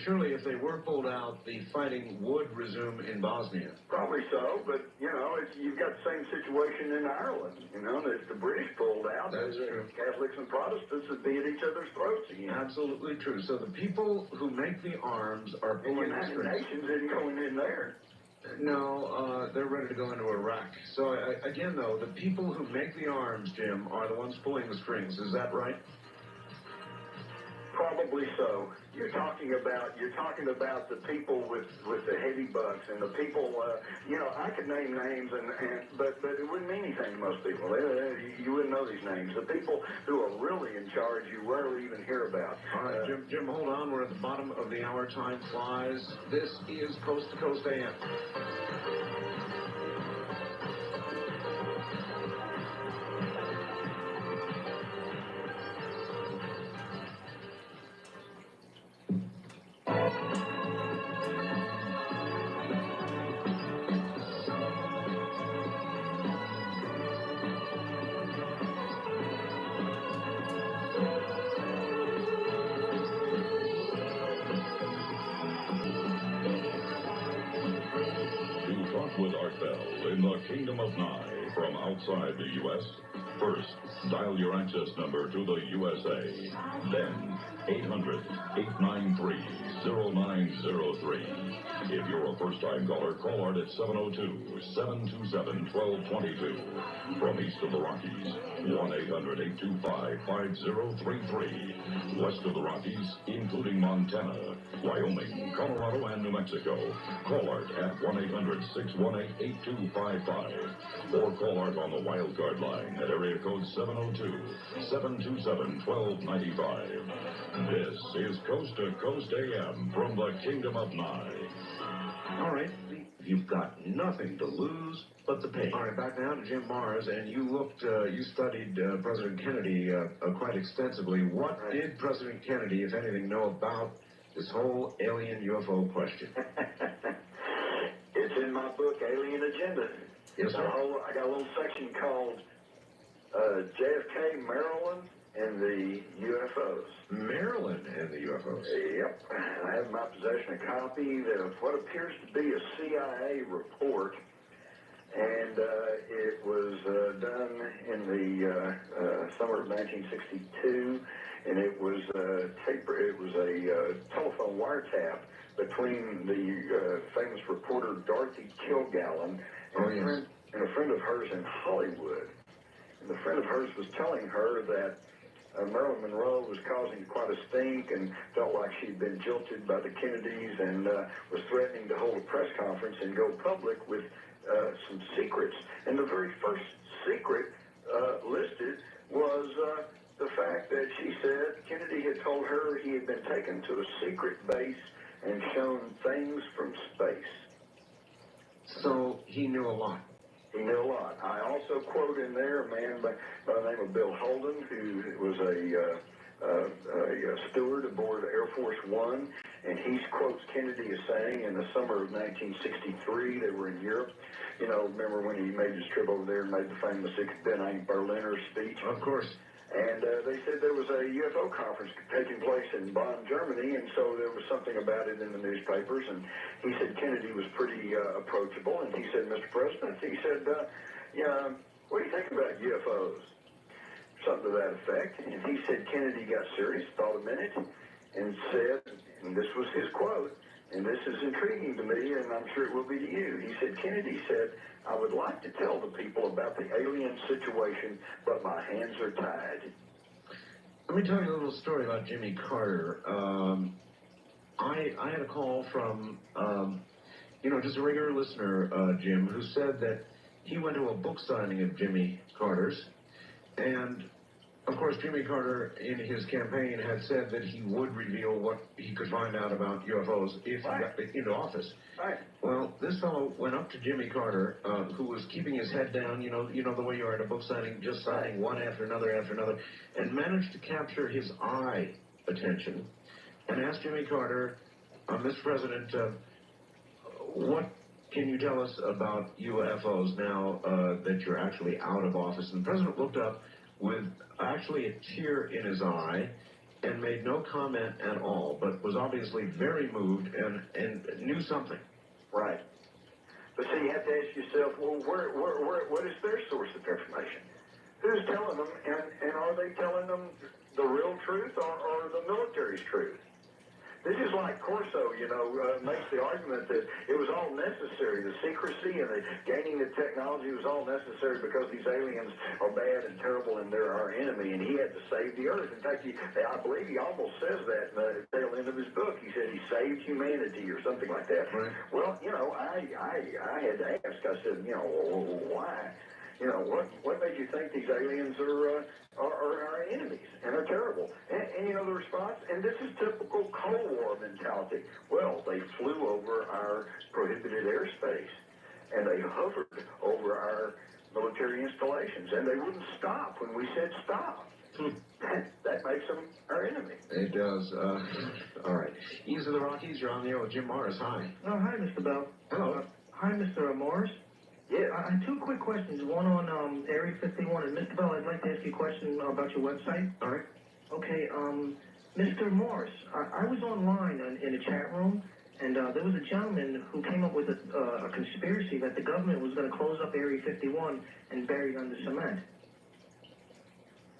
surely if they were pulled out, the fighting would resume in Bosnia. Probably so, but, you know, you've got the same situation in Ireland. You know, if the British pulled out, That's true. Catholics and Protestants would be at each other's throats again. Absolutely true. So the people who make the arms are The pulling the United strings. Nations isn't going in there. No, they're ready to go into Iraq. So, again, though, the people who make the arms, Jim, are the ones pulling the strings. Is that right? Probably so. You're talking about the people with the heavy bucks and the people. You know, I could name names, but it wouldn't mean anything to most people. You wouldn't know these names. The people who are really in charge, you rarely even hear about. All right, Jim, hold on. We're at the bottom of the hour. Time flies. This is Coast to Coast AM. With Art Bell in the Kingdom of Nye from outside the U.S. First, dial your access number to the USA. Then, 800-893-0903. If you're a first-time caller, call Art at 702-727-1222. From east of the Rockies, 1-800-825-5033. West of the Rockies, including Montana, Wyoming, Colorado, and New Mexico, call Art at 1-800-618-8255. Or call Art on the wildcard line at area code 702-727-1295. This is Coast to Coast AM from the Kingdom of Nye. All right, you've got nothing to lose but the pain. All right, back now to Jim Mars, and you studied President Kennedy quite extensively. What did President Kennedy, if anything, know about this whole alien UFO question? It's in my book, Alien Agenda. Yes, sir. I got a little section called JFK, Maryland, and the UFOs. Maryland and the UFOs? Yep. I have in my possession a copy of what appears to be a CIA report, and it was done in the summer of 1962, and it was a telephone wiretap between the famous reporter Dorothy Kilgallen and a friend of hers in Hollywood. And the friend of hers was telling her that Marilyn Monroe was causing quite a stink and felt like she'd been jilted by the Kennedys and was threatening to hold a press conference and go public with some secrets. And the very first secret listed was the fact that she said Kennedy had told her he had been taken to a secret base and shown things from space. So he knew a lot. He knew a lot. I also quote in there a man by the name of Bill Holden, who was a steward aboard Air Force One, and he quotes Kennedy as saying in the summer of 1963, they were in Europe. You know, remember when he made his trip over there and made the famous Ben Ain't Berliner speech? Of course. And they said there was a UFO conference taking place in Bonn, Germany, and so there was something about it in the newspapers, and he said Kennedy was pretty approachable, and he said, Mr. President, he said, what do you think about UFOs? Something to that effect. And he said Kennedy got serious, thought a minute, and said, and this was his quote, and this is intriguing to me, and I'm sure it will be to you. He said, Kennedy said, I would like to tell the people about the alien situation, but my hands are tied. Let me tell you a little story about Jimmy Carter. I had a call from, just a regular listener, Jim, who said that he went to a book signing of Jimmy Carter's, and Of course, Jimmy Carter, in his campaign, had said that he would reveal what he could find out about UFOs if he got into office. Right. Well, this fellow went up to Jimmy Carter, who was keeping his head down, you know the way you are at a book signing, just signing one after another, and managed to capture his eye attention, and asked Jimmy Carter, Mr. President, what can you tell us about UFOs now that you're actually out of office? And the president looked up with actually a tear in his eye and made no comment at all, but was obviously very moved and knew something. Right. But see, you have to ask yourself, well, what is their source of information? Who's telling them, and are they telling them the real truth or the military's truth? This is like Corso, makes the argument that it was all necessary. The secrecy and the gaining the technology was all necessary because these aliens are bad and terrible and they're our enemy, and he had to save the earth. In fact, I believe he almost says that in the tail end of his book. He said he saved humanity or something like that. Right. Well, I had to ask. I said, why? What made you think these aliens are our enemies and are terrible? And the response, and this is typical Cold War mentality. Well, they flew over our prohibited airspace, and they hovered over our military installations, and they wouldn't stop when we said stop. That makes them our enemy. It does. All right. Ease of the Rockies, you're on the air with Jim Morris. Hi. Oh, hi, Mr. Bell. Hello. Hi, Mr. Morris. Yeah. I have two quick questions. One on Area 51. And Mr. Bell, I'd like to ask you a question about your website. All right. Okay, Mr. Morris, I was online in a chat room, and there was a gentleman who came up with a conspiracy that the government was going to close up Area 51 and bury it under cement.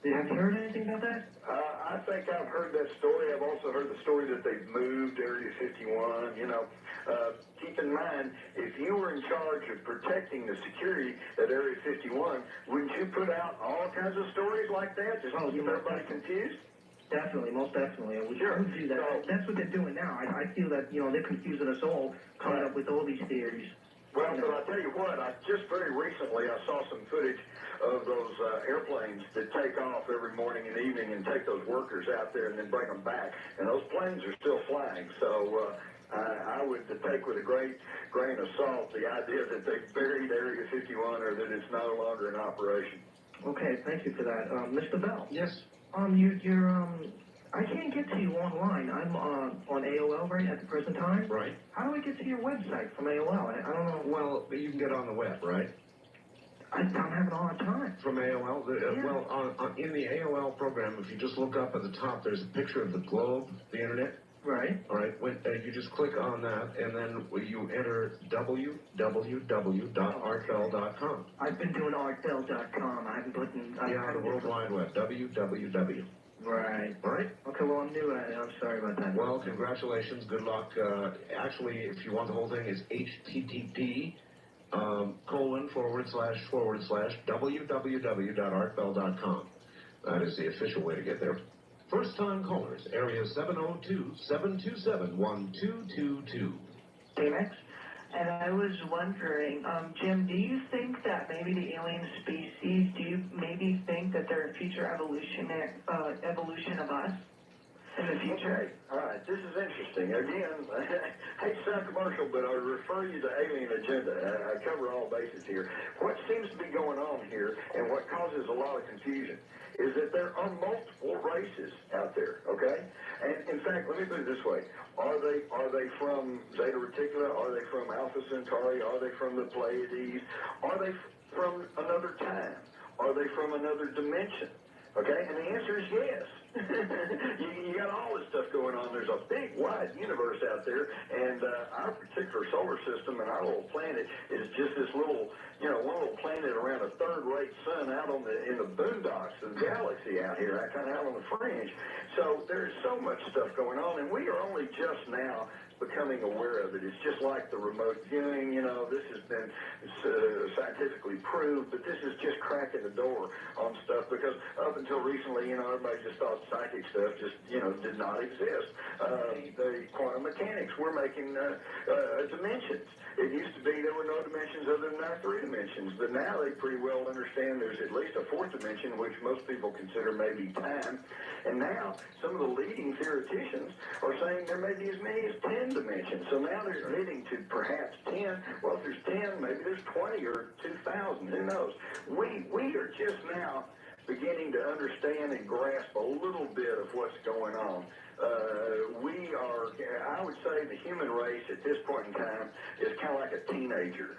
Have you heard anything about that? I think I've heard that story. I've also heard the story that they've moved Area 51. Keep in mind, if you were in charge of protecting the security at Area 51, wouldn't you put out all kinds of stories like that just to keep everybody confused? Definitely, most definitely. I would do that. So, that's what they're doing now. I feel that, they're confusing us all, coming up with all these theories. Well, but I'll tell you what, just very recently I saw some footage of those airplanes that take off every morning and evening and take those workers out there and then bring them back. And those planes are still flying. So I would take with a great grain of salt the idea that they buried Area 51 or that it's no longer in operation. Okay, thank you for that. Mr. Bell. Yes. I can't get to you online. I'm on AOL right at the present time. Right. How do I get to your website from AOL? I don't know. Well, you can get on the web, right? I'm having a hard time. From AOL? Well, in the AOL program, if you just look up at the top, there's a picture of the globe, the internet. Right. All right. You just click on that, and then you enter www.artbell.com. I've been doing artbell.com. I haven't put in... the World Wide Web. www. Right. All right. Okay, well, I'm new at it. I'm sorry about that. Well, congratulations. Good luck. Actually, if you want the whole thing, it's http ://www.artbell.com. That is the official way to get there. First-time callers, area 702-727-1222. Damex, and I was wondering, Jim, do you think that maybe the alien species, do you maybe think that they're a future evolution of us in the future? Okay, all right, this is interesting. Again, I hate to sound commercial, but I refer you to Alien Agenda. I cover all bases here. What seems to be going on here, and what causes a lot of confusion, is that there are multiple races out there, okay? And in fact, let me put it this way. Are they from Zeta Reticula? Are they from Alpha Centauri? Are they from the Pleiades? Are they from another time? Are they from another dimension? Okay, and the answer is yes. you got all this stuff going on. There's a big, wide universe out there, and our particular solar system and our little planet is just this little, one little planet around a third-rate sun out in the boondocks of the galaxy out here, kind of out on the fringe. So there's so much stuff going on, and we are only just now becoming aware of it. It's just like the remote viewing, this has been scientifically proved, but this is just cracking the door on stuff because up until recently, everybody just thought psychic stuff just, did not exist. The quantum mechanics, we're making dimensions. It used to be there were no dimensions other than our 3 dimensions, but now they pretty well understand there's at least a 4th dimension, which most people consider maybe time. And now some of the leading theoreticians are saying there may be as many as 10 dimensions. So now they're admitting to perhaps 10. Well, if there's 10, maybe there's 20 or 2,000. Who knows? We are just now beginning to understand and grasp a little bit of what's going on. I would say the human race at this point in time is kind of like a teenager.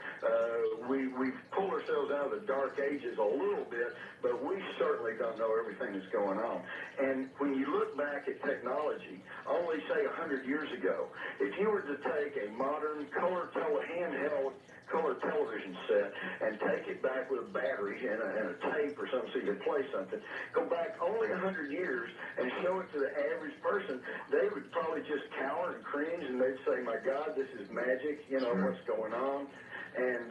We've pulled ourselves out of the dark ages a little bit, but we certainly don't know everything that's going on. And when you look back at technology, only say 100 years ago, if you were to take a modern handheld color television set and take it back with a battery and a tape or something so you could play something, go back only 100 years and show it to the average person, they would probably just cower and cringe and they'd say, my God, this is magic, what's going on, and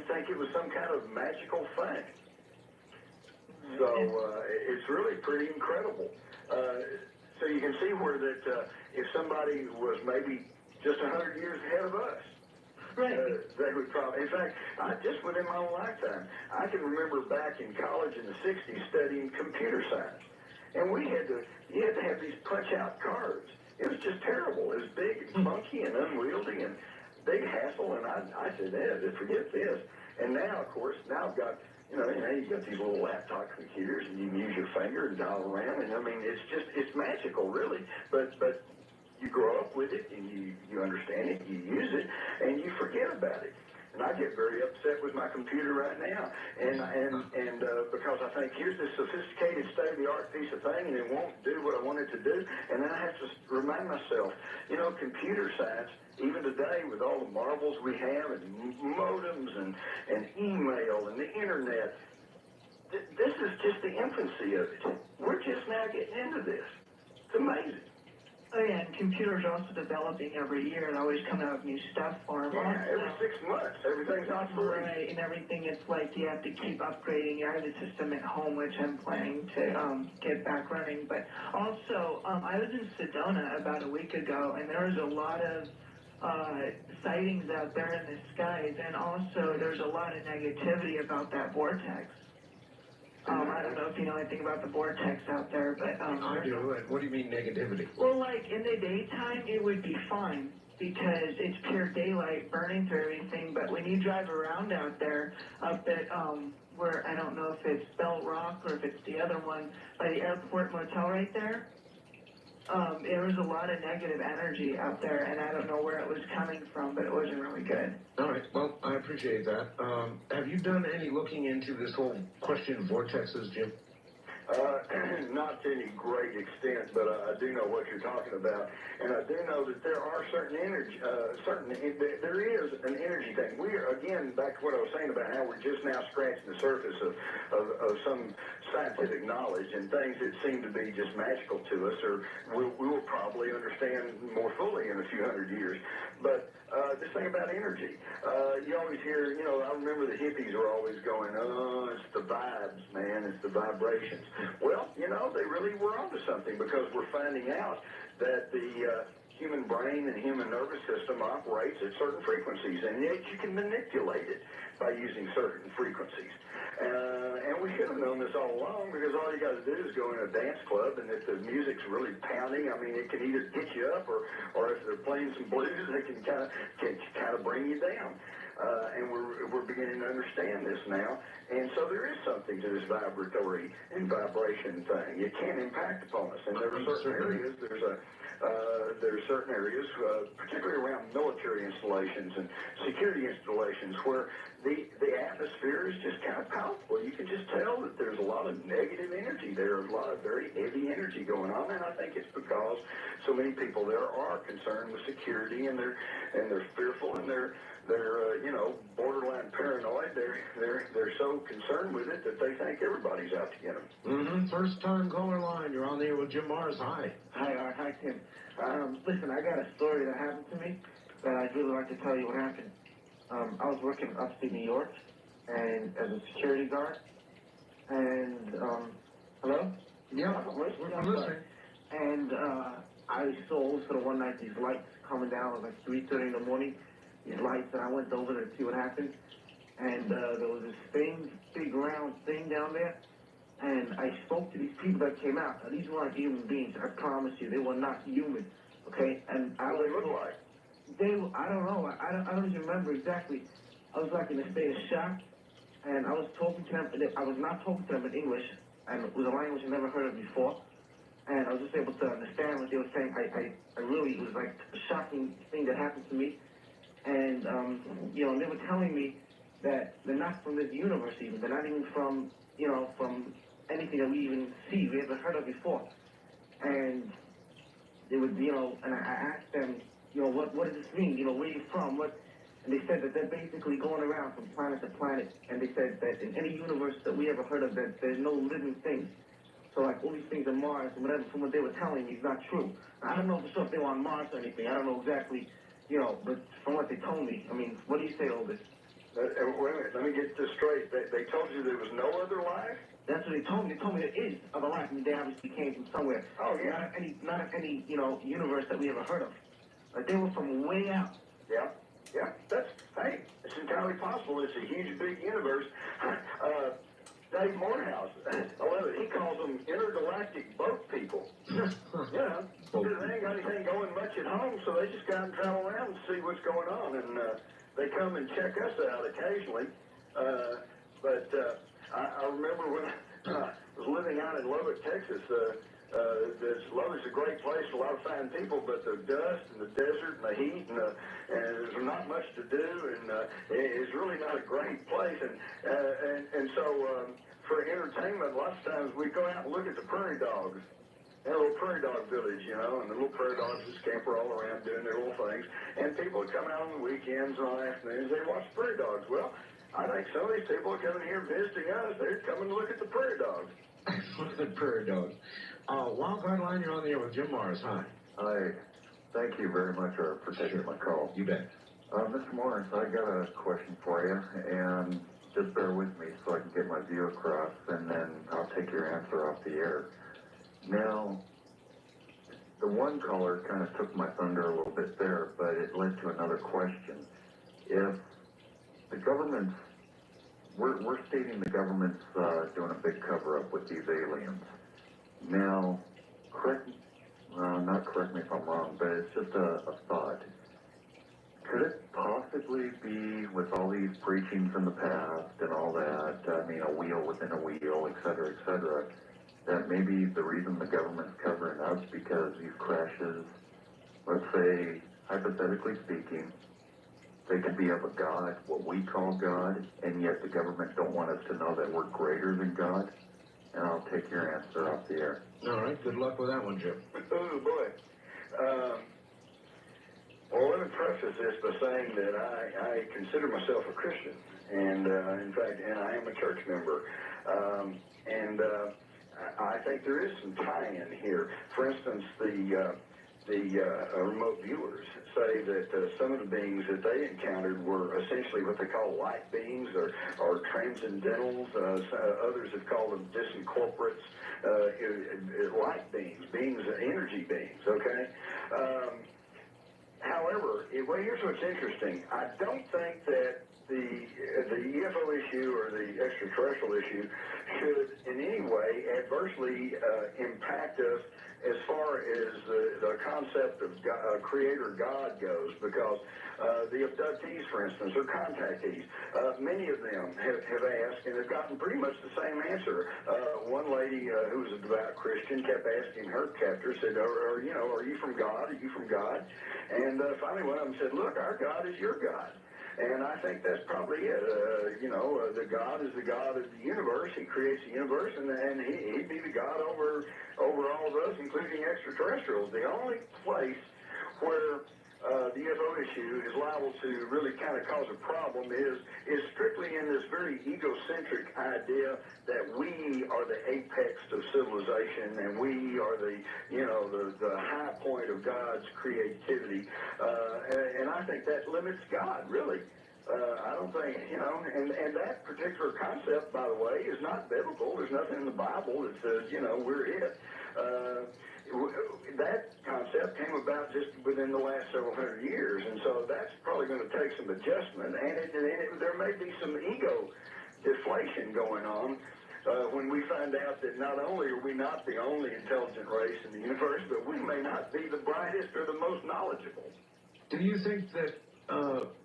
think it was some kind of magical thing. So it's really pretty incredible. So you can see where that if somebody was maybe just 100 years ahead of us, they would probably, in fact, just within my own lifetime, I can remember back in college in the 60s studying computer science. And you had to have these punch-out cards. It was just terrible. It was big and funky and unwieldy and big hassle. And I said, forget this. And now, of course, I've got, you've got these little laptop computers and you can use your finger and dial around. And I mean, it's magical, really. But you grow up with it and you understand it, you use it, and you forget about it. And I get very upset with my computer right now, and because I think here's this sophisticated state-of-the-art piece of thing, and it won't do what I want it to do, and then I have to remind myself, computer science, even today with all the marvels we have, and modems, and email, and the internet, this is just the infancy of it. We're just now getting into this. It's amazing. Oh, yeah, and computers are also developing every year and always coming out with new stuff for them. Yeah, every 6 months, everything's obsolete. Right, and everything, it's like you have to keep upgrading. I have a system at home, which I'm planning to get back running. But also, I was in Sedona about a week ago, and there was a lot of sightings out there in the skies, and also there's a lot of negativity about that vortex. I don't know if you know anything about the vortex out there, but... I do. What do you mean negativity? Well, like, in the daytime, it would be fine, because it's pure daylight burning through everything, but when you drive around out there, up at, where, I don't know if it's Bell Rock or if it's the other one, by the airport motel right there, there was a lot of negative energy out there, and I don't know where it was coming from, but it wasn't really good. All right. Well, I appreciate that. Have you done any looking into this whole question of vortexes, Jim? Not to any great extent, but I do know what you're talking about, and I do know that there are certain energy, there is an energy thing. We are, again, back to what I was saying about how we're just now scratching the surface of some scientific knowledge and things that seem to be just magical to us, or we will probably understand more fully in a few hundred years. But this thing about energy, you always hear, I remember the hippies were always going, oh, it's the vibes, man, it's the vibrations. Well, they really were onto something, because we're finding out that the human brain and human nervous system operates at certain frequencies, and yet you can manipulate it by using certain frequencies. And we should have known this all along, because all you got to do is go in a dance club, and if the music's really pounding, I mean, it can either get you up, or if they're playing some blues, it can kind of bring you down. And we're beginning to understand this now. And so there is something to this vibratory and vibration thing. It can impact upon us. And there are certain areas, there are certain areas, particularly around military installations and security installations, where the atmosphere is just kind of powerful. You can just tell that there's a lot of negative energy there, a lot of very heavy energy going on, and I think it's because so many people there are concerned with security, and they're fearful, and they're borderline paranoid. They're so concerned with it that they think everybody's out to get them. Mm-hmm. First time caller line. You're on the air with Jim Morris. Hi. Hi, Tim. Listen, I got a story that happened to me that I'd really like to tell you what happened. I was working in upstate New York, and as a security guard, and, hello? Yeah, I'm listening. And I saw also one night these lights coming down at like 3:30 in the morning. These lights, and I went over there to see what happened. And there was this thing, big round thing down there. And I spoke to these people that came out. Now, these weren't human beings. I promise you, they were not human. Okay, and I What do they look like? I don't know. I don't even remember exactly. I was like in a state of shock, and I was talking to them. I was not talking to them in English, and it was a language I never heard of before. And I was just able to understand what they were saying. I really, it was like a shocking thing that happened to me. And, you know, they were telling me that they're not from this universe even. They're not even from, you know, from anything that we even see, we ever heard of before. And they would, you know, and I asked them, you know, what does this mean? You know, where are you from? And they said that they're basically going around from planet to planet. And they said that in any universe that we ever heard of, that there's no living things. So, like, all these things on Mars and whatever, from what they were telling me, is not true. I don't know for sure if they were on Mars or anything. I don't know exactly, you know, but from what they told me, I mean, what do you say to all this? Wait a minute, let me get this straight. They told you there was no other life? That's what they told me. They told me there is other life. I mean, they obviously came from somewhere. Oh, yeah. Not any, you know, universe that we ever heard of. Like, they were from way out. Yeah. Hey, it's entirely possible. It's a huge, big universe. Dave Morehouse, I love it. He calls them intergalactic boat people. Yeah, they ain't got anything going much at home, so they just go out and travel around and see what's going on. And they come and check us out occasionally. But I remember when I was living out in Lubbock, Texas. Lubbock's a great place, a lot of fine people, but the dust and the desert and the heat and there's not much to do, and it's really not a great place. And so for entertainment, lots of times we go out and look at the prairie dogs. In a little prairie dog village, you know, and the little prairie dogs just scamper all around doing their little things. And people would come out on the weekends and on afternoons, they watch prairie dogs. Well, I think some of these people are coming here visiting us. They're coming to look at the prairie dogs. Look at the prairie dogs. Wildcard line, you're on the air with Jim Morris. Hi. Hi. Thank you very much for taking my call. You bet. Mr. Morris, I got a question for you, and just bear with me so I can get my view across, and then I'll take your answer off the air. Now, the one caller kind of took my thunder a little bit there, but it led to another question. If the government's, we're stating the government's doing a big cover-up with these aliens. Now, not correct me if I'm wrong, but it's just a thought. Could it possibly be, with all these preachings in the past and all that, I mean, a wheel within a wheel, et cetera, that maybe the reason the government's covering up because these crashes, let's say, hypothetically speaking, they could be of a God, what we call God, and yet the government don't want us to know that we're greater than God? And I'll take your answer off the air. All right, good luck with that one, Jim. Oh, boy. Well, let me preface this by saying that I consider myself a Christian, and in fact, and I am a church member, and I think there is some tie-in here. For instance, the remote viewers say that some of the beings that they encountered were essentially what they call light beings or transcendentals. Others have called them disincorporates, light beings, energy beings, okay? However, here's what's interesting. I don't think that the UFO issue or the extraterrestrial issue should in any way adversely impact us as far as the concept of God, Creator God goes, because the abductees, for instance, or contactees, many of them have asked and have gotten pretty much the same answer. One lady who was a devout Christian kept asking her captor, said, are you from God? Are you from God? And finally one of them said, look, our God is your God. And I think that's probably it. The God is the God of the universe. He creates the universe, and he'd be the God over all of us, including extraterrestrials. The only place where the UFO issue is liable to really kind of cause a problem is strictly in this very egocentric idea that we are the apex of civilization and we are the high point of God's creativity. And I think that limits God, really. I don't think, and that particular concept, by the way, is not biblical. There's nothing in the Bible that says, we're it. That concept came about just within the last several hundred years, and so that's probably going to take some adjustment, and there may be some ego deflation going on when we find out that not only are we not the only intelligent race in the universe, but we may not be the brightest or the most knowledgeable. Do you think that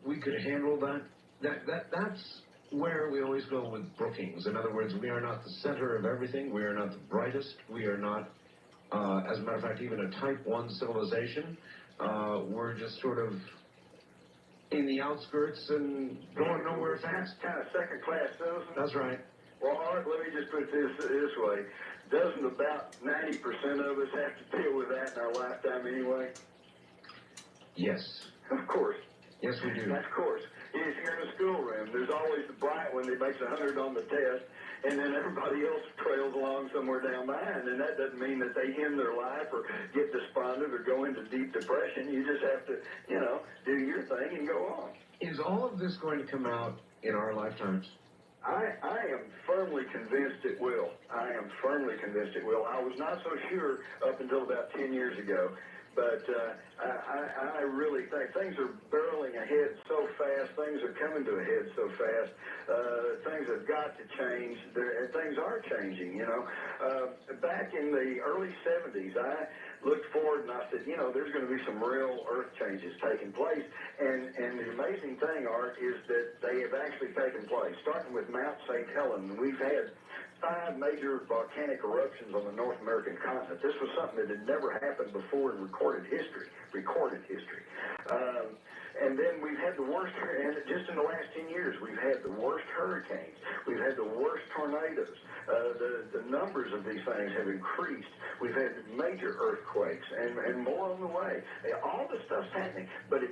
we could handle that? That's where we always go with Brookings. In other words, we are not the center of everything. We are not the brightest. We are not, as a matter of fact, even a type 1 civilization. We're just sort of in the outskirts and going nowhere fast. Kind of second-class citizen. That's right. Well, Art, let me just put it this way. Doesn't about 90% of us have to deal with that in our lifetime anyway? Yes. Of course. Yes, we do. Of course. If you're in a schoolroom, there's always the bright one that makes 100 on the test, and then everybody else trails along somewhere down behind. And that doesn't mean that they end their life or get despondent or go into deep depression. You just have to, do your thing and go on. Is all of this going to come out in our lifetimes? I am firmly convinced it will. I am firmly convinced it will. I was not so sure up until about 10 years ago. But I really think things are barreling ahead so fast. Things are coming to a head so fast. Things have got to change. Things are changing, Back in the early 70s, I looked forward and I said, there's going to be some real earth changes taking place. And the amazing thing, Art, is that they have actually taken place. Starting with Mount St. Helens, we've had 5 major volcanic eruptions on the North American continent. This was something that had never happened before in recorded history. And then we've had the worst, and just in the last 10 years, we've had the worst hurricanes. We've had the worst tornadoes. The numbers of these things have increased. We've had major earthquakes and more on the way. All this stuff's happening, but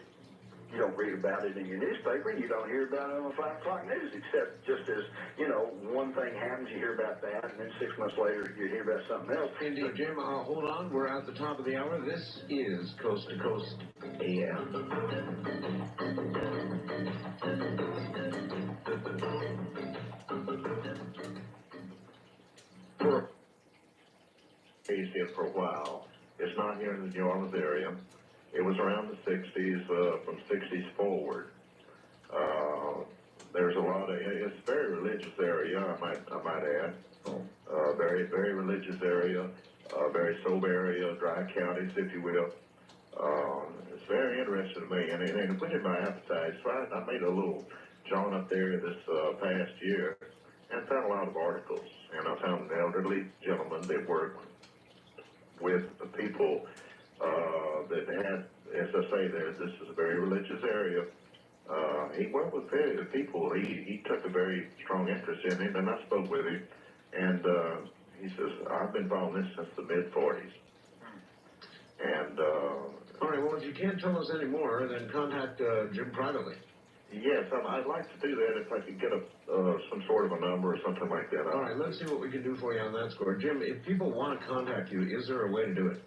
you don't read about it in your newspaper, and you don't hear about it on the 5 o'clock news, except just as, one thing happens, you hear about that, and then 6 months later, you hear about something else. Indeed, Jim, hold on. We're at the top of the hour. This is Coast to Coast AM. For a while. It's not here in the New Orleans area. It was around the 60s, from 60s forward. There's a lot of, it's a very religious area, I might add. Very, very religious area, very sober area, dry counties, if you will. It's very interesting to me, and it went in my appetite. So I made a little jaunt up there this past year and found a lot of articles. And I found an elderly gentleman that worked with the people that had, as I say, this is a very religious area. He worked with the people. He took a very strong interest in it, and I spoke with him. And he says, I've been following this since the mid-40s. And all right, well, if you can't tell us any more, then contact Jim privately. Yes, I'd like to do that if I could get some sort of a number or something like that. All right, let's see what we can do for you on that score. Jim, if people want to contact you, is there a way to do it?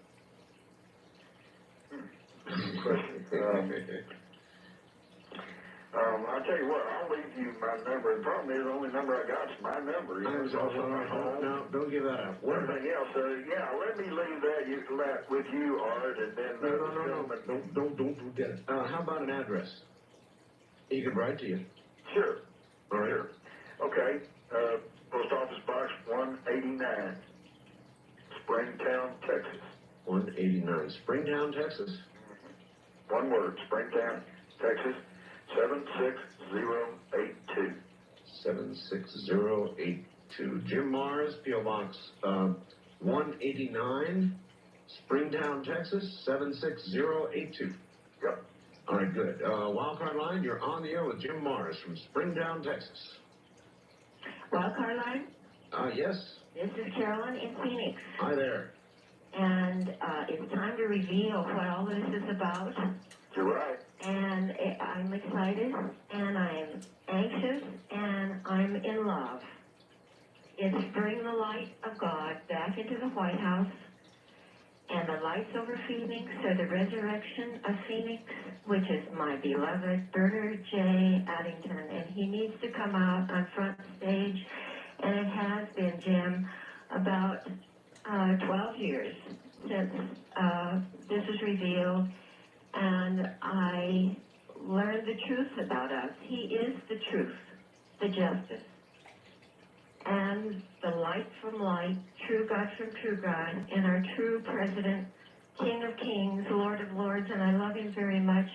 I'll tell you what, I'll leave you my number. The problem is the only number I got is my number. No, don't give that up. Everything else, let me leave that with you, Art, and then... No, don't do that. How about an address? He could write to you. Sure. All right. Sure. Okay. Post Office Box 189, Springtown, Texas. 189, Springtown, Texas. One word, Springtown, Texas, 76082. 76082. Jim Mars, P.O. Box 189, Springtown, Texas, 76082. Yep. All right, good. Wildcard line, you're on the air with Jim Mars from Springtown, Texas. Wildcard line? Yes. This is Carolyn in Phoenix. Hi there. And it's time to reveal what all this is about. You're right. And I'm excited, and I'm anxious, and I'm in love. It's bring the light of God back into the White House. and the lights over Phoenix are the resurrection of Phoenix, which is my beloved Bernard J. Addington, and he needs to come out on front stage, and it has been, Jim, about 12 years since this was revealed, and I learned the truth about us. He is the truth, the justice, and the light from light, true God from true God, and our true President, King of Kings, Lord of Lords, and I love him very much.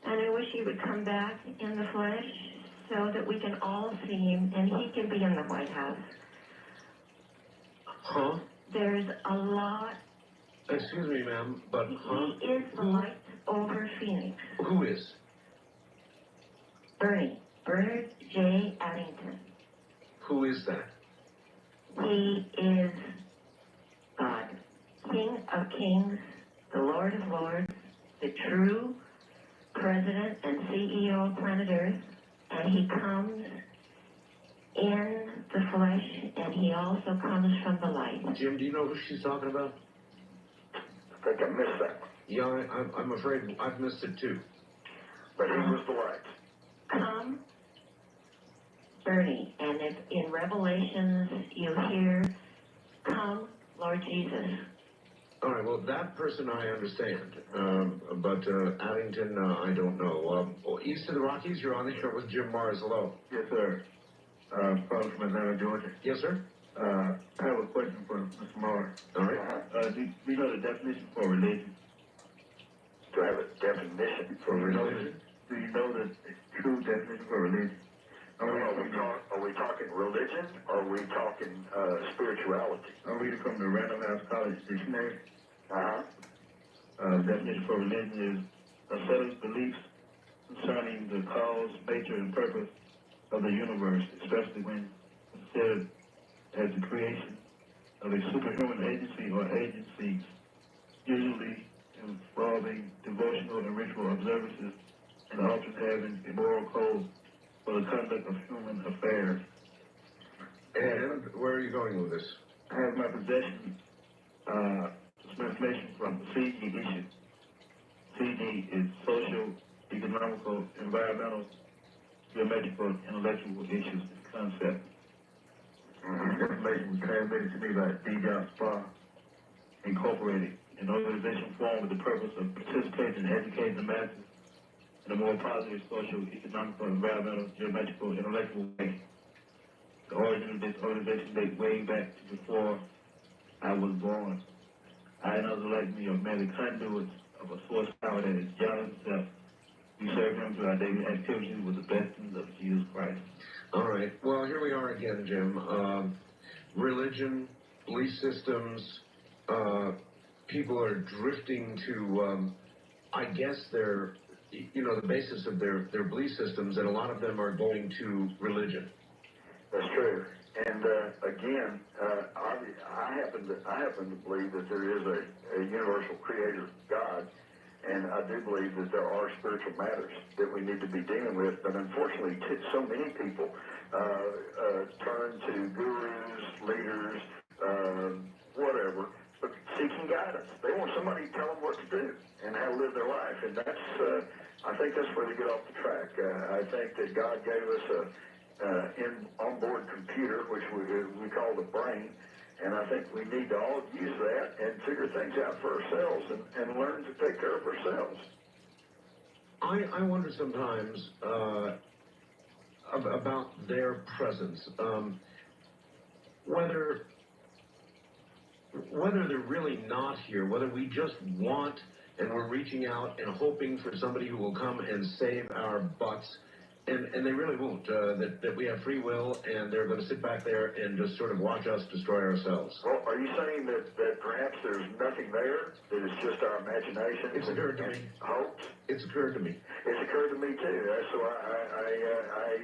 And I wish he would come back in the flesh so that we can all see him and he can be in the White House. Huh? There's a lot. Excuse me, ma'am, but He is the light over Phoenix. Who is? Bernard J. Addington. Who is that? He is God, King of Kings, the Lord of Lords, the true President and CEO of planet Earth, and he comes in the flesh, and he also comes from the light. Jim, do you know who she's talking about? I think I missed that one. Yeah, I'm afraid I've missed it too. But he was the light. Come, Bernie, and if in Revelations you hear, come, Lord Jesus. All right, well, that person I understand, but Addington, I don't know. East of the Rockies, you're on the air with Jim Mars. Hello. Yes, sir. Calling from Atlanta, Georgia. Yes, sir. I have a question for Mr. Mars. All right. Do you know the definition for religion? Do I have a definition for religion? Do you know the true definition for religion? Are we talking religion, or are we talking spirituality? I'm reading from the Random House College Dictionary. Definition for religion is a set of beliefs concerning the cause, nature, and purpose of the universe, especially when considered as the creation of a superhuman agency or agencies, usually involving devotional and ritual observances, and often having a moral code for the conduct of human affairs. And where are you going with this? I have in my possession some information from CG issue. CG is social, economical, environmental, geometrical, intellectual issues and concepts. Information was transmitted to me by D. John Spa, Incorporated, an organization formed with the purpose of participating and educating the masses in a more positive social, economical, environmental, geometrical, intellectual way. The origin of this organization dates way back to before I was born. I and others like me are merely conduits of a source power that is God himself. We serve him through our daily activities with the blessings of Jesus Christ. All right. Well, here we are again, Jim. Religion, belief systems, people are drifting to, I guess, their, the basis of their belief systems, and a lot of them are going to religion. That's true. And again, I happen to believe that there is a universal creator, God, and I do believe that there are spiritual matters that we need to be dealing with. But unfortunately, so many people turn to gurus, leaders, whatever, but seeking guidance. They want somebody to tell them what to do and how to live their life, and that's I think that's where they get off the track. I think that God gave us an onboard computer, which we call the brain, and I think we need to all use that and figure things out for ourselves and learn to take care of ourselves. I wonder sometimes about their presence, whether they're really not here, whether we just want and we're reaching out and hoping for somebody who will come and save our butts, and they really won't, that we have free will and they're going to sit back there and just sort of watch us destroy ourselves. Well, are you saying that perhaps there's nothing there, that it's just our imagination? It's occurred to me. Hopes? It's occurred to me. It's occurred to me too. So I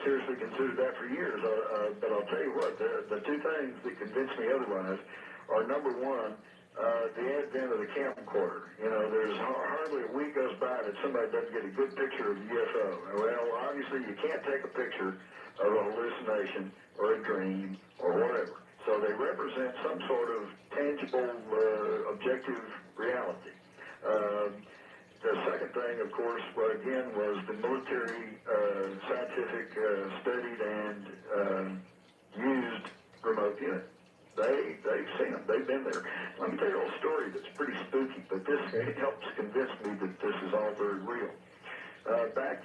seriously considered that for years. But I'll tell you what, the two things that convince me otherwise are, number one, the advent of the camcorder. There's hardly a week goes by that somebody doesn't get a good picture of a UFO. Well, obviously you can't take a picture of a hallucination or a dream or whatever. So they represent some sort of tangible, objective reality. The second thing, of course, again, was the military, scientific, studied and used remote viewing. They've seen them. They've been there. Let me tell you a little story that's pretty spooky, but this helps convince me that this is all very real. Back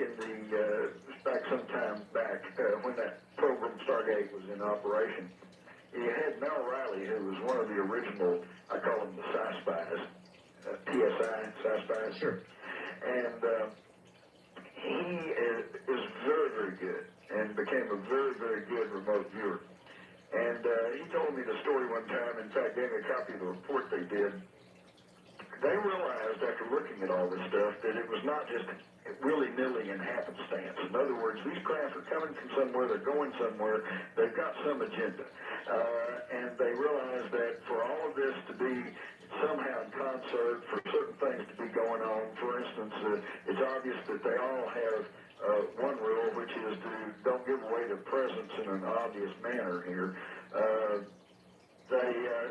sometime back, when that program Stargate was in operation, you had Mel Riley, who was one of the original, I call them the Sci-Spies, PSI, Sci-Spies. Sure. And he is very, very good and became a very, very good remote viewer. And he told me the story one time, in fact, gave me a copy of the report they did. They realized after looking at all this stuff that it was not just willy-nilly and happenstance. In other words, these craft are coming from somewhere, they're going somewhere, they've got some agenda. And they realized that for all of this to be somehow in concert, for certain things to be going on, for instance, it's obvious that they all have one rule, which is to don't give away their presence in an obvious manner here.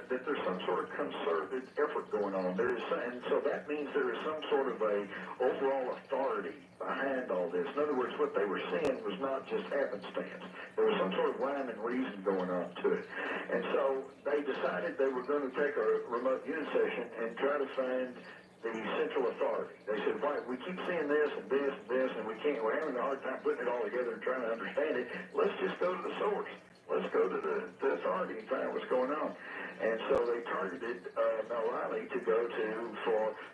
That there's some sort of concerted effort going on. And so that means there is some sort of a overall authority behind all this. In other words, what they were seeing was not just happenstance. There was some sort of rhyme and reason going on to it. And so they decided they were going to take a remote viewing session and try to find the central authority. They said, why, we keep seeing this and this and this, and we're having a hard time putting it all together and trying to understand it. Let's just go to the source. Let's go to the authority and find out what's going on. And so they targeted Mel Riley to go to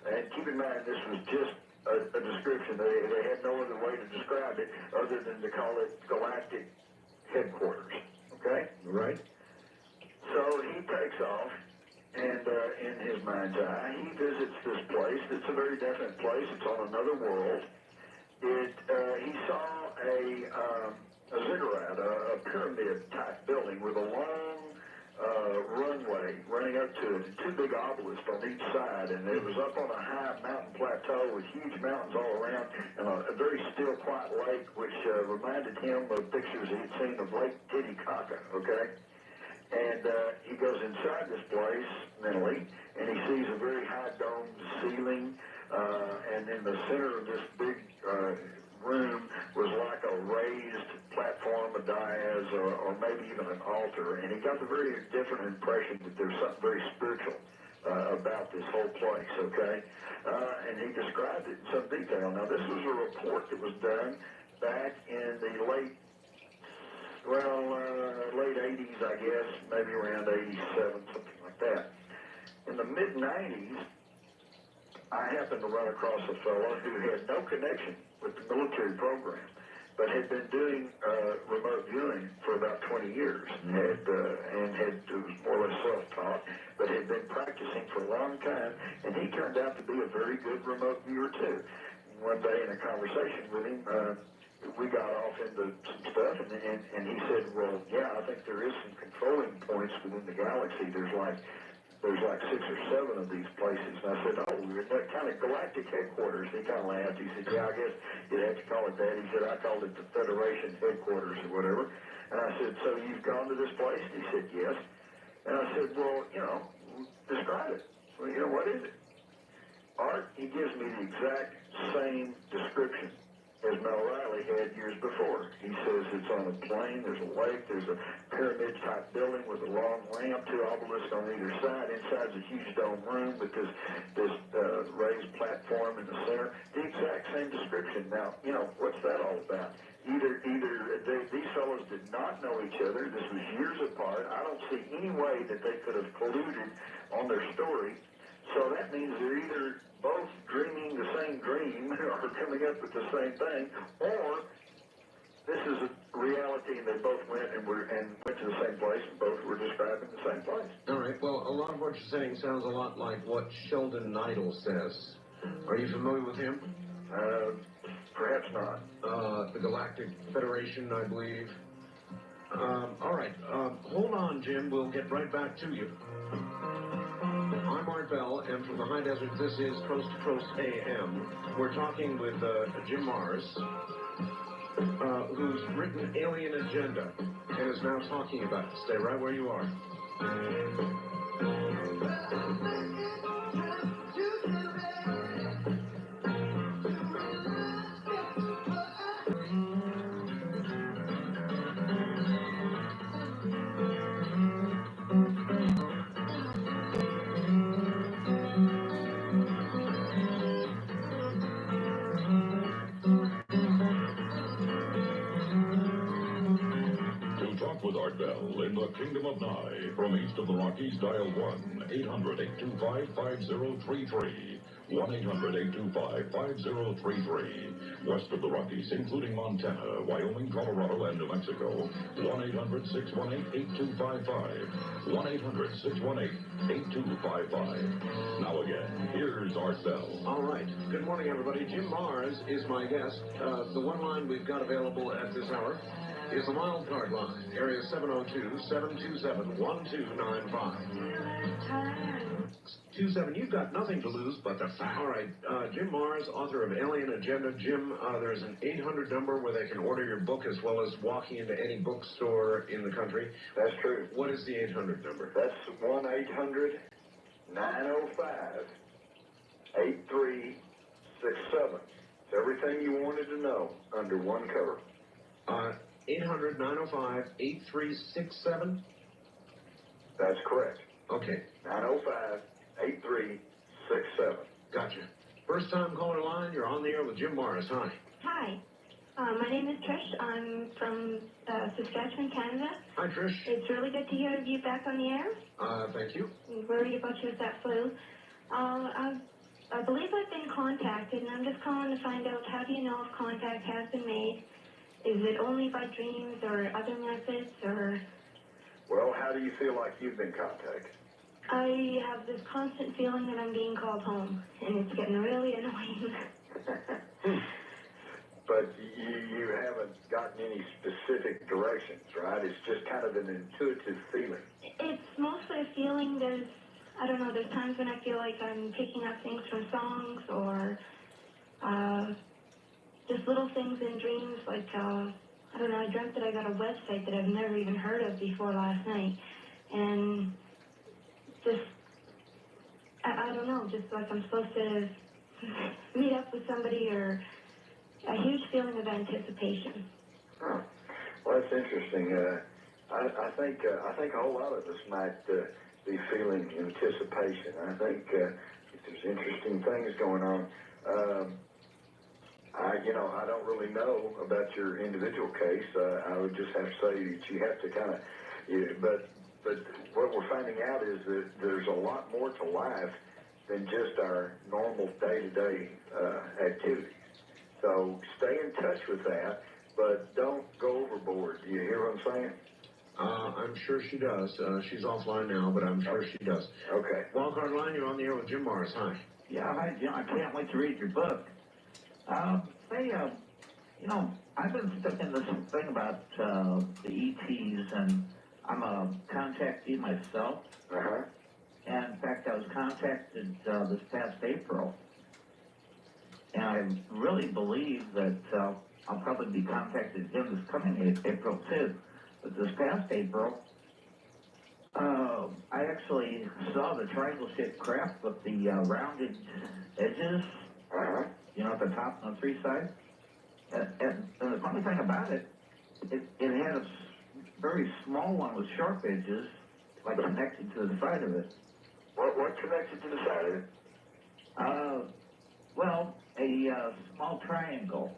and keep in mind this was just a description. They had no other way to describe it other than to call it galactic headquarters. Okay? Right. So he takes off, and in his mind's eye, he visits this place. It's a very definite place. It's on another world. He saw a ziggurat, a pyramid-type building with a long runway running up to it, and two big obelisks on each side, and it was up on a high mountain plateau with huge mountains all around, and a very still, quiet lake, which reminded him of pictures he had seen of Lake Titicaca, okay? And he goes inside this place mentally, and he sees a very high domed ceiling, and in the center of this big room was like a raised platform, a dais, or maybe even an altar. And he got the very different impression that there's something very spiritual about this whole place, okay? And he described it in some detail. Now, this was a report that was done back in the late 80s, I guess, maybe around 87, something like that. In the mid-90s, I happened to run across a fellow who had no connection with the military program, but had been doing remote viewing for about 20 years, was more or less self-taught, but had been practicing for a long time, and he turned out to be a very good remote viewer, too. One day in a conversation with him, we got off into some stuff, and he said, well, yeah, I think there is some controlling points within the galaxy. There's like 6 or 7 of these places. And I said, oh, we're that kind of galactic headquarters. He kind of laughed. He said, yeah, I guess you'd have to call it that. He said, I called it the Federation headquarters or whatever. And I said, so you've gone to this place? He said, yes. And I said, well, describe it. Well, what is it? Art, he gives me the exact same description as Mel Riley had years before. He says it's on a plain, there's a lake, there's a pyramid-type building with a long ramp, 2 obelisks on either side. Inside's a huge dome room with this raised platform in the center. The exact same description. Now, what's that all about? Either these fellows did not know each other. This was years apart. I don't see any way that they could have colluded on their story. So that means they're either both dreaming the same dream or coming up with the same thing, or this is a reality and they both went to the same place and both were describing the same place. All right. Well, a lot of what you're saying sounds a lot like what Sheldon Neidl says. Are you familiar with him? Perhaps not. The Galactic Federation, I believe. All right. Hold on, Jim. We'll get right back to you. I'm Art Bell, and from the High Desert, this is Coast to Coast AM. We're talking with Jim Mars, who's written Alien Agenda, and is now talking about it. Stay right where you are. To talk with Art Bell in the Kingdom of Nye, from east of the Rockies, dial 1-800-825-5033. 1-800-825-5033. West of the Rockies, including Montana, Wyoming, Colorado, and New Mexico, 1-800-618-8255. 1-800-618-8255. Now again, here's Art Bell. All right. Good morning, everybody. Jim Mars is my guest. The one line we've got available at this hour is the wild card line, area 702-727-1295. 27, you've got nothing to lose but the fact. All right, Jim Mars, author of Alien Agenda. Jim, there's an 800 number where they can order your book as well as walking into any bookstore in the country. That's true. What is the 800 number? That's 1-800-905-8367. It's everything you wanted to know under one cover. 800-905-8367? That's correct. Okay. 905-8367. Gotcha. First time caller line, you're on the air with Jim Mars. Hi. Hi. My name is Trish. I'm from Saskatchewan, Canada. Hi, Trish. It's really good to hear you back on the air. Thank you. I'm worried about you with that flu. I believe I've been contacted, and I'm just calling to find out, how do you know if contact has been made? Is it only by dreams or other methods, or? Well, how do you feel like you've been contacted? I have this constant feeling that I'm being called home, and it's getting really annoying. But you haven't gotten any specific directions, right? It's just kind of an intuitive feeling. It's mostly a feeling. I don't know, there's times when I feel like I'm picking up things from songs, or just little things in dreams, like, I don't know, I dreamt that I got a website that I've never even heard of before last night, and just, I don't know, just like I'm supposed to meet up with somebody, or a huge feeling of anticipation. Huh. Well, that's interesting. I think a whole lot of us might be feeling anticipation. I think there's interesting things going on. I don't really know about your individual case. I would just have to say that you have to kind of, but what we're finding out is that there's a lot more to life than just our normal day-to-day activities. So stay in touch with that, but don't go overboard. Do you hear what I'm saying? I'm sure she does. She's offline now, but I'm sure she does. Okay. Wildcard line, you're on the air with Jim Mars. Hi. Yeah, hi, Jim. I can't wait to read your book. I've been stuck in this thing about the ETs, and I'm a contactee myself. Uh-huh. And in fact, I was contacted this past April. And I really believe that I'll probably be contacted again this coming April, too. But this past April, I actually saw the triangle-shaped craft with the rounded edges, at the top and the three sides. And the funny thing about it, it had a very small one with sharp edges, like connected to the side of it. What connected to the side of it? A small triangle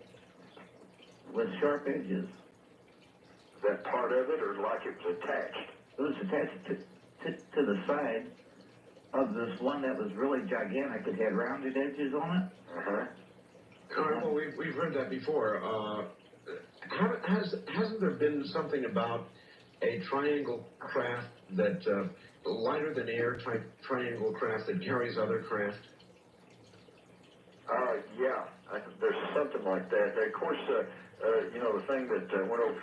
with sharp edges. Is that part of it, or like it was attached? It was attached to the side of this one that was really gigantic. It had rounded edges on it. Uh-huh. All right, well, we've heard that before. Hasn't there been something about a triangle craft that, lighter than air type triangle craft that carries other craft? Yeah, there's something like that. Of course, the thing that went over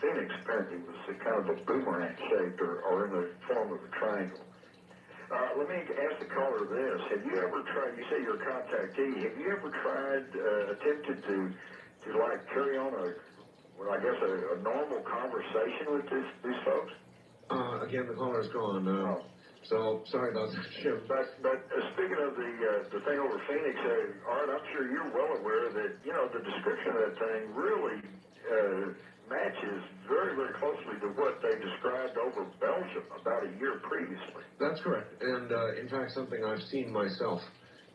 Phoenix apparently was kind of a boomerang shaped or in the form of a triangle. Let me ask the caller this. Have you ever tried, you say you're a contactee, have you ever attempted to carry on a normal conversation with these folks? again. The caller's gone. So, sorry about that, Jim. But speaking of the thing over Phoenix, Art, I'm sure you're well aware that, you know, the description of that thing really matches very, very closely to what they described over Belgium about a year previously. That's correct. And, in fact, something I've seen myself.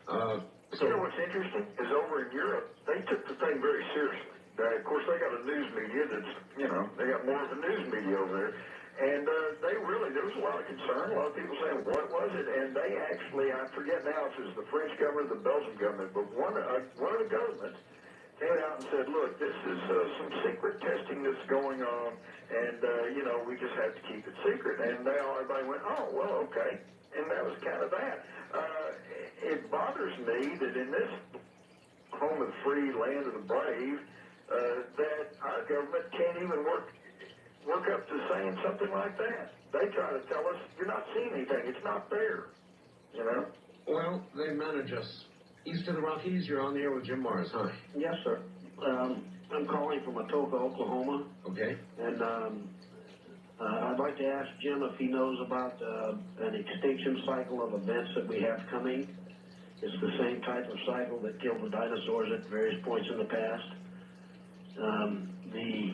You know what's interesting is over in Europe, they took the thing very seriously. Of course, they got a news media that's, you know, they got more of a news media over there. And there was a lot of concern, a lot of people saying, what was it? And they actually, I forget now if it was the French government or the Belgian government, but one of the governments came out and said, look, this is some secret testing that's going on, and, you know, we just have to keep it secret. And everybody went, oh, well, okay. And that was kind of that. It bothers me that in this home of the free, land of the brave, that our government can't even work up to saying something like that. They try to tell us, you're not seeing anything, it's not there, you know? Well, they manage us. East of the Rockies, you're on the air with Jim Mars. Hi. Yes, sir. I'm calling from Atoka, Oklahoma. Okay. And I'd like to ask Jim if he knows about an extinction cycle of events that we have coming. It's the same type of cycle that killed the dinosaurs at various points in the past. The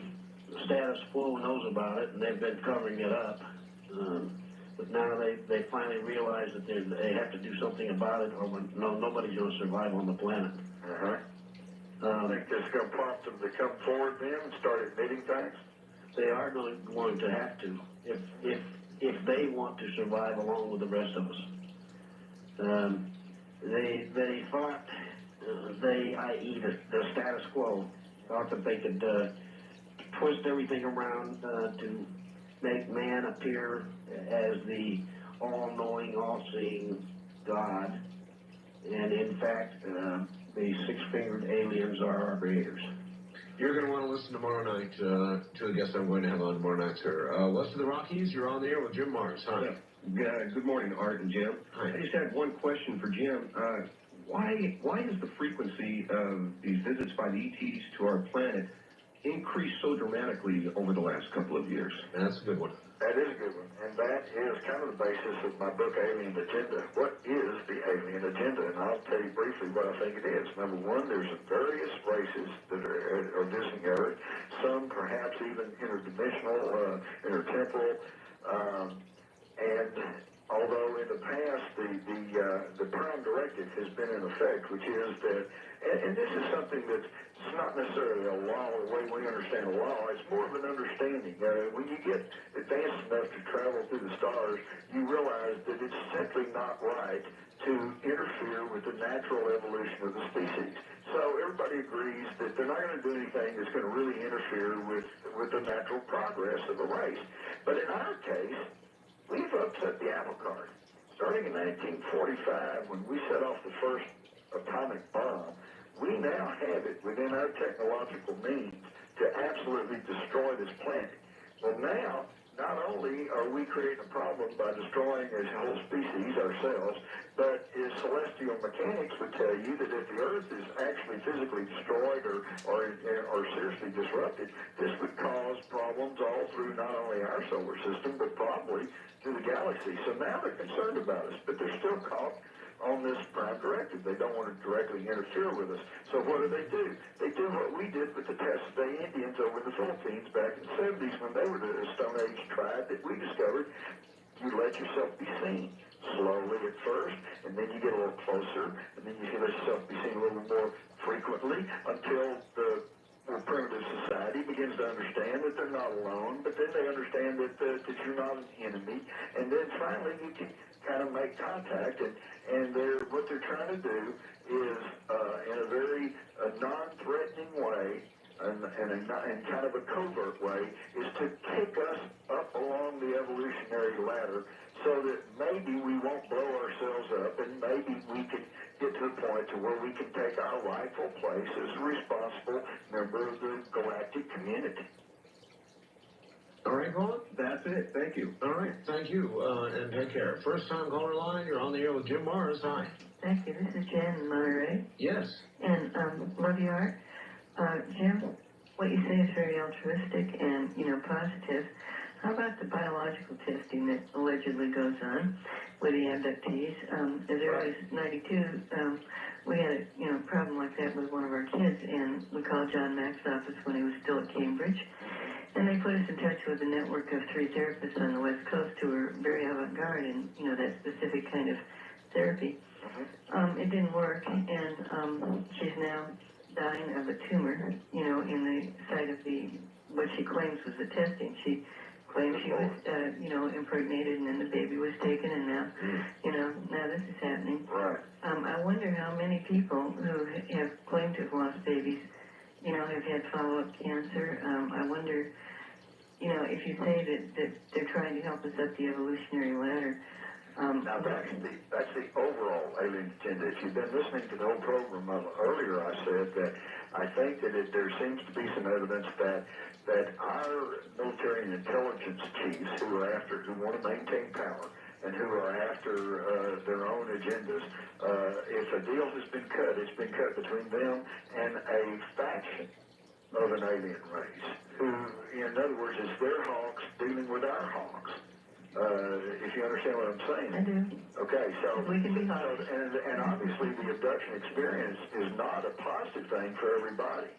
status quo knows about it, and they've been covering it up. But now they finally realize that they have to do something about it, or nobody's going to survive on the planet. I think this is going to prompt them to come forward then and start admitting things. They are going to have to, if they want to survive along with the rest of us. They thought, i.e. the status quo, thought that they could twist everything around to make man appear as the all-knowing, all-seeing God, and in fact, the six-fingered aliens are our creators. You're going to want to listen tomorrow night to the guest I'm going to have on tomorrow night, sir. West of the Rockies, you're on the air with Jim Mars. Hi. Good morning, Art and Jim. Hi. I just had one question for Jim. Why is the frequency of these visits by the ETs to our planet increased so dramatically over the last couple of years? That's a good one. That is a good one, and that is kind of the basis of my book, Alien Agenda. What is the alien agenda? And I'll tell you briefly what I think it is. Number one, there's various races that are visiting Earth, some perhaps even interdimensional, intertemporal, and although in the past the prime directive has been in effect, which is that, and this is something that's not necessarily a law the way we understand a law, it's more of an understanding. When you get advanced enough to travel through the stars, you realize that it's simply not right to interfere with the natural evolution of the species. So everybody agrees that they're not going to do anything that's going to really interfere with the natural progress of the race. But in our case, we've upset the apple cart. Starting in 1945, when we set off the first atomic bomb, we now have it within our technological means to absolutely destroy this planet. Well, now, not only are we creating a problem by destroying a whole species ourselves, but as celestial mechanics would tell you that if the Earth is actually physically destroyed or seriously disrupted, this would cause problems all through not only our solar system, but probably through the galaxy. So now they're concerned about us, but they're still caught on this prime directive. They don't want to directly interfere with us. So what do? They do what we did with the Test Day Indians over in the Philippines back in the 70s when they were the Stone Age tribe that we discovered. You let yourself be seen slowly at first, and then you get a little closer, and then you let yourself be seen a little more frequently until the more primitive society begins to understand that they're not alone, but then they understand that you're not an enemy, and then finally you can kind of make contact, and what they're trying to do is, in a very non-threatening way, and kind of a covert way, is to kick us up along the evolutionary ladder so that maybe we won't blow ourselves up, and maybe we can get to the point to where we can take our rightful place as a responsible member of the galactic community. All right, caller? That's it. Thank you. All right. Thank you, and take care. First time caller line, you're on the air with Jim Mars. Hi. Thank you. This is Jen in Monterey. Yes. And love you, Art. Jim, what you say is very altruistic and, positive. How about the biological testing that allegedly goes on with the abductees? As early as '92, we had a problem like that with one of our kids, and we called John Mack's office when he was still at Cambridge, and they put us in touch with a network of 3 therapists on the West Coast who were very avant-garde in that specific kind of therapy. It didn't work, and she's now dying of a tumor, in the site of what she claims was the testing. She claims she was, impregnated, and then the baby was taken, and now, now this is happening. Right. I wonder how many people who have claimed to have lost babies, have had follow-up cancer. I wonder, if you say that they're trying to help us up the evolutionary ladder. Now that's the overall alien agenda. If you've been listening to the whole program earlier, I said that I think that there seems to be some evidence that our military and intelligence chiefs who want to maintain power and who are after their own agendas, if a deal has been cut, it's been cut between them and a faction of an alien race who, in other words, is their hawks dealing with our hawks. If you understand what I'm saying. I do. Okay, so we can be and obviously the abduction experience is not a positive thing for everybody.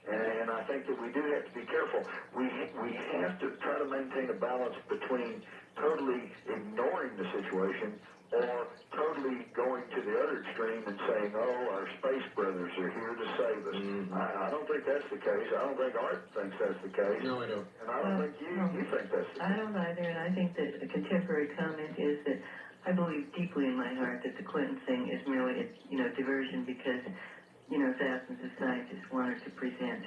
And I think that we do have to be careful. We have to try to maintain a balance between totally ignoring the situation or totally going to the other extreme and saying, oh, our space brothers are here to save us. I don't think that's the case. I don't think Art thinks that's the case. No, I don't. And I don't think you think that's the case. I don't either, and I think that a contemporary comment is that I believe deeply in my heart that the Clinton thing is merely a diversion because, thousands of scientists wanted to present.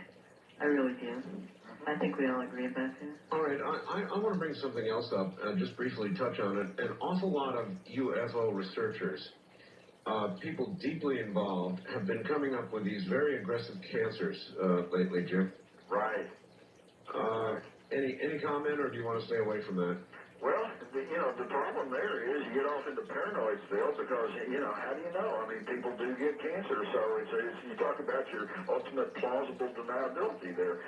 I really do. I think we all agree about that. All right, I want to bring something else up, just briefly touch on it. An awful lot of UFO researchers, people deeply involved, have been coming up with these very aggressive cancers lately, Jim. Right. Any comment, or do you want to stay away from that? Well, the problem there is you get off into paranoidsville because, how do you know? I mean, people do get cancer, so it's you talk about your ultimate plausible deniability there.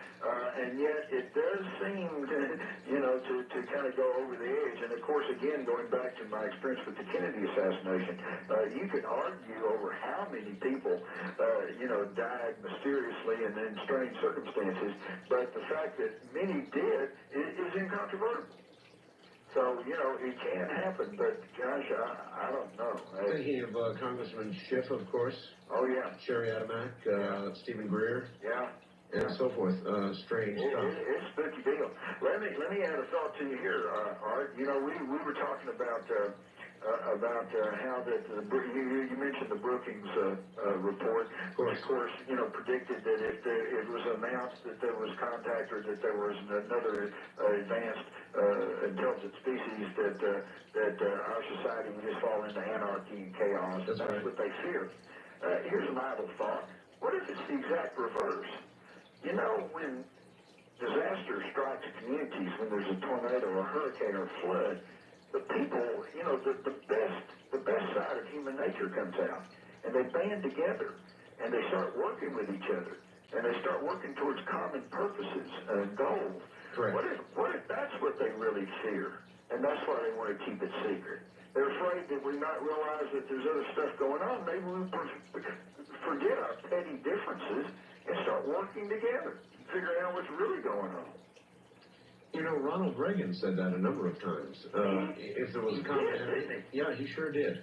And yet it does seem to kind of go over the edge. And, of course, again, going back to my experience with the Kennedy assassination, you could argue over how many people, died mysteriously and in strange circumstances, but the fact that many did is incontrovertible. So, it can happen, but, gosh, I don't know. Thinking of Congressman Schiff, of course. Oh, yeah. Sherry Adamak, Stephen Greer. Yeah. And so forth. Strange stuff. It's a spooky deal. Let me add a thought to you here, Art. We were talking about how that you mentioned the Brookings report, which of course predicted that if it was announced that there was contact or that there was another advanced intelligent species that our society would just fall into anarchy and chaos. That's right. What they fear. Here's an idle thought. What if it's the exact reverse? When disaster strikes communities, when there's a tornado or a hurricane or flood, the people, the best side of human nature comes out, and they band together, and they start working with each other, and they start working towards common purposes and goals. Correct. What if that's what they really fear, and that's why they want to keep it secret? They're afraid that we might realize that there's other stuff going on. Maybe we'll forget our petty differences and start working together, figuring out what's really going on. Ronald Reagan said that a number of times. If there was a common... Yeah, he sure did.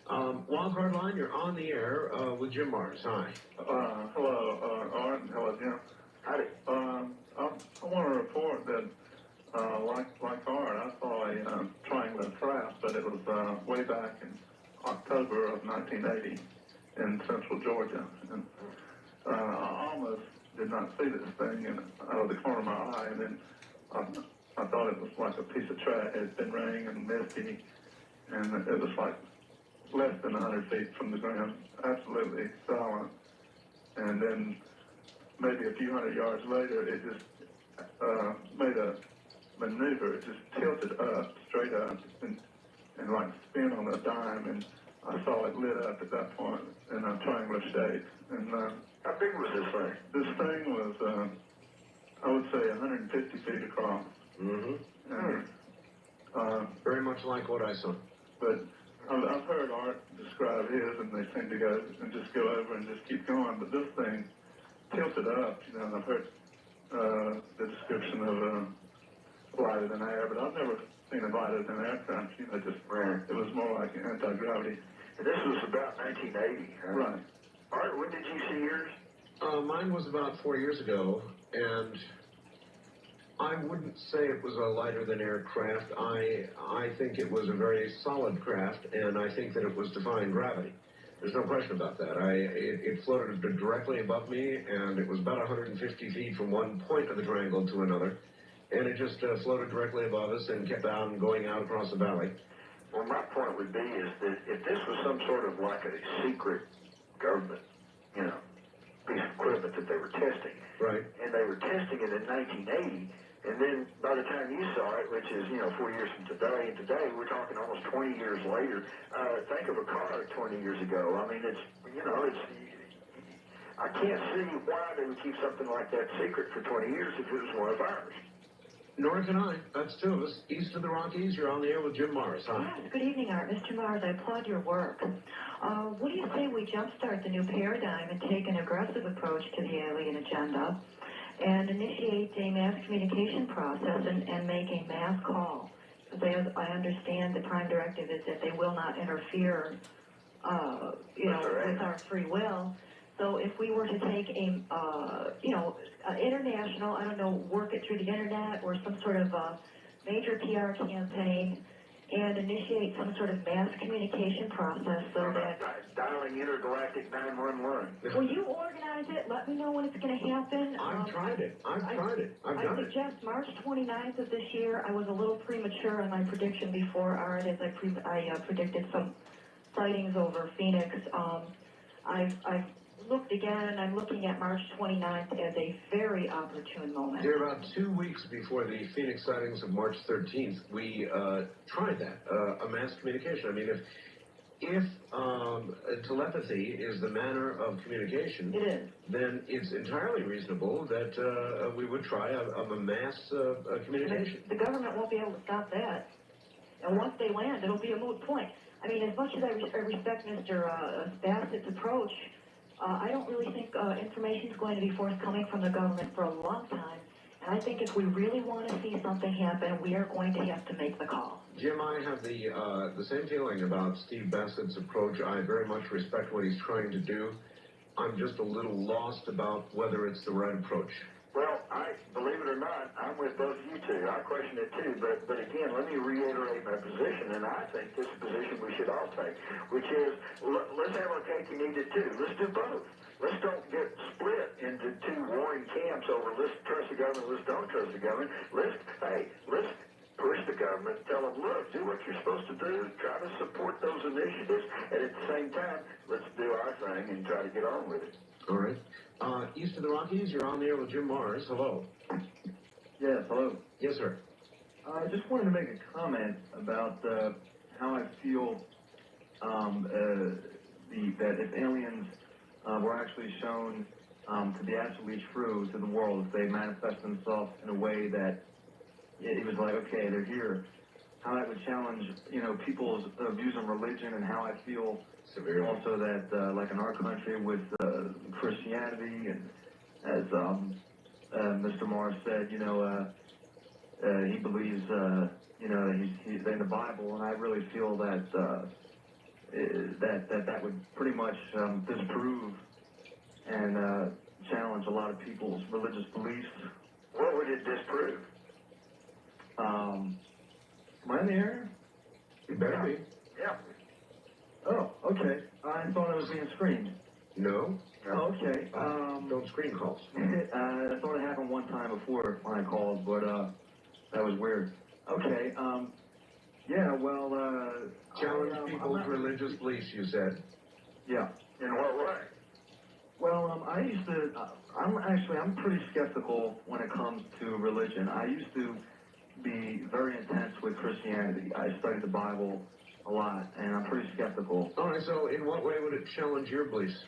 Wildcard Line, you're on the air with Jim Mars. Hi. Hello, Art. Hello, Jim. Howdy. I want to report that, like Art, I saw a triangular trap, but it was way back in October of 1980 in central Georgia. And I almost did not see this thing out of the corner of my eye, and then I thought it was like a piece of trash. It had been raining and misty, and it was like less than 100 feet from the ground, absolutely silent. And then maybe a few hundred yards later, it just made a maneuver. It just tilted up, straight up, and like spin on a dime, and I saw it lit up at that point in a triangular shape. And how big was this thing? This thing was, I would say, 150 feet across. Mm-hmm. And, very much like what I saw. but I've heard Art describe his, and they seem to go and just go over and just keep going. But this thing tilted up, you know, and I've heard the description of lighter than air, but I've never seen a lighter than aircraft. You know, just it was more like anti-gravity. This was about 1980, huh? Right. Art, when did you see yours? Mine was about 4 years ago, and I wouldn't say it was a lighter than aircraft. I think it was a very solid craft, and I think that it was defying gravity. There's no question about that. It floated directly above me, and it was about 150 feet from one point of the triangle to another, and it just floated directly above us and kept on going out across the valley. Well, my point would be is that if this was some sort of like a secret government, you know, piece of equipment that they were testing, right? And they were testing it in 1980, and then by the time you saw it, which is, you know, 4 years from today, and today we're talking almost 20 years later, think of a car 20 years ago. I mean, it's, you know, it's, I can't see why they would keep something like that secret for 20 years if it was one of ours. Nor can I. That's two of us. East of the Rockies, you're on the air with Jim Morris, huh? Yes, good evening, Art. Mr. Morris, I applaud your work. What do you say we jumpstart the new paradigm and take an aggressive approach to the alien agenda and initiate a mass communication process and make a mass call? Because I understand the prime directive is that they will not interfere, you know, with our free will. So if we were to take a, you know, international, I don't know, work it through the internet or some sort of major PR campaign and initiate some sort of mass communication process so that... Dialing intergalactic 911. Will you organize it? Let me know when it's going to happen. I've tried it. I've done it. I suggest March 29th of this year. I was a little premature on my prediction before, Art, as I predicted some sightings over Phoenix. I've looked again. I'm looking at March 29th as a very opportune moment. Dear, about 2 weeks before the Phoenix sightings of March 13th, we tried that, a mass communication. I mean, if telepathy is the manner of communication, it is. Then it's entirely reasonable that we would try a mass communication. The government won't be able to stop that. And once they land, it'll be a moot point. I mean, as much as I respect Mr. Bassett's approach, I don't really think information is going to be forthcoming from the government for a long time. And I think if we really want to see something happen, we are going to have to make the call. Jim, I have the same feeling about Steve Bassett's approach. I very much respect what he's trying to do. I'm just a little lost about whether it's the right approach. Well, believe it or not, I'm with both of you two. I question it too, but again, let me reiterate my position, and I think this is a position we should all take, which is, let's have our cake and eat it too. Let's do both. Let's don't get split into two warring camps over let's trust the government, let's don't trust the government. Let's push the government, tell them, look, do what you're supposed to do, try to support those initiatives, and at the same time, let's do our thing and try to get on with it. All right. East of the Rockies, you're on the air with Jim Morris. Hello. Yes, hello. Yes, sir. I just wanted to make a comment about how I feel that if aliens were actually shown to be absolutely true to the world, if they manifest themselves in a way that it was like, okay, they're here, how that would challenge, you know, people's views on religion, and how I feel severely also that, like in our country with Christianity, and as Mr. Morris said, you know, he believes, you know, he's in the Bible, and I really feel that that would pretty much disprove and challenge a lot of people's religious beliefs. What would it disprove? Am I in the air? It better be. Yeah. Oh, okay. I thought I was being screened. No. Oh, okay. Don't screen calls. I thought it happened one time before when I called, but that was weird. Okay. Yeah. Well. Challenge people's religious beliefs, you said. Yeah. In what way? Well, I used to. I'm pretty skeptical when it comes to religion. I used to be very intense with Christianity. I studied the Bible a lot, and I'm pretty skeptical. All right, so in what way would it challenge your beliefs?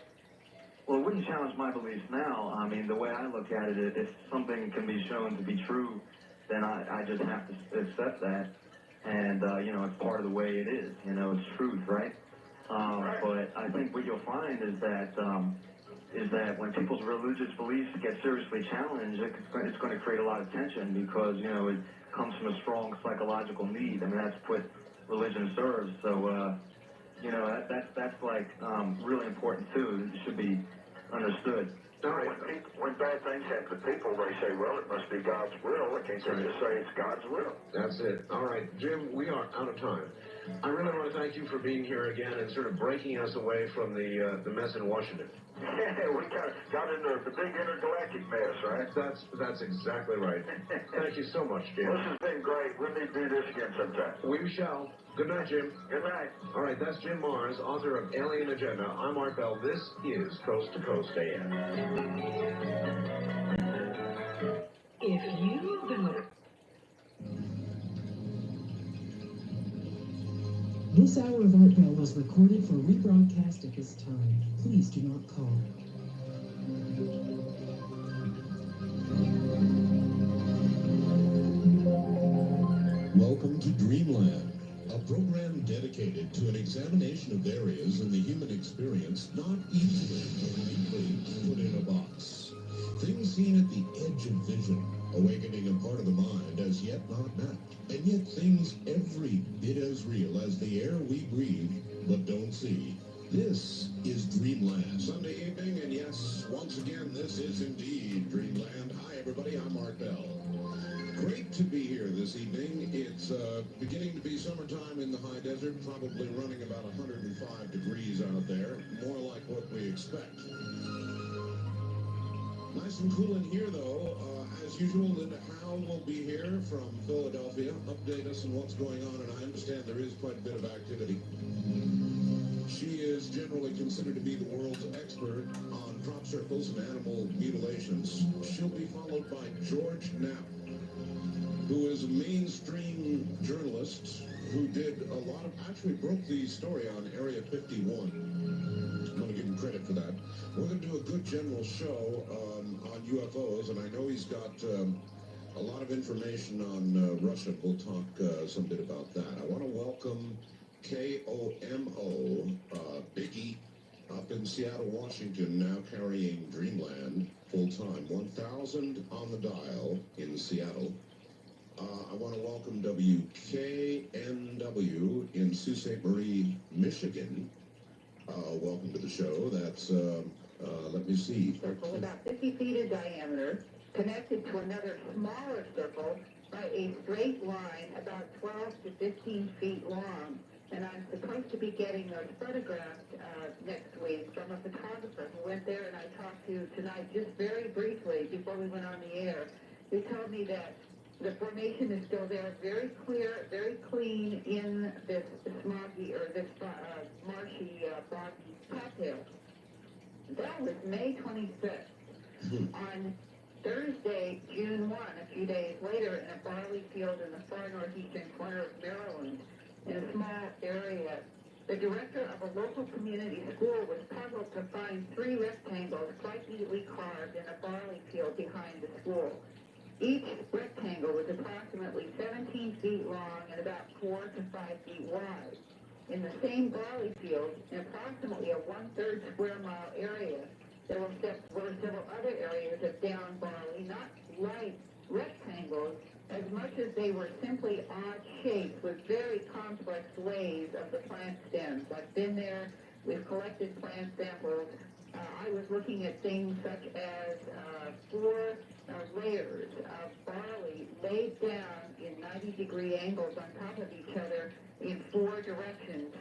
Well, it wouldn't challenge my beliefs now. I mean, the way I look at it, if something can be shown to be true, then I just have to accept that, and you know, it's part of the way it is. You know, it's truth, right? But I think what you'll find is that when people's religious beliefs get seriously challenged, it's going to create a lot of tension because, you know, it comes from a strong psychological need. I mean, that's what religion serves. So, you know, that's like really important too. It should be understood. When bad things happen to people, they say, well, it must be God's will. They can't just say it's God's will. That's it. All right, Jim, we are out of time. I really want to thank you for being here again and sort of breaking us away from the mess in Washington. Yeah, we got into the big intergalactic mess, right? That's exactly right. Thank you so much, Jim. This has been great. We'll need to do this again sometime. We shall. Good night, Jim. Good night. All right, that's Jim Mars, author of Alien Agenda. I'm Art Bell. This is Coast to Coast AM. If you've been looking... This hour of Art Bell was recorded for rebroadcast at this time. Please do not call. Welcome to Dreamland, a program dedicated to an examination of areas in the human experience not easily or neatly put in a box. Things seen at the edge of vision, awakening a part of the mind as yet not mapped, and yet things every bit as real as the air we breathe but don't see. This is Dreamland. Sunday evening, and yes, once again, this is indeed Dreamland. Hi, everybody, I'm Art Bell. Great to be here this evening. It's beginning to be summertime in the high desert, probably running about 105 degrees out there, more like what we expect. Nice and cool in here, though. As usual, Linda Howe will be here from Philadelphia, update us on what's going on, and I understand there is quite a bit of activity. She is generally considered to be the world's expert on crop circles and animal mutilations. She'll be followed by George Knapp, who is a mainstream journalist who did a lot of, actually broke the story on Area 51. I'm going to give him credit for that. We're going to do a good general show on UFOs, and I know he's got a lot of information on Russia. We'll talk some bit about that. I want to welcome KOMO, Biggie, up in Seattle, Washington, now carrying Dreamland full-time. 1,000 on the dial in Seattle. I want to welcome WKNW in Sault Ste. Marie, Michigan. Welcome to the show. That's, let me see. Circle about 50 feet in diameter, connected to another smaller circle by a straight line about 12 to 15 feet long. And I'm supposed to be getting those photographed next week from a photographer who went there and I talked to tonight just very briefly before we went on the air. He told me that the formation is still there, very clear, very clean in this smoggy or this marshy, boggy cattail. That was May 26th. On Thursday, June 1, a few days later, in a barley field in the far northeastern corner of Maryland, in a small area, the director of a local community school was puzzled to find 3 rectangles quite neatly carved in a barley field behind the school. Each rectangle was approximately 17 feet long and about 4 to 5 feet wide. In the same barley field, in approximately a 1/3 square mile area, there were several other areas of down barley, not light rectangles, as much as they were simply odd shapes with very complex lays of the plant stems. I've been there, we've collected plant samples. I was looking at things such as 4 layers of barley laid down in 90-degree angles on top of each other in 4 directions,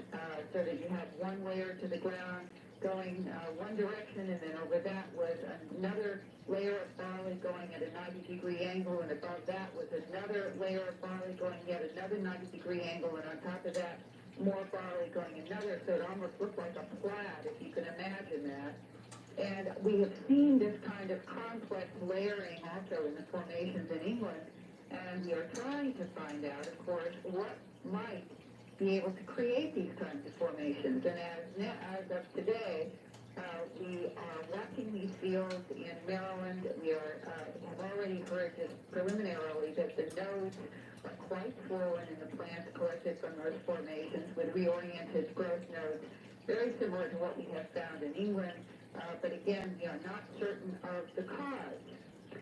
so that you have one layer to the ground going one direction, and then over that was another layer of barley going at a 90-degree angle, and above that was another layer of barley going yet another 90-degree angle, and on top of that, more barley going another, so it almost looked like a plaid, if you can imagine that. And we have seen this kind of complex layering also in the formations in England, and we are trying to find out, of course, what might be able to create these kinds of formations. And as of today, We are watching these fields in Maryland. We have already heard just preliminarily that the nodes are quite swollen in the plants collected from those formations with reoriented growth nodes, very similar to what we have found in England, but again, we are not certain of the cause.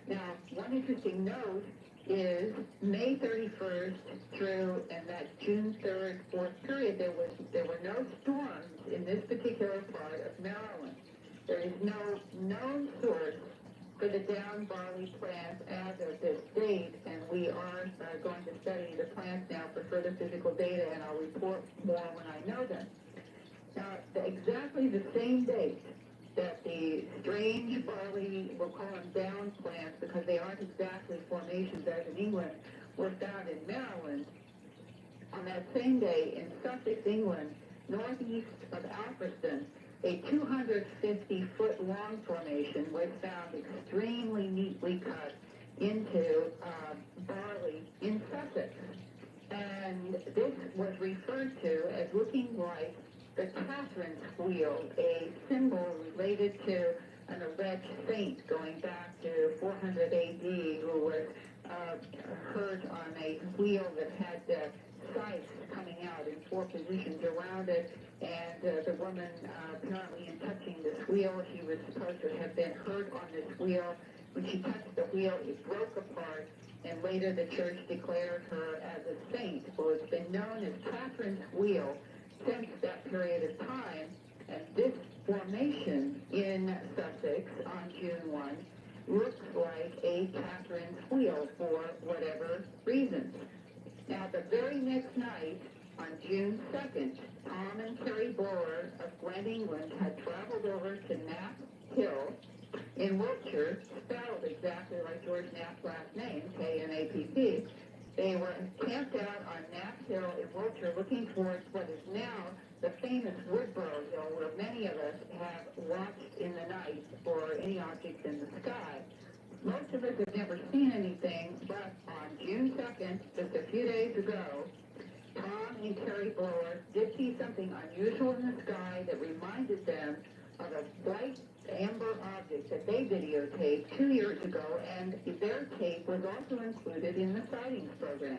Now, one interesting note is May 31st through and that June 3rd, 4th period, there were no storms in this particular part of Maryland. There is no known source for the down barley plants as of this date, and we are going to study the plants now for further physical data, and I'll report more when I know them. Now, exactly the same date that the strange barley, we'll call them down plants because they aren't exactly formations as in England, were found in Maryland. On that same day in Sussex, England, northeast of Alfriston, a 250-foot long formation was found extremely neatly cut into barley in Sussex. And this was referred to as looking like the Catherine's wheel, a symbol related to an alleged saint going back to 400 AD who was hurt on a wheel that had scythes coming out in 4 positions around it, and the woman apparently in touching this wheel, she was supposed to have been hurt on this wheel. When she touched the wheel, it broke apart, and later the church declared her as a saint. Well, it's been known as Catherine's wheel since that period of time, and this formation in Sussex on June 1 looks like a Catherine's wheel for whatever reasons. Now, the very next night, on June 2nd, Tom and Carrie Blower of Glen, England, had traveled over to Knapp Hill in Wiltshire, spelled exactly like George Knapp's last name, K-N-A-P-P. They were camped out on Knapp Hill in Wiltshire looking towards what is now the famous Woodborough Hill, where many of us have watched in the night for any objects in the sky. Most of us have never seen anything, but on June 2nd, just a few days ago, Tom and Carrie Blower did see something unusual in the sky that reminded them of a bright amber object that they videotaped 2 years ago, and their tape was also included in the sightings program.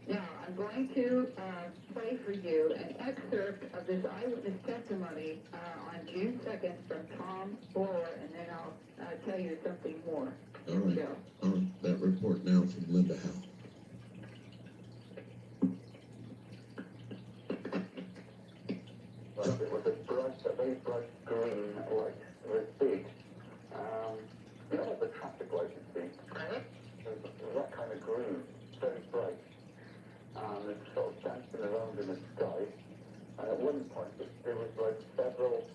Now, I'm going to play for you an excerpt of this eyewitness testimony on June 2nd from Tom Blower, and then I'll tell you something more. All right. That report now from Linda Howe. It was a very bright green light. It was big. You know what the traffic light is big? It was that kind of green, very bright. And it sort of dancing around in the sky. And at one point, there was like several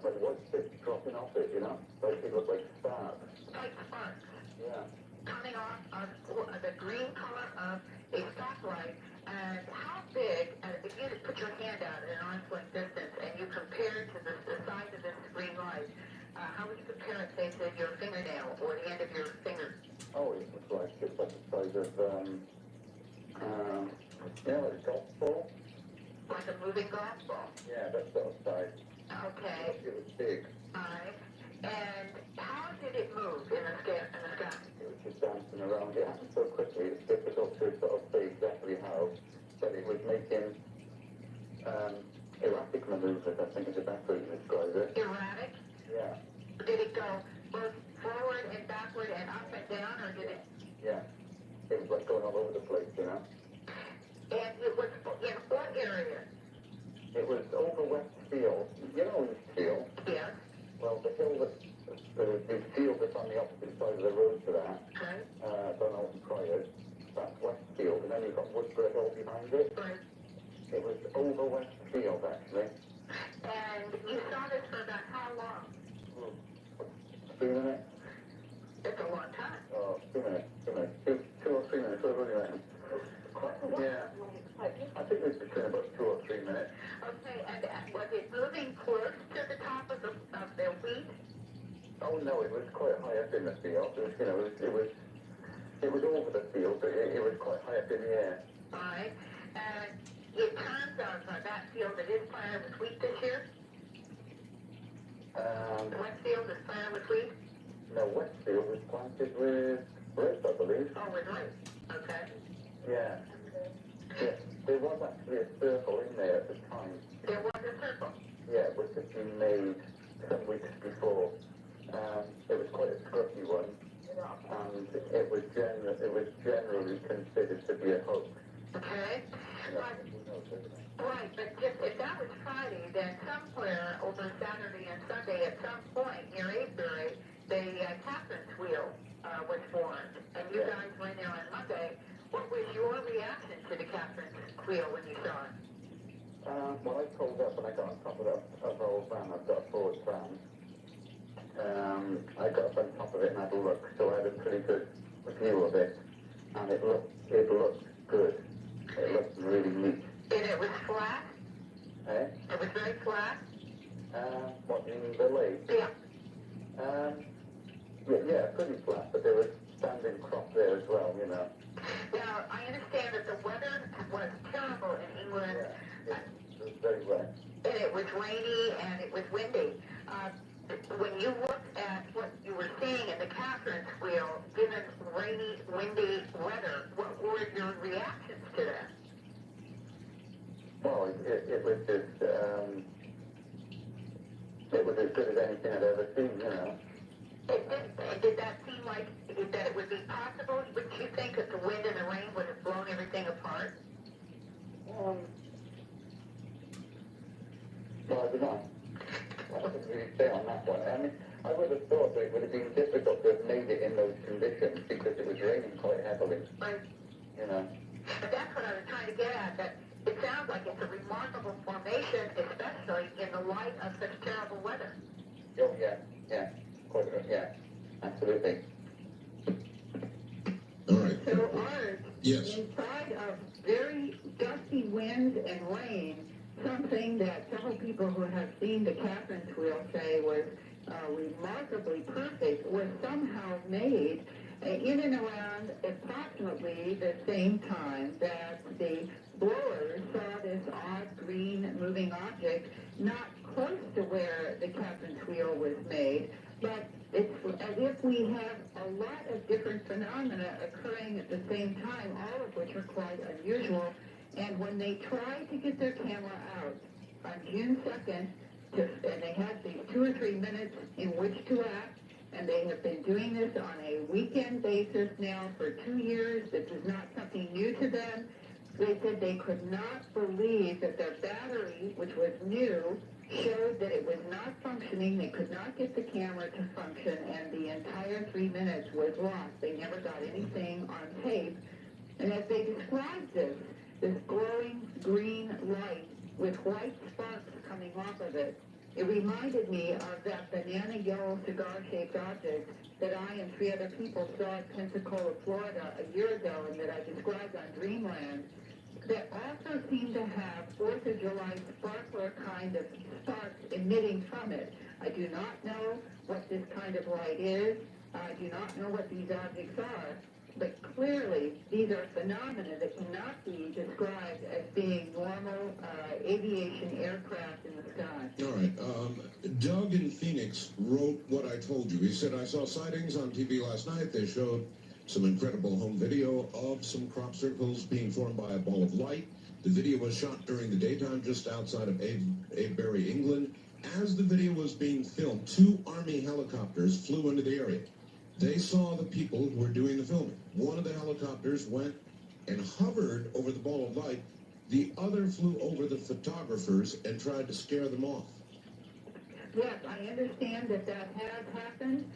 like white bits dropping off it, you know? Like it looked like sparks. Like sparks. Yeah. Coming off of the green color of a stoplight. And how big, if you put your hand out at an arm's length distance and you compare it to the size of this green light, how would you compare it, say, to your fingernail or the end of your finger? Oh, it was like the size of, you know, like a golf ball? Like a moving golf ball? Yeah, that sort of size. Okay. It was big. Alright. And how did it move in the sky? It was just dancing around. It happened so quickly, it's difficult to sort of say exactly how, but it was making erratic maneuvers, I think is the best way to describe it. Erratic? Yeah. Did it go both forward and backward and up and down, or did it? Yeah. It was like going all over the place, you know? And it was in what area? It was over Westfield. You know Westfield? Yes. Well, the hill that, the field that's on the opposite side of the road to that, Donald and Pryor, that's Westfield, and then you've got Woodborough Hill behind it. Right. It was over Westfield, actually. And you saw this for about how long? 2 minutes. It's a long time. Oh, 2 minutes. 2 or 3 minutes, what do you reckon? Yeah. I think it's between about 2 or 3 minutes. Okay, and was it moving close to the top of the wheat? Oh no, it was quite high up in the field. It was, you know, it was over the field, but it was quite high up in the air. Alright, and in terms of that field, it is planted with wheat this year? Westfield is planted with wheat? No, Westfield was planted with rice, I believe. Oh, with rice. Okay. Yeah. Yeah. There was actually a circle in there at the time. There was a circle. Yeah, which had been made some weeks before. It was quite a scruffy one, and it was generally considered to be a hoax. Okay. Right, but just if that was Friday, then somewhere over Saturday and Sunday, at some point near Avebury, the Catherine's wheel was formed, and you guys went there on Monday. What was your reaction to the Catherine's wheel when you saw it? Well, I pulled up and I got on top of that old van. I've got a Ford van. I got up on top of it and had a look, so I had a pretty good view of it, and it looked good. It looked really neat. And it was flat? Eh? It was very flat? What, in the lake? Yeah. Yeah, pretty flat, but there was standing crop there as well, you know. Now, I understand that the weather was terrible in England. Yeah, it was very wet. And it was rainy and it was windy. When you looked at what you were seeing in the Catherine's wheel, given rainy, windy weather, what were your reactions to that? Well, it was just, it was as good as anything I'd ever seen, you know. Did that seem like that it would be possible? Wouldn't you think that the wind and the rain would have blown everything apart? Well, I don't know. I couldn't really say on that one. I mean, I would have thought that it would have been difficult to have made it in those conditions because it was raining quite heavily. Right. You know. But that's what I was trying to get at, that it sounds like it's a remarkable formation, especially in the light of such terrible weather. Oh, yeah. Yeah, absolutely. All right. So, Art, Yes. inside of very gusty winds and rain, something that several people who have seen the Catherine's wheel say was remarkably perfect was somehow made in and around approximately the same time that the blowers saw this odd green moving object not close to where the Catherine's wheel was made, but it's as if we have a lot of different phenomena occurring at the same time, all of which are quite unusual. And when they tried to get their camera out on June 2nd, and they had these 2 or 3 minutes in which to act, and they have been doing this on a weekend basis now for 2 years. This is not something new to them. They said they could not believe that their battery, which was new, showed that it was not functioning. They could not get the camera to function, and the entire 3 minutes was lost. They never got anything on tape. And as they described this glowing green light with white sparks coming off of it, it reminded me of that banana yellow cigar-shaped object that I and 3 other people saw at Pensacola, Florida a year ago, and that I described on Dreamland, that also seemed to have 4th of July sparkler kind of sparks emitting from it. I do not know what this kind of light is. I do not know what these objects are. But clearly, these are phenomena that cannot be described as being normal aviation aircraft in the sky. All right. Doug in Phoenix wrote what I told you. He said, I saw sightings on TV last night. They showed some incredible home video of some crop circles being formed by a ball of light. The video was shot during the daytime just outside of Avebury, England. As the video was being filmed, 2 Army helicopters flew into the area. They saw the people who were doing the filming. One of the helicopters went and hovered over the ball of light. The other flew over the photographers and tried to scare them off. Yes, I understand that that has happened,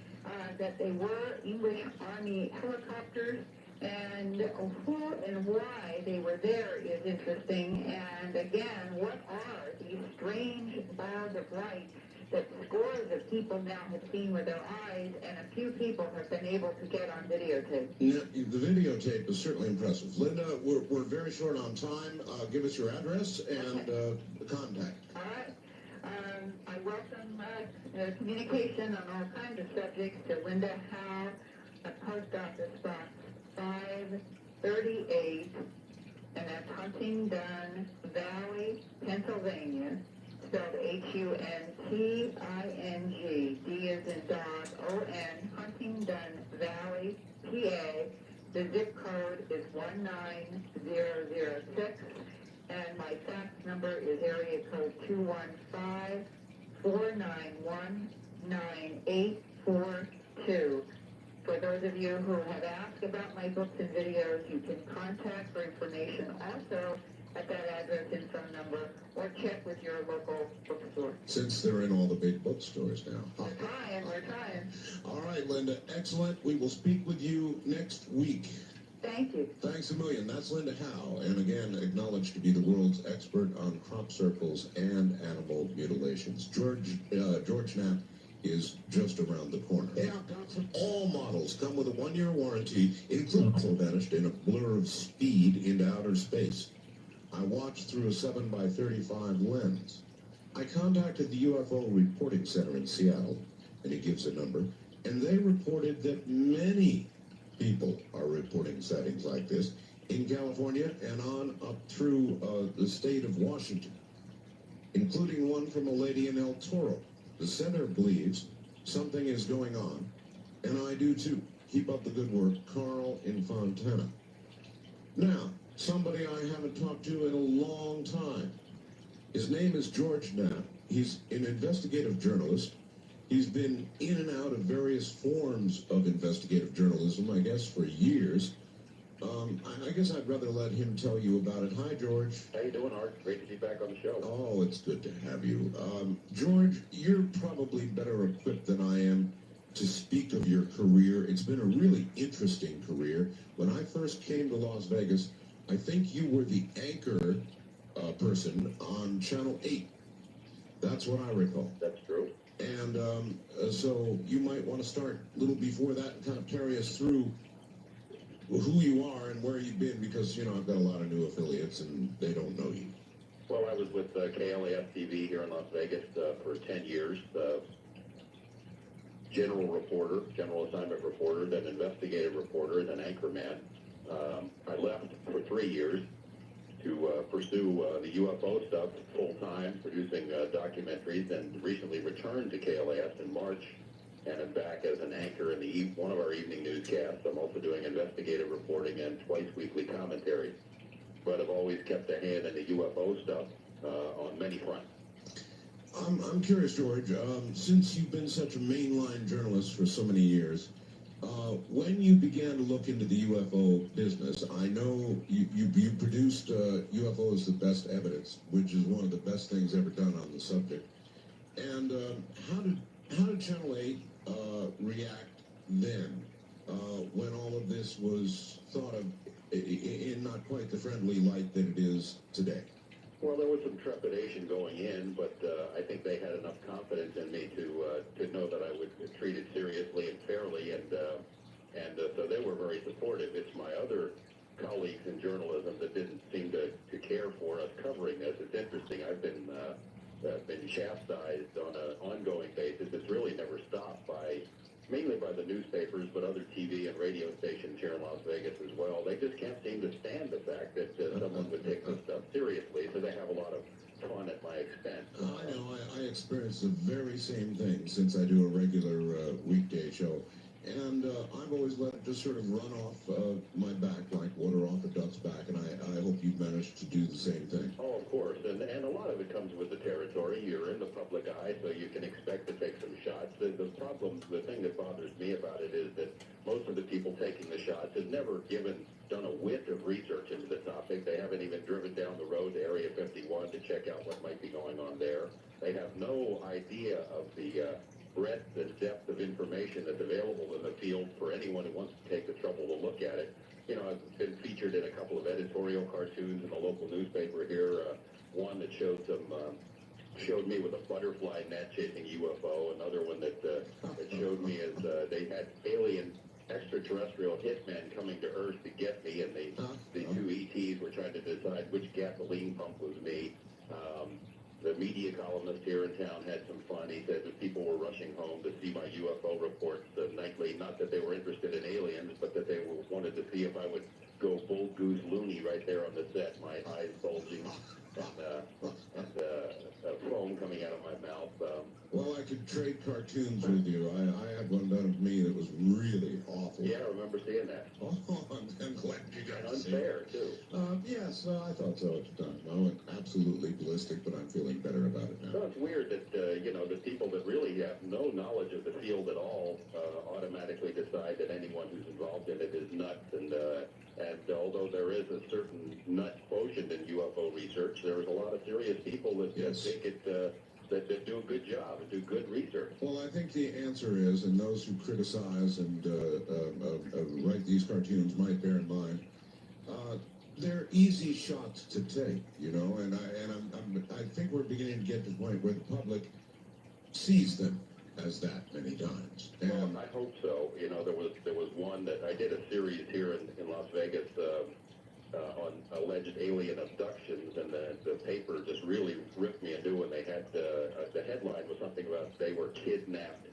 that they were English Army helicopters, and who and why they were there is interesting. And again, what are these strange balls of light that scores of people now have seen with their eyes, and a few people have been able to get on videotape? Now, the videotape is certainly impressive. Linda, we're very short on time. Give us your address and the contact. All right. I welcome communication on all kinds of subjects to Linda Howe at Post Office Box 538, and that's Huntingdon Valley, Pennsylvania, spelled Hunting, D is in dog, O-N, Huntingdon Valley, PA. The zip code is 19006, and my fax number is area code 215-491-9842. For those of you who have asked about my books and videos, you can contact for information also at that address and phone number, or check with your local bookstore. Since they're in all the big bookstores now. We're trying. All right, Linda, excellent. We will speak with you next week. Thank you. Thanks a million. That's Linda Howe, and again, acknowledged to be the world's expert on crop circles and animal mutilations. George Knapp is just around the corner. All models come with a 1-year warranty, including also vanished in a blur of speed into outer space. I watched through a 7x35 lens. I contacted the UFO Reporting Center in Seattle, and he gives a number, and they reported that many people are reporting sightings like this in California and on up through the state of Washington, including one from a lady in El Toro. The center believes something is going on, and I do too. Keep up the good work, Carl in Fontana. Now, somebody I haven't talked to in a long time. His name is George Knapp. He's an investigative journalist. He's been in and out of various forms of investigative journalism, I guess, for years. I guess I'd rather let him tell you about it. Hi, George. How you doing, Art? Great to be back on the show. Oh, it's good to have you. George, you're probably better equipped than I am to speak of your career. It's been a really interesting career. When I first came to Las Vegas, I think you were the anchor person on Channel 8. That's what I recall. That's true. And so you might want to start a little before that and kind of carry us through who you are and where you've been, because, you know, I've got a lot of new affiliates and they don't know you. Well, I was with KLAF TV here in Las Vegas for 10 years. General reporter, general assignment reporter, then investigative reporter, then anchorman. I left for 3 years to pursue the UFO stuff full-time, producing documentaries, and recently returned to KLAS in March, and I'm back as an anchor in one of our evening newscasts. I'm also doing investigative reporting and twice weekly commentary, but I've always kept a hand in the UFO stuff on many fronts. I'm curious, George, since you've been such a mainline journalist for so many years, when you began to look into the UFO business, I know you produced UFOs the Best Evidence, which is one of the best things ever done on the subject. And how did Channel 8 react then, when all of this was thought of in not quite the friendly light that it is today? Well, there was some trepidation going in, but I think they had enough confidence in me to know that I would treat it seriously and fairly, and so they were very supportive. It's my other colleagues in journalism that didn't seem to care for us covering this. It's interesting. I've been chastised on an ongoing basis. It's really never stopped mainly by the newspapers, but other TV and radio stations here in Las Vegas as well. They just can't seem to stand the fact that someone would take this stuff seriously, so they have a lot of fun at my expense. I know. I experience the very same thing since I do a regular weekday show. And I've always let it just sort of run off my back like water off a duck's back, and I hope you've managed to do the same thing. Oh, of course, and a lot of it comes with the territory. You're in the public eye, so you can expect to take some shots. The thing that bothers me about it is that most of the people taking the shots have never done a whit of research into the topic. They haven't even driven down the road to Area 51 to check out what might be going on there. They have no idea of the breadth and depth of information that's available in the field for anyone who wants to take the trouble to look at it. You know, I've been featured in a couple of editorial cartoons in the local newspaper here. One that showed me with a butterfly net chasing UFO. Another one that showed me as they had alien extraterrestrial hitmen coming to Earth to get me, and the two ETs were trying to decide which gasoline pump was me. The media columnist here in town had some fun. He said that people were rushing home to see my UFO reports nightly. Not that they were interested in aliens, but that they wanted to see if I would go bull goose loony right there on the set, my eyes bulging and foam coming trade cartoons with you. I had one done of me that was really awful. Yeah, I remember seeing that. Oh, I'm glad you got And to see it. unfair, too. Yes, I thought so at the time. I went absolutely ballistic, but I'm feeling better about it now. So it's weird that, the people that really have no knowledge of the field at all automatically decide that anyone who's involved in it is nuts. And although there is a certain nut quotient in UFO research, there's a lot of serious people that think it, that do a good job and do good research. Well, I think the answer is, and those who criticize and write these cartoons might bear in mind, they're easy shots to take, and I think we're beginning to get to the point where the public sees them as that many times. And well, I hope so. There was one that I did a series here in Las Vegas on alleged alien abductions, and the paper just really ripped me a new one. They had the headline was something about they were kidnapped,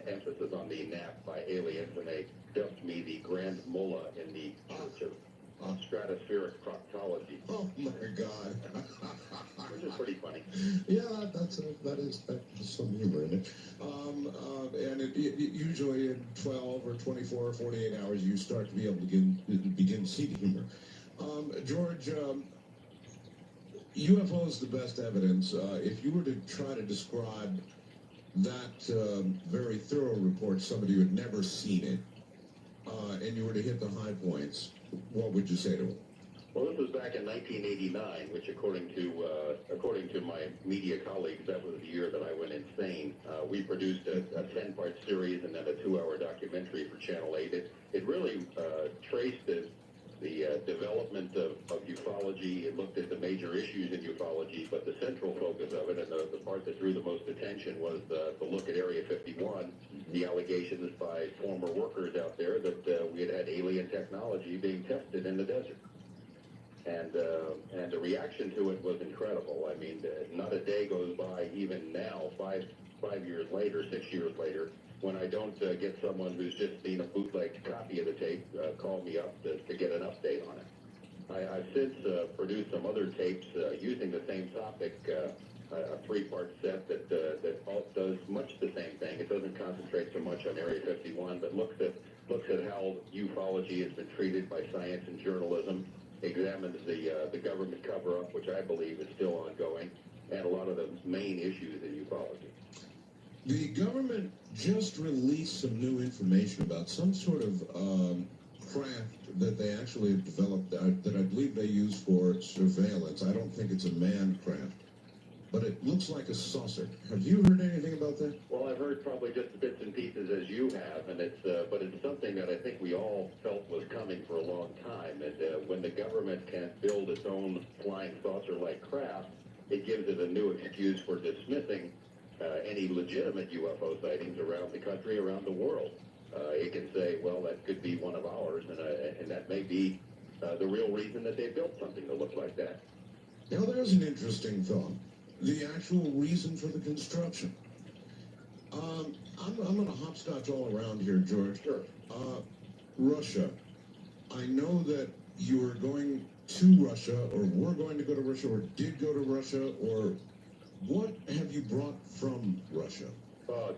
emphasis on the nap by aliens, and they dubbed me the Grand Mullah in the Church of Stratospheric Proctology. Oh my God! Which is pretty funny. Yeah, that is some humor in it. And it usually in 12 or 24 or 48 hours, you start to be able to begin to see the humor. George, UFO is the best evidence. If you were to try to describe that very thorough report to somebody who had never seen it, and you were to hit the high points, what would you say to them? Well, this was back in 1989, which, according to my media colleagues, that was the year that I went insane. We produced a 10-part series and then a 2-hour documentary for Channel 8. It really traced the development of ufology. It looked at the major issues in ufology, but the central focus of it, and the part that drew the most attention, was the look at Area 51, the allegations by former workers out there that we had alien technology being tested in the desert. And the reaction to it was incredible. I mean, not a day goes by, even now, 5 years later, 6 years later, when I don't get someone who's just seen a bootleg copy of the tape call me up to get an update on it. I've since produced some other tapes using the same topic, a 3-part set that all does much the same thing. It doesn't concentrate so much on Area 51, but looks at how ufology has been treated by science and journalism, examines the government cover-up, which I believe is still ongoing, and a lot of the main issues in ufology. The government just released some new information about some sort of craft that they actually have developed that I believe they use for surveillance. I don't think it's a manned craft, but it looks like a saucer. Have you heard anything about that? Well, I've heard probably just bits and pieces as you have, and but it's something that I think we all felt was coming for a long time. And when the government can't build its own flying saucer-like craft, it gives it a new excuse for dismissing any legitimate UFO sightings around the country, around the world. It can say, well, that could be one of ours, and that may be the real reason that they built something to look like that. Now, there's an interesting thought. The actual reason for the construction. I'm going to hopscotch all around here, George. Sure. Russia. I know that you are going to Russia, or were going to go to Russia, or did go to Russia, or what have you brought from Russia?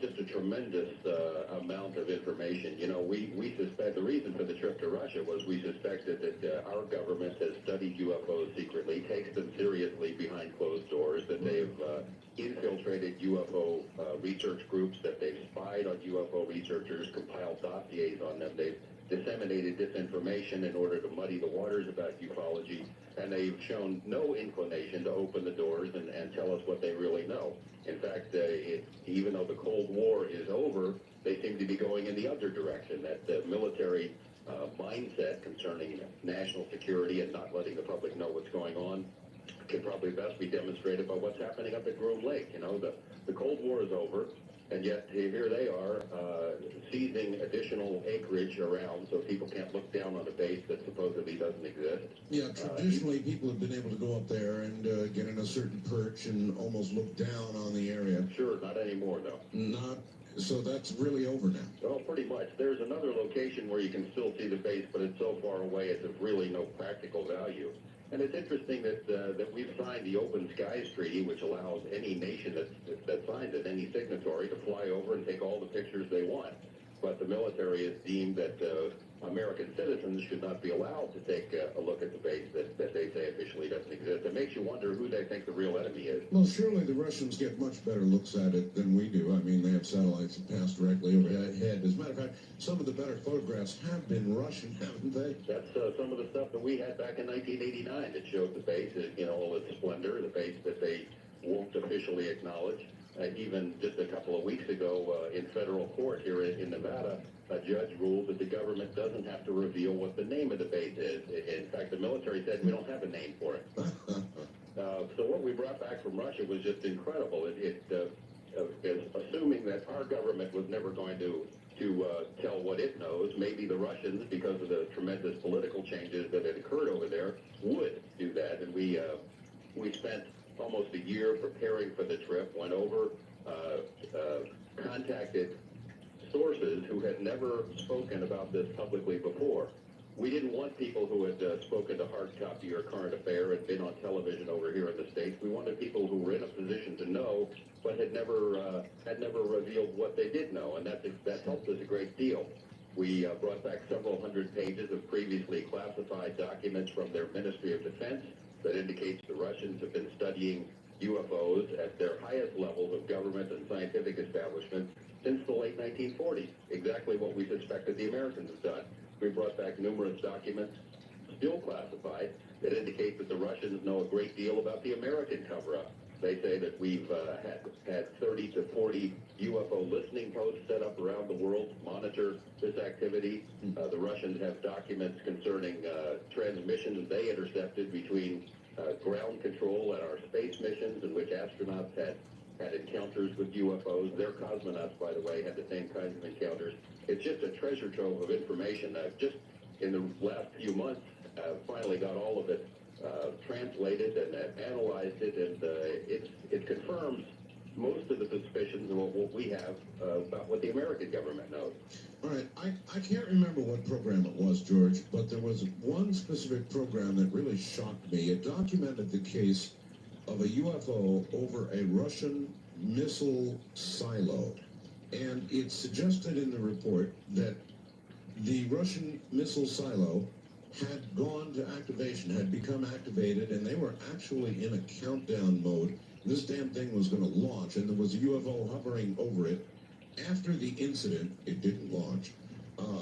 Just a tremendous amount of information. We suspect the reason for the trip to Russia was we suspected that our government has studied UFOs secretly, takes them seriously behind closed doors, that they've infiltrated UFO research groups, that they've spied on UFO researchers, compiled dossiers on them, they've disseminated disinformation in order to muddy the waters about ufology, and they've shown no inclination to open the doors and tell us what they really know. In fact, even though the Cold War is over, they seem to be going in the other direction, that the military mindset concerning national security and not letting the public know what's going on can probably best be demonstrated by what's happening up at Groom Lake. The Cold War is over, and yet here they are seizing additional acreage around so people can't look down on a base that supposedly doesn't exist. Yeah, traditionally people have been able to go up there and get in a certain perch and almost look down on the area. Sure, not anymore, though. Not, so that's really over now. Well, pretty much. There's another location where you can still see the base, but it's so far away it's of really no practical value. And it's interesting that we've signed the Open Skies Treaty, which allows any nation that signs it, any signatory, to fly over and take all the pictures they want. But the military has deemed that American citizens should not be allowed to take a look at the base that they say officially doesn't exist. It makes you wonder who they think the real enemy is. Well, surely the Russians get much better looks at it than we do. I mean, they have satellites that pass directly overhead. As a matter of fact, some of the better photographs have been Russian, haven't they? That's some of the stuff that we had back in 1989 that showed the base, all its splendor, the base that they won't officially acknowledge. Even just a couple of weeks ago in federal court here in Nevada, a judge ruled that the government doesn't have to reveal what the name of the base is. In fact, the military said we don't have a name for it. So what we brought back from Russia was just incredible. It is assuming that our government was never going to tell what it knows. Maybe the Russians, because of the tremendous political changes that had occurred over there, would do that. And we spent almost a year preparing for the trip, went over, contacted sources who had never spoken about this publicly before. We didn't want people who had spoken to Hard Copy or Current Affair and been on television over here in the States. We wanted people who were in a position to know, but had never revealed what they did know, and that helped us a great deal. We brought back several hundred pages of previously classified documents from their Ministry of Defense that indicates the Russians have been studying UFOs at their highest levels of government and scientific establishment since the late 1940s, exactly what we suspected the Americans have done. We brought back numerous documents, still classified, that indicate that the Russians know a great deal about the American cover-up. They say that we've had 30 to 40 UFO listening posts set up around the world to monitor this activity. The Russians have documents concerning transmissions they intercepted between ground control and our space missions in which astronauts had encounters with UFOs. Their cosmonauts, by the way, had the same kinds of encounters. It's just a treasure trove of information. I've just, in the last few months, finally got all of it translated and analyzed it, and it confirms most of the suspicions of what we have about what the American government knows. All right, I can't remember what program it was, George, but there was one specific program that really shocked me. It documented the case of a UFO over a Russian missile silo, and it suggested in the report that the Russian missile silo had gone to activation, had become activated, and they were actually in a countdown mode. This damn thing was going to launch, and there was a UFO hovering over it. After the incident, it didn't launch.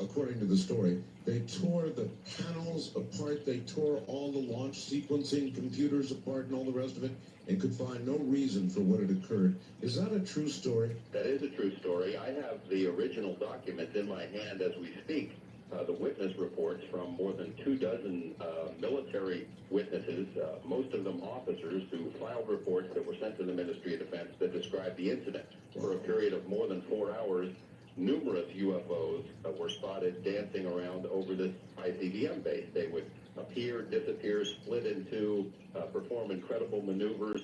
According to the story, they tore the panels apart, they tore all the launch sequencing computers apart and all the rest of it, and could find no reason for what had occurred. Is that a true story? That is a true story. I have the original documents in my hand as we speak. The witness reports from more than 24 military witnesses, most of them officers, who filed reports that were sent to the Ministry of Defense that described the incident. For a period of more than 4 hours, numerous UFOs were spotted dancing around over this ICBM base. They would appear, disappear, split in two, perform incredible maneuvers,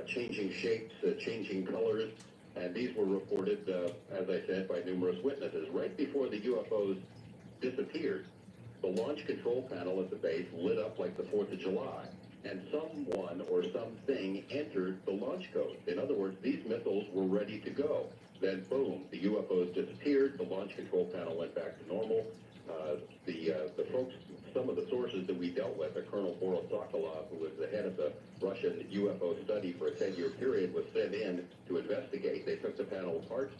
changing shapes, changing colors, and these were reported, as I said, by numerous witnesses. Right before the UFOs disappeared, the launch control panel at the base lit up like the 4th of July, and someone or something entered the launch code. In other words, these missiles were ready to go. Then, boom, the UFOs disappeared, the launch control panel went back to normal. The folks, some of the sources that we dealt with, Colonel Boris Sokolov, who was the head of the Russian UFO study for a 10-year period, was sent in to investigate. They took the panel apart,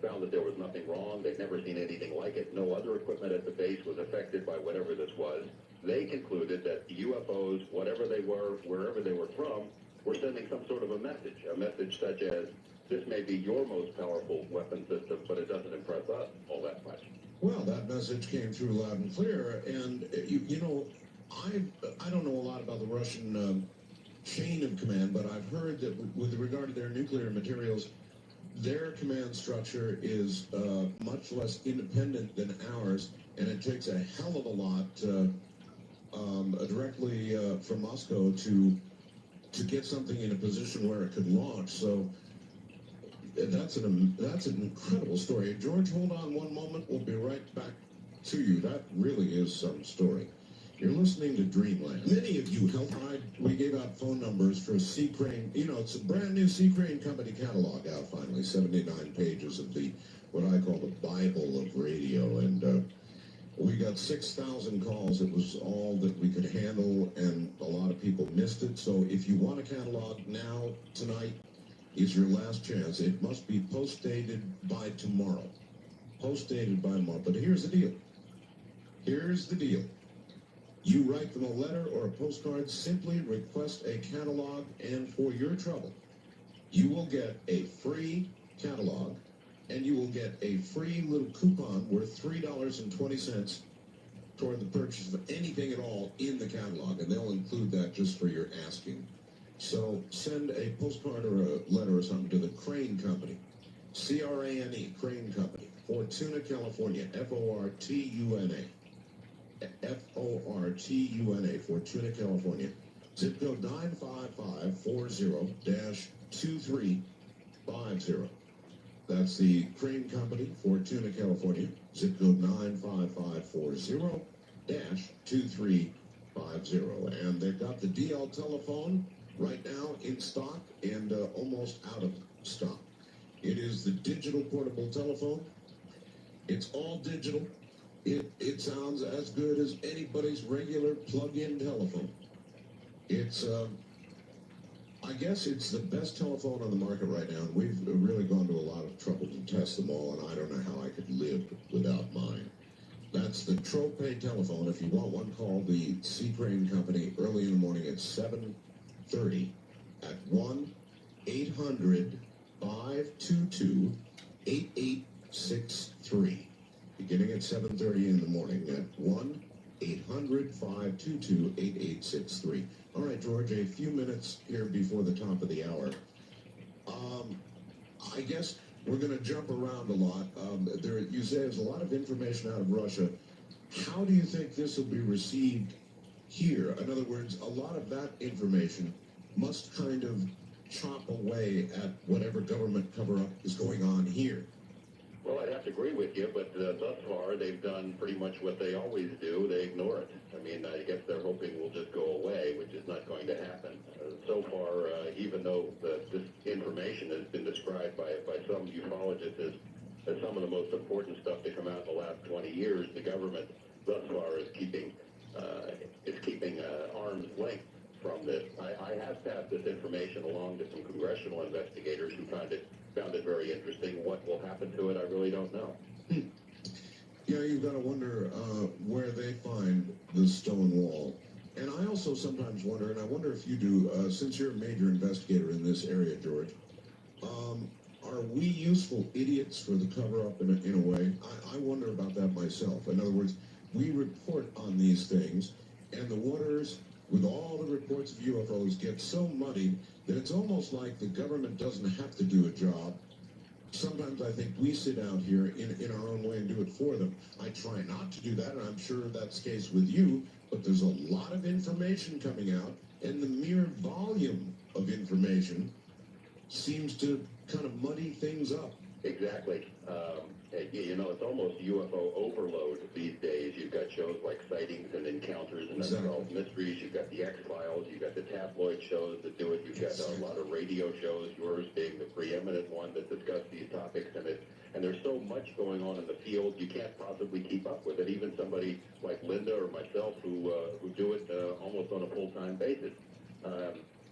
found that there was nothing wrong. They'd never seen anything like it. No other equipment at the base was affected by whatever this was. They concluded that the UFOs, whatever they were, wherever they were from, were sending some sort of a message such as, this may be your most powerful weapon system, but it doesn't impress us all that much. Well, that message came through loud and clear, and you know, I don't know a lot about the Russian chain of command, but I've heard that with regard to their nuclear materials, their command structure is much less independent than ours, and it takes a hell of a lot directly from Moscow to get something in a position where it could launch. So that's an incredible story. George, hold on one moment. We'll be right back to you. That really is some story. You're listening to Dreamland. Many of you helped. We gave out phone numbers for Sea Crane. You know, it's a brand new Sea Crane Company catalog out finally. 79 pages of the, what I call the Bible of radio. And we got 6,000 calls. It was all that we could handle, and a lot of people missed it. So if you want a catalog now, tonight is your last chance. It must be post-dated by tomorrow. Post-dated by tomorrow. But here's the deal. Here's the deal. You write them a letter or a postcard, simply request a catalog, and for your trouble, you will get a free catalog, and you will get a free little coupon worth $3.20 toward the purchase of anything at all in the catalog, and they'll include that just for your asking. So send a postcard or a letter or something to the Crane Company, C-R-A-N-E, Crane Company, Fortuna, California, F-O-R-T-U-N-A. F-O-R-T-U-N-A, Fortuna, California. Zip code 95540-2350. That's the Crane Company, Fortuna, California. Zip code 95540-2350. And they've got the DL telephone right now in stock and almost out of stock. It is the digital portable telephone. It's all digital. It sounds as good as anybody's regular plug-in telephone. It's, I guess it's the best telephone on the market right now. And we've really gone to a lot of trouble to test them all, and I don't know how I could live without mine. That's the Trope telephone. If you want one, call the Sea Crane Company early in the morning at 7:30 at 1-800-522-8863. Beginning at 7:30 in the morning at 1-800-522-8863. All right, George, a few minutes here before the top of the hour. I guess we're going to jump around a lot. You say there's a lot of information out of Russia. How do you think this will be received here? In other words, a lot of that information must kind of chop away at whatever government cover-up is going on here. Well, I'd have to agree with you, but thus far they've done pretty much what they always do. They ignore it. I mean, I guess they're hoping we'll just go away, which is not going to happen. So far, even though this information has been described by some ufologists as some of the most important stuff to come out in the last 20 years, the government thus far is keeping arm's length from this. I have passed this information along to some congressional investigators who found it very interesting. What will happen to it, I really don't know. Yeah, you've got to wonder where they find the stone wall. And I also sometimes wonder, and I wonder if you do, since you're a major investigator in this area, George, are we useful idiots for the cover-up in a way? I wonder about that myself. In other words, we report on these things, and the waters, with all the reports of UFOs, get so muddied that it's almost like the government doesn't have to do a job. Sometimes I think we sit out here in our own way and do it for them. I try not to do that, and I'm sure that's the case with you, but there's a lot of information coming out, and the mere volume of information seems to kind of muddy things up. Exactly. You know, it's almost UFO overload these days. You've got shows like Sightings and Encounters and Unsolved Mysteries. You've got the X-Files. You've got the tabloid shows that do it. You've got a lot of radio shows, yours being the preeminent one that discuss these topics. And there's so much going on in the field, you can't possibly keep up with it. Even somebody like Linda or myself who do it almost on a full-time basis.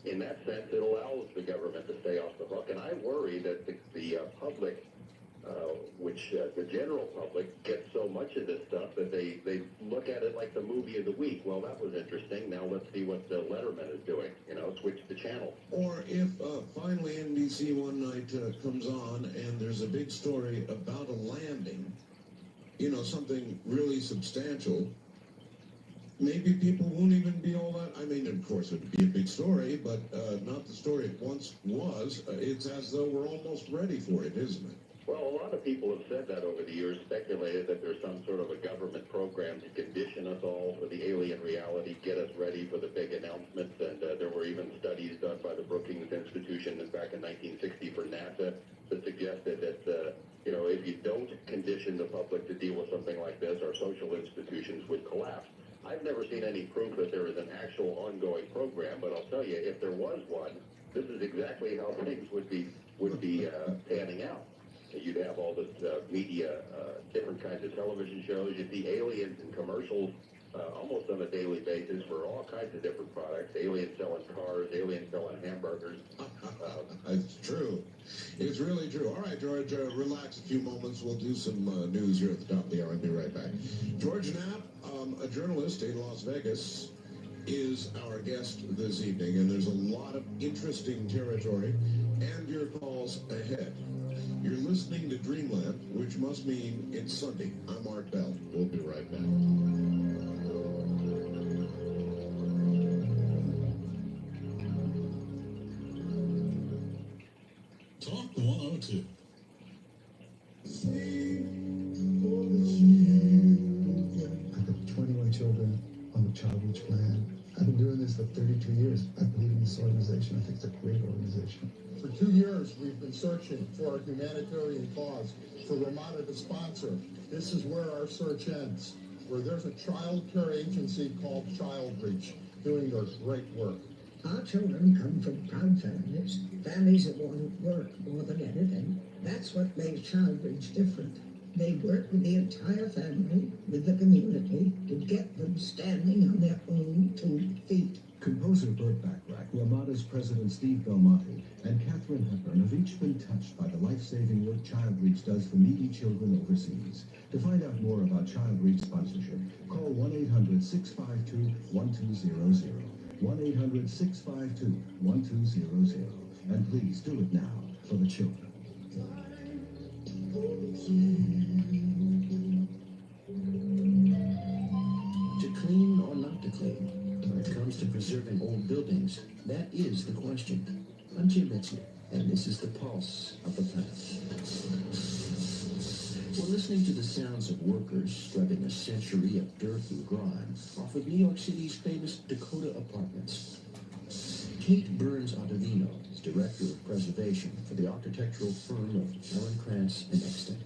In that sense, it allows the government to stay off the hook. And I worry that the public, the general public, gets so much of this stuff that they look at it like the movie of the week. Well, that was interesting. Now let's see what Letterman is doing. You know, switch the channel. Or if finally NBC one night comes on and there's a big story about a landing, you know, something really substantial, maybe people won't even be all that. I mean, of course, it would be a big story, but not the story it once was. It's as though we're almost ready for it, isn't it? Well, a lot of people have said that over the years, speculated that there's some sort of a government program to condition us all for the alien reality, get us ready for the big announcements, and there were even studies done by the Brookings Institution back in 1960 for NASA that suggested that, you know, if you don't condition the public to deal with something like this, our social institutions would collapse. I've never seen any proof that there is an actual ongoing program, but I'll tell you, if there was one, this is exactly how things would be panning out. You'd have all this media, different kinds of television shows. You'd see aliens in commercials almost on a daily basis for all kinds of different products. Aliens selling cars, aliens selling hamburgers. It's true. It's really true. All right, George, relax a few moments. We'll do some news here at the top of the hour and be right back. George Knapp, a journalist in Las Vegas, is our guest this evening, and there's a lot of interesting territory and your calls ahead. You're listening to Dreamland, which must mean it's Sunday. I'm Mark Bell. We'll be right back. Talk 102. I've got 21 children on the Child Reach Plan. I've been doing this for 32 years. I believe in this organization. I think it's a great organization. For 2 years, we've been searching for a humanitarian cause for Ramada to sponsor. This is where our search ends, where there's a child care agency called Child Reach doing their great work. Our children come from proud families, families that want to work more than anything. That's what makes Child Reach different. They work with the entire family, with the community, to get them standing on their own 2 feet. Composer Burt Bacharach, Ramada's President Steve Belmonte, and Katharine Hepburn have each been touched by the life-saving work Child Reach does for needy children overseas. To find out more about Child Reach sponsorship, call 1-800-652-1200. 1-800-652-1200. And please do it now for the children. To clean or not to clean? When it comes to preserving old buildings, that is the question. I'm Jim Metzner, and this is the pulse of the planet. We're listening to the sounds of workers scrubbing a century of dirt and grime off of New York City's famous Dakota apartments. Kate Burns-Ottavino is Director of Preservation for the architectural firm of Ellen Krantz and Exton.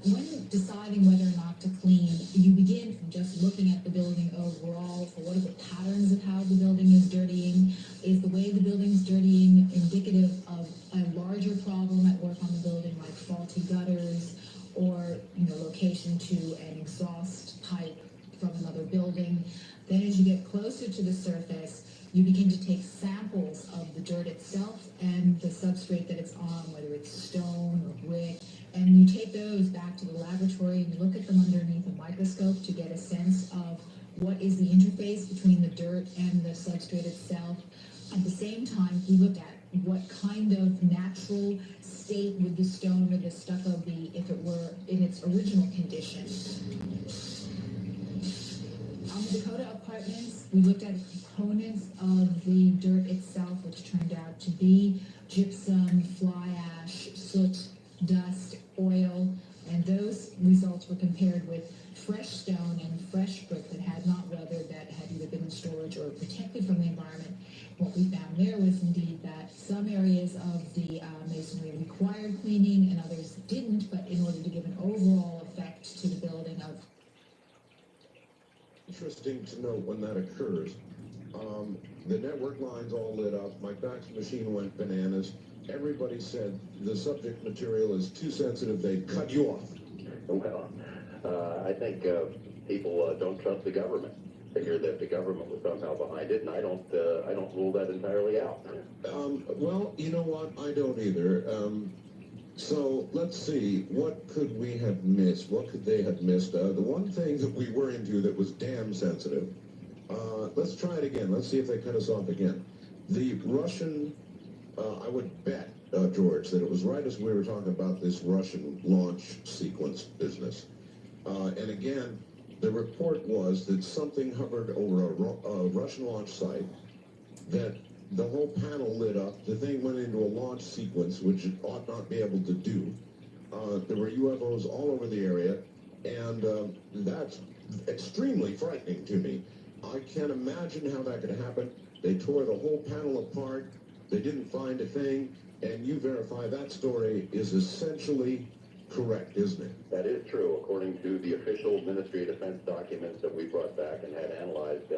When deciding whether or not to clean, you begin from just looking at the building overall for what are the patterns of how the building is dirtying. Is the way the building is dirtying indicative of a larger problem at work on the building, like faulty gutters or location to an exhaust pipe from another building? Then as you get closer to the surface, you begin to take samples of the dirt itself and the substrate that it's on, whether it's stone or brick, and you take those back to the laboratory and you look at them underneath a microscope to get a sense of what is the interface between the dirt and the substrate itself. At the same time, we look at what kind of natural state would the stone or the stucco be if it were in its original condition. On the Dakota apartments, we looked at components of the dirt itself, which turned out to be gypsum, fly ash, soot, dust, oil, and those results were compared with fresh stone and fresh brick that had not weathered, that had either been in storage or protected from the environment. What we found there was indeed that some areas of the masonry required cleaning and others didn't, but in order to give an overall effect to the building of... Interesting to note when that occurs. The network lines all lit up. My fax machine went bananas. Everybody said the subject material is too sensitive. They cut you off. Well, I think people don't trust the government. Figure that the government was somehow behind it, and I don't rule that entirely out. Well, you know what? I don't either. So let's see. What could we have missed? What could they have missed? The one thing that we were into that was damn sensitive. Let's try it again. Let's see if they cut us off again. The Russian, I would bet, George, that it was right as we were talking about this Russian launch sequence business. And again, the report was that something hovered over a Russian launch site, that the whole panel lit up, the thing went into a launch sequence, which it ought not be able to do. There were UFOs all over the area, and that's extremely frightening to me. I can't imagine how that could happen. They tore the whole panel apart, they didn't find a thing, and you verify that story is essentially correct, isn't it? That is true. According to the official Ministry of Defense documents that we brought back and had analyzed,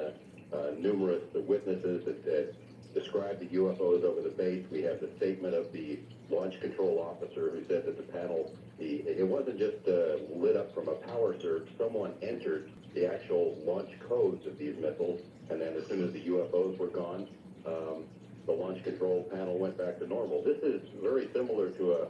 numerous witnesses that described the UFOs over the base. We have the statement of the launch control officer who said that the panel, it wasn't just lit up from a power surge. Someone entered the actual launch codes of these missiles, and then as soon as the UFOs were gone, the launch control panel went back to normal. This is very similar to a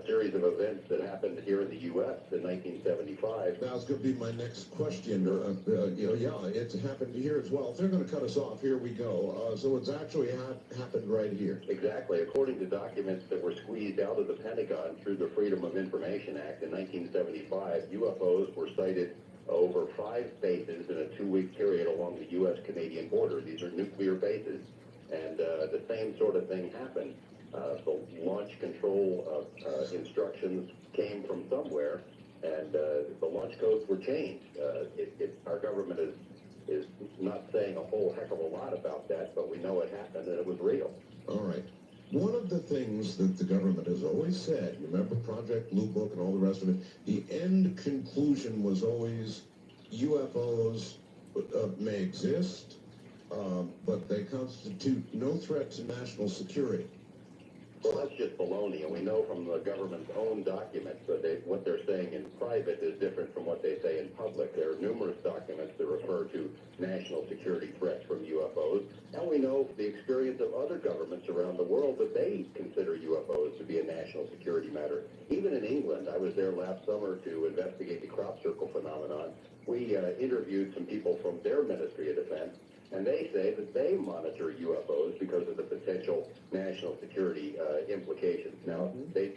series of events that happened here in the U.S. in 1975. That's going to be my next question. It's happened here as well. If they're going to cut us off, here we go. So it's actually happened right here. Exactly. According to documents that were squeezed out of the Pentagon through the Freedom of Information Act in 1975, UFOs were sighted over 5 bases in a 2-week period along the U.S.-Canadian border. These are nuclear bases. And the same sort of thing happened. The launch control instructions came from somewhere, and the launch codes were changed. Our government is not saying a whole heck of a lot about that, but we know it happened and it was real. All right. One of the things that the government has always said, remember Project Blue Book and all the rest of it, the end conclusion was always UFOs may exist, but they constitute no threat to national security. Well, that's just baloney, and we know from the government's own documents that what they're saying in private is different from what they say in public. There are numerous documents that refer to national security threats from UFOs, and we know the experience of other governments around the world that they consider UFOs to be a national security matter. Even in England, I was there last summer to investigate the crop circle phenomenon. We interviewed some people from their Ministry of Defense, and they say that they monitor UFOs because of the potential national security implications. Now, they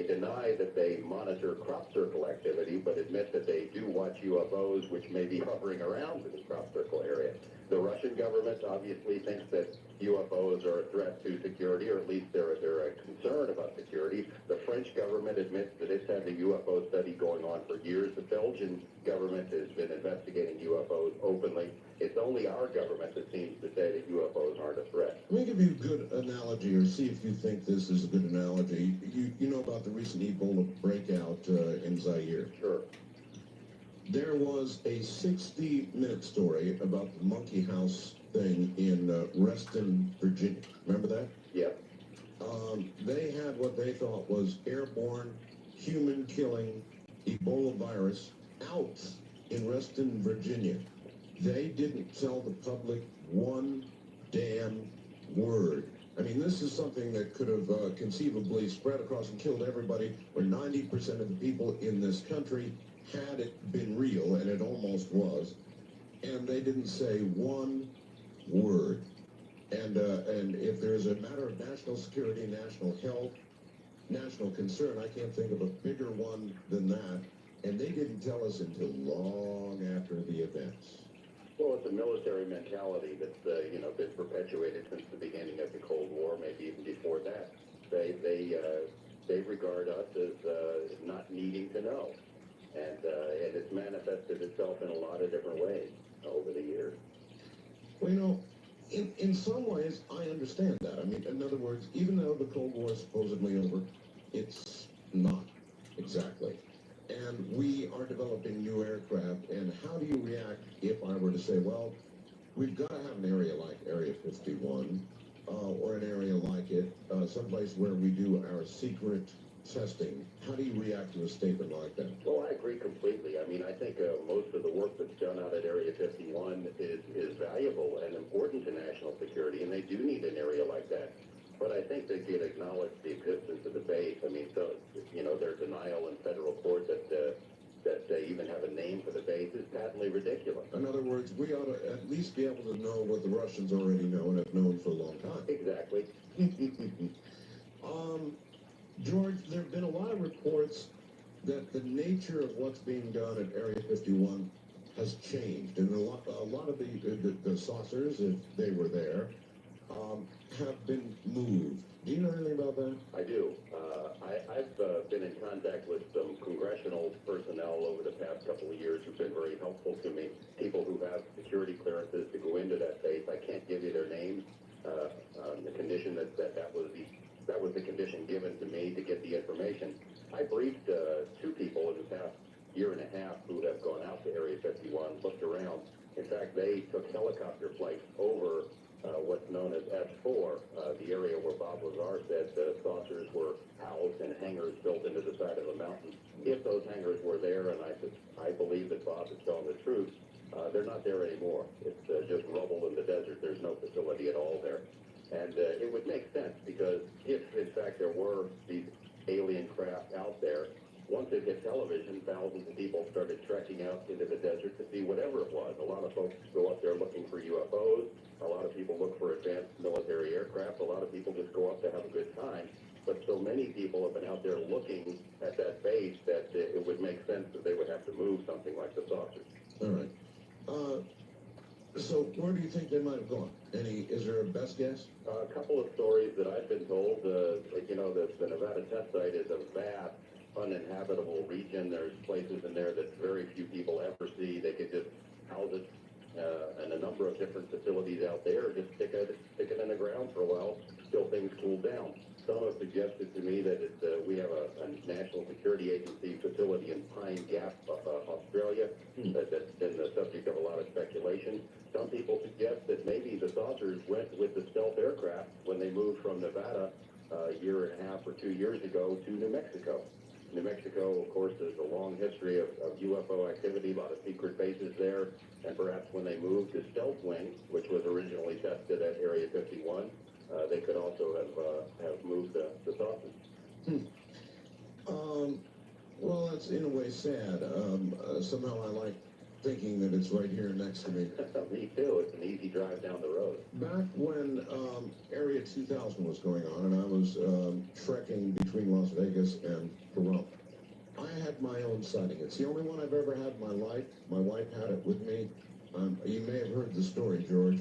deny that they monitor crop circle activity, but admit that they do watch UFOs, which may be hovering around in the crop circle area. The Russian government obviously thinks that UFOs are a threat to security, or at least they're a concern about security. The French government admits that it's had a UFO study going on for years. The Belgian government has been investigating UFOs openly. It's only our government that seems to say that UFOs aren't a threat. Let me give you a good analogy, or see if you think this is a good analogy. You know about the recent Ebola breakout in Zaire? Sure. There was a 60-minute story about the monkey house thing in Reston, Virginia. Remember that? Yep. They had what they thought was airborne, human-killing Ebola virus out in Reston, Virginia. They didn't tell the public one damn word. I mean, this is something that could have conceivably spread across and killed everybody, where 90% of the people in this country, had it been real, and it almost was, and they didn't say one word. And if there's a matter of national security, national health, national concern, I can't think of a bigger one than that, and they didn't tell us until long after the events. Well, it's a military mentality that's been perpetuated since the beginning of the Cold War, maybe even before that. They regard us as not needing to know, and it's manifested itself in a lot of different ways over the years. Well, in some ways, I understand that. I mean, in other words, even though the Cold War is supposedly over, it's not exactly. And we are developing new aircraft, and how do you react if I were to say, well, we've got to have an area like Area 51, or an area like it, someplace where we do our secret testing. How do you react to a statement like that? Well, I agree completely. I mean, I think most of the work that's done out at Area 51 is valuable and important to national security, and they do need an area like that. But I think they can acknowledge the existence of the base. I mean, so, their denial in federal court that they even have a name for the base is patently ridiculous. In other words, we ought to at least be able to know what the Russians already know and have known for a long time. Exactly. George, there have been a lot of reports that the nature of what's being done at Area 51 has changed, and a lot of the saucers, if they were there, have been moved. Do you know anything about that? I do. I've been in contact with some congressional personnel over the past couple of years who've been very helpful to me, people who have security clearances to go into that base. I can't give you their names, on the condition that was the condition given to me to get the information. I briefed two people in the past year and a half who have gone out to Area 51, looked around. In fact, they took helicopter flights over what's known as S4, the area where Bob Lazar said the saucers were housed in hangars built into the side of a mountain. If those hangars were there, and I believe that Bob is telling the truth, they're not there anymore. It's just rubble in the desert. There's no facility at all there. And it would make sense, because if, in fact, there were these alien craft out there, once it hit television, thousands of people started trekking out into the desert to see whatever it was. A lot of folks go up there looking for UFOs. A lot of people look for advanced military aircraft. A lot of people just go up to have a good time. But so many people have been out there looking at that base that it would make sense that they would have to move something like the saucers. All right. So where do you think they might have gone? Is there a best guess? A couple of stories that I've been told. The Nevada test site is a vast, uninhabitable region. There's places in there that very few people ever see. They could just house it, and a number of different facilities out there. Just stick it in the ground for a while till things cool down. Some have suggested to me that we have a National Security Agency facility in Pine Gap, Australia, that's been the subject of a lot of speculation. Some people suggest that maybe the saucers went with the stealth aircraft when they moved from Nevada a year and a half or 2 years ago to New Mexico. New Mexico, of course, has a long history of UFO activity, a lot of secret bases there, and perhaps when they moved to Stealth Wing, which was originally tested at Area 51, they could also have moved the saucers. Well, that's in a way sad. Somehow I like thinking that it's right here next to me. Me too. It's an easy drive down the road. Back when Area 2000 was going on, and I was trekking between Las Vegas and Pahrump, I had my own sighting. It's the only one I've ever had in my life. My wife had it with me. You may have heard the story, George.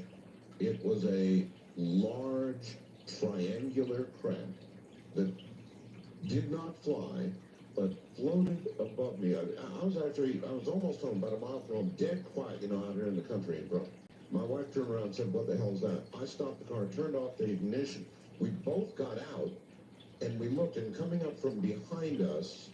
It was a large triangular craft that did not fly, but floated above me. I was almost home, about a mile from home, dead quiet, out here in the country in Brooklyn. My wife turned around and said, "What the hell's that?" I stopped the car, turned off the ignition. We both got out, and we looked, and coming up from behind us,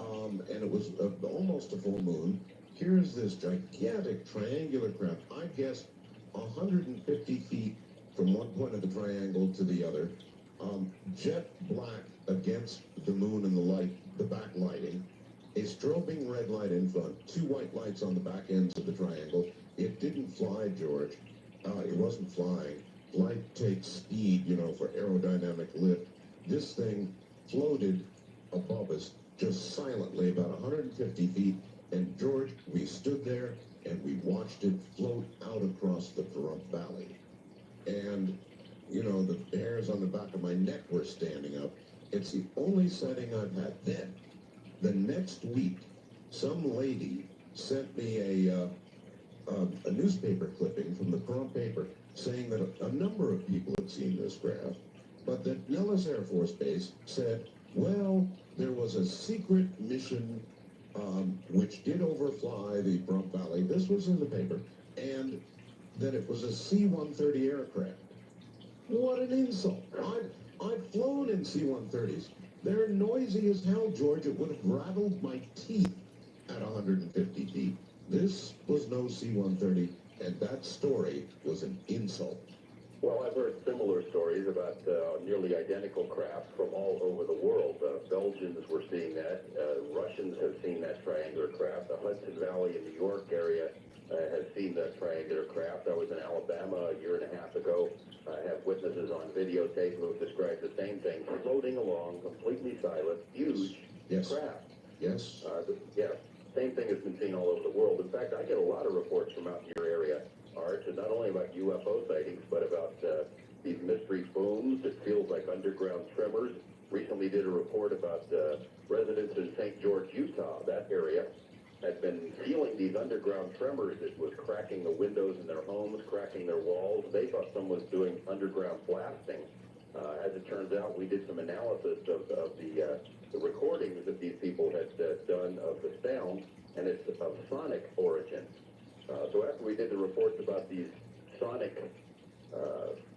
and it was almost a full moon, here's this gigantic triangular craft, I guess 150 feet from one point of the triangle to the other, jet black against the moon and the light, the backlighting, a strobing red light in front, two white lights on the back ends of the triangle. It didn't fly, George. It wasn't flying. Light takes speed, for aerodynamic lift. This thing floated above us, just silently, about 150 feet. And George, we stood there and we watched it float out across the Pahrump Valley. And, the hairs on the back of my neck were standing up. It's the only sighting I've had. Then, the next week, some lady sent me a newspaper clipping from the Pahrump paper saying that a number of people had seen this craft, but that Nellis Air Force Base said, well, there was a secret mission which did overfly the Pahrump Valley. This was in the paper, and that it was a C-130 aircraft. What an insult. I've flown in C-130s. They're noisy as hell, George. It would have rattled my teeth at 150 feet. This was no C-130, and that story was an insult. Well, I've heard similar stories about nearly identical craft from all over the world. Belgians were seeing that. Russians have seen that triangular craft. The Hudson Valley in New York area has seen that triangular craft. I was in Alabama a year and a half ago. I have witnesses on videotape who have described the same thing, floating along, completely silent, huge craft. Yes. Same thing has been seen all over the world. In fact, I get a lot of reports from out in your area, Art, and not only about UFO sightings, but about these mystery booms. It feels like underground tremors. Recently did a report about residents in St. George, Utah, that area, had been feeling these underground tremors. It was cracking the windows in their homes, cracking their walls. They thought someone was doing underground blasting. As it turns out, we did some analysis of the recordings that these people had done of the sound, and it's of sonic origin. So after we did the reports about these sonic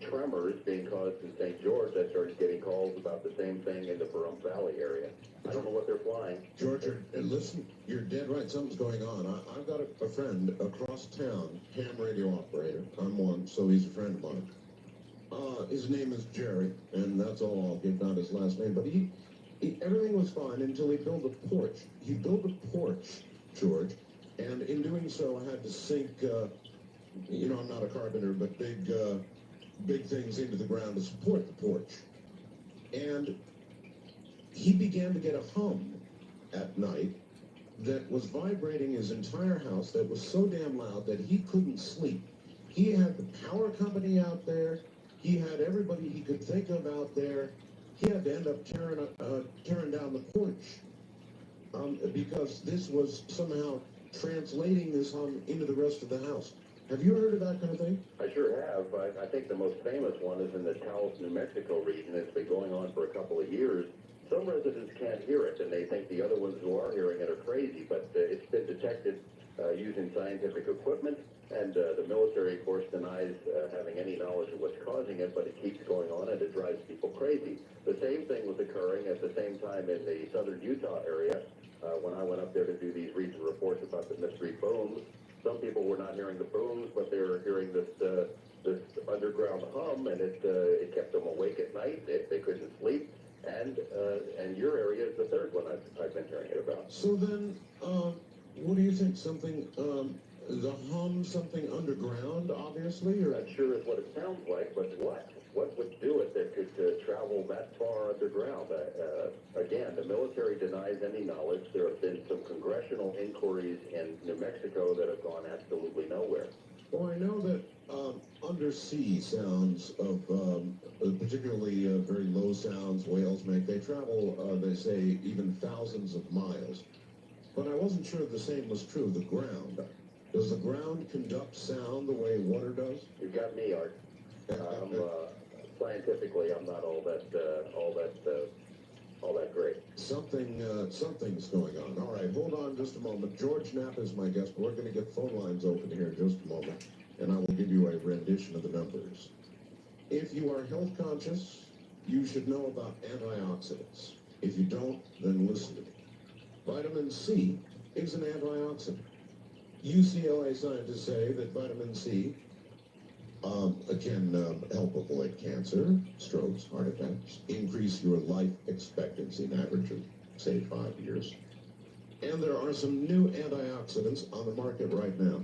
tremors being caused in St. George. I started getting calls about the same thing in the Pahrump Valley area. I don't know what they're flying. George, listen, you're dead right. Something's going on. I've got a friend across town, ham radio operator. I'm one, so he's a friend of mine. His name is Jerry, and that's all I'll give, not his last name. But everything was fine until he built a porch. He built a porch, George, and in doing so, I had to sink, I'm not a carpenter, but big things into the ground to support the porch. And he began to get a hum at night that was vibrating his entire house, that was so damn loud that he couldn't sleep. He had the power company out there. He had everybody he could think of out there. He had to end up tearing down the porch because this was somehow translating this hum into the rest of the house. Have you heard of that kind of thing? I sure have. I think the most famous one is in the Taos, New Mexico region. It's been going on for a couple of years. Some residents can't hear it, and they think the other ones who are hearing it are crazy, but it's been detected using scientific equipment, and the military, of course, denies having any knowledge of what's causing it, but it keeps going on, and it drives people crazy. The same thing was occurring at the same time in the southern Utah area when I went up there to do these recent reports about the mystery booms. Some people were not hearing the booms, but they were hearing this underground hum, and it kept them awake at night. They couldn't sleep. And your area is the third one I've been hearing it about. So then, what do you think? Something, the hum, something underground, obviously? Or? Not sure is what it sounds like, but what? What would do it that could travel that far underground? Again, the military denies any knowledge. There have been some congressional inquiries in New Mexico that have gone absolutely nowhere. Well, I know that undersea sounds of particularly very low sounds whales make, they travel, they say, even thousands of miles. But I wasn't sure if the same was true of the ground. Does the ground conduct sound the way water does? You've got me, Art. Scientifically, I'm not all that great. Something's going on. All right, hold on just a moment. George Knapp is my guest. We're going to get phone lines open here in just a moment, and I will give you a rendition of the numbers. If you are health conscious, you should know about antioxidants. If you don't, then listen to me. Vitamin C is an antioxidant. UCLA scientists say that vitamin C can help avoid cancer, strokes, heart attacks, increase your life expectancy, an average of, say, 5 years. And there are some new antioxidants on the market right now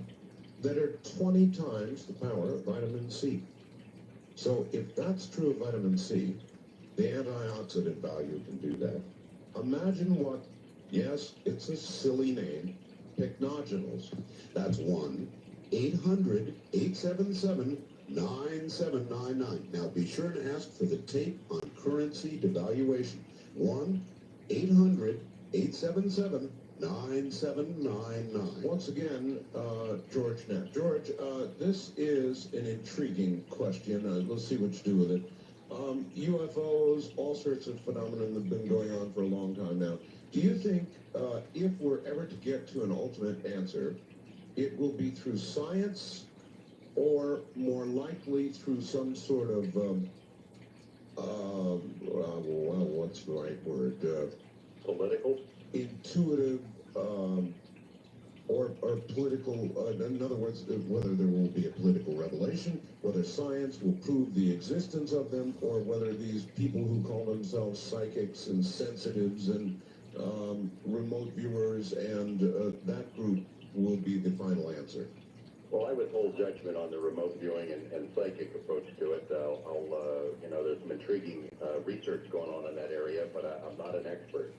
that are 20 times the power of vitamin C. So if that's true of vitamin C, the antioxidant value can do that. Imagine what, yes, it's a silly name, pycnogenals. That's 1-800-877-9799. Now be sure to ask for the tape on currency devaluation. 1-800-877-9799. Once again, George Knapp. George, this is an intriguing question. Let's see what you do with it. UFOs, all sorts of phenomena have been going on for a long time now. Do you think if we're ever to get to an ultimate answer, it will be through science or more likely through some sort of, what's the right word? Political? Intuitive, or political, in other words, whether there will be a political revelation, whether science will prove the existence of them, or whether these people who call themselves psychics and sensitives and remote viewers and that group will be the final answer. Well, I withhold judgment on the remote viewing and psychic approach to it. There's some intriguing research going on in that area, but I'm not an expert.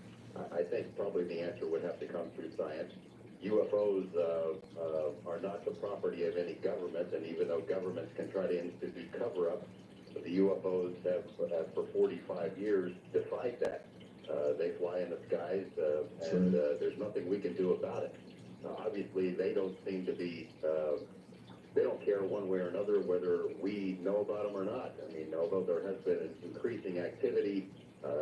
I think probably the answer would have to come through science. UFOs are not the property of any government, and even though governments can try to institute cover-up, the UFOs have for 45 years defied that. They fly in the skies, and there's nothing we can do about it. Obviously, they don't seem to be, they don't care one way or another whether we know about them or not. I mean, although there has been increasing activity,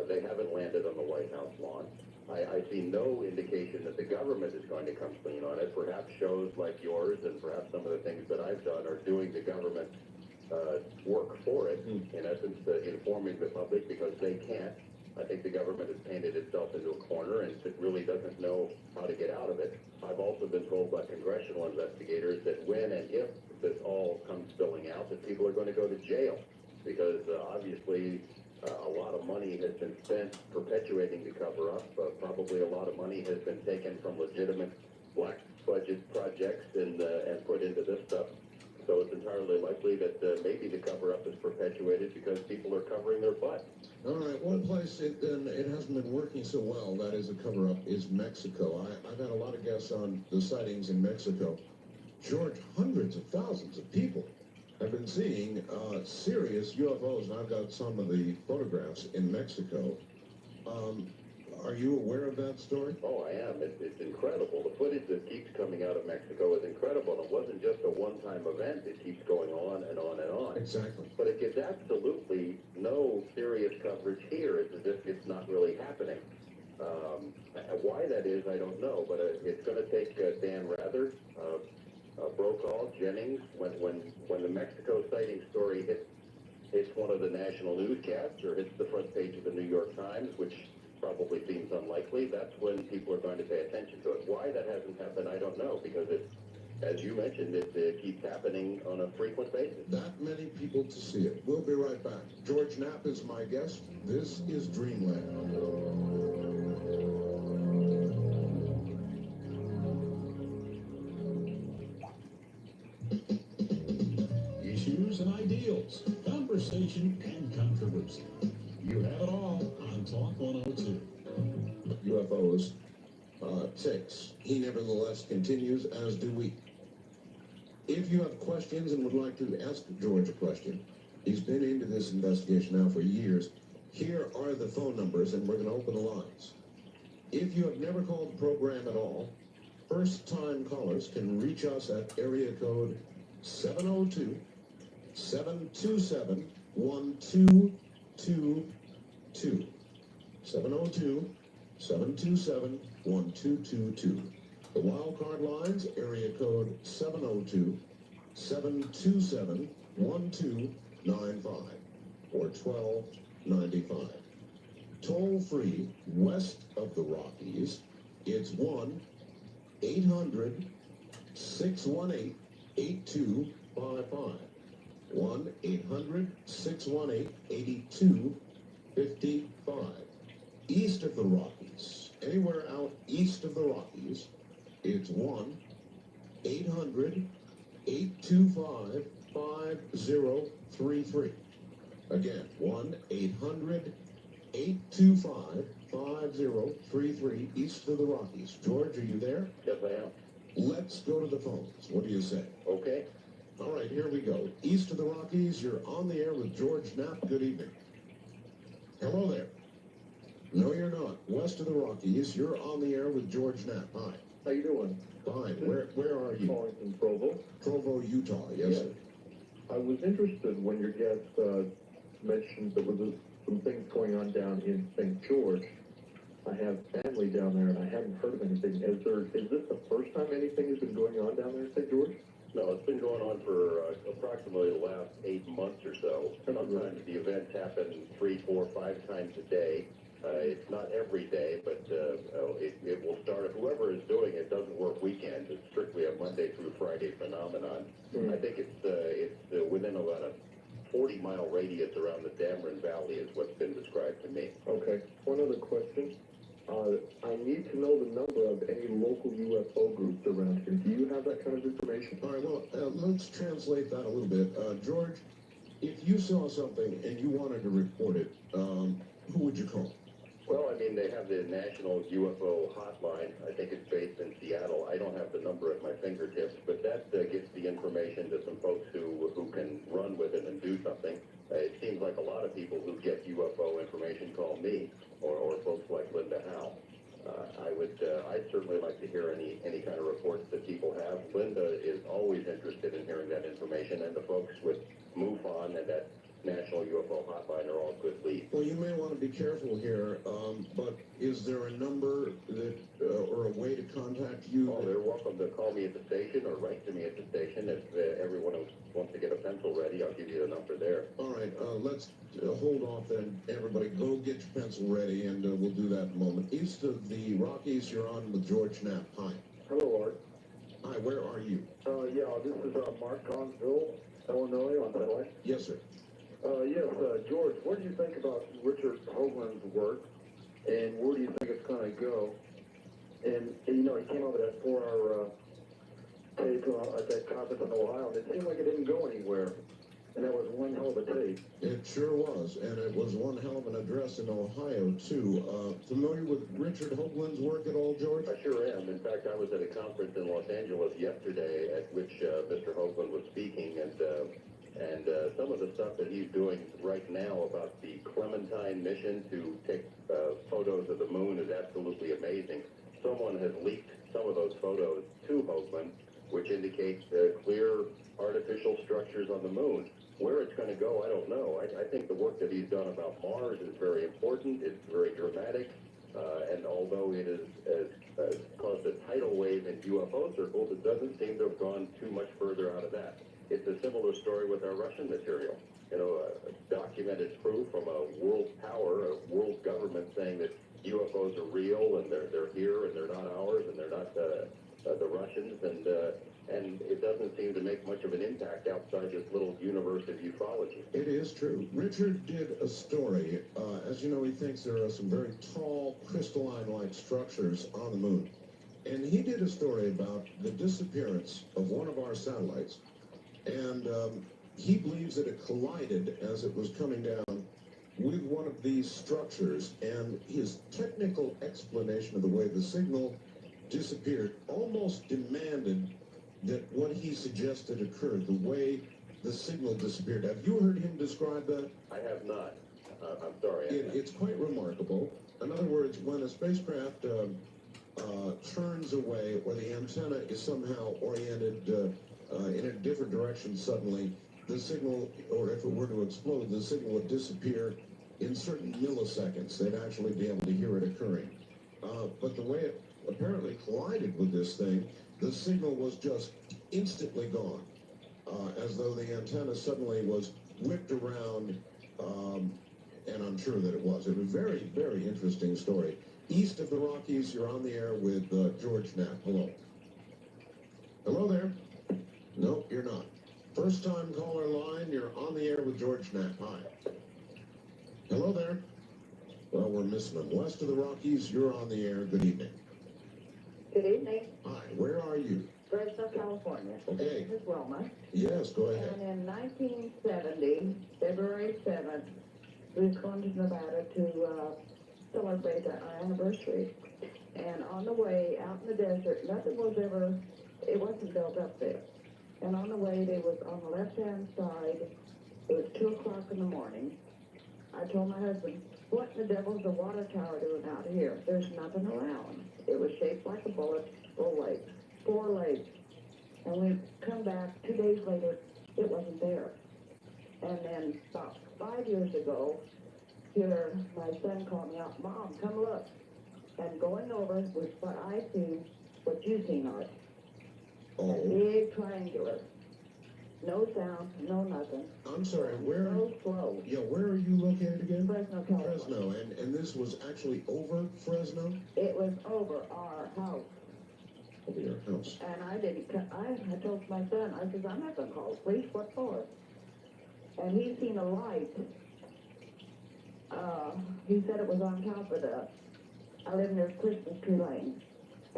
they haven't landed on the White House lawn. I see no indication that the government is going to come clean on it. Perhaps shows like yours and perhaps some of the things that I've done are doing the government work for it, in essence, informing the public because they can't. I think the government has painted itself into a corner and it really doesn't know how to get out of it. I've also been told by congressional investigators that when and if this all comes spilling out, that people are going to go to jail because obviously a lot of money has been spent perpetuating the cover-up. Probably a lot of money has been taken from legitimate black budget projects and put into this stuff. So it's entirely likely that maybe the cover-up is perpetuated because people are covering their butt. All right, one place it hasn't been working so well, that is a cover-up, is Mexico. I've had a lot of guests on the sightings in Mexico. George, hundreds of thousands of people have been seeing serious UFOs, and I've got some of the photographs in Mexico. Are you aware of that story? Oh, I am. It's incredible. The footage that keeps coming out of Mexico is incredible. And it wasn't just a one-time event. It keeps going on and on and on. Exactly. But it gets absolutely no serious coverage here. It's as if it's not really happening. Why that is, I don't know. But it's going to take Dan Rather, Brokaw, Jennings, when the Mexico sighting story hits one of the national newscasts or hits the front page of the New York Times, which probably seems unlikely, that's when people are going to pay attention to it. Why that hasn't happened, I don't know, because it, as you mentioned, it keeps happening on a frequent basis. That many people to see it. We'll be right back. George Knapp is my guest. This is Dreamland. Issues and ideals, conversation and controversy. You have it all on Talk 102. UFOs ticks. He nevertheless continues, as do we. If you have questions and would like to ask George a question, he's been into this investigation now for years. Here are the phone numbers, and we're going to open the lines. If you have never called the program at all, first-time callers can reach us at area code 702-727-1222. 702-727-1222. The wildcard lines, area code 702-727-1295 or 1295. Toll free west of the Rockies, it's 1-800-618-8255. 1-800-618-8255. East of the Rockies, anywhere out east of the Rockies, it's 1-800-825-5033. Again, 1-800-825-5033, east of the Rockies. George, are you there? Yes, I am. Let's go to the phones. What do you say? Okay. All right, here we go. East of the Rockies, you're on the air with George Knapp. Good evening. Hello there. No, you're not. West of the Rockies, you're on the air with George Knapp. Hi. How you doing? Fine. Where are you? Calling from Provo. Provo, Utah. Yes, sir. I was interested when your guest mentioned there was some things going on down in St. George. I have family down there, and I haven't heard of anything. Is this the first time anything has been going on down there in St. George? No, it's been going on for approximately the last 8 months or so. Sometimes the events happen 3, 4, 5 times a day. It's not every day, but it will start. If whoever is doing it doesn't work weekends, it's strictly a Monday through Friday phenomenon. I think it's within about a 40-mile radius around the Dameron Valley is what's been described to me. Okay. One other question. I need to know the number of any local UFO groups around here. Do you have that kind of information? All right, well, let's translate that a little bit. George, if you saw something and you wanted to report it, who would you call? Well, I mean, they have the National UFO Hotline. I think it's based in Seattle. I don't have the number at my fingertips, but that gets the information to some folks who can run with it and do something. It seems like a lot of people who get UFO information call me or folks like Linda Howe. I'd certainly like to hear any kind of reports that people have. Linda is always interested in hearing that information, and the folks with MUFON and that National UFO Hotline are all good leads. Well, you may want to be careful here, but is there a number that, or a way to contact you? Oh, they're welcome to call me at the station or write to me at the station. If everyone wants to get a pencil ready, I'll give you the number there. All right, let's hold off then. Everybody, go get your pencil ready, and we'll do that in a moment. East of the Rockies, you're on with George Knapp. Hi. Hello, Art. Hi, where are you? Yeah, this is Mark Conville, Illinois, on satellite. Yes, sir. Yes, George, what do you think about Richard Hoagland's work, and where do you think it's going to go? And, you know, he came out with that 4-hour tape at that conference in Ohio, and it seemed like it didn't go anywhere. And that was one hell of a tape. It sure was, and it was one hell of an address in Ohio, too. Familiar with Richard Hoagland's work at all, George? I sure am. In fact, I was at a conference in Los Angeles yesterday at which Mr. Hoagland was speaking, and some of the stuff that he's doing right now about the Clementine mission to take photos of the moon is absolutely amazing. Someone has leaked some of those photos to Hoagland, which indicates clear artificial structures on the moon. Where it's going to go, I don't know. I think the work that he's done about Mars is very important. It's very dramatic. And although it has caused a tidal wave in UFO circles, it doesn't seem to have gone too much further out of that. It's a similar story with our Russian material. You know, documented proof from a world power, a world government saying that UFOs are real and they're here and they're not ours and they're not the Russians, and it doesn't seem to make much of an impact outside this little universe of ufology. It is true. Richard did a story. As you know, he thinks there are some very tall, crystalline-like structures on the moon. And he did a story about the disappearance of one of our satellites. And he believes that it collided as it was coming down with one of these structures. And his technical explanation of the way the signal disappeared almost demanded that what he suggested occurred, the way the signal disappeared. Have you heard him describe that? I have not. I'm sorry. It's quite remarkable. In other words, when a spacecraft turns away, or the antenna is somehow oriented in a different direction suddenly, the signal, or if it were to explode, the signal would disappear in certain milliseconds. They'd actually be able to hear it occurring. But the way it apparently collided with this thing, the signal was just instantly gone, as though the antenna suddenly was whipped around, and I'm sure that it was. It was a very, very interesting story. East of the Rockies, you're on the air with George Knapp. Hello. Hello there. No, you're not. First time caller line, you're on the air with George Knapp. Hi. Hello there. Well, we're missing them. West of the Rockies, you're on the air. Good evening. Good evening. Hi, where are you? Fresno, California. Okay. This is Wilma. Yes, go ahead. And in 1970, February 7th, we was going to Nevada to celebrate our anniversary. And on the way out in the desert, nothing was ever, it wasn't built up there. And on the way, they was on the left-hand side, it was 2 o'clock in the morning. I told my husband, what in the devil's the water tower doing out here? There's nothing around. It was shaped like a bullet, 4 legs. 4 legs. And we come back 2 days later, it wasn't there. And then about 5 years ago, here, my son called me out, Mom, come look. And going over was what I seen, what you seen, Art. Oh. A big triangular. No sound, no nothing. I'm sorry, where? No flow. Yeah, where are you located again? Fresno, California. Fresno, and this was actually over Fresno? It was over our house. Over your house. And I didn't, I told my son, I says, I'm not gonna call the police, what for? And he seen a light. He said it was on top of I live near Christmas Tree Lane.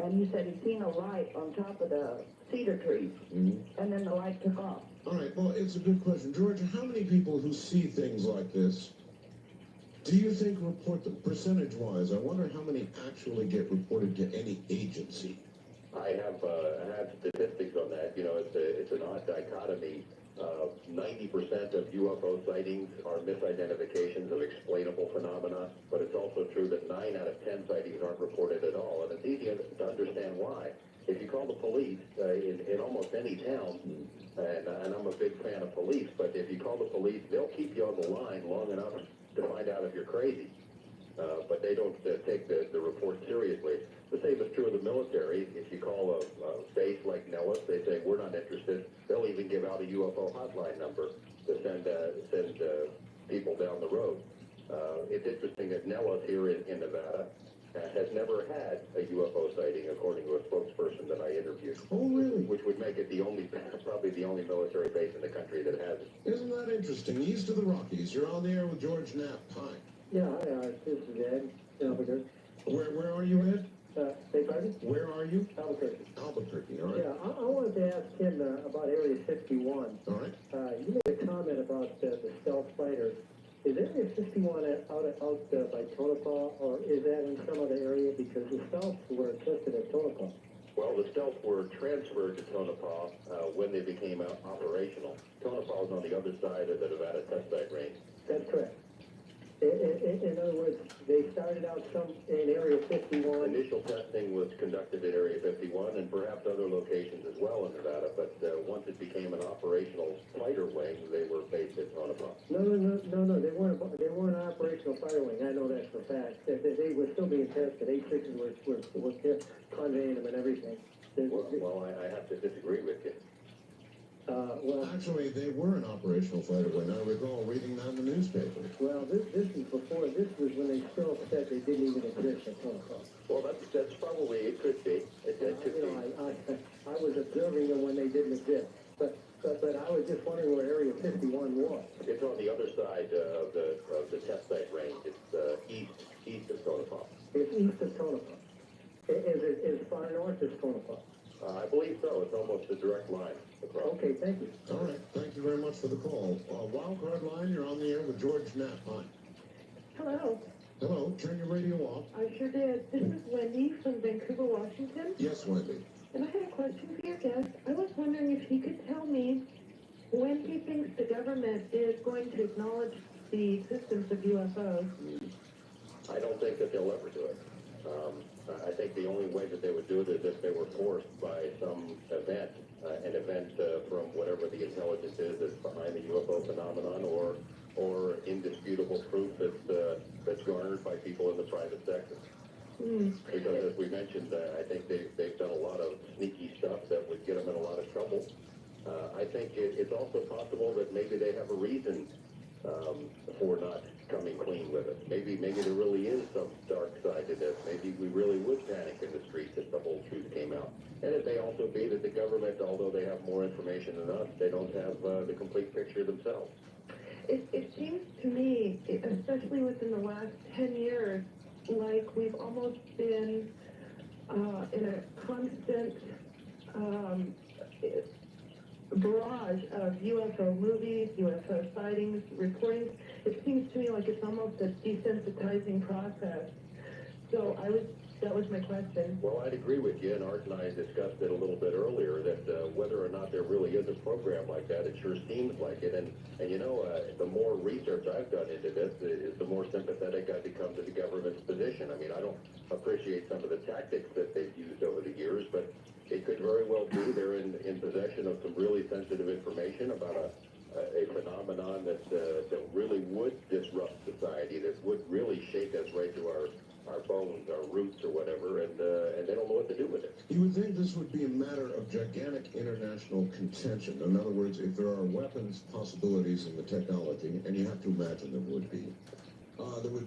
And he said he'd seen a light on top of the cedar trees. Mm-hmm. And then the light took off. All right, well, it's a good question. George, how many people who see things like this do you think report them percentage-wise? I wonder how many actually get reported to any agency. I have statistics on that. You know, it's an odd dichotomy. 90% of UFO sightings are misidentifications of explainable phenomena, but it's also true that 9 out of 10 sightings aren't reported at all, and it's easy to understand why. If you call the police in almost any town, and I'm a big fan of police, but if you call the police, they'll keep you on the line long enough to find out if you're crazy. they don't take the report seriously. The same is true of the military. If you call a base like Nellis, they say, we're not interested. They'll even give out a UFO hotline number to send people down the road. It's interesting that Nellis here in Nevada has never had a UFO sighting, according to a spokesperson that I interviewed. Oh, really? Which would make it probably the only military base in the country that has it. Isn't that interesting? East of the Rockies, you're on the air with George Knapp. Hi. Yeah, hi, this is Ed, Albuquerque. Where are you, Ed? Beg pardon? Where are you? Albuquerque. Albuquerque, all right. Yeah, I wanted to ask him about Area 51. All right. You made a comment about the stealth fighter. Is Area 51 out by Tonopah, or is that in some other area? Because the stealths were tested at Tonopah. Well, the stealths were transferred to Tonopah when they became operational. Tonopah is on the other side of the Nevada test site range. That's correct. In other words, they started out in Area 51. Initial testing was conducted at Area 51 and perhaps other locations as well in Nevada, but once it became an operational fighter wing, they were based at Tonopah. No, they weren't an operational fighter wing. I know that for a fact. They were still being tested. A6s were conveying them and everything. Well, I have to disagree with you. Actually, they were an operational fighter wing. I recall reading that in the newspaper. Well, this is before. This was when they still said they didn't even exist at Tonopah. Well, that's probably, it could be. It could be. I was observing them when they didn't exist. But I was just wondering where Area 51 was. It's on the other side of the test site range. It's east of Tonopah. It's east of Tonopah. Is it as far north as Tonopah? I believe so. It's almost a direct line across. Okay, thank you. All right. Thank you very much for the call. Wildcard line, you're on the air with George Knapp. Hi. Hello. Hello. Turn your radio off. I sure did. This is Wendy from Vancouver, Washington. Yes, Wendy. And I had a question for your guest. I was wondering if he could tell me when he thinks the government is going to acknowledge the existence of UFOs. I don't think that they'll ever do it. I think the only way that they would do it is if they were forced by some event, an event from whatever the intelligence is that's behind the UFO phenomenon, or indisputable proof that's garnered by people in the private sector. Because as we mentioned, I think they've done a lot of sneaky stuff that would get them in a lot of trouble. I think it's also possible that maybe they have a reason for not coming clean with it. Maybe there really is some dark side to this. Maybe we really would panic in the streets if the whole truth came out. And it may also be that the government, although they have more information than us, they don't have the complete picture themselves. It seems to me, especially within the last 10 years, like we've almost been in a constant barrage of UFO movies, UFO sightings, reportings. It seems to me like it's almost a desensitizing process. So that was my question. Well, I'd agree with you, and Art and I discussed it a little bit earlier, that whether or not there really is a program like that, it sure seems like it. And you know, the more research I've done into this, the more sympathetic I become to the government's position. I mean, I don't appreciate some of the tactics that they've used over the years, but it could very well be they're in possession of some really sensitive information about a phenomenon that really would disrupt society, that would really shake us right to our bones, our roots or whatever, and they don't know what to do with it. You would think this would be a matter of gigantic international contention. In other words, if there are weapons possibilities in the technology, and you have to imagine there would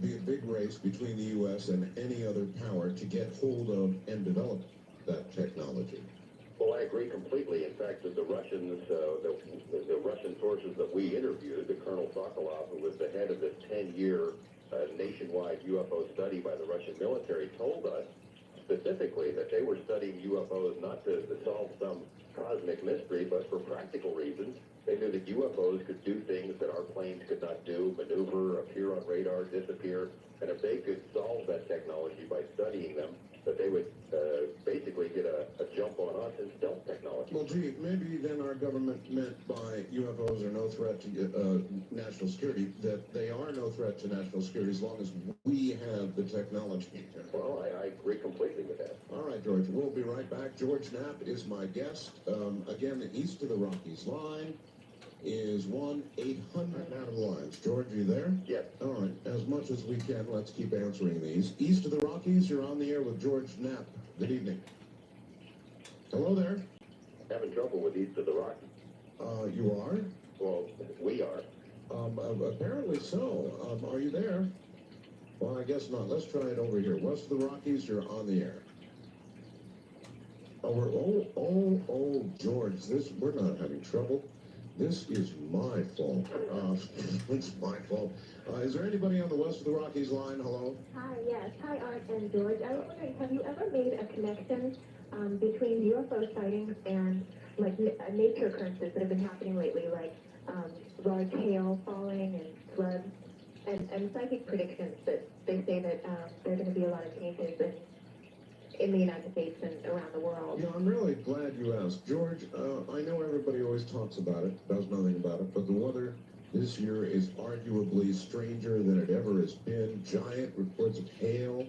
be a big race between the U.S. and any other power to get hold of and develop that technology. Well, I agree completely. In fact, the Russians, the Russian sources that we interviewed, the Colonel Sokolov, who was the head of this 10-year nationwide UFO study by the Russian military, told us specifically that they were studying UFOs not to solve some cosmic mystery, but for practical reasons. They knew that UFOs could do things that our planes could not do, maneuver, appear on radar, disappear, and if they could solve that technology by studying them, that they would basically get a jump on us in stealth technology. Well, gee, maybe then our government meant by UFOs are no threat to national security, that they are no threat to national security as long as we have the technology. Well, I agree completely with that. All right, George, we'll be right back. George Knapp is my guest. Again, east of the Rockies line. is 1-800 out of the lines. George, are you there? Yes. All right. As much as we can, let's keep answering these. East of the Rockies, you're on the air with George Knapp. Good evening. Hello there. Having trouble with East of the Rockies. You are? Well, we are. Apparently so. Are you there? Well, I guess not. Let's try it over here. West of the Rockies, you're on the air. George, we're not having trouble. This is my fault. It's my fault. Is there anybody on the West of the Rockies line? Hello? Hi, yes. Hi, Art and George. I was wondering, have you ever made a connection between UFO sightings and, like, nature occurrences that have been happening lately, like large hail falling and floods, and psychic predictions that they say that there are going to be a lot of changes in the United States and around the world? Yeah, I'm really glad you asked. George, I know everybody always talks about it, does nothing about it, but the weather this year is arguably stranger than it ever has been. Giant reports of hail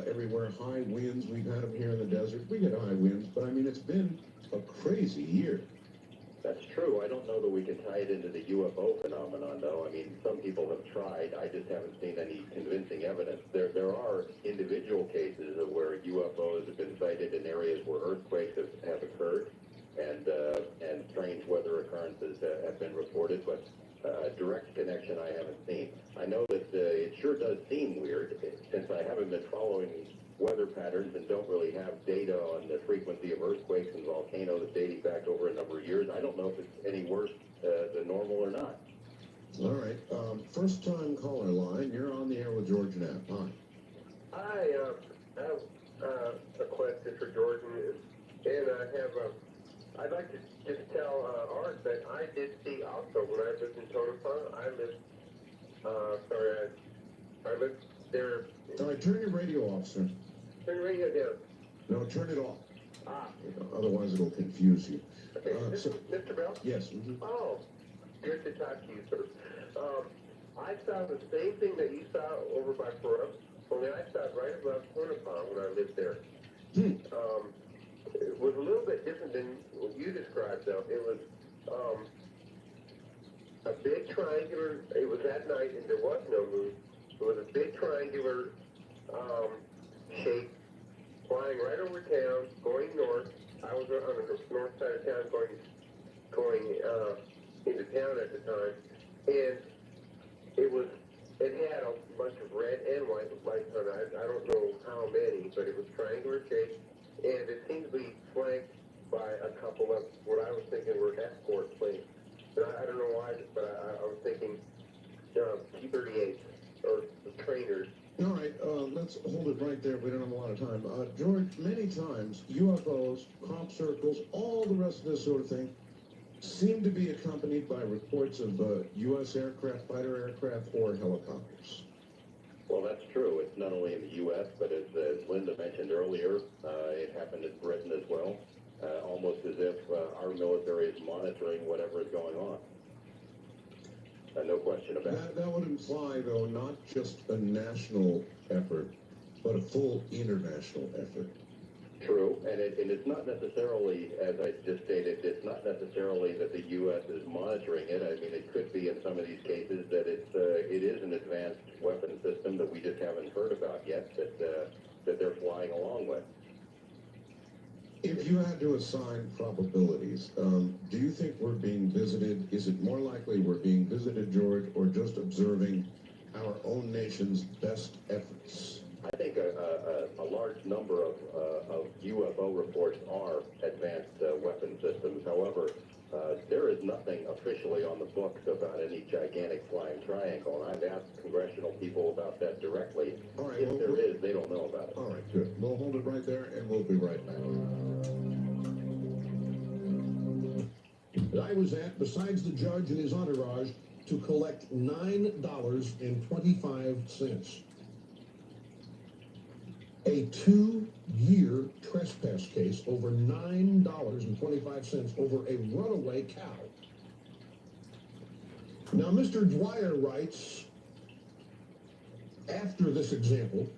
everywhere, high winds. We've had them here in the desert. We get high winds, but I mean, it's been a crazy year. That's true. I don't know that we can tie it into the UFO phenomenon, though. I mean, some people have tried. I just haven't seen any convincing evidence. There are individual cases of where UFOs have been sighted in areas where earthquakes have occurred, and strange weather occurrences have been reported, but direct connection I haven't seen. I know that it sure does seem weird, since I haven't been following weather patterns and don't really have data on the frequency of earthquakes and volcanoes dating back over a number of years. I don't know if it's any worse than normal or not. All right. First time caller line. You're on the air with George Knapp. Hi. I have a question for Jordan, and I'd like to just tell Art that I did see also when I lived in Tonopah. I lived there. All right, turn your radio off, sir. Turn the radio down. No, turn it off. Ah. Otherwise, it'll confuse you. Okay, Mr. Bell? Yes. Mm-hmm. Oh, good to talk to you, sir. I saw the same thing that you saw over by Florida, only I saw it right above Tonopah when I lived there. It was a little bit different than what you described, though. It was a big triangular, it was at night and there was no moon. It was a big triangular shape flying right over town, going north. I was on the north side of town going into town at the time, and it had a bunch of red and white lights on it. I don't know how many, but it was triangular shape, and it seemed to be flanked by a couple of what I was thinking were escort planes. And I don't know why, but I was thinking P-38s or trainers. All right, let's hold it right there. We don't have a lot of time. George, many times UFOs, crop circles, all the rest of this sort of thing seem to be accompanied by reports of U.S. aircraft, fighter aircraft, or helicopters. Well, that's true. It's not only in the U.S., but as Linda mentioned earlier, it happened in Britain as well, almost as if our military is monitoring whatever is going on. No question about it. That would imply, though, not just a national effort, but a full international effort. True, and it's not necessarily, as I just stated, it's not necessarily that the U.S. is monitoring it. I mean, it could be in some of these cases that it is an advanced weapon system that we just haven't heard about yet that they're flying along with. If you had to assign probabilities, do you think we're being visited? Is it more likely we're being visited, George, or just observing our own nation's best efforts? I think a large number of UFO reports are advanced weapon systems. However, there is nothing officially on the books about any gigantic flying triangle, and I've asked congressional people about that directly. All right, if there is, they don't know about it. All right, good. We'll hold it right there, and we'll be right back. I was at, besides the judge and his entourage, to collect $9.25. A 2-year trespass case over $9.25 over a runaway cow. Now, Mr. Dwyer writes, after this example,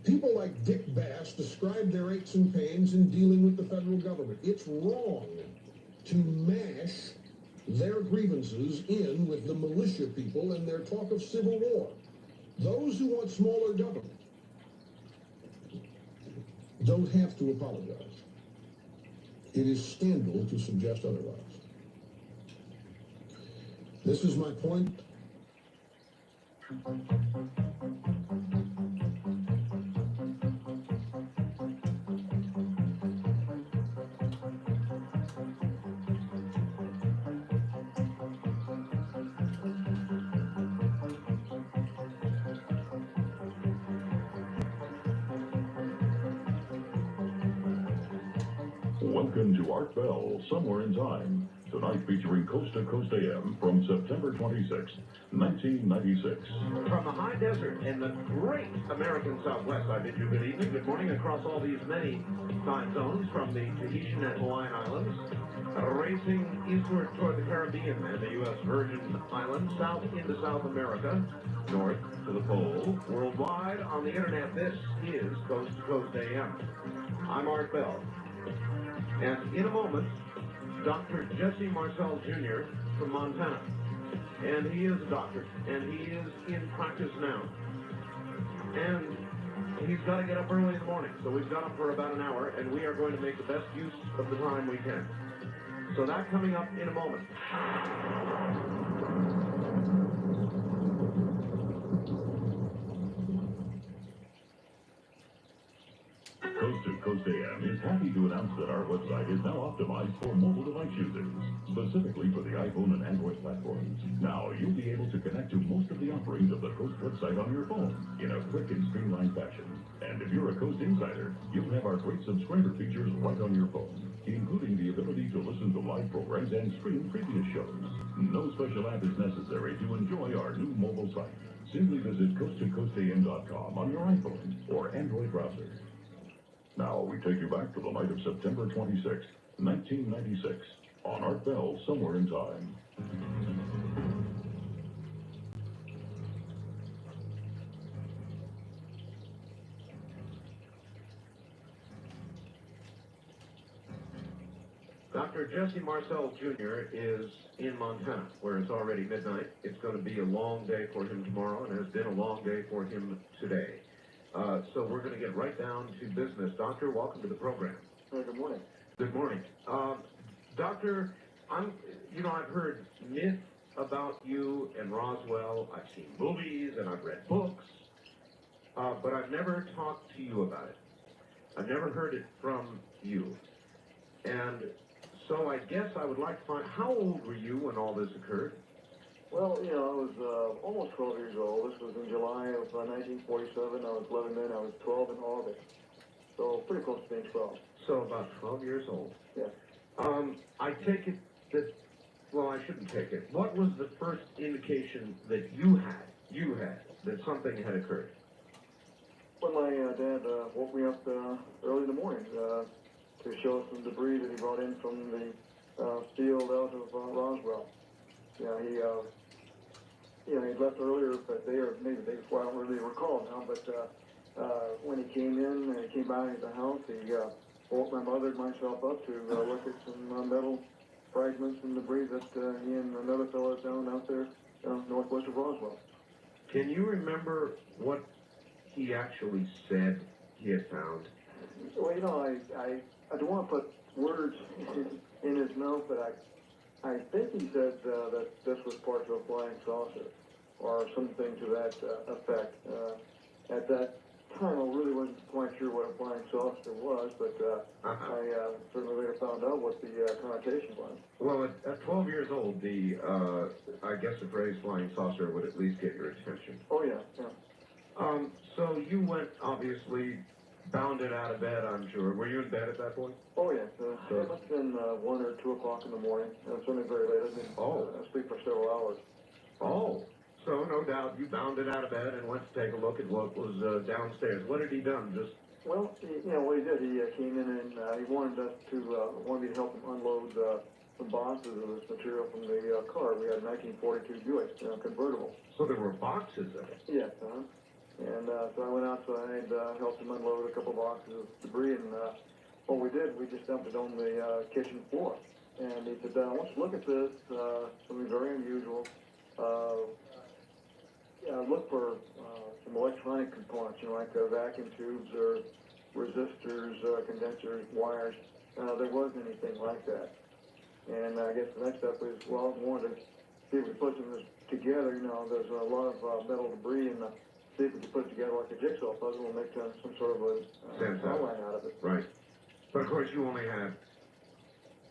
people like Dick Bass describe their aches and pains in dealing with the federal government. It's wrong to mash their grievances in with the militia people and their talk of civil war. Those who want smaller government don't have to apologize. It is scandal to suggest otherwise. This is my point. Welcome to Art Bell, Somewhere in Time. Tonight featuring Coast to Coast AM from September 26, 1996. From the high desert and the great American Southwest, I bid you good evening, good morning across all these many time zones from the Tahitian and Hawaiian Islands, racing eastward toward the Caribbean and the U.S. Virgin Islands, south into South America, north to the pole, worldwide on the internet. This is Coast to Coast AM. I'm Art Bell. And in a moment, Dr. Jesse Marcel Jr. from Montana. And he is a doctor, and he is in practice now. And he's got to get up early in the morning, so we've got him for about an hour, and we are going to make the best use of the time we can. So that coming up in a moment. Coast to Coast AM is happy to announce that our website is now optimized for mobile device users, specifically for the iPhone and Android platforms. Now you'll be able to connect to most of the offerings of the Coast website on your phone in a quick and streamlined fashion. And if you're a Coast insider, you'll have our great subscriber features right on your phone, including the ability to listen to live programs and stream previous shows. No special app is necessary to enjoy our new mobile site. Simply visit coasttocoastam.com on your iPhone or Android browser. Now we take you back to the night of September 26, 1996, on Art Bell, Somewhere in Time. Dr. Jesse Marcel Jr. is in Montana, where it's already midnight. It's going to be a long day for him tomorrow, and has been a long day for him today. So we're going to get right down to business. Doctor, welcome to the program. Good morning. Good morning. Doctor, I've heard myth about you and Roswell. I've seen movies and I've read books, but I've never talked to you about it. I've never heard it from you. And so I guess I would like to find, how old were you when all this occurred? Well, I was almost 12 years old. This was in July of 1947. I was 11 then. I was 12 in August. So pretty close to being 12. So about 12 years old. Yeah. I take it that, well, I shouldn't take it. What was the first indication that you had, that something had occurred? When my dad woke me up early in the morning to show us some debris that he brought in from the field out of Roswell. He'd left earlier that day, or maybe the day before, I don't really recall now, but when he came in, he came by into the house, he woke my mother and myself up to look at some metal fragments and debris that he and another fellow found out there northwest of Roswell. Can you remember what he actually said he had found? Well, I don't want to put words in his mouth, but I think he said that this was part of a flying saucer, or something to that effect. At that time, I really wasn't quite sure what a flying saucer was, but I certainly later found out what the connotation was. Well, at 12 years old, I guess the phrase flying saucer would at least get your attention. Oh, yeah. So you went, obviously, bounded out of bed, I'm sure. Were you in bed at that point? Oh, yes. It must have been 1 or 2 o'clock in the morning. Certainly very late. I didn't sleep for several hours. Oh. So, no doubt, you bounded out of bed and went to take a look at what was downstairs. What had he done? Well, what he did, he came in and he wanted me to help him unload some boxes of this material from the car. We had a 1942 Buick convertible. So there were boxes of it? Yes, And so I went outside, helped him unload a couple boxes of debris, and what we did, we just dumped it on the kitchen floor. and he said, I want you to look at this, something very unusual. Look for some electronic components, like vacuum tubes or resistors, condensers, wires. There wasn't anything like that. And I guess the next step is, well, I wanted to see if we put some of this together. There's a lot of metal debris, and see if we could put it together like a jigsaw puzzle and make some sort of a outline out of it. Right. But of course, you only had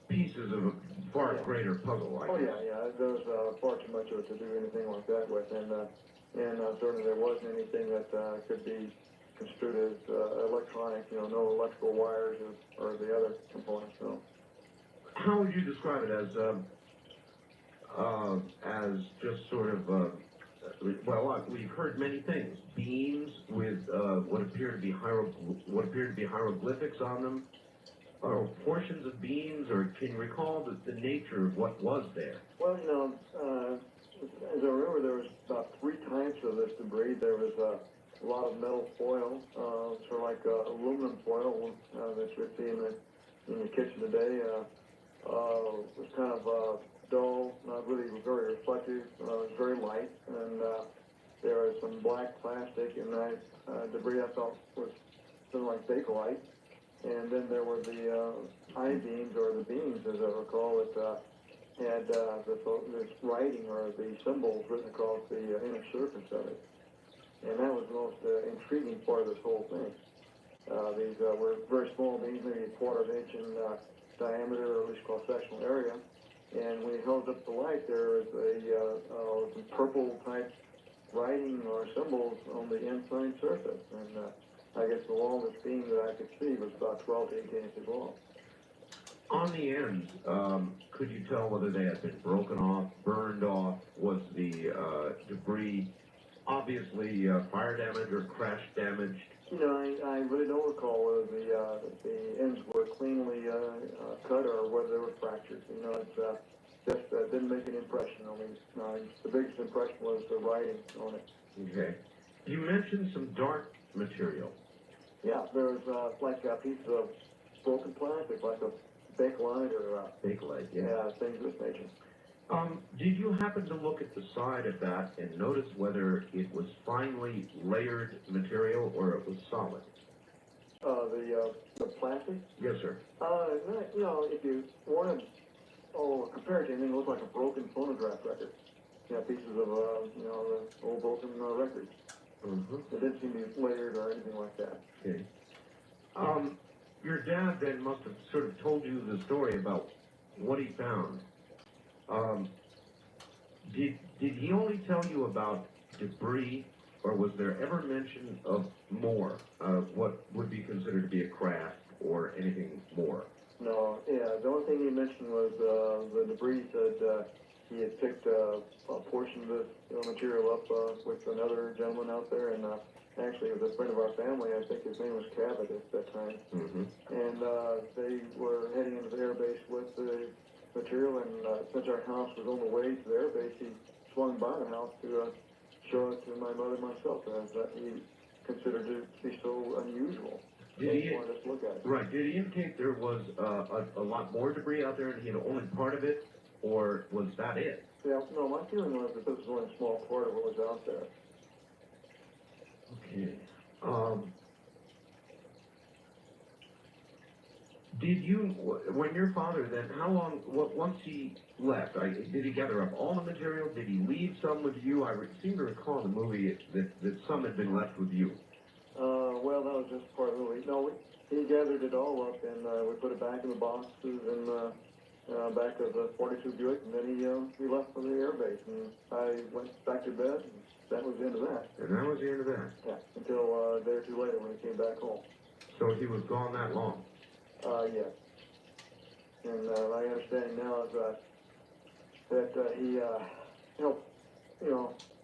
pieces of a far greater puzzle like this. Yeah. There was far too much of it to do anything like that with, and certainly there wasn't anything that could be construed as electronic. No electrical wires or the other components. No. How would you describe it as just sort of? We've heard many things. Beams with what appear to be hieroglyphics on them, or portions of beams, or can you recall the nature of what was there? Well, as I remember, there was about 3 types of this debris. There was a lot of metal foil, sort of like aluminum foil that you would see in the kitchen today. It was kind of dull, not really very reflective. It was very light, and there was some black plastic and debris I thought was something like bakelite. And then there were the I-beams, or the beams, as I recall, that had this writing or the symbols written across the inner surface of it. And that was the most intriguing part of this whole thing. These were very small beams, maybe a quarter of an inch in diameter, or at least cross-sectional area. And when you held up the light, there was some purple-type writing or symbols on the inside surface. And I guess the longest beam that I could see was about 12 to 18 inches long. On the ends, could you tell whether they had been broken off, burned off? Was the debris obviously fire damage or crash damaged? I really don't recall whether the ends were cleanly cut or whether they were fractured. It just didn't make an impression on me. The biggest impression was the writing on it. Okay. You mentioned some dark material. Yeah, there was like a piece of broken plastic, like a bakelite or bakelite, things of this nature. Did you happen to look at the side of that and notice whether it was finely layered material or it was solid? The plastic? Yes, sir. If you wanted, compare it to anything, it looked like a broken phonograph record. Pieces of, the old broken records. Mm-hmm. It didn't seem to be layered or anything like that. Okay. Your dad then must have sort of told you the story about what he found. Did he only tell you about debris, or was there ever mention of more, what would be considered to be a craft or anything more? No, the only thing he mentioned was the debris. Said he had picked a portion of this material up with another gentleman out there, and actually it was a friend of our family. I think his name was Cabot at that time. Mm-hmm. And they were heading into the air base with the material, and since our house was on the way to the air base, he swung by the house to show it to my mother and myself, as he considered it to be so unusual. Did he wanted us to look at it. Right. Did he indicate there was a lot more debris out there and he had only part of it, or was that it? Yeah, no, my feeling was that this was only a small part of what was out there. Okay. Did you, when your father then, how long, once he left, did he gather up all the material? Did he leave some with you? I seem to recall in the movie that some had been left with you. Well, that was just part of the movie. No, he gathered it all up, and we put it back in the boxes and back of the 42 Buick, and then he left for the air base, and I went back to bed, and that was the end of that. And that was the end of that? Yeah, until a day or two later when he came back home. So he was gone that long? Yes. And my understanding now is that he helped,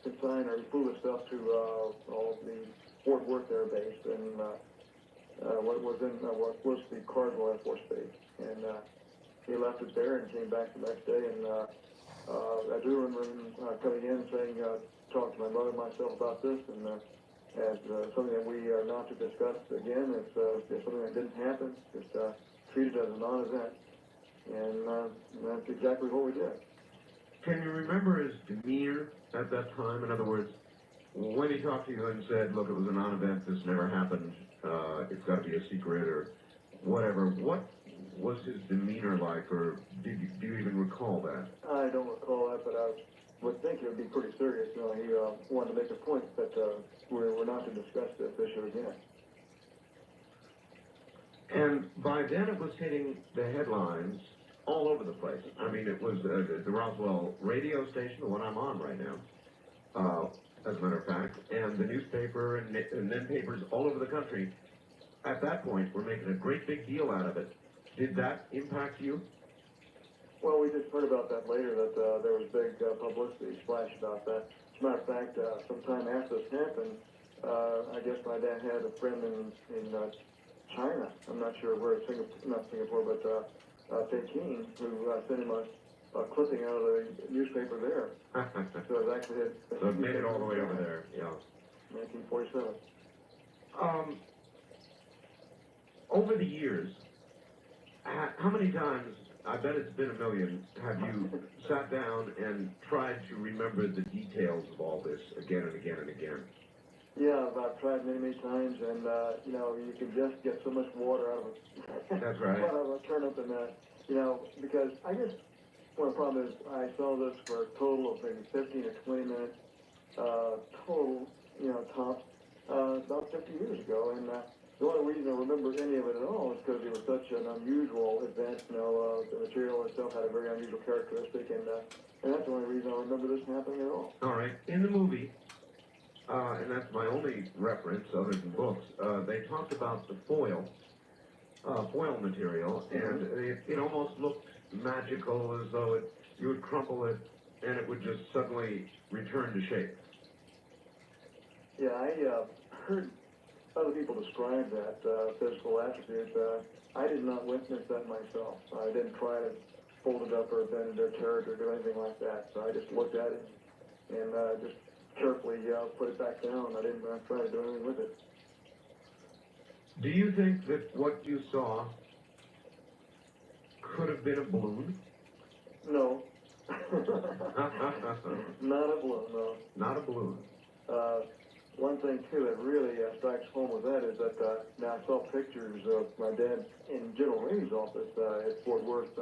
consign or he flew the stuff to all the Fort Worth Air Base and what was the Cardinal Air Force Base. And he left it there and came back the next day. And I do remember him coming in and saying, talk to my mother and myself about this, and as something that we are not to discuss again. It's something that didn't happen. Just treat it as a non-event. And that's exactly what we did. Can you remember his demeanor at that time? In other words, when he talked to you and said, look, it was a non-event, this never happened, it's got to be a secret or whatever, what was his demeanor like, or do you even recall that? I don't recall that, but I would think it would be pretty serious. You know, he wanted to make a point that we're not to discuss this issue again. And by then it was hitting the headlines all over the place. I mean, it was the Roswell radio station, the one I'm on right now, as a matter of fact, and the newspaper and then papers all over the country. At that point, were making a great big deal out of it. Did that impact you? Well, we just heard about that later, that there was big publicity splash about that. As a matter of fact, sometime after this happened, I guess my dad had a friend in China. I'm not sure where, not Singapore, but Peking, who sent him a clipping out of the newspaper there. So it actually So it made it all the way over there, yeah. 1947. Over the years, how many times, I bet it's been a million, have you sat down and tried to remember the details of all this again and again and again? Yeah, I've tried many times, and you know, you can just get so much water out of it. That's right. Out of a turnip, and you know, because I guess one problem is I saw this for a total of maybe 15 or 20 minutes, total, you know, tops, about 50 years ago, and the only reason I remember any of it at all is because it was such an unusual event. You know, the material itself had a very unusual characteristic, and that's the only reason I remember this happening at all. All right. In the movie, and that's my only reference other than books, they talked about the foil material, and it almost looked magical, as though you would crumple it and it would just suddenly return to shape. Yeah, I heard other people describe that physical attribute. I did not witness that myself. I didn't try to fold it up or bend it or tear it or do anything like that. So I just looked at it and just carefully put it back down. I didn't try to do anything with it. Do you think that what you saw could have been a balloon? No. Not a balloon, no. Not a balloon. One thing, too, that really strikes home with that is that now I saw pictures of my dad in General Ray's office at Fort Worth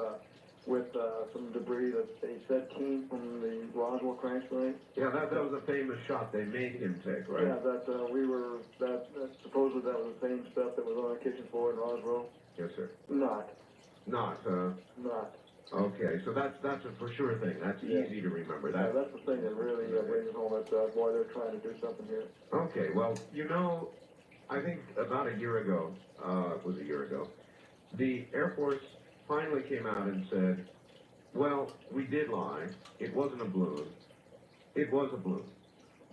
with some debris that they said came from the Roswell crash site. Yeah, that was a famous shot they made him take, right? Yeah, that supposedly that was the same stuff that was on the kitchen floor in Roswell. Yes, sir. Not. Not. Okay, so that's a for sure thing. That's easy to remember. Yeah, that's the thing that really brings home that boy, they're trying to do something here. Okay, well, you know, I think about a year ago, it was a year ago, the Air Force finally came out and said, well, we did lie. It wasn't a balloon. It was a balloon,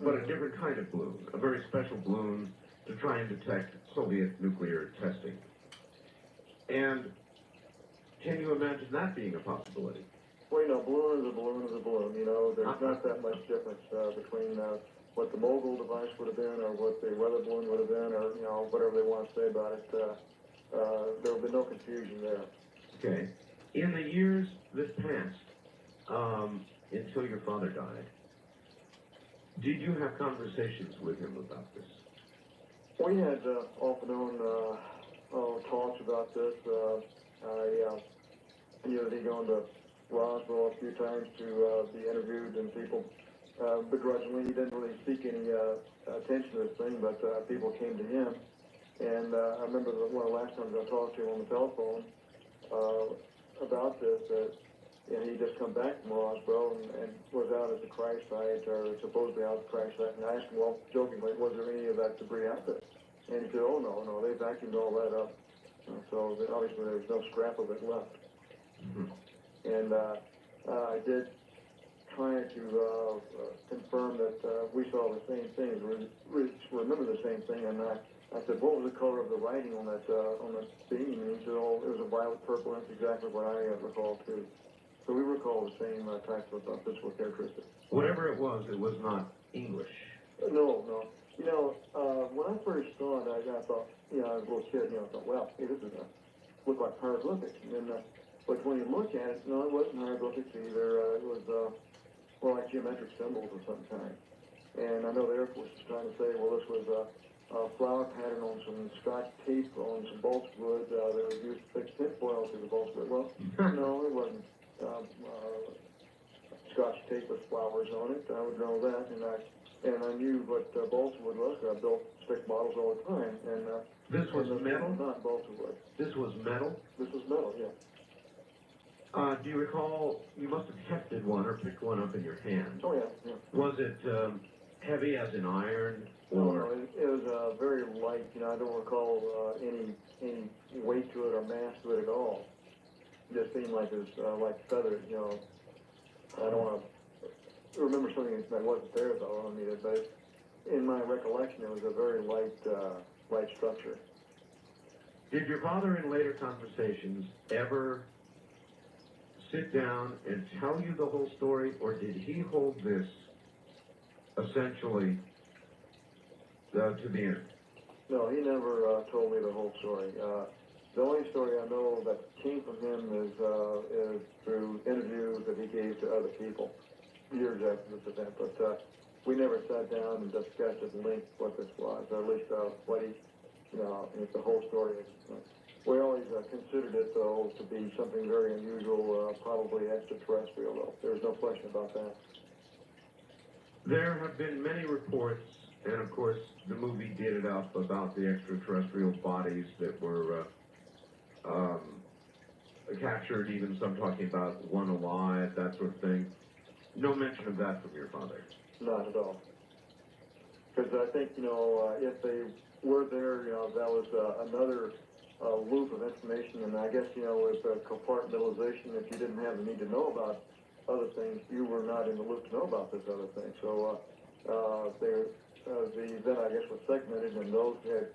but a different kind of balloon, a very special balloon to try and detect Soviet nuclear testing. And can you imagine that being a possibility? Well, you know, balloon is a balloon is a balloon. You know, there's not that much difference between what the mogul device would have been or what the weather balloon would have been or, you know, whatever they want to say about it. There would be no confusion there. Okay. In the years that passed, until your father died, did you have conversations with him about this? We had off and on talks about this. I knew that he'd gone to Roswell a few times to be interviewed, and people begrudgingly, he didn't really seek any attention to this thing, but people came to him. And I remember one of the last times I talked to him on the telephone about this, that he just come back from Roswell and was out at the crash site, or supposedly out at the crash site, and I asked him, well, jokingly, was there any of that debris out there? And he said, oh, no, they vacuumed all that up. And so obviously there was no scrap of it left. Mm-hmm. And I did try to confirm that we saw the same thing, remember the same thing, and I said, what was the color of the writing on that beam? And he said, oh, it was a violet purple, and that's exactly what I recall too. So we recall the same type of physical characteristics. Whatever it was not English. No. You know, when I first saw it, I thought, you know, as a little kid, you know, I thought, well, hey, this is look like hieroglyphics. And then But when you look at it, no, it wasn't hieroglyphics either. It was more like geometric symbols of some kind. And I know the Air Force is trying to say, well, this was a flower pattern on some Scotch tape on some balsa wood that was used to fix tinfoil to the balsa wood. Well, no, it wasn't. Scotch tape with flowers on it. I would know that, and I knew what balsa wood was. I built stick models all the time, and this was metal. Not balsa wood. This was metal. This was metal, yeah. Do you recall? You must have hefted one or picked one up in your hand. Oh yeah, yeah. Was it heavy as in iron, or? No, it was very light. You know, I don't recall any weight to it or mass to it at all. It just seemed like it was like feathers. You know, I don't want to remember something that wasn't there though. I mean, but in my recollection, it was a very light structure. Did your father, in later conversations, ever sit down and tell you the whole story, or did he hold this essentially to the end? No, he never told me the whole story. The only story I know that came from him is through interviews that he gave to other people years after this event. But we never sat down and discussed at length what this was, or at least what he, if the whole story is. We always considered it, though, to be something very unusual, probably extraterrestrial, though. There's no question about that. There have been many reports, and of course the movie did it up, about the extraterrestrial bodies that were captured, even some talking about one alive, that sort of thing. No mention of that from your father. Not at all. Because I think, if they were there, that was another loop of information, and I guess, with compartmentalization, if you didn't have the need to know about other things, you were not in the loop to know about this other thing. So the event, I guess, was segmented, and those who had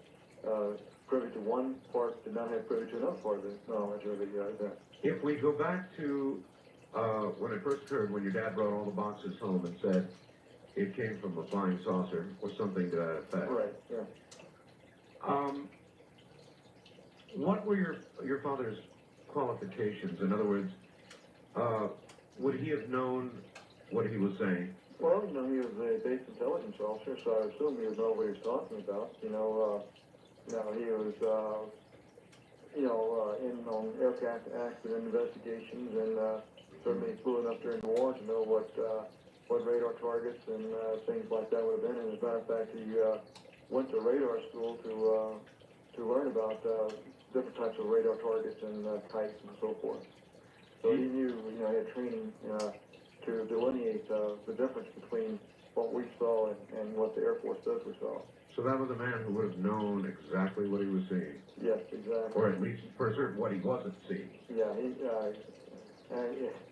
privy to one part did not have privy to another part of the knowledge of the event. If we go back to when it first occurred, when your dad brought all the boxes home and said it came from a flying saucer or something to that effect. Right, yeah. What were your father's qualifications? In other words, would he have known what he was saying? Well, he was a base intelligence officer, so I assume he would know what he was talking about. He was, in on aircraft accident investigations, and certainly flew enough during the war to know what radar targets and things like that would have been. And as a matter of fact, he went to radar school to learn about different types of radar targets and types and so forth. So he knew, he had training to delineate the difference between what we saw and what the Air Force says we saw. So that was a man who would have known exactly what he was seeing. Yes, exactly. Or at least for certain what he wasn't seeing. Yeah,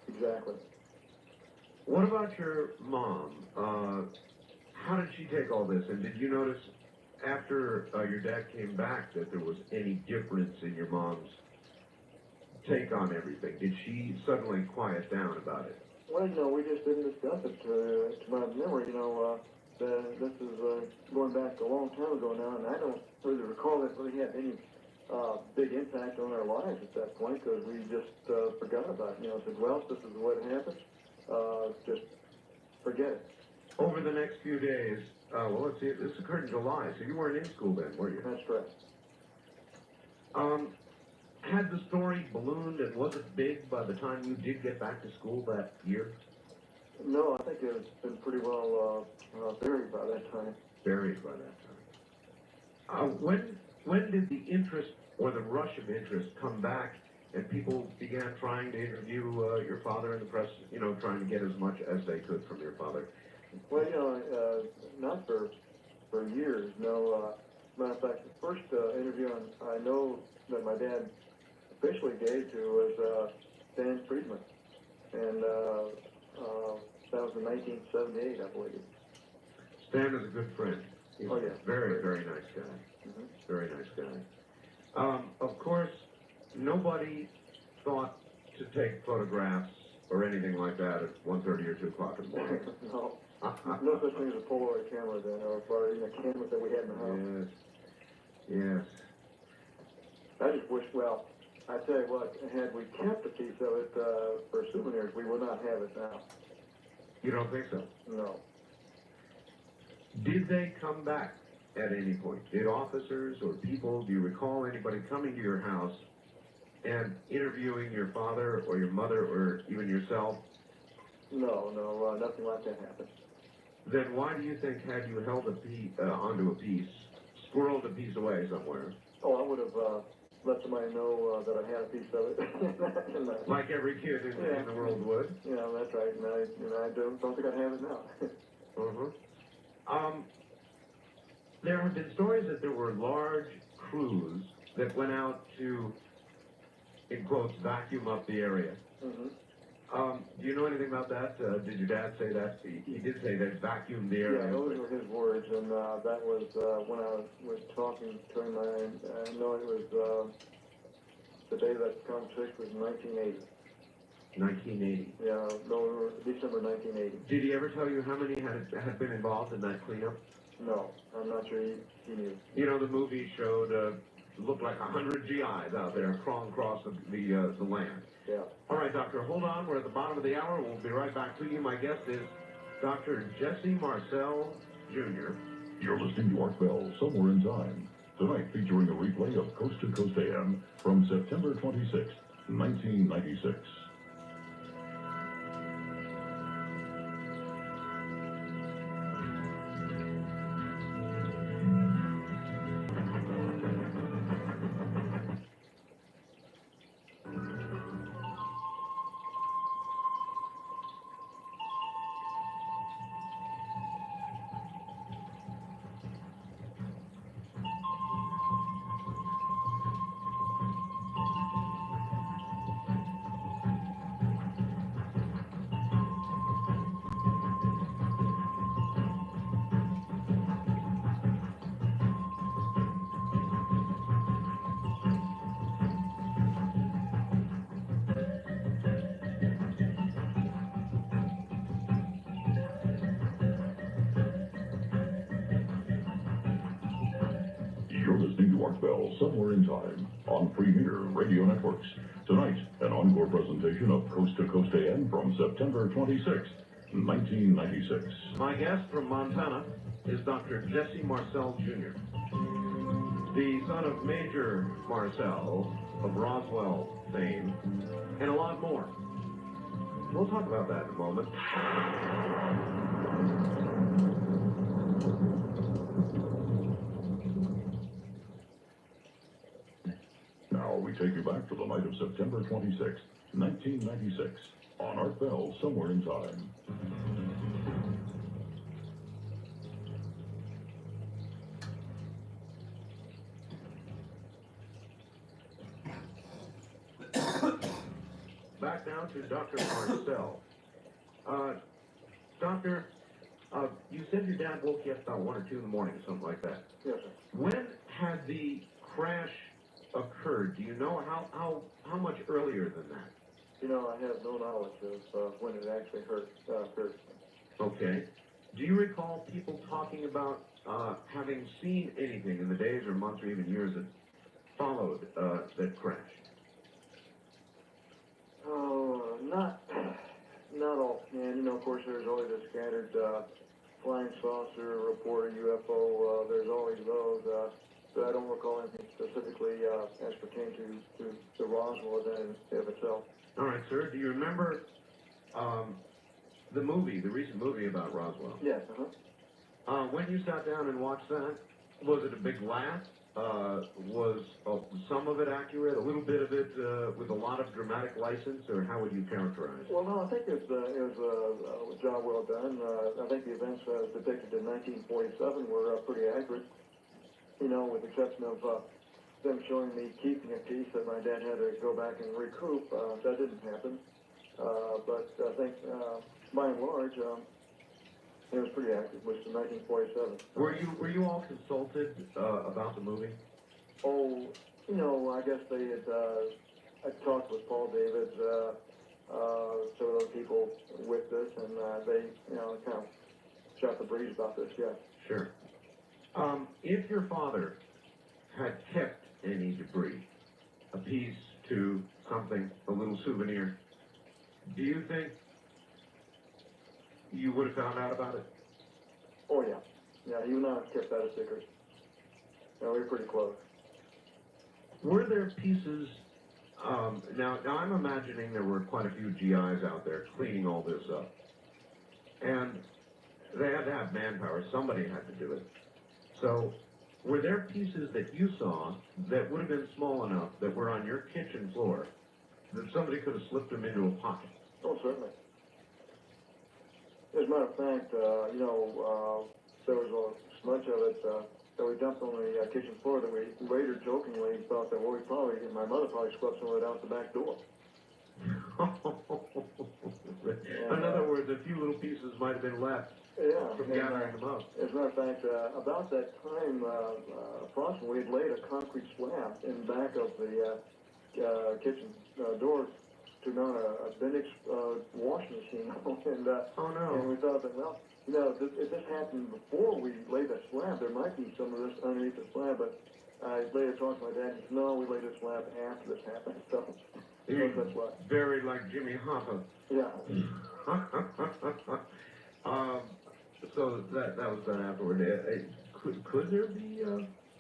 exactly. What about your mom? How did she take all this? And did you notice after your dad came back that there was any difference in your mom's take on everything? Did she suddenly quiet down about it? Well, we just didn't discuss it to my memory. This is going back a long time ago now, and I don't really recall that really had any big impact on our lives at that point, because we just forgot about it. Said, well, this is what happened. Just forget it. Over the next few days, well, let's see, this occurred in July, so you weren't in school then, were you? That's correct. Had the story ballooned, and was it big by the time you did get back to school that year? No, I think it's been pretty well buried by that time. Buried by that time. When did the interest or the rush of interest come back, and people began trying to interview your father in the press, trying to get as much as they could from your father? Well, not for years, no. Matter of fact, the first interview I know that my dad officially gave to was Stan Friedman, and that was in 1978, I believe. Stan is a good friend. He's a very, very nice guy. Mm-hmm. Very nice guy. Of course, nobody thought to take photographs or anything like that at 1:30 or 2 o'clock in the morning. No. No such thing as a Polaroid camera then, or even a camera that we had in the house. Yes. I just wish, I tell you what, had we kept a piece of it for souvenirs, we would not have it now. You don't think so? No. Did they come back at any point? Did officers or people, do you recall anybody coming to your house and interviewing your father or your mother or even yourself? No, nothing like that happened. Then why do you think, had you held a piece, onto a piece, squirreled a piece away somewhere? Oh, I would have let somebody know that I had a piece of it. Like every kid in the world would? Yeah, that's right. And I don't think I'd have it now. There have been stories that there were large crews that went out to, in quotes, vacuum up the area. Do you know anything about that? Did your dad say that? He did say that vacuumed the area. Yeah, those were his words, and that was when I was talking to him. I know it was the day that conversation was 1980. 1980. Yeah, no, December 1980. Did he ever tell you how many had been involved in that cleanup? No, I'm not sure he knew. You know, the movie showed, looked like 100 GIs out there crawling across the land. Yeah. All right, Doctor, hold on. We're at the bottom of the hour. We'll be right back to you. My guest is Dr. Jesse Marcel, Jr. You're listening to Art Bell, Somewhere in Time. Tonight featuring a replay of Coast to Coast AM from September 26, 1996. You're listening to Art Bell, Somewhere in Time, on Premier Radio Networks. Tonight, an encore presentation of Coast to Coast AM from September 26, 1996. My guest from Montana is Dr. Jesse Marcel, Jr., the son of Major Marcel of Roswell fame, and a lot more. We'll talk about that in a moment. Now we take you back to the night of September 26, 1996, on Art Bell, Somewhere in Time. Back now to Dr. Marcel. Doctor, you said your dad woke you up about 1 or 2 in the morning or something like that. Yes, sir. When had the crash occurred? Do you know how much earlier than that? You know, I have no knowledge of when it actually occurred. Okay. Do you recall people talking about having seen anything in the days or months or even years that followed that crash? Oh, not offhand. You know, of course, there's always a scattered flying saucer report, UFO. There's always those. But I don't recall anything specifically as pertains to the Roswell event of itself. All right, sir. Do you remember the recent movie about Roswell? Yes, when you sat down and watched that, was it a big laugh? Was some of it accurate, a little bit of it with a lot of dramatic license, or how would you characterize it? Well, no, I think it was a job well done. I think the events depicted in 1947 were pretty accurate. You know, with the exception of them showing me keeping a piece that my dad had to go back and recoup. That didn't happen. But I think, by and large, it was pretty accurate, which was 1947. Were you all consulted about the movie? Oh, you know, I guess they had. I talked with Paul David, some of those people with this, and they, you know, kind of shot the breeze about this. Yeah. Sure. If your father had kept any debris, a piece, to something, a little souvenir. Do you think you would have found out about it? Oh, yeah. Yeah, you and I kept that a secret. Yeah, we were pretty close. Were there pieces, now I'm imagining there were quite a few GIs out there cleaning all this up. And they had to have manpower. Somebody had to do it. So, were there pieces that you saw that would have been small enough that were on your kitchen floor that somebody could have slipped them into a pocket? Oh, certainly. As a matter of fact, there was so much of it that we dumped on the kitchen floor that we later jokingly thought that, well, my mother probably swept some of it out the back door. In other words, a few little pieces might have been left from gathering them up. As a matter of fact, about that time, approximately, we had laid a concrete slab in back of the kitchen door to mount a Bendix washing machine. And we thought that, well, if this happened before we laid that slab, there might be some of this underneath the slab. But I later talked to my dad, and he said, no, we laid the slab after this happened. So that's why. Very like Jimmy Hoffa. Yeah. So that was done afterward. Could there be?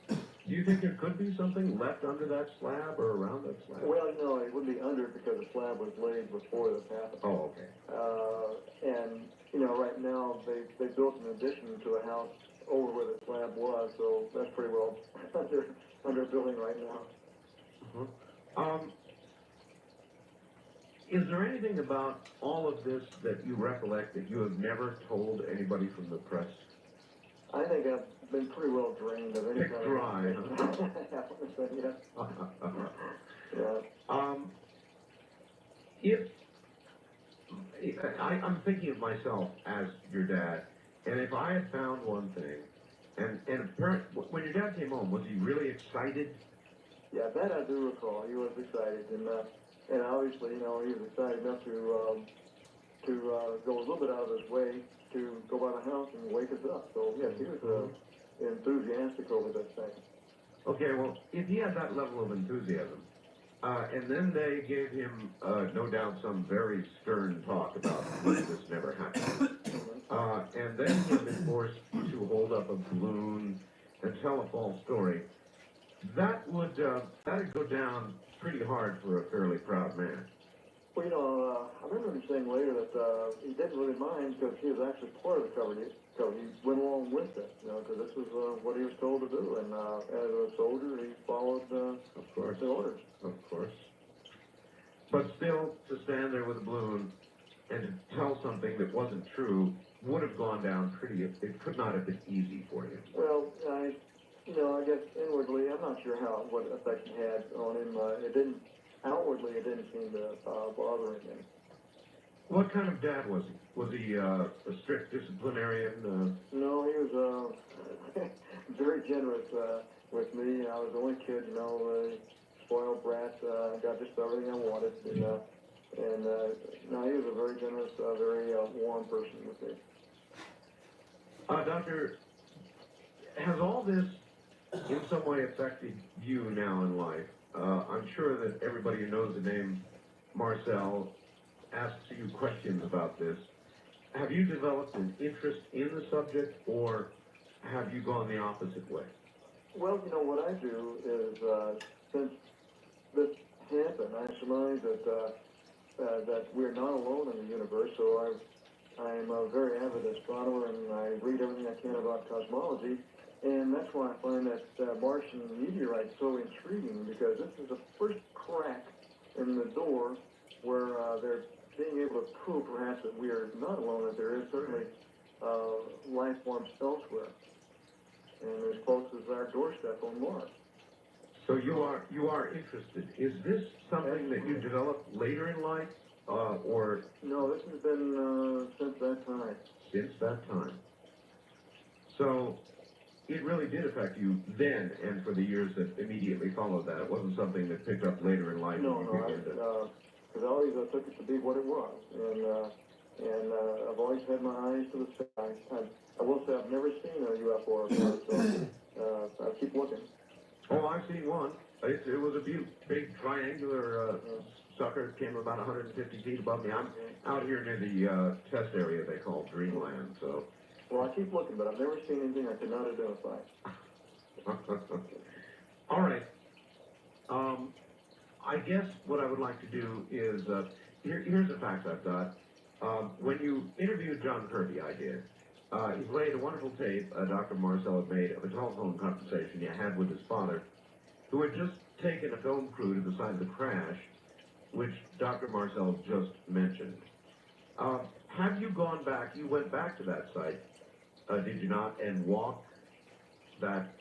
Do you think there could be something left under that slab or around that slab? Well, no, it wouldn't be under it because the slab was laid before this happened. Oh, okay. And right now they built an addition to the house over where the slab was, so that's pretty well under building right now. Is there anything about all of this that you recollect that you have never told anybody from the press? I think I've been pretty well drained of any kind of... dry, I'm thinking of myself as your dad, and if I had found one thing, and when your dad came home, was he really excited? Yeah, that I do recall. He was excited, and obviously, he was excited enough to go a little bit out of his way to go by the house and wake us up. So yes, he was enthusiastic over this thing. Okay, well, if he had that level of enthusiasm, and then they gave him, no doubt, some very stern talk about this never happened, and then he had been forced to hold up a balloon and tell a false story, that'd go down pretty hard for a fairly proud man. Well, I remember him saying later that he didn't really mind because he was actually part of the cover. He went along with it, because this was what he was told to do. And as a soldier, he followed the orders. Of course. But still, to stand there with a balloon and to tell something that wasn't true would have gone down it could not have been easy for you. Well, I guess inwardly, I'm not sure what effect it had on him. Outwardly, it didn't seem to bother him. What kind of dad was he? Was he a strict disciplinarian? No, he was very generous with me. I was the only kid, spoiled brat. Got just everything I wanted. And no, he was a very generous, very warm person with me. Doctor, has all this in some way affected you now in life? I'm sure that everybody who knows the name Marcel asks you questions about this. Have you developed an interest in the subject, or have you gone the opposite way? Well, what I do is, since this happened, I surmise that we're not alone in the universe, so I'm a very avid astronomer, and I read everything I can about cosmology. And that's why I find that Martian meteorite so intriguing, because this is the first crack in the door where they're being able to prove perhaps that we are not alone, that there is certainly life forms elsewhere, and as close as our doorstep on Mars. So you are interested. Is this something that you developed later in life, or? No, this has been since that time. Since that time. So it really did affect you then, and for the years that immediately followed that. It wasn't something that picked up later in life. No, because I always took it to be what it was, and I've always had my eyes to the sky. I will say I've never seen a UFO before, so I keep looking. Oh, I've seen one. It was a big triangular sucker. It came about 150 feet above me. I'm out here near the test area they call Dreamland. So. Well, I keep looking, but I've never seen anything I could not identify. All right. I guess what I would like to do is, here's a fact I've got. When you interviewed John Kirby, I did, he played a wonderful tape Dr. Marcel had made of a telephone conversation he had with his father, who had just taken a film crew to the site of the crash, which Dr. Marcel just mentioned. Have you gone back, you went back to that site, did you not, and walked that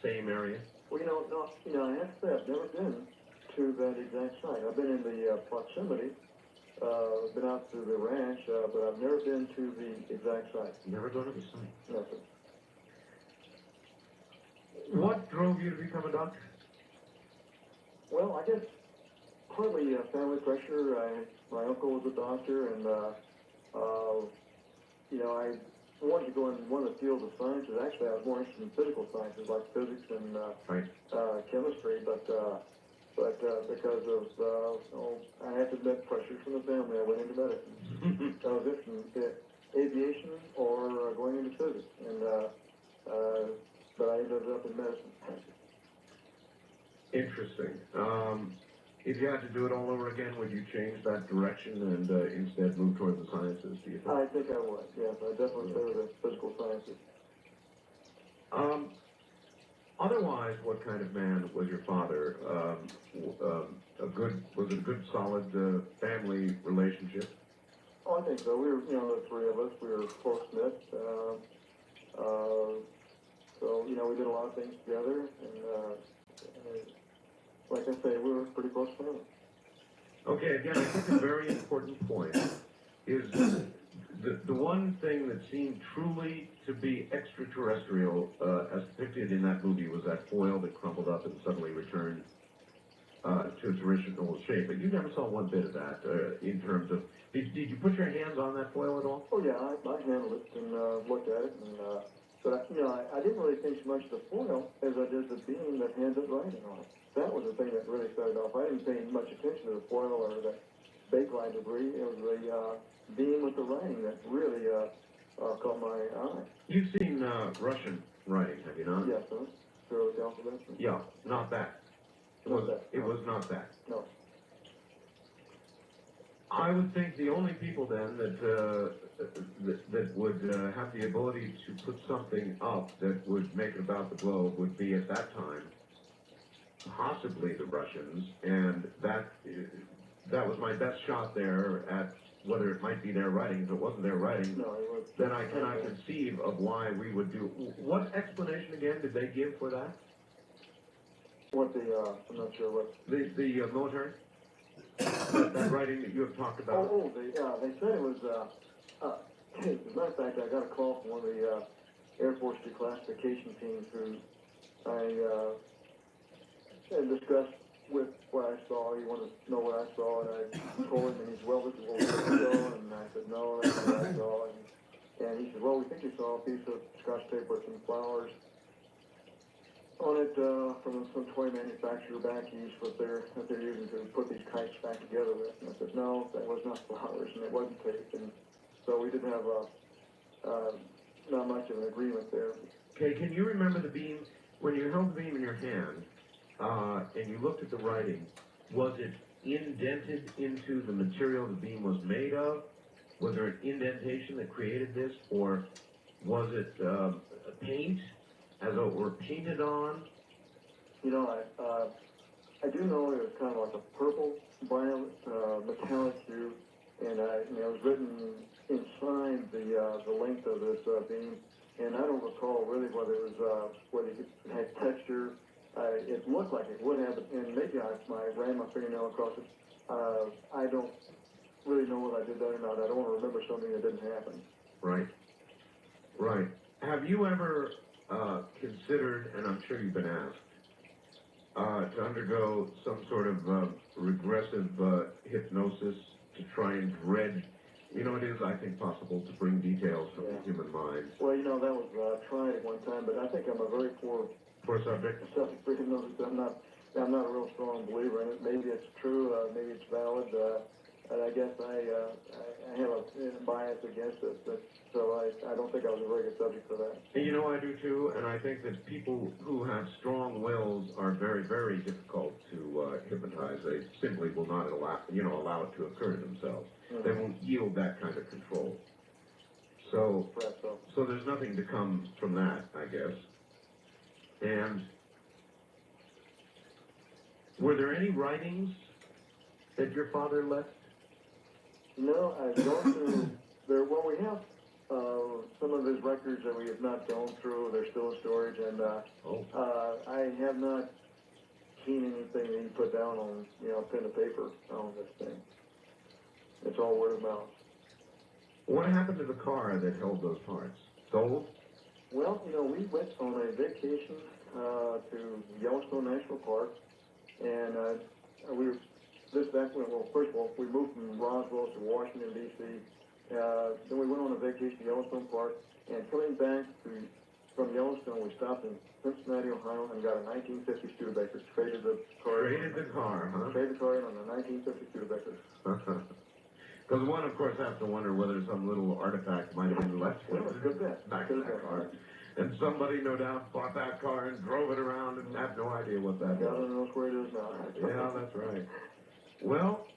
same area? Well, I have to say I've never been to that exact site. I've been in the proximity, been out to the ranch, but I've never been to the exact site. Never gone to the site? No, sir. What drove you to become a doctor? Well, I guess partly family pressure. My uncle was a doctor, and I wanted to go in one of the fields of sciences. Actually, I was more interested in physical sciences like physics and chemistry, but because of I have to admit pressure from the family, I went into medicine. I was interested in aviation or going into physics, and but I ended up in medicine. Interesting. If you had to do it all over again, would you change that direction and instead move toward the sciences, do you think? I think I would, yes. I definitely favor the physical sciences. Otherwise, what kind of man was your father? Was it a good, solid family relationship? Oh, I think so. We were, the three of us, we were close-knit. So, we did a lot of things together, and like I say, we were a pretty close family. Okay, again, I think a very important point is the one thing that seemed truly to be extraterrestrial, as depicted in that movie, was that foil that crumpled up and suddenly returned to its original shape. But you never saw one bit of that in terms of... Did you put your hands on that foil at all? Oh, yeah, I handled it and looked at it. But I didn't really think so much of the foil as I did the beam that had the writing on it. That was the thing that really started off. I didn't pay much attention to the foil or the bakelite debris. It was the beam with the writing that really caught my eye. You've seen Russian writing, have you not? Yes, sir. Cyrillic alphabet? Yeah, not that. It was not that. No. I would think the only people then that would have the ability to put something up that would make it about the globe would be at that time possibly the Russians, and that was my best shot there at whether it might be their writing. If it wasn't their writing, then I cannot conceive of why we would do. What explanation again did they give for that? What I'm not sure what. The military? that writing that you have talked about? They said it was, as a matter of fact, I got a call from one of the Air Force declassification teams who I had discussed with what I saw. He wanted to know what I saw, and I told him, and he said, well, this is what we saw, and I said, no, that's what I saw, and he said, well, we think you saw a piece of Scotch tape with some flowers on it from some toy manufacturer back east that they're using to put these kites back together with. And I said, no, that was not flowers, and it wasn't tape. And so we didn't have not much of an agreement there. Okay, can you remember the beam, when you held the beam in your hand and you looked at the writing, was it indented into the material the beam was made of? Was there an indentation that created this, or was it paint? As though it were painted on? I do know it was kind of like a purple, violet, metallic hue, and it was written inside the length of this beam, and I don't recall really whether it had texture. It looked like it would have, and maybe I ran my fingernail across it. I don't really know whether I did that or not. I don't want to remember something that didn't happen. Right. Have you ever considered, and I'm sure you've been asked, to undergo some sort of regressive hypnosis to try and dredge? It is, I think, possible to bring details from the human mind. Well, that was tried at one time, but I think I'm a very poor Poor subject. Subject freedom notice. I'm not a real strong believer in it. Maybe it's true. Maybe it's valid. And I guess I have a bias against it. But, so I don't think I was a very good subject for that. And you know, I do too, and I think that people who have strong wills are very, very difficult to hypnotize. They simply will not allow it to occur to themselves. They won't yield that kind of control. So there's nothing to come from that, I guess. And were there any writings that your father left? No, I've gone through there. Well, we have some of his records that we have not gone through. They're still in storage, and I have not seen anything that he put down on pen and paper on this thing. It's all word of mouth. What happened to the car that held those parts? Sold? Well, we went on a vacation to Yellowstone National Park, and we were first of all, we moved from Roswell to Washington, D.C. Then we went on a vacation to Yellowstone Park, and coming back from Yellowstone, we stopped in Cincinnati, Ohio, and got a 1950 Studebaker. Traded the car. Traded the car, huh? Traded the car in on a 1950 Studebaker. Because one, of course, has to wonder whether some little artifact might have been left back in that car. And somebody, no doubt, bought that car and drove it around and had no idea what that was. God knows where it is now. Yeah, that's right. Well,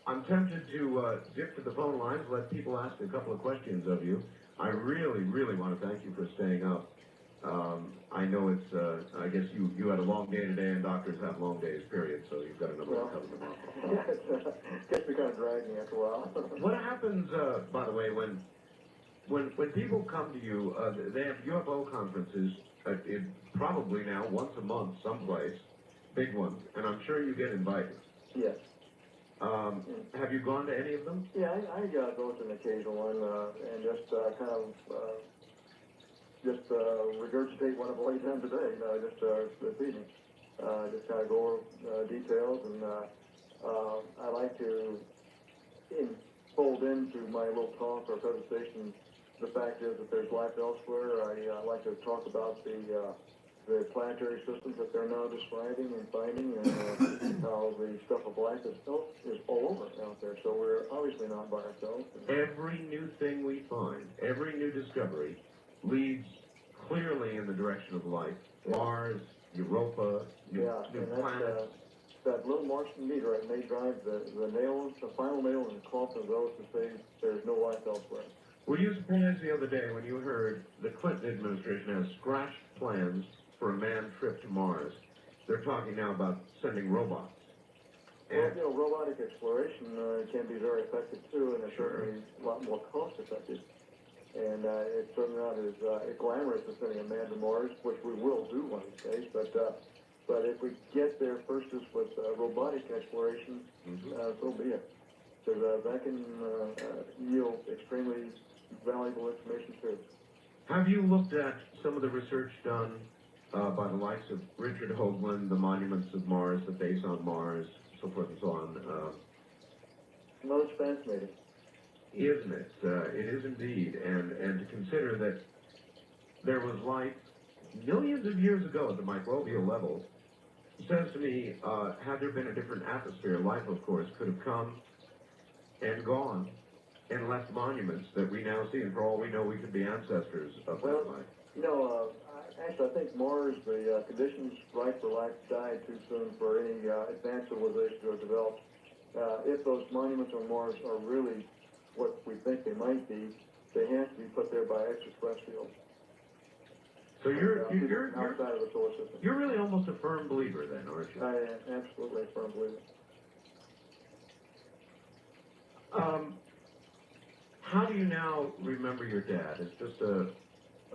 I'm tempted to dip to the phone lines, let people ask a couple of questions of you. I really, really want to thank you for staying up. I know it's, I guess you had a long day today, and doctors have long days, period, so you've got another one coming tomorrow. Yeah, it gets me kind of dragging after a while. What happens, by the way, when people come to you, they have UFO conferences, probably now once a month someplace, big ones, and I'm sure you get invited. Yes. Have you gone to any of them? Yeah, I go to an occasional one, and just kind of regurgitate what I've already done today, just this evening. Just kind of go over details, and I like to fold into my little talk or presentation. The fact is that there's life elsewhere. I like to talk about the planetary systems that they're now describing and finding, and how the stuff of life is all over out there. So we're obviously not by ourselves. Every new thing we find, every new discovery, leads clearly in the direction of life. Yeah. Mars, Europa, new planets. That little Martian meteorite may drive the final nail in the coffin of those who say there's no life elsewhere. Were you surprised the other day when you heard the Clinton administration has scratched plans for a manned trip to Mars? They're talking now about sending robots. Well, robotic exploration can be very effective too, and it's certainly a lot more cost effective. And it's certainly not as glamorous as sending a man to Mars, which we will do one of these days. But if we get there first just with robotic exploration, so be it. Because that can yield extremely valuable information too. Have you looked at some of the research done by the likes of Richard Hoagland, the monuments of Mars, the base on Mars, so forth and so on? No, it's fascinating. Isn't it? It is indeed. And to consider that there was life millions of years ago at the microbial level, says to me, had there been a different atmosphere, life, of course, could have come and gone and left monuments that we now see. And for all we know, we could be ancestors of that life. Actually, I think Mars, the conditions right for life died too soon for any advanced civilization to have developed. If those monuments on Mars are really what we think they might be, they have to be put there by extraterrestrials. So you're outside of the solar system. You're really almost a firm believer then, aren't you? I am absolutely a firm believer. How do you now remember your dad? As just a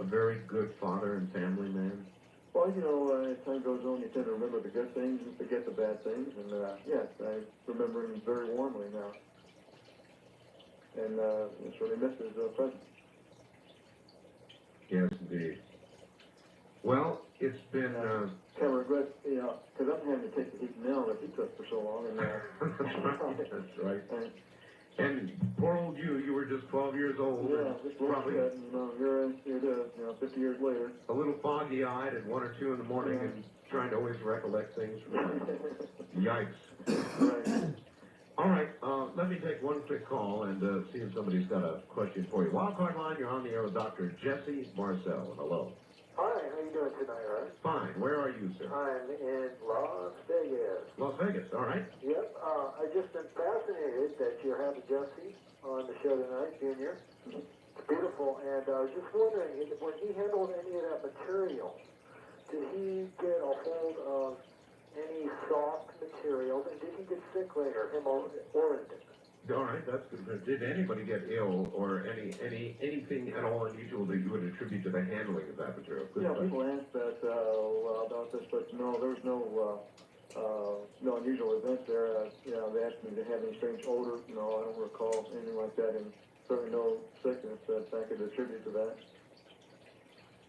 very good father and family man? Well, as time goes on, you tend to remember the good things and forget the bad things. And yes, I remember him very warmly now. And it's really miss his presence. Yes, indeed. Well, it's been... kind of regret, because I'm having to take the heat now that he took for so long. And, That's right. And poor old you were just 12 years old. Yeah, just probably. And, here it is, 50 years later. A little foggy-eyed and morning and trying to always recollect things from Yikes. Right. All right, let me take one quick call and see if somebody's got a question for you. Wildcard line, you're on the air with Dr. Jesse Marcel. Hello. Hi, how you doing tonight, Art? Fine. Where are you, sir? I'm in Las Vegas. Las Vegas, all right. Yep, I've just been fascinated that you're having Jesse on the show tonight, Junior. It's beautiful, and I was just wondering, when he handled any of that material, did he get a hold of any soft materials, and did he get sick later, him or Oregon? All right, that's good. Did anybody get ill or anything at all unusual that you would attribute to the handling of that material? Yeah, people ask that about this, but no, there was no unusual events there. They asked me to have any strange odor. No, I don't recall anything like that, and certainly no sickness that I could attribute to that.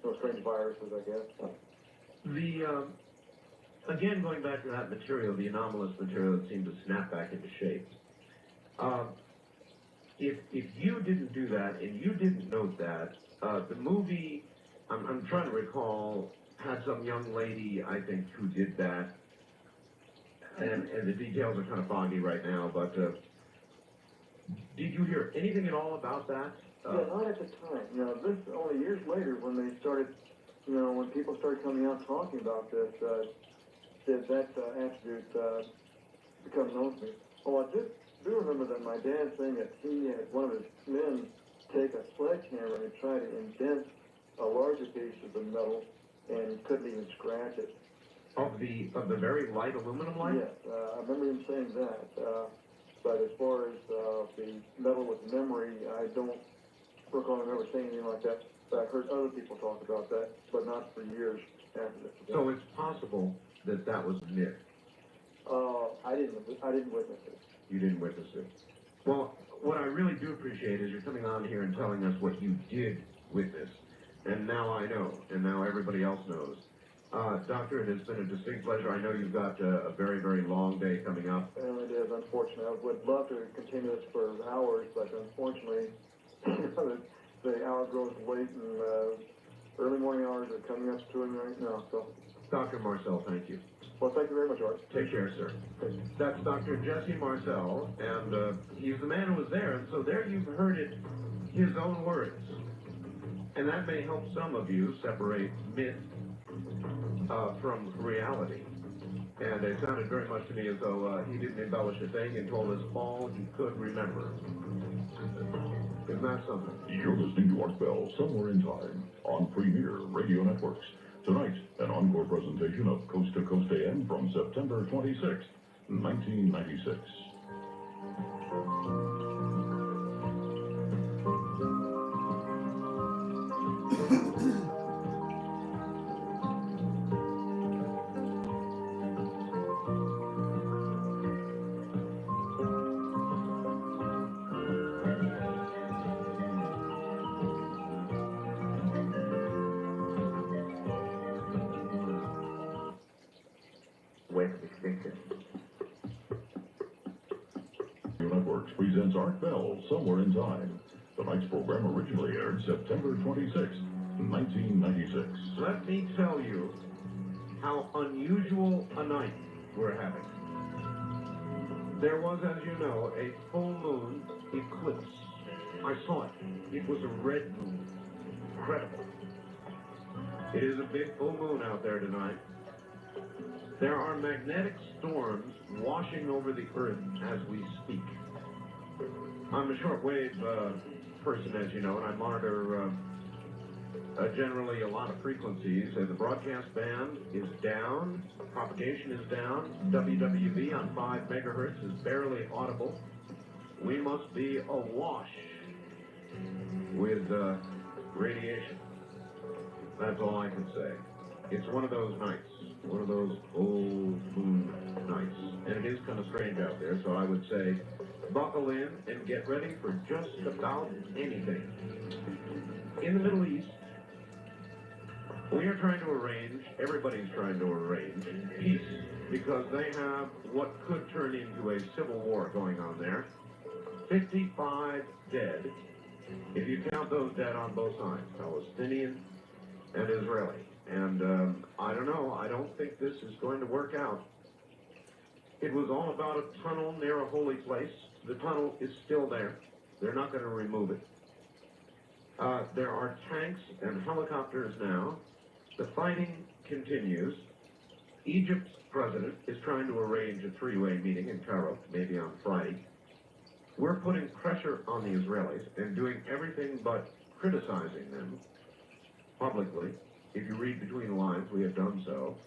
No strange viruses, I guess. Again, going back to that material, the anomalous material that seemed to snap back into shape. If you didn't do that and you didn't note that, the movie, I'm trying to recall, had some young lady, I think, who did that. And the details are kind of foggy right now, but did you hear anything at all about that? Yeah, not at the time. This only years later when they started, when people started coming out talking about this, did that attribute become known to me. Oh, I do remember that my dad saying that he had one of his men take a sledgehammer and try to indent a larger piece of the metal and couldn't even scratch it. Of the very light aluminum light? Yes, I remember him saying that. But as far as the metal with memory, I don't recall him ever saying anything like that. I heard other people talk about that, but not for years after this. So it's possible that that was a myth. I didn't witness it. You didn't witness it. Well, what I really do appreciate is you're coming on here and telling us what you did witness. And now I know, and now everybody else knows. Doctor, it has been a distinct pleasure. I know you've got a very, very long day coming up. Well, it is, unfortunately. I would love to continue this for hours, but unfortunately, the hour grows late, and early morning hours are coming up to it right now. So, Dr. Marcel, thank you. Well, thank you very much, Art. Take care, sir. That's Dr. Jesse Marcel, and he's the man who was there. And so there you've heard it, his own words. And that may help some of you separate myth from reality. And it sounded very much to me as though he didn't embellish a thing and told us all he could remember. Isn't that something? You're listening to Art Bell, Somewhere in Time, on Premier Radio Networks. Tonight, an encore presentation of Coast to Coast AM from September 26, 1996. Networks presents Art Bell, Somewhere in Time. Tonight's program originally aired September 26, 1996. Let me tell you how unusual a night we're having. There was, as you know, a full moon eclipse. I saw it. It was a red moon. Incredible. It is a big full moon out there tonight. There are magnetic storms washing over the earth as we speak. I'm a shortwave person, as you know, and I monitor generally a lot of frequencies. The broadcast band is down, propagation is down, WWV on 5 megahertz is barely audible. We must be awash with radiation. That's all I can say. It's one of those nights. One of those old moon nights. And it is kind of strange out there, so I would say buckle in and get ready for just about anything. In the Middle East, we are trying to arrange, everybody's trying to arrange peace because they have what could turn into a civil war going on there. 55 dead, if you count those dead on both sides, Palestinian and Israeli. And I don't know. I don't think this is going to work out. It was all about a tunnel near a holy place. The tunnel is still there. They're not going to remove it. There are tanks and helicopters now. The fighting continues. Egypt's president is trying to arrange a three-way meeting in Cairo, maybe on Friday. We're putting pressure on the Israelis and doing everything but criticizing them publicly. If you read between the lines, we have done so.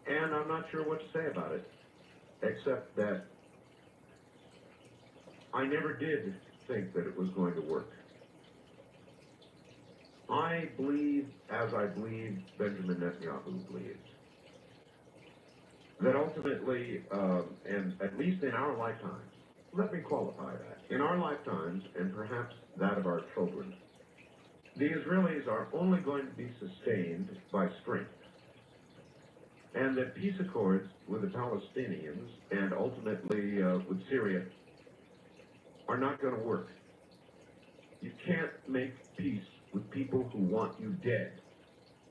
And I'm not sure what to say about it, except that I never did think that it was going to work. I believe, as I believe Benjamin Netanyahu believes, that ultimately, and at least in our lifetimes, let me qualify that, in our lifetimes, and perhaps that of our children, the Israelis are only going to be sustained by strength. And that peace accords with the Palestinians and ultimately with Syria are not going to work. You can't make peace with people who want you dead,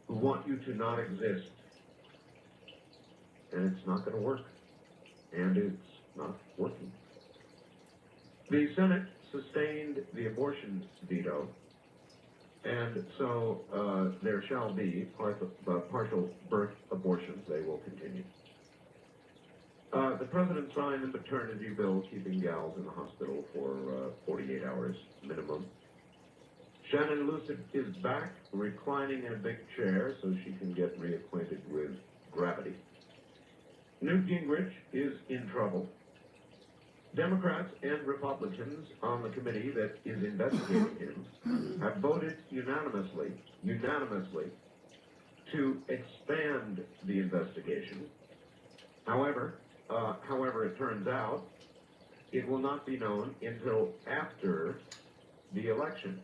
who want you to not exist. And it's not going to work. And it's not working. The Senate sustained the abortion veto, and so there shall be partial birth abortions. They will continue. The president signed the maternity bill, keeping gals in the hospital for 48 hours minimum. Shannon Lucid is back, reclining in a big chair so she can get reacquainted with gravity. Newt Gingrich is in trouble. Democrats and Republicans on the committee that is investigating him have voted unanimously to expand the investigation. However, it turns out it will not be known until after the election.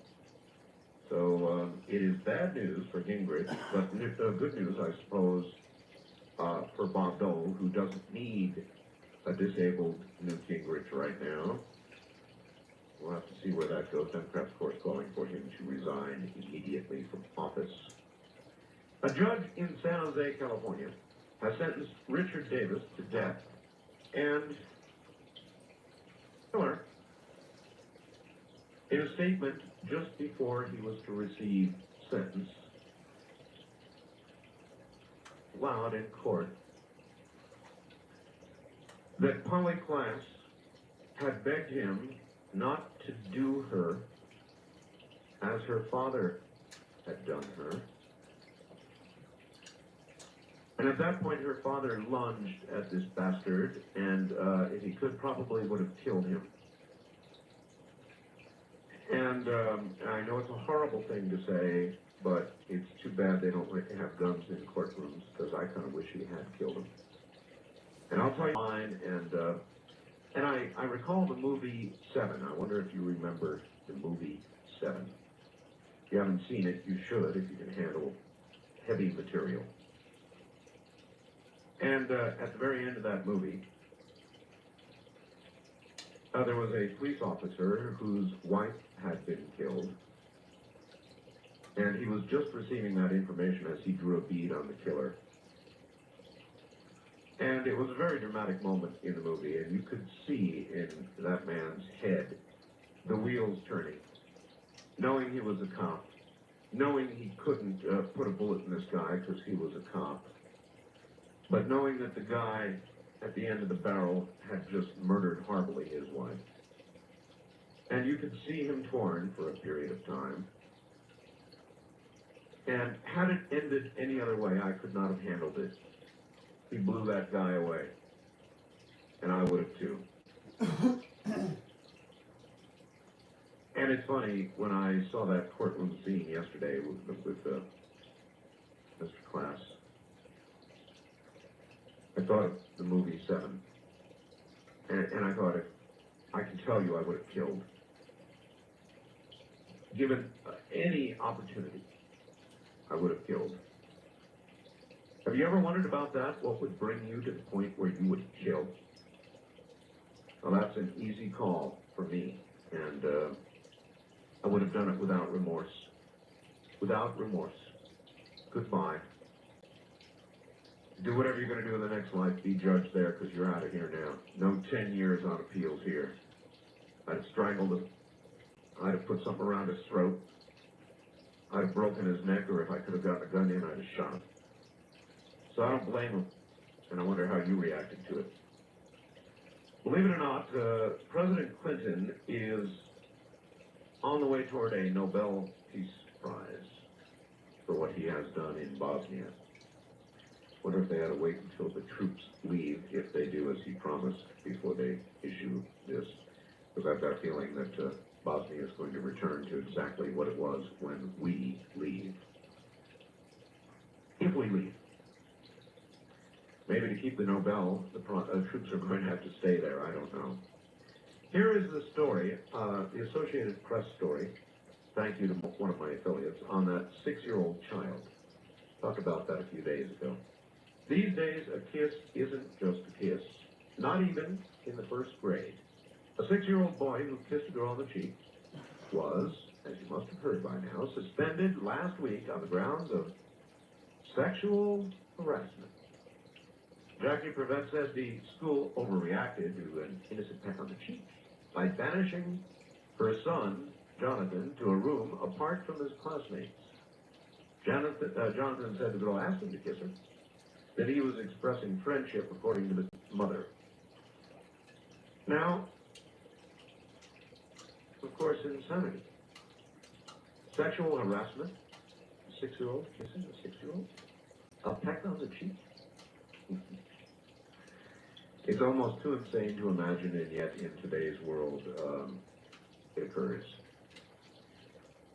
So it is bad news for Gingrich, but good news, I suppose, for Bob Dole, who doesn't need a disabled Newt Gingrich right now. We'll have to see where that goes. Democrats, of course, calling for him to resign immediately from office. A judge in San Jose, California, has sentenced Richard Davis to death, and Miller, in a statement just before he was to receive sentence, loud in court, that Polly Klaas had begged him not to do her as her father had done her. And at that point, her father lunged at this bastard, and if he could, probably would have killed him. And I know it's a horrible thing to say, but it's too bad they don't have guns in courtrooms, because I kind of wish he had killed him. And I'll tell you mine, and I recall the movie Seven. I wonder if you remember the movie Seven. If you haven't seen it, you should, if you can handle heavy material. And at the very end of that movie, there was a police officer whose wife had been killed, and he was just receiving that information as he drew a bead on the killer. And it was a very dramatic moment in the movie, and you could see in that man's head the wheels turning, knowing he was a cop, knowing he couldn't put a bullet in this guy because he was a cop, but knowing that the guy at the end of the barrel had just murdered horribly his wife. And you could see him torn for a period of time. And had it ended any other way, I could not have handled it. He blew that guy away. And I would have too. And it's funny, when I saw that courtroom scene yesterday with Mr. Klaas, I thought of the movie Seven. And I thought, I can tell you I would have killed. Given any opportunity, I would have killed. Have you ever wondered about that? What would bring you to the point where you would kill? Well, that's an easy call for me. And I would have done it without remorse. Without remorse. goodbye. Do whatever you're going to do in the next life. Be judged there, because you're out of here now. No 10 years on appeals here. I'd have strangled him. I'd have put something around his throat. I'd have broken his neck, or if I could have gotten a gun in, I'd have shot him. So I don't blame him, and I wonder how you reacted to it. Believe it or not, President Clinton is on the way toward a Nobel Peace Prize for what he has done in Bosnia. Wonder if they ought to wait until the troops leave, if they do as he promised, before they issue this. Because I've got a feeling that Bosnia is going to return to exactly what it was when we leave. If we leave. Maybe to keep the Nobel, the troops are going to have to stay there. I don't know. Here is the story, the Associated Press story. Thank you to one of my affiliates on that 6-year-old child. Talked about that a few days ago. These days, a kiss isn't just a kiss. Not even in the first grade. A 6-year-old boy who kissed a girl on the cheek was, as you must have heard by now, suspended last week on the grounds of sexual harassment. Jackie Prevent says the school overreacted to an innocent peck on the cheek by banishing her son, Jonathan, to a room apart from his classmates. Jonathan said the girl asked him to kiss her, that he was expressing friendship, according to his mother. Now, of course, insanity. Sexual harassment, a 6-year-old kissing a 6-year-old, a peck on the cheek. It's almost too insane to imagine, and yet in today's world, it occurs.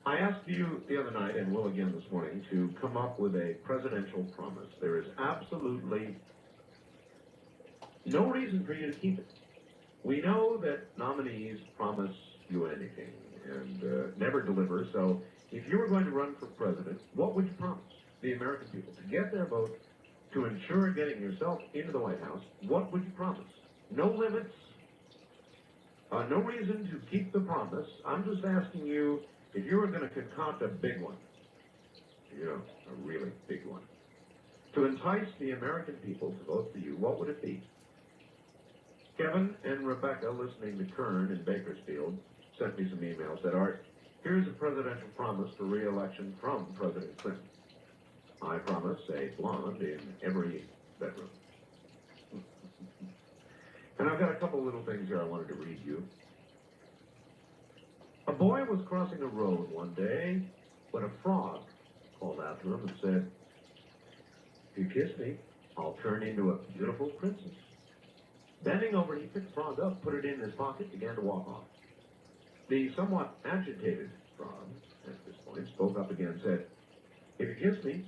I asked you the other night, and will again this morning, to come up with a presidential promise. There is absolutely no reason for you to keep it. We know that nominees promise you anything and never deliver, so if you were going to run for president, what would you promise the American people to get their vote, to ensure getting yourself into the White House? What would you promise? No limits, no reason to keep the promise. I'm just asking you, if you were going to concoct a big one, you know, a really big one, to entice the American people to vote for you, what would it be? Kevin and Rebecca, listening to Kern in Bakersfield, sent me some emails that Art, here's a presidential promise for re-election from President Clinton. I promise a blonde in every bedroom. And I've got a couple little things here I wanted to read you. A boy was crossing a road one day when a frog called out to him and said, "If you kiss me, I'll turn into a beautiful princess." Bending over, he picked the frog up, put it in his pocket, began to walk off. The somewhat agitated frog, at this point, spoke up again and said, "If you kiss me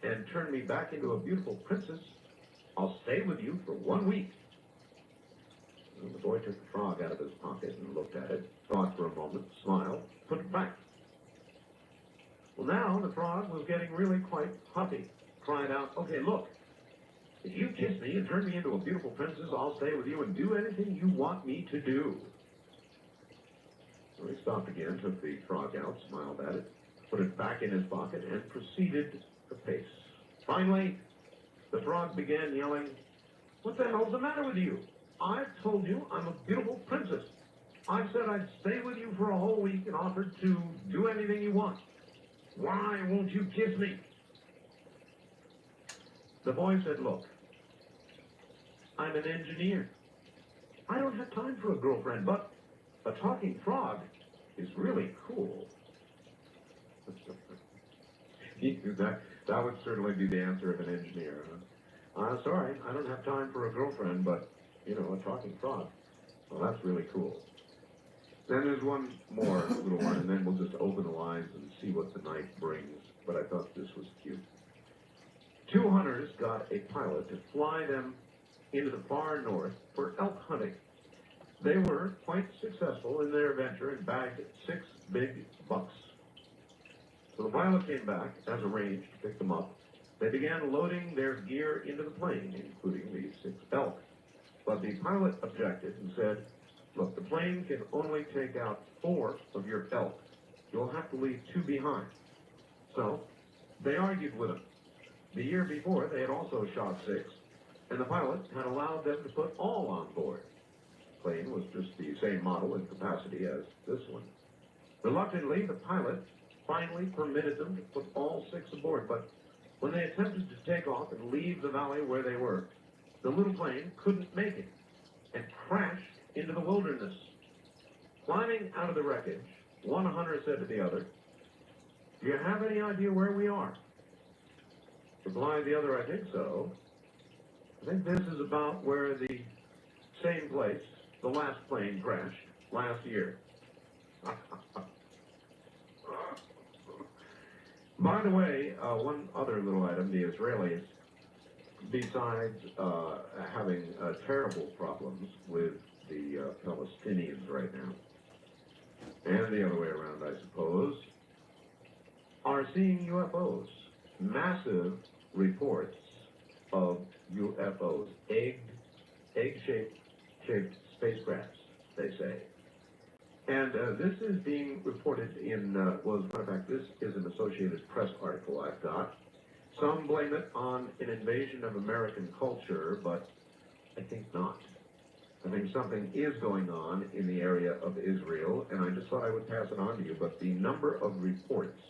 and turn me back into a beautiful princess, I'll stay with you for 1 week." And the boy took the frog out of his pocket and looked at it, thought for a moment, smiled, put it back. Well, now the frog was getting really quite huffy, cried out, "Okay, look, if you kiss me and turn me into a beautiful princess, I'll stay with you and do anything you want me to do." So he stopped again, took the frog out, smiled at it, put it back in his pocket, and proceeded to pace. Finally, the frog began yelling, "What the hell's the matter with you? I've told you I'm a beautiful princess. I've said I'd stay with you for a whole week and offered to do anything you want. Why won't you kiss me?" The boy said, "Look, I'm an engineer. I don't have time for a girlfriend, but a talking frog is really cool." That would certainly be the answer of an engineer. Sorry, I don't have time for a girlfriend, but, you know, a talking frog. Well, that's really cool. Then there's one more little one, and then we'll just open the lines and see what the night brings. But I thought this was cute. 2 hunters got a pilot to fly them into the far north for elk hunting. They were quite successful in their venture and bagged 6 big bucks. So the pilot came back, as arranged, to pick them up. They began loading their gear into the plane, including these 6 elk. But the pilot objected and said, "Look, the plane can only take out 4 of your elk. You'll have to leave 2 behind." So they argued with him. The year before, they had also shot 6, and the pilot had allowed them to put all on board. The plane was just the same model and capacity as this one. Reluctantly, the pilot finally permitted them to put all 6 aboard, but when they attempted to take off and leave the valley where they were, the little plane couldn't make it and crashed into the wilderness. Climbing out of the wreckage, one hunter said to the other, "Do you have any idea where we are?" Replied the other, "I think so. I think this is about where the same place the last plane crashed last year." By the way, one other little item, the Israelis, besides having terrible problems with the Palestinians right now, and the other way around, I suppose, are seeing UFOs. Massive reports of UFOs, egg-shaped spacecrafts, they say. And this is being reported in, well, as a matter of fact, this is an Associated Press article I've got. Some blame it on an invasion of American culture, but I think not. I think something is going on in the area of Israel, and I just thought I would pass it on to you, but the number of reports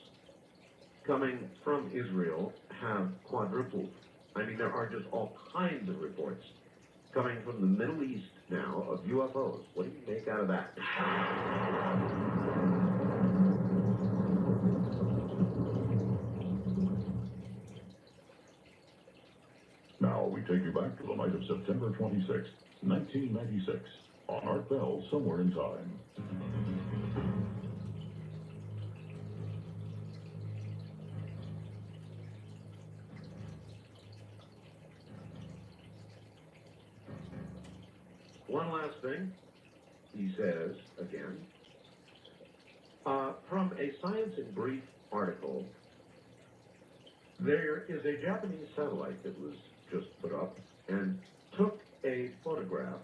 coming from Israel have quadrupled. I mean, there are just all kinds of reports coming from the Middle East now of UFOs. What do you make out of that? Now we take you back to the night of September 26, 1996, on Art Bell, Somewhere in Time. One last thing, he says, again, from a Science in Brief article, there is a Japanese satellite that was just put up and took a photograph,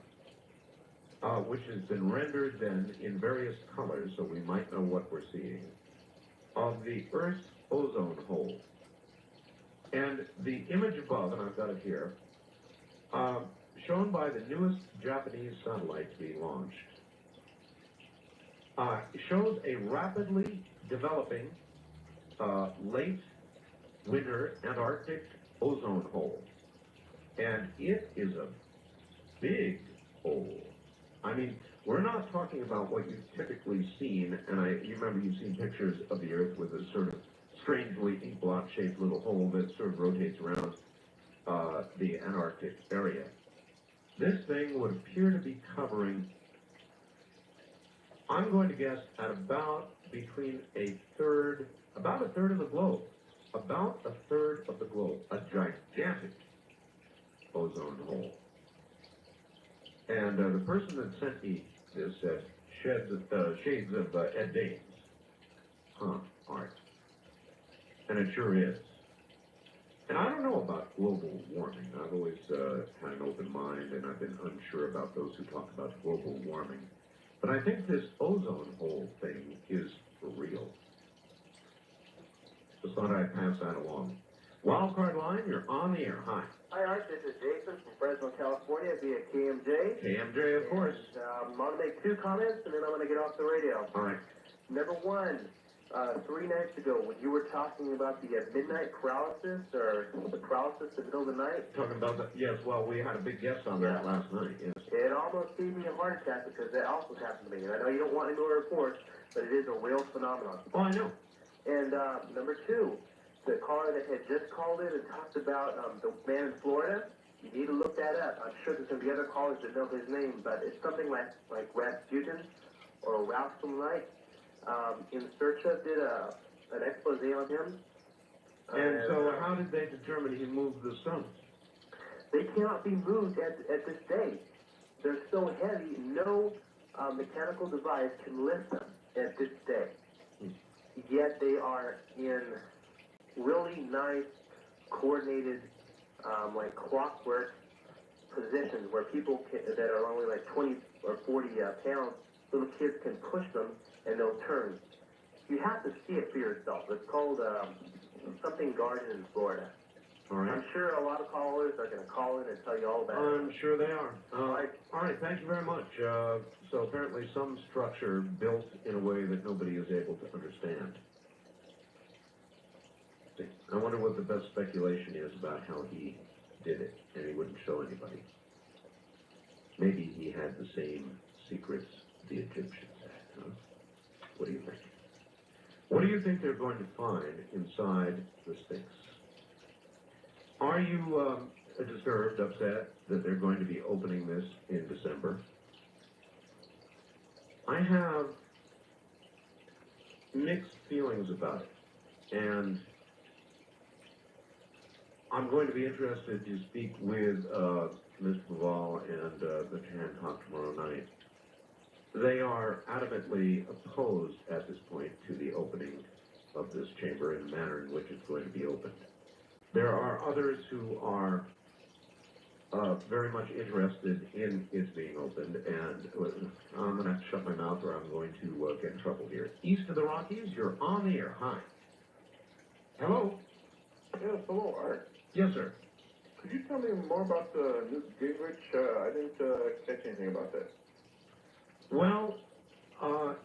which has been rendered then in various colors, so we might know what we're seeing, of the Earth's ozone hole. And the image above, and I've got it here, shown by the newest Japanese satellite to be launched, shows a rapidly developing late winter Antarctic ozone hole. And it is a big hole. I mean, we're not talking about what you've typically seen, and you remember you've seen pictures of the Earth with a sort of strangely ink blot shaped little hole that sort of rotates around the Antarctic area. This thing would appear to be covering, I'm going to guess, at about between about a third of the globe. About a third of the globe. A gigantic ozone hole. And the person that sent me this said, shades of Ed Dames. Huh, Art. And it sure is. And I don't know about global warming. I've always had an open mind, and I've been unsure about those who talk about global warming. But I think this ozone hole thing is for real. Just thought I'd pass that along. Wildcard line, you're on the air. Hi. Hi, Art. This is Jason from Fresno, California via KMJ. KMJ, of course. I'm going to make 2 comments, and then I'm going to get off the radio. All right. Number 1, 3 nights ago, when you were talking about the midnight paralysis, or the paralysis in the middle of the night. Talking about that, yes, well, we had a big guest on that last night, yes. It almost gave me a heart attack because that also happened to me. And I know you don't want any more reports, but it is a real phenomenon. Oh, I know. And number 2, the caller that had just called in and talked about the man in Florida, you need to look that up. I'm sure there's going to be other callers that know his name, but it's something like Rasputin or Rasputin, in search of, did an expose on him. And so how did they determine he moved the stones? They cannot be moved at this day. They're so heavy, no mechanical device can lift them at this day. Yet they are in really nice, coordinated, like clockwork positions where people that are only like 20 or 40 pounds, little kids can push them and they'll turn. You have to see it for yourself. It's called something garden in Florida. All right. I'm sure a lot of callers are going to call in and tell you all about I'm it. sure they are. All right, thank you very much. So apparently some structure built in a way that nobody is able to understand. I wonder what the best speculation is about how he did it, and he wouldn't show anybody. Maybe he had the same secrets the Egyptians had, huh? What do you think? What do you think they're going to find inside the Sphinx? Are you disturbed, upset that they're going to be opening this in December? I have mixed feelings about it, and I'm going to be interested to speak with Mr. Laval and Mr. Hancock tomorrow night. They are adamantly opposed at this point to the opening of this chamber in the manner in which it's going to be opened. There are others who are very much interested in its being opened, and I'm going to have to shut my mouth or I'm going to get in trouble here. East of the Rockies, you're on the air. Hi. Hello? Yes, hello, Art. Yes, sir. Could you tell me more about the Newt Gingrich? I didn't catch anything about that. Well,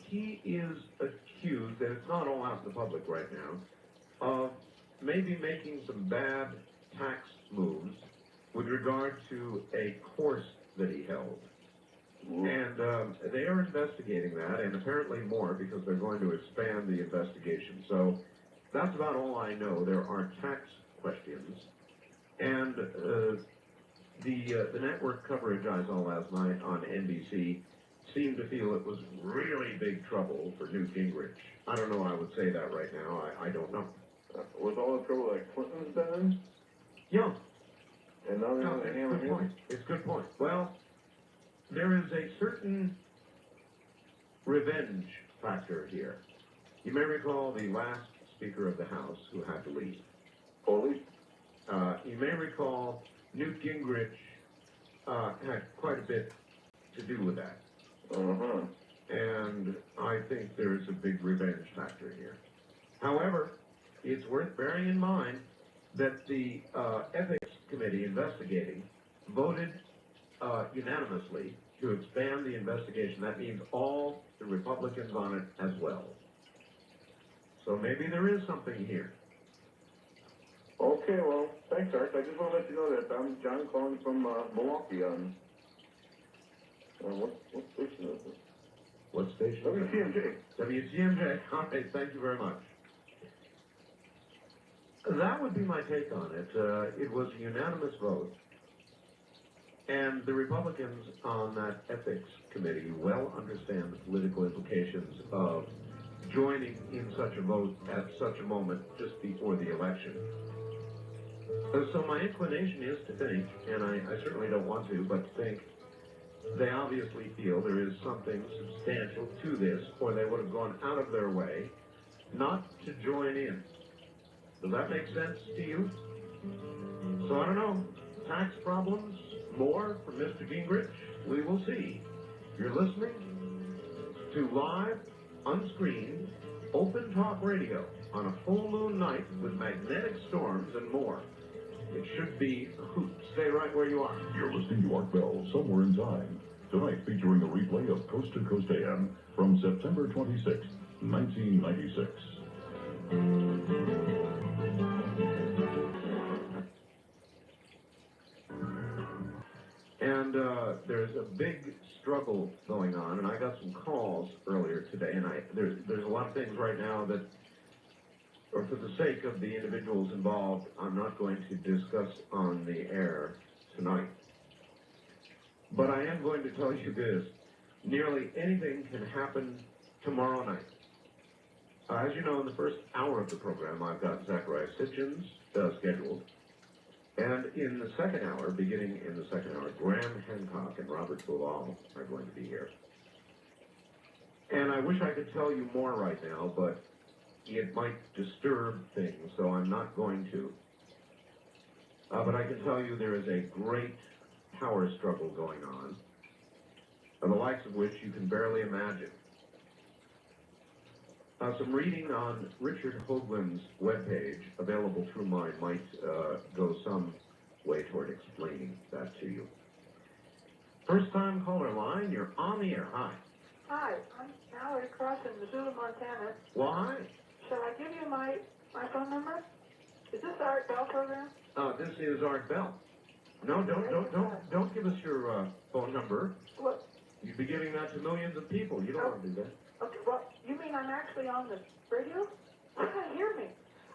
he is accused, and it's not all out in the public right now, of maybe making some bad tax moves with regard to a course that he held. And they are investigating that, and apparently more, because they're going to expand the investigation. So that's about all I know. There are tax questions. And the network coverage I saw last night on NBC seemed to feel it was really big trouble for Newt Gingrich. I don't know I would say that right now. I don't know. Was all the trouble like Clinton's been in? Yeah. And now they're No, going to it's hammer a good him? point. It's a good point. Well, there is a certain revenge factor here. You may recall the last Speaker of the House who had to leave. Foley? You may recall Newt Gingrich had quite a bit to do with that. Uh-huh. And I think there's a big revenge factor here. However, it's worth bearing in mind that the Ethics Committee investigating voted unanimously to expand the investigation. That means all the Republicans on it as well. So maybe there is something here. Okay, well, thanks, Art. I just want to let you know that I'm John calling from Milwaukee. What station is it? What station? WCMJ. WCMJ. All right, thank you very much. That would be my take on it. It was a unanimous vote. And the Republicans on that ethics committee well understand the political implications of joining in such a vote at such a moment just before the election. So my inclination is to think, and I certainly don't want to, but to think they obviously feel there is something substantial to this, or they would have gone out of their way not to join in. Does that make sense to you? So I don't know. Tax problems? More from Mr. Gingrich? We will see. You're listening to live, unscreened, open talk radio on a full moon night with magnetic storms and more. It should be a hoot. Stay right where you are. You're listening to Art Bell, Somewhere in Time. Tonight featuring a replay of Coast to Coast AM from September 26, 1996. And there's a big struggle going on, and I got some calls earlier today, and there's a lot of things right now that, or for the sake of the individuals involved, I'm not going to discuss on the air tonight. But I am going to tell you this. Nearly anything can happen tomorrow night. As you know, in the first hour of the program, I've got Zachariah Sitchins scheduled. And in the second hour, beginning in the second hour, Graham Hancock and Robert Laval are going to be here. And I wish I could tell you more right now, but it might disturb things, so I'm not going to. But I can tell you there is a great power struggle going on, the likes of which you can barely imagine. Some reading on Richard Hoagland's webpage, available through mine, might go some way toward explaining that to you. First time caller line, you're on the air. Hi. Hi, I'm Mallory Cross in Missoula, Montana. Well, hi. Shall I give you my phone number? Is this the Art Bell program? This is Art Bell. No, don't give us your phone number. What? You'd be giving that to millions of people. You don't want to do that. Okay, well, you mean I'm actually on the radio? You can't hear me.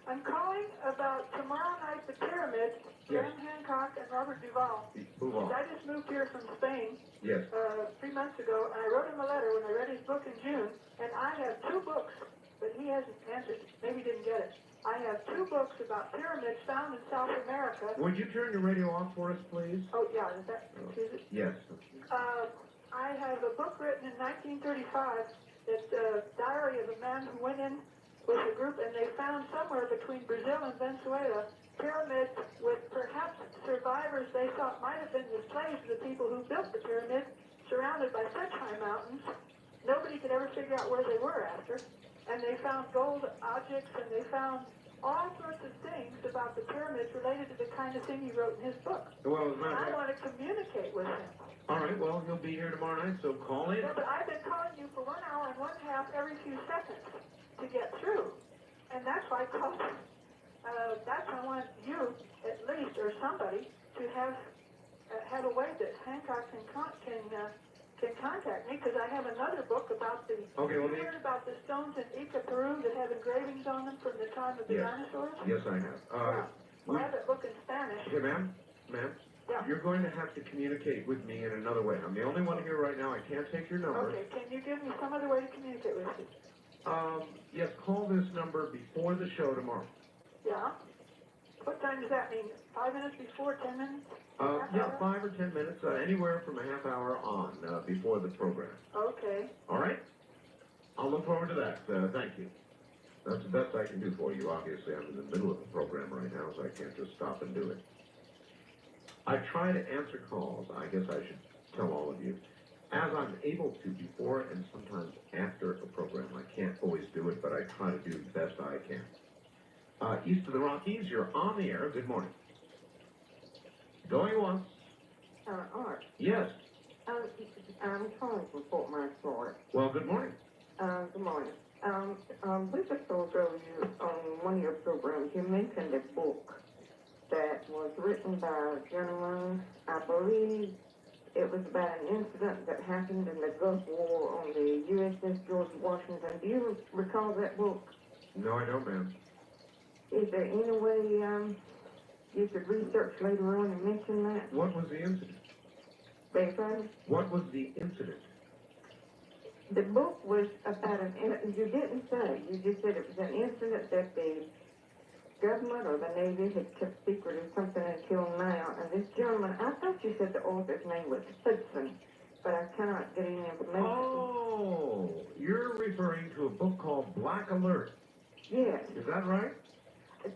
I'm calling about tomorrow night, the Pyramids, Yes. Graham Hancock and Robert Duvall. Move on. I just moved here from Spain Yes. 3 months ago, and I wrote him a letter when I read his book in June, and I have 2 books, but he hasn't answered. Maybe he didn't get it. I have 2 books about pyramids found in South America. Would you turn your radio off for us, please? Oh, yeah, is that, is it? Yes. I have a book written in 1935. It's a diary of a man who went in with a group, and they found somewhere between Brazil and Venezuela pyramids with perhaps survivors they thought might have been the slaves of the people who built the pyramids, surrounded by such high mountains. Nobody could ever figure out where they were after. And they found gold objects, and they found all sorts of things about the pyramids related to the kind of thing he wrote in his book. Well, and I want to communicate with him. All right, well, he'll be here tomorrow night, so call in. Yeah, but I've been calling you for 1 hour and 1 half every few seconds to get through. And that's why I called you. That's why I want you, at least, or somebody, to have a way that Hancock can contact me, because I have another book about the... Okay, well, you heard about the stones in Ica, Peru that have engravings on them from the time of the dinosaurs? Yes, I have. Well, I have that book in Spanish. Okay, ma'am. Yeah. You're going to have to communicate with me in another way. I'm the only one here right now. I can't take your number. Okay, can you give me some other way to communicate with you? Yes, call this number before the show tomorrow. Yeah? What time does that mean? 5 minutes before, 10 minutes? Yeah, 5 or 10 minutes, anywhere from a half hour on before the program. Okay. All right? I'll look forward to that. Thank you. That's the best I can do for you. Obviously, I'm in the middle of the program right now, so I can't just stop and do it. I try to answer calls. I guess I should tell all of you, as I'm able to before and sometimes after a program. I can't always do it, but I try to do the best I can. East of the Rockies, you're on the air. Good morning. Going once. Art. Yes. I'm calling from Fort Myers, Florida. Well, good morning. Good morning. Week or so ago, on one of your programs, you mentioned a book that was written by a gentleman. I believe it was about an incident that happened in the Gulf War on the USS George Washington. Do you recall that book? No, I don't, ma'am. Is there any way you could research later on and mention that? What was the incident? Beg your pardon? What was the incident? The book was about you didn't say, you just said it was an incident that the government or the Navy had kept secret or something until now. And this gentleman, I thought you said the author's name was Hudson, but I cannot get any information. Oh, you're referring to a book called Black Alert. Yes. Is that right?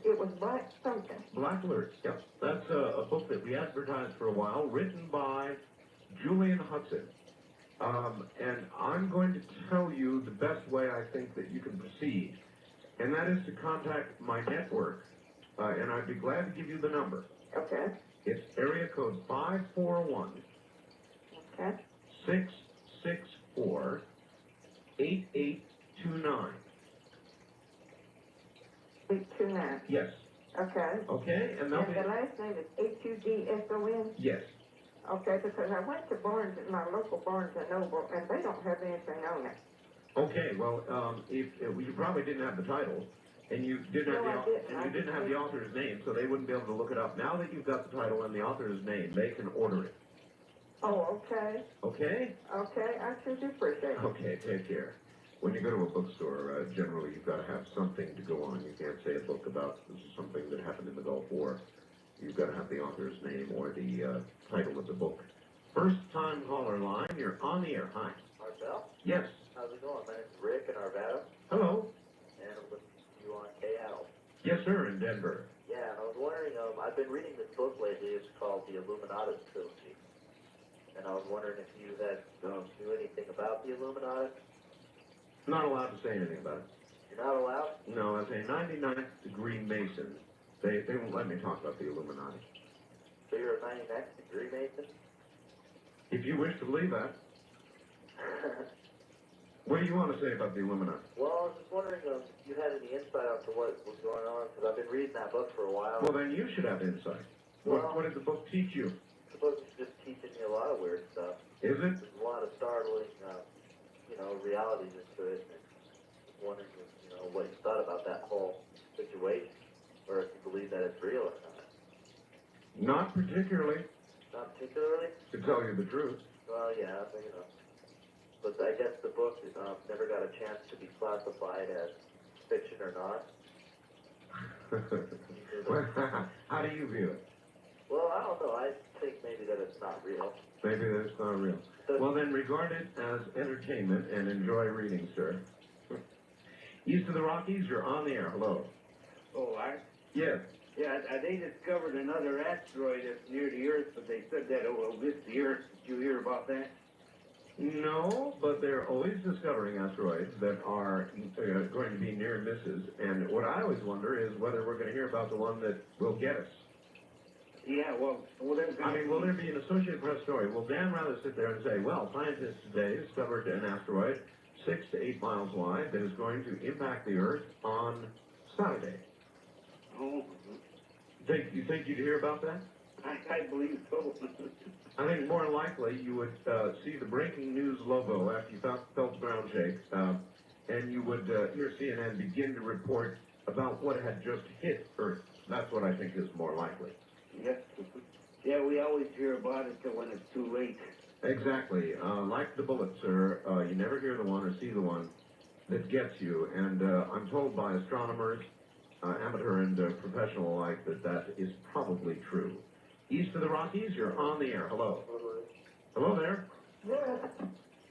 It was Black something. Black Alert, yep. That's a book that we advertised for a while, written by Julian Hudson. And I'm going to tell you the best way I think that you can proceed, and that is to contact my network, and I'd be glad to give you the number. Okay. It's area code 541 Okay. 664 8829. 829. Yes. Okay. Okay, and the last name is Hudson? Yes. Okay, because I went to my local Barnes & Noble, and they don't have anything on it. Okay, well, if you probably didn't have the title, and you didn't have the author's name, so they wouldn't be able to look it up. Now that you've got the title and the author's name, they can order it. Oh, okay. Okay? Okay, I sure do appreciate it. Okay, take care. When you go to a bookstore, generally you've got to have something to go on. You can't say a book about something that happened in the Gulf War. You've got to have the author's name or the title of the book. First time caller line, you're on the air. Hi. Marcel? Yes. How's it going? My name's Rick in Arvada, Hello. and I'm with you on KL. Yes, sir, in Denver. Yeah, and I was wondering, I've been reading this book lately. It's called The Illuminati Trilogy. And I was wondering if you knew anything about the Illuminati. Not allowed to say anything about it. You're not allowed? No, as a 99th degree Mason, they won't let me talk about the Illuminati. So you're a 99th degree Mason? If you wish to believe that. What do you want to say about the Illuminati? Well, I was just wondering if you had any insight onto what was going on, because I've been reading that book for a while. Well, then you should have insight. What did the book teach you? The book is just teaching me a lot of weird stuff. Is it? There's a lot of startling, realities into it. And just wondering, what you thought about that whole situation, or if you believe that it's real or not. Not particularly, Not particularly? to tell you the truth. Well, yeah, but I guess the book never got a chance to be classified as fiction or not. How do you view it? Well, I don't know. I think maybe that it's not real. Maybe that it's not real. Well, then regard it as entertainment and enjoy reading, sir. East of the Rockies, you're on the air. Hello. Oh, Art? Yes. Yeah, they discovered another asteroid that's near the Earth, but they said that it will miss the Earth. Did you hear about that? No, but they're always discovering asteroids that are going to be near misses. And what I always wonder is whether we're going to hear about the one that will get us. Yeah, well there's I mean, will there be an Associated Press story? Will Dan rather sit there and say, well, scientists today discovered an asteroid 6 to 8 miles wide that is going to impact the Earth on Saturday? Oh, You think you'd hear about that? I believe so. I think more likely you would see the breaking news logo after you felt the ground shake, and you would hear CNN begin to report about what had just hit Earth. That's what I think is more likely. Yes. Yeah, we always hear about it till when it's too late. Exactly. Like the bullet, sir, you never hear the one or see the one that gets you. And I'm told by astronomers, amateur and professional alike, that is probably true. East of the Rockies, you're on the air. Hello. Hello there. Yes.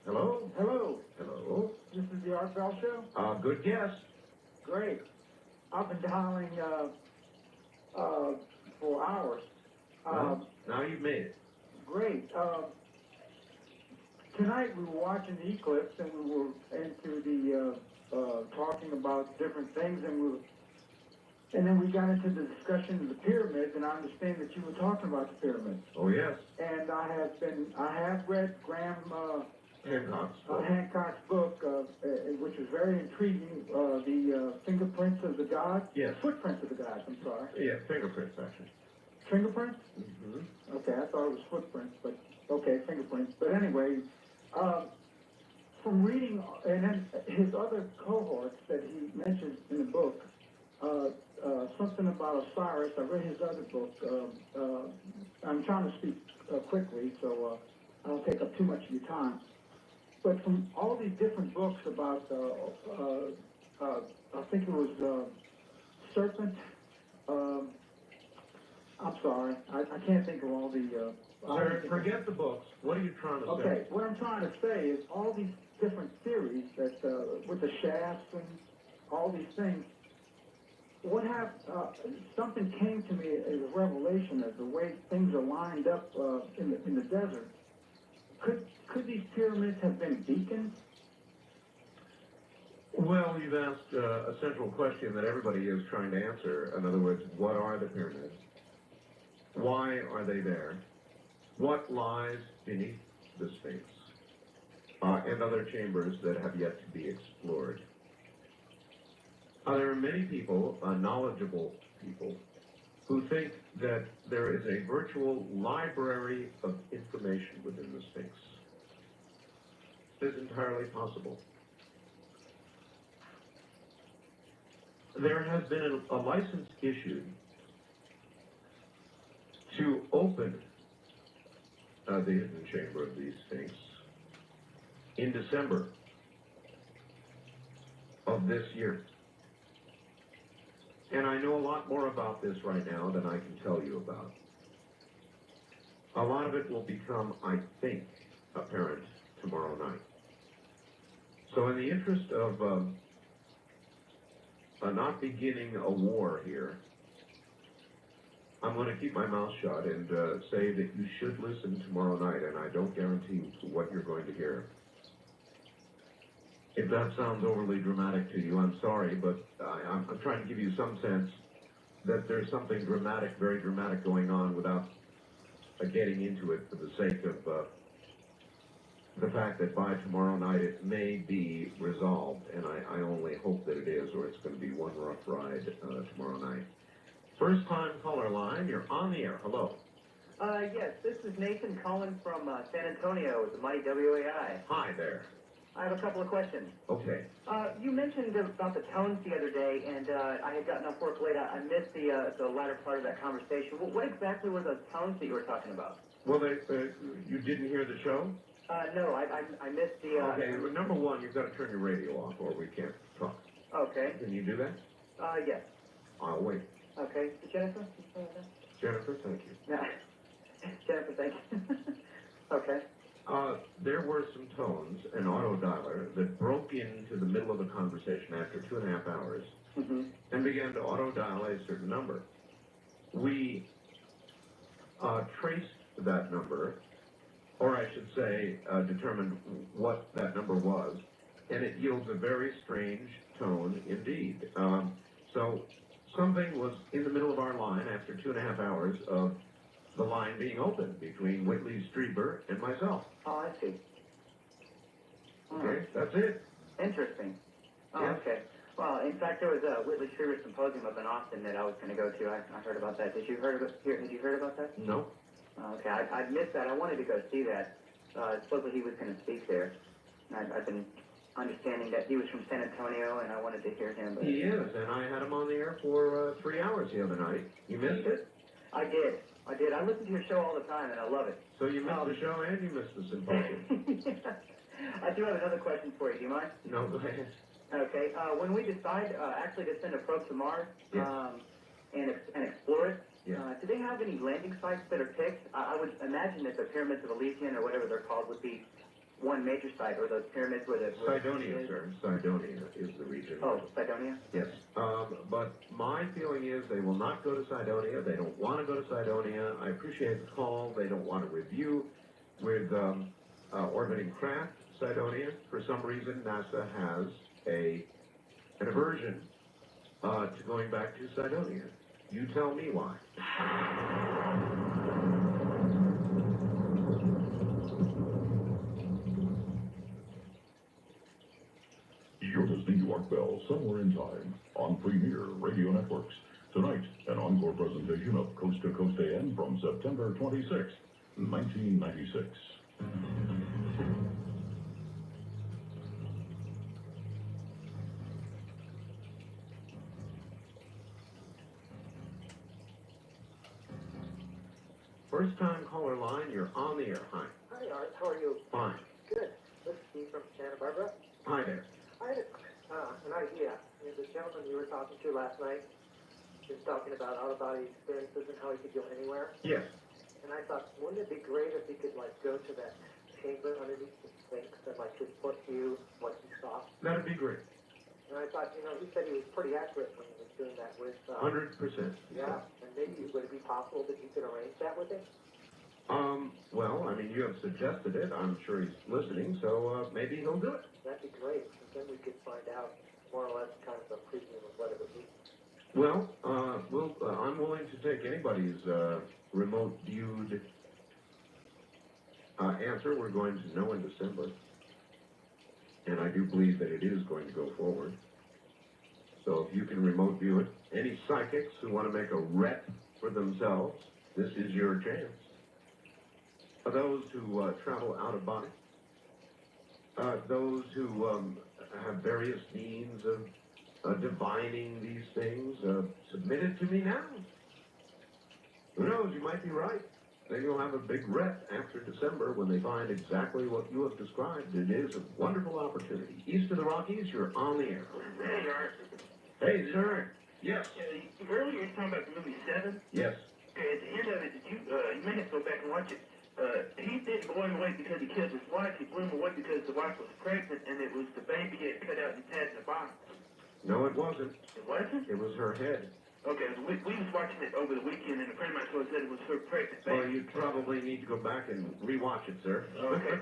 Hello. Hello. Hello. This is the Art Bell Show? Good guess. Great. I've been dialing for hours. Now you've made it. Great. Tonight we were watching the eclipse and we were into the talking about different things and then we got into the discussion of the pyramids, and I understand that you were talking about the pyramids. Oh yes. And I have read Graham Hancock's book, which was very intriguing. The fingerprints of the gods. Yes. Footprints of the gods. I'm sorry. Yeah, fingerprints actually. Fingerprints? Mm-hmm. Okay, I thought it was footprints, but okay, fingerprints. But anyway, from reading, and then his other cohorts that he mentions in the book, something about Osiris. I read his other book. I'm trying to speak quickly, so I don't take up too much of your time. But from all these different books about, I think it was Serpent. I'm sorry, I can't think of all the... Sir, forget the books. What are you trying to say? Okay, what I'm trying to say is all these different theories that, with the shafts and all these things, something came to me as a revelation as the way things are lined up in the desert. Could these pyramids have been beacons? Well, you've asked a central question that everybody is trying to answer. In other words, what are the pyramids? Why are they there? What lies beneath the Sphinx? And other chambers that have yet to be explored. There are many people, knowledgeable people, who think that there is a virtual library of information within the Sphinx. It's entirely possible. There has been a license issued to open the hidden chamber of the Sphinx in December of this year. And I know a lot more about this right now than I can tell you about. A lot of it will become, I think, apparent tomorrow night. So in the interest of not beginning a war here, I'm going to keep my mouth shut and say that you should listen tomorrow night, and I don't guarantee what you're going to hear. If that sounds overly dramatic to you, I'm sorry, but I'm trying to give you some sense that there's something dramatic, very dramatic going on without getting into it for the sake of the fact that by tomorrow night it may be resolved, and I only hope that it is, or it's going to be one rough ride tomorrow night. First time caller line, you're on the air. Hello. Yes, this is Nathan calling from San Antonio with the Mighty WAI. Hi there. I have a couple of questions. Okay. You mentioned about the tones the other day, and I had gotten off work late. I missed the latter part of that conversation. What exactly were those tones that you were talking about? Well, you didn't hear the show? No, I missed the... Okay, well, number one, you've got to turn your radio off or we can't talk. Okay. Can you do that? Yes. I'll wait. Okay. Jennifer? Jennifer, thank you. Yeah. Jennifer, thank you. Okay. There were some tones, an auto dialer, that broke into the middle of a conversation after 2.5 hours and began to auto dial a certain number. We traced that number, or I should say, determined what that number was, and it yields a very strange tone indeed. So something was in the middle of our line after 2.5 hours of the line being open between Whitley Strieber and myself. Oh, I see. Okay, that's it. Interesting. Oh, Yes. okay. Well, in fact, there was a Whitley Strieber symposium up in Austin that I was going to go to. I heard about that. Had you heard about that? No. Okay, I missed that. I wanted to go see that. Supposedly he was going to speak there. I've been understanding that he was from San Antonio, and I wanted to hear him. But... He is, and I had him on the air for 3 hours the other night. You missed it? I did. I listen to your show all the time, and I love it. So you missed the show and you missed the symposium. I do have another question for you. Do you mind? No, go ahead. Okay. When we decide actually to send a probe to Mars Yes. and explore it, Yes. do they have any landing sites that are picked? I would imagine that the Pyramids of Elysian, or whatever they're called, would be one major site, or those pyramids where the... Cydonia, sir. Cydonia is the region. Oh, Cydonia? Yes. But my feeling is they will not go to Cydonia. They don't want to go to Cydonia. I appreciate the call. They don't want to review with orbiting craft Cydonia. For some reason, NASA has an aversion to going back to Cydonia. You tell me why. You're listening to Art Bell Somewhere in Time on Premier Radio Networks. Tonight, an encore presentation of Coast to Coast AM from September 26th, 1996. First time caller line, you're on the air. Hi. Hi, Art. How are you? Fine. Good. This is Steve from Santa Barbara. Hi there. I had an idea. The gentleman you were talking to last night was talking about out-of-body experiences and how he could go anywhere. Yes. And I thought, wouldn't it be great if he could, like, go to that chamber underneath the Sphinx and, like, report to you what he saw? That'd be great. And I thought, he said he was pretty accurate when he was doing that with... 100%. Yeah. And maybe would it be possible that you could arrange that with him? Well, I mean, you have suggested it. I'm sure he's listening, so maybe he'll do it. That'd be great. And then we could find out more or less kind of a preview of what it would be. Well, I'm willing to take anybody's remote viewed answer. We're going to know in December. And I do believe that it is going to go forward. So if you can remote view it, any psychics who want to make a rep for themselves, this is your chance. For those who travel out of body, those who have various means of divining these things, submit it to me now. Who knows, you might be right. Then you'll have a big rep after December when they find exactly what you have described. It is a wonderful opportunity. East of the Rockies, you're on the air. Hey, Art. Hey, sir. Yes. Earlier you were talking about the movie Seven. Yes. Okay, at the end of it, you may have to go back and watch it. He didn't blow him away because he killed his wife. He blew him away because the wife was pregnant and it was the baby he had cut out and had in the box. No, it wasn't. It wasn't? It was her head. Okay, so we was watching it over the weekend, and a friend of mine told us that it was her pregnant baby. Well, you probably need to go back and rewatch it, sir. Okay,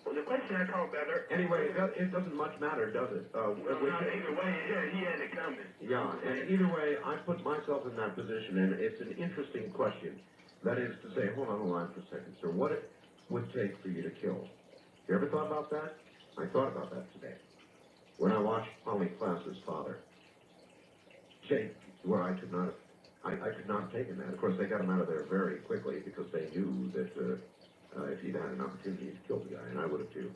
well, the question I called about her... Anyway, it doesn't much matter, does it? Well, not either way, he had it coming. Yeah, and either way, I put myself in that position, and it's an interesting question. That is to say, hold on the line for a second, sir. What it would take for you to kill? You ever thought about that? I thought about that today. When I watched Polly Klaas's father. Jake, well, I could not have taken that. Of course, they got him out of there very quickly because they knew that if he'd had an opportunity to kill the guy, and I would have too.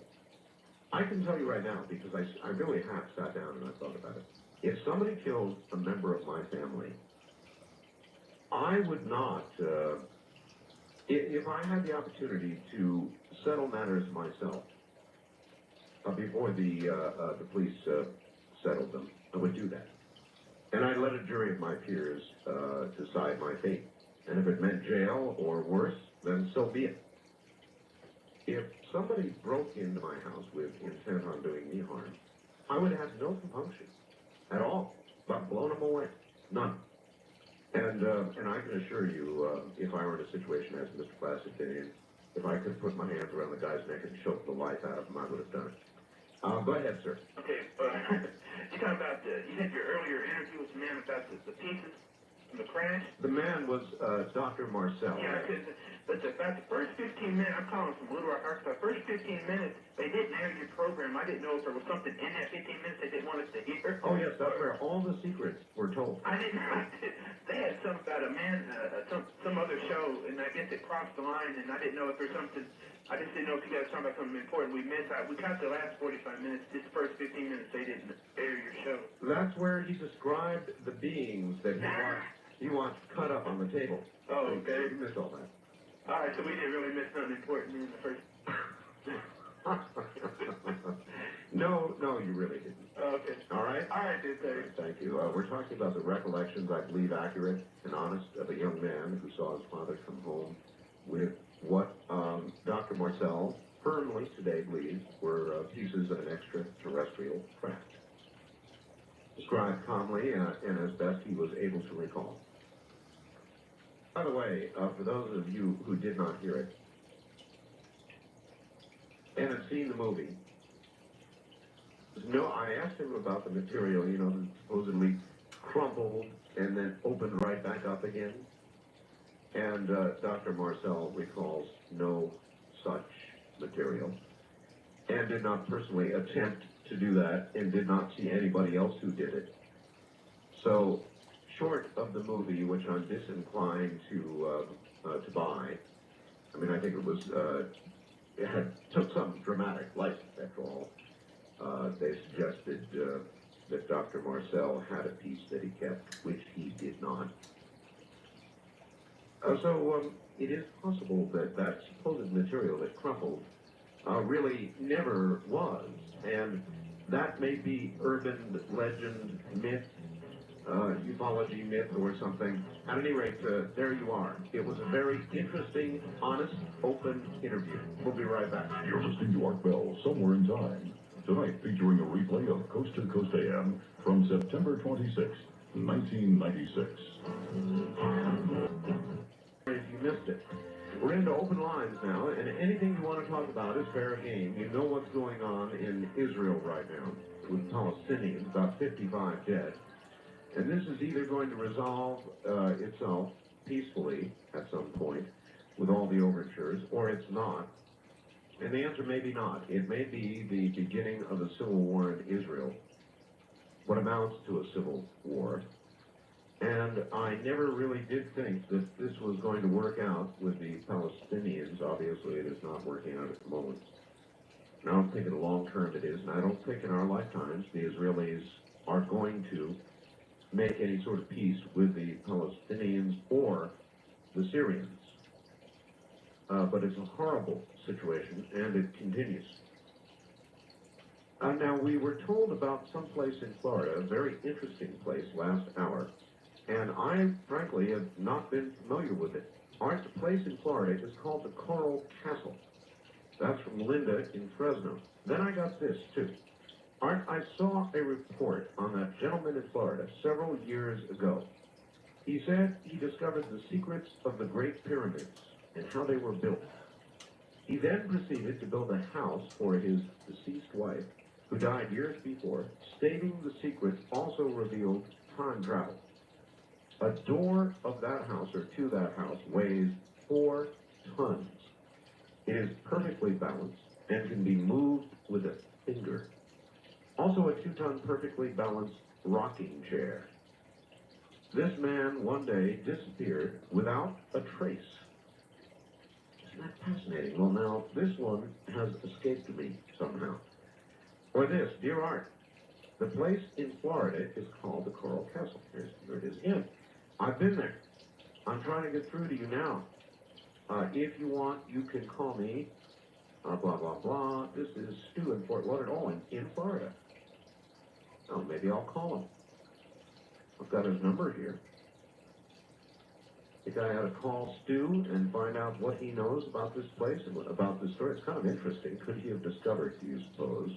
I can tell you right now, because I really have sat down and I thought about it. If somebody killed a member of my family, I would not, if I had the opportunity to settle matters myself before the police settled them, I would do that. And I'd let a jury of my peers decide my fate. And if it meant jail or worse, then so be it. If somebody broke into my house with intent on doing me harm, I would have no compunction at all, but blown them away. None. And I can assure you, if I were in a situation as Mr. Klaas had been in, if I could put my hands around the guy's neck and choke the life out of him, I would have done it. Go ahead, sir. Okay, you talking about you had your earlier interview with the man about the pieces from the crash? The man was Dr. Marcel. Yeah, but about the first 15 minutes, I'm calling from Little Rock, Arkansas, first 15 minutes, they didn't air your program. I didn't know if there was something in that 15 minutes they didn't want us to hear. Oh, yes, that's where all the secrets were told. I didn't know. They had something about a man, some other show, and I guess it crossed the line, and I didn't know if there's something. I just didn't know if you guys were talking about something important we missed. We got the last 45 minutes. This first 15 minutes, they didn't air your show. That's where he described the beings that he wants cut up on the table. Oh, okay. You missed all that. All right, so we didn't really miss nothing important in the first. No, you really didn't. Okay. All right? All right, dude, thanks. Thank you. We're talking about the recollections, I believe accurate and honest, of a young man who saw his father come home with what Dr. Marcel firmly today believes were pieces of an extraterrestrial craft. Described calmly and as best he was able to recall. By the way, for those of you who did not hear it and have seen the movie, I asked him about the material, that supposedly crumpled and then opened right back up again. And Dr. Marcel recalls no such material and did not personally attempt to do that and did not see anybody else who did it. So, short of the movie, which I'm disinclined to buy, I mean, I think it was, took some dramatic license after all. They suggested that Dr. Marcel had a piece that he kept, which he did not. So it is possible that that supposed material that crumpled really never was, and that may be urban legend, myth, ufology myth or something. At any rate, there you are. It was a very interesting, honest, open interview. We'll be right back. You're listening to Art Bell, Somewhere in Time. Tonight, featuring a replay of Coast to Coast AM from September 26, 1996. If you missed it. We're into open lines now, and anything you want to talk about is fair game. You know what's going on in Israel right now with Palestinians, about 55 dead. And this is either going to resolve itself peacefully at some point with all the overtures, or it's not. And the answer may be not. It may be the beginning of a civil war in Israel, what amounts to a civil war. And I never really did think that this was going to work out with the Palestinians. Obviously, it is not working out at the moment. And I don't think in the long term it is, and I don't think in our lifetimes the Israelis are going to make any sort of peace with the Palestinians or the Syrians. But it's a horrible situation, and it continues. Now, we were told about some place in Florida, a very interesting place, last hour, and I, frankly, have not been familiar with it. The place in Florida is called the Coral Castle. That's from Linda in Fresno. Then I got this, too. I saw a report on that gentleman in Florida several years ago He said he discovered the secrets of the Great Pyramids and how they were built. He then proceeded to build a house for his deceased wife, who died years before, stating the secrets also revealed time travel. A door of that house, or to that house, weighs 4 tons. It is perfectly balanced and can be moved with a finger. Also a 2-ton perfectly balanced rocking chair. This man one day disappeared without a trace. Isn't that fascinating? Well, now, this one has escaped me somehow. Or this, Dear Art. The place in Florida is called the Coral Castle. Here it is again. I've been there. I'm trying to get through to you now. If you want, you can call me, blah, blah, blah. This is Stu in Fort Lauderdale, in Florida. Oh, maybe I'll call him. I've got his number here. I think I ought to call Stu and find out what he knows about this place and about this story. It's kind of interesting. Could he have discovered, do you suppose,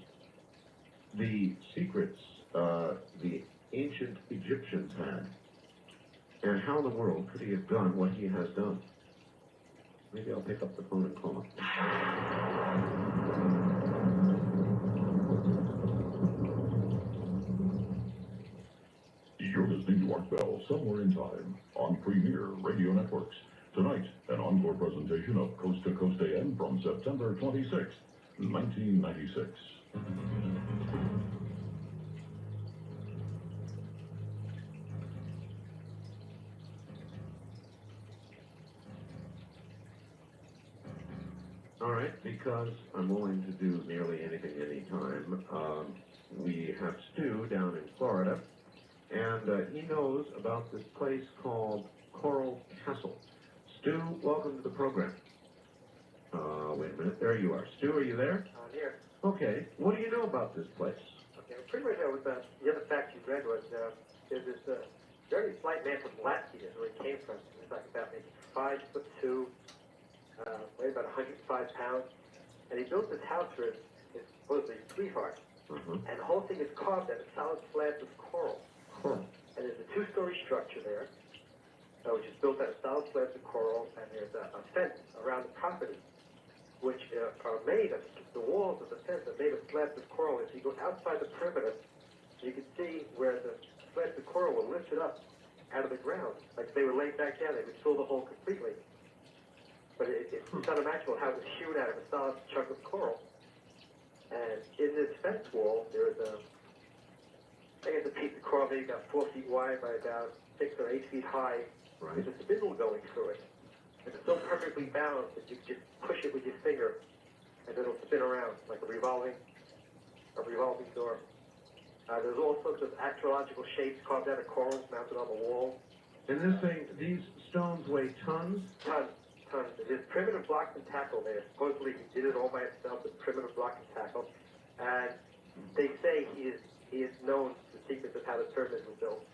the secrets the ancient Egyptians had? And how in the world could he have done what he has done? Maybe I'll pick up the phone and call him. You're listening to Art Bell, Somewhere in Time, on Premier Radio Networks. Tonight, an encore presentation of Coast to Coast AM from September 26, 1996. All right, because I'm willing to do nearly anything anytime, we have Stu down in Florida, and he knows about this place called Coral Castle. Stu, welcome to the program. Wait a minute, there you are. Stu, are you there? I'm here. Okay, what do you know about this place? Okay, well, pretty much what the other fact you read was there's this very slight man from Latvia, is where he came from. He was like about maybe 5'2", weighed about 105 pounds, and he built this house for his supposedly sweetheart. And the whole thing is carved out of solid slabs of coral. And there's a 2-story structure there, which is built out of solid slabs of coral, and there's a fence around the property, which are made of, the walls of the fence are made of slabs of coral. If you go outside the perimeter, you can see where the slabs of coral were lifted up out of the ground. Like if they were laid back down, they would fill the hole completely. But it's unimaginable how it was hewn out of a solid chunk of coral. And in this fence wall, there is I guess a piece of coral maybe about 4 feet wide by about 6 or 8 feet high. Right. There's a spindle going through it. And it's so perfectly balanced that you can just push it with your finger, and it'll spin around like a revolving door. There's all sorts of astrological shapes carved out of corals mounted on the wall. And this thing, these stones weigh tons? Tons. There's primitive blocks and tackle there. Supposedly he did it all by himself with primitive blocks and tackle. And they say he is known the secrets of how the pyramids were built.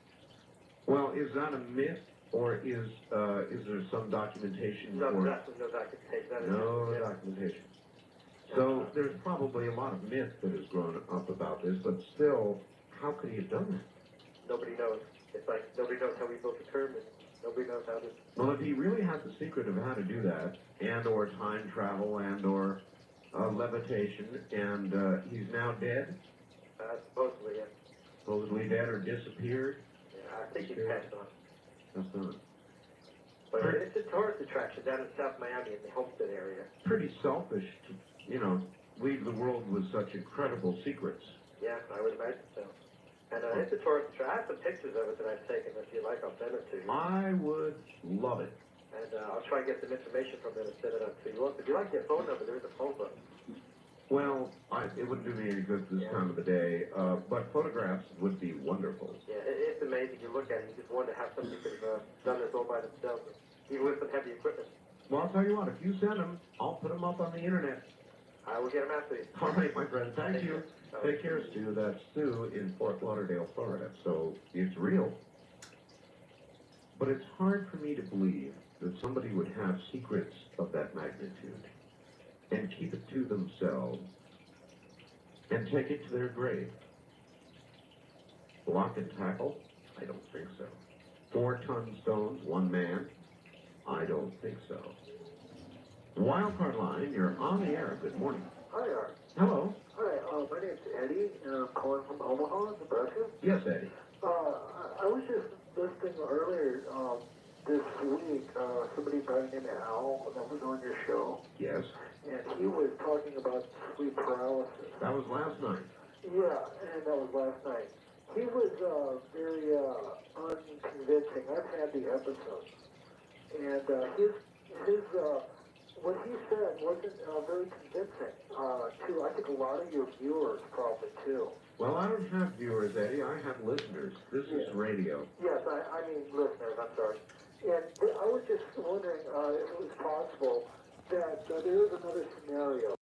Well, is that a myth, or is there some documentation? No, no documentation. No documentation. So there's probably a lot of myth that has grown up about this, but still, how could he have done that? Nobody knows. It's like nobody knows how he built the pyramids. Nobody knows how to. Well, if he really had the secret of how to do that, and or time travel, and or levitation, and he's now dead? Supposedly, yeah. Supposedly dead or disappeared? Yeah, I think he's passed on. Passed on. But it's a tourist attraction down in South Miami in the Homestead area. Pretty selfish to, leave the world with such incredible secrets. Yeah, I would imagine so. And it's a tourist attraction. I have some pictures of it that I've taken. If you like, I'll send it to you. I would love it. And I'll try and get some information from them and send it up to you. Also, if you like their phone number, there is a phone book. Well, it wouldn't do me any good this time of the day, but photographs would be wonderful. Yeah, it's amazing. You look at it, you just wonder how somebody could have done this all by themselves, even with some heavy equipment. Well, I'll tell you what, if you send them, I'll put them up on the internet. I will get them out to you. All right, my friend. Thank you. Take care, Stu. That's Stu in Fort Lauderdale, Florida. So it's real. But it's hard for me to believe that somebody would have secrets of that magnitude and keep it to themselves and take it to their grave. Block and tackle? I don't think so. 4-ton stones, one man? I don't think so. Wildcard line, you're on the air. Good morning. Hi, Art. Hello. Hi, my name's Eddie, and I'm calling from Omaha, Nebraska. Yes, Eddie. I was just listening earlier this week, somebody by the name of Al that was on your show, Yes. and he was talking about sleep paralysis. That was last night. Yeah, and that was last night. He was very unconvincing. I've had the episode, and his what he said wasn't very convincing to, I think, a lot of your viewers probably too. Well, I don't have viewers, Eddie. I have listeners. This is radio. Yes, I mean listeners, I'm sorry. And I was just wondering if it was possible that there is another scenario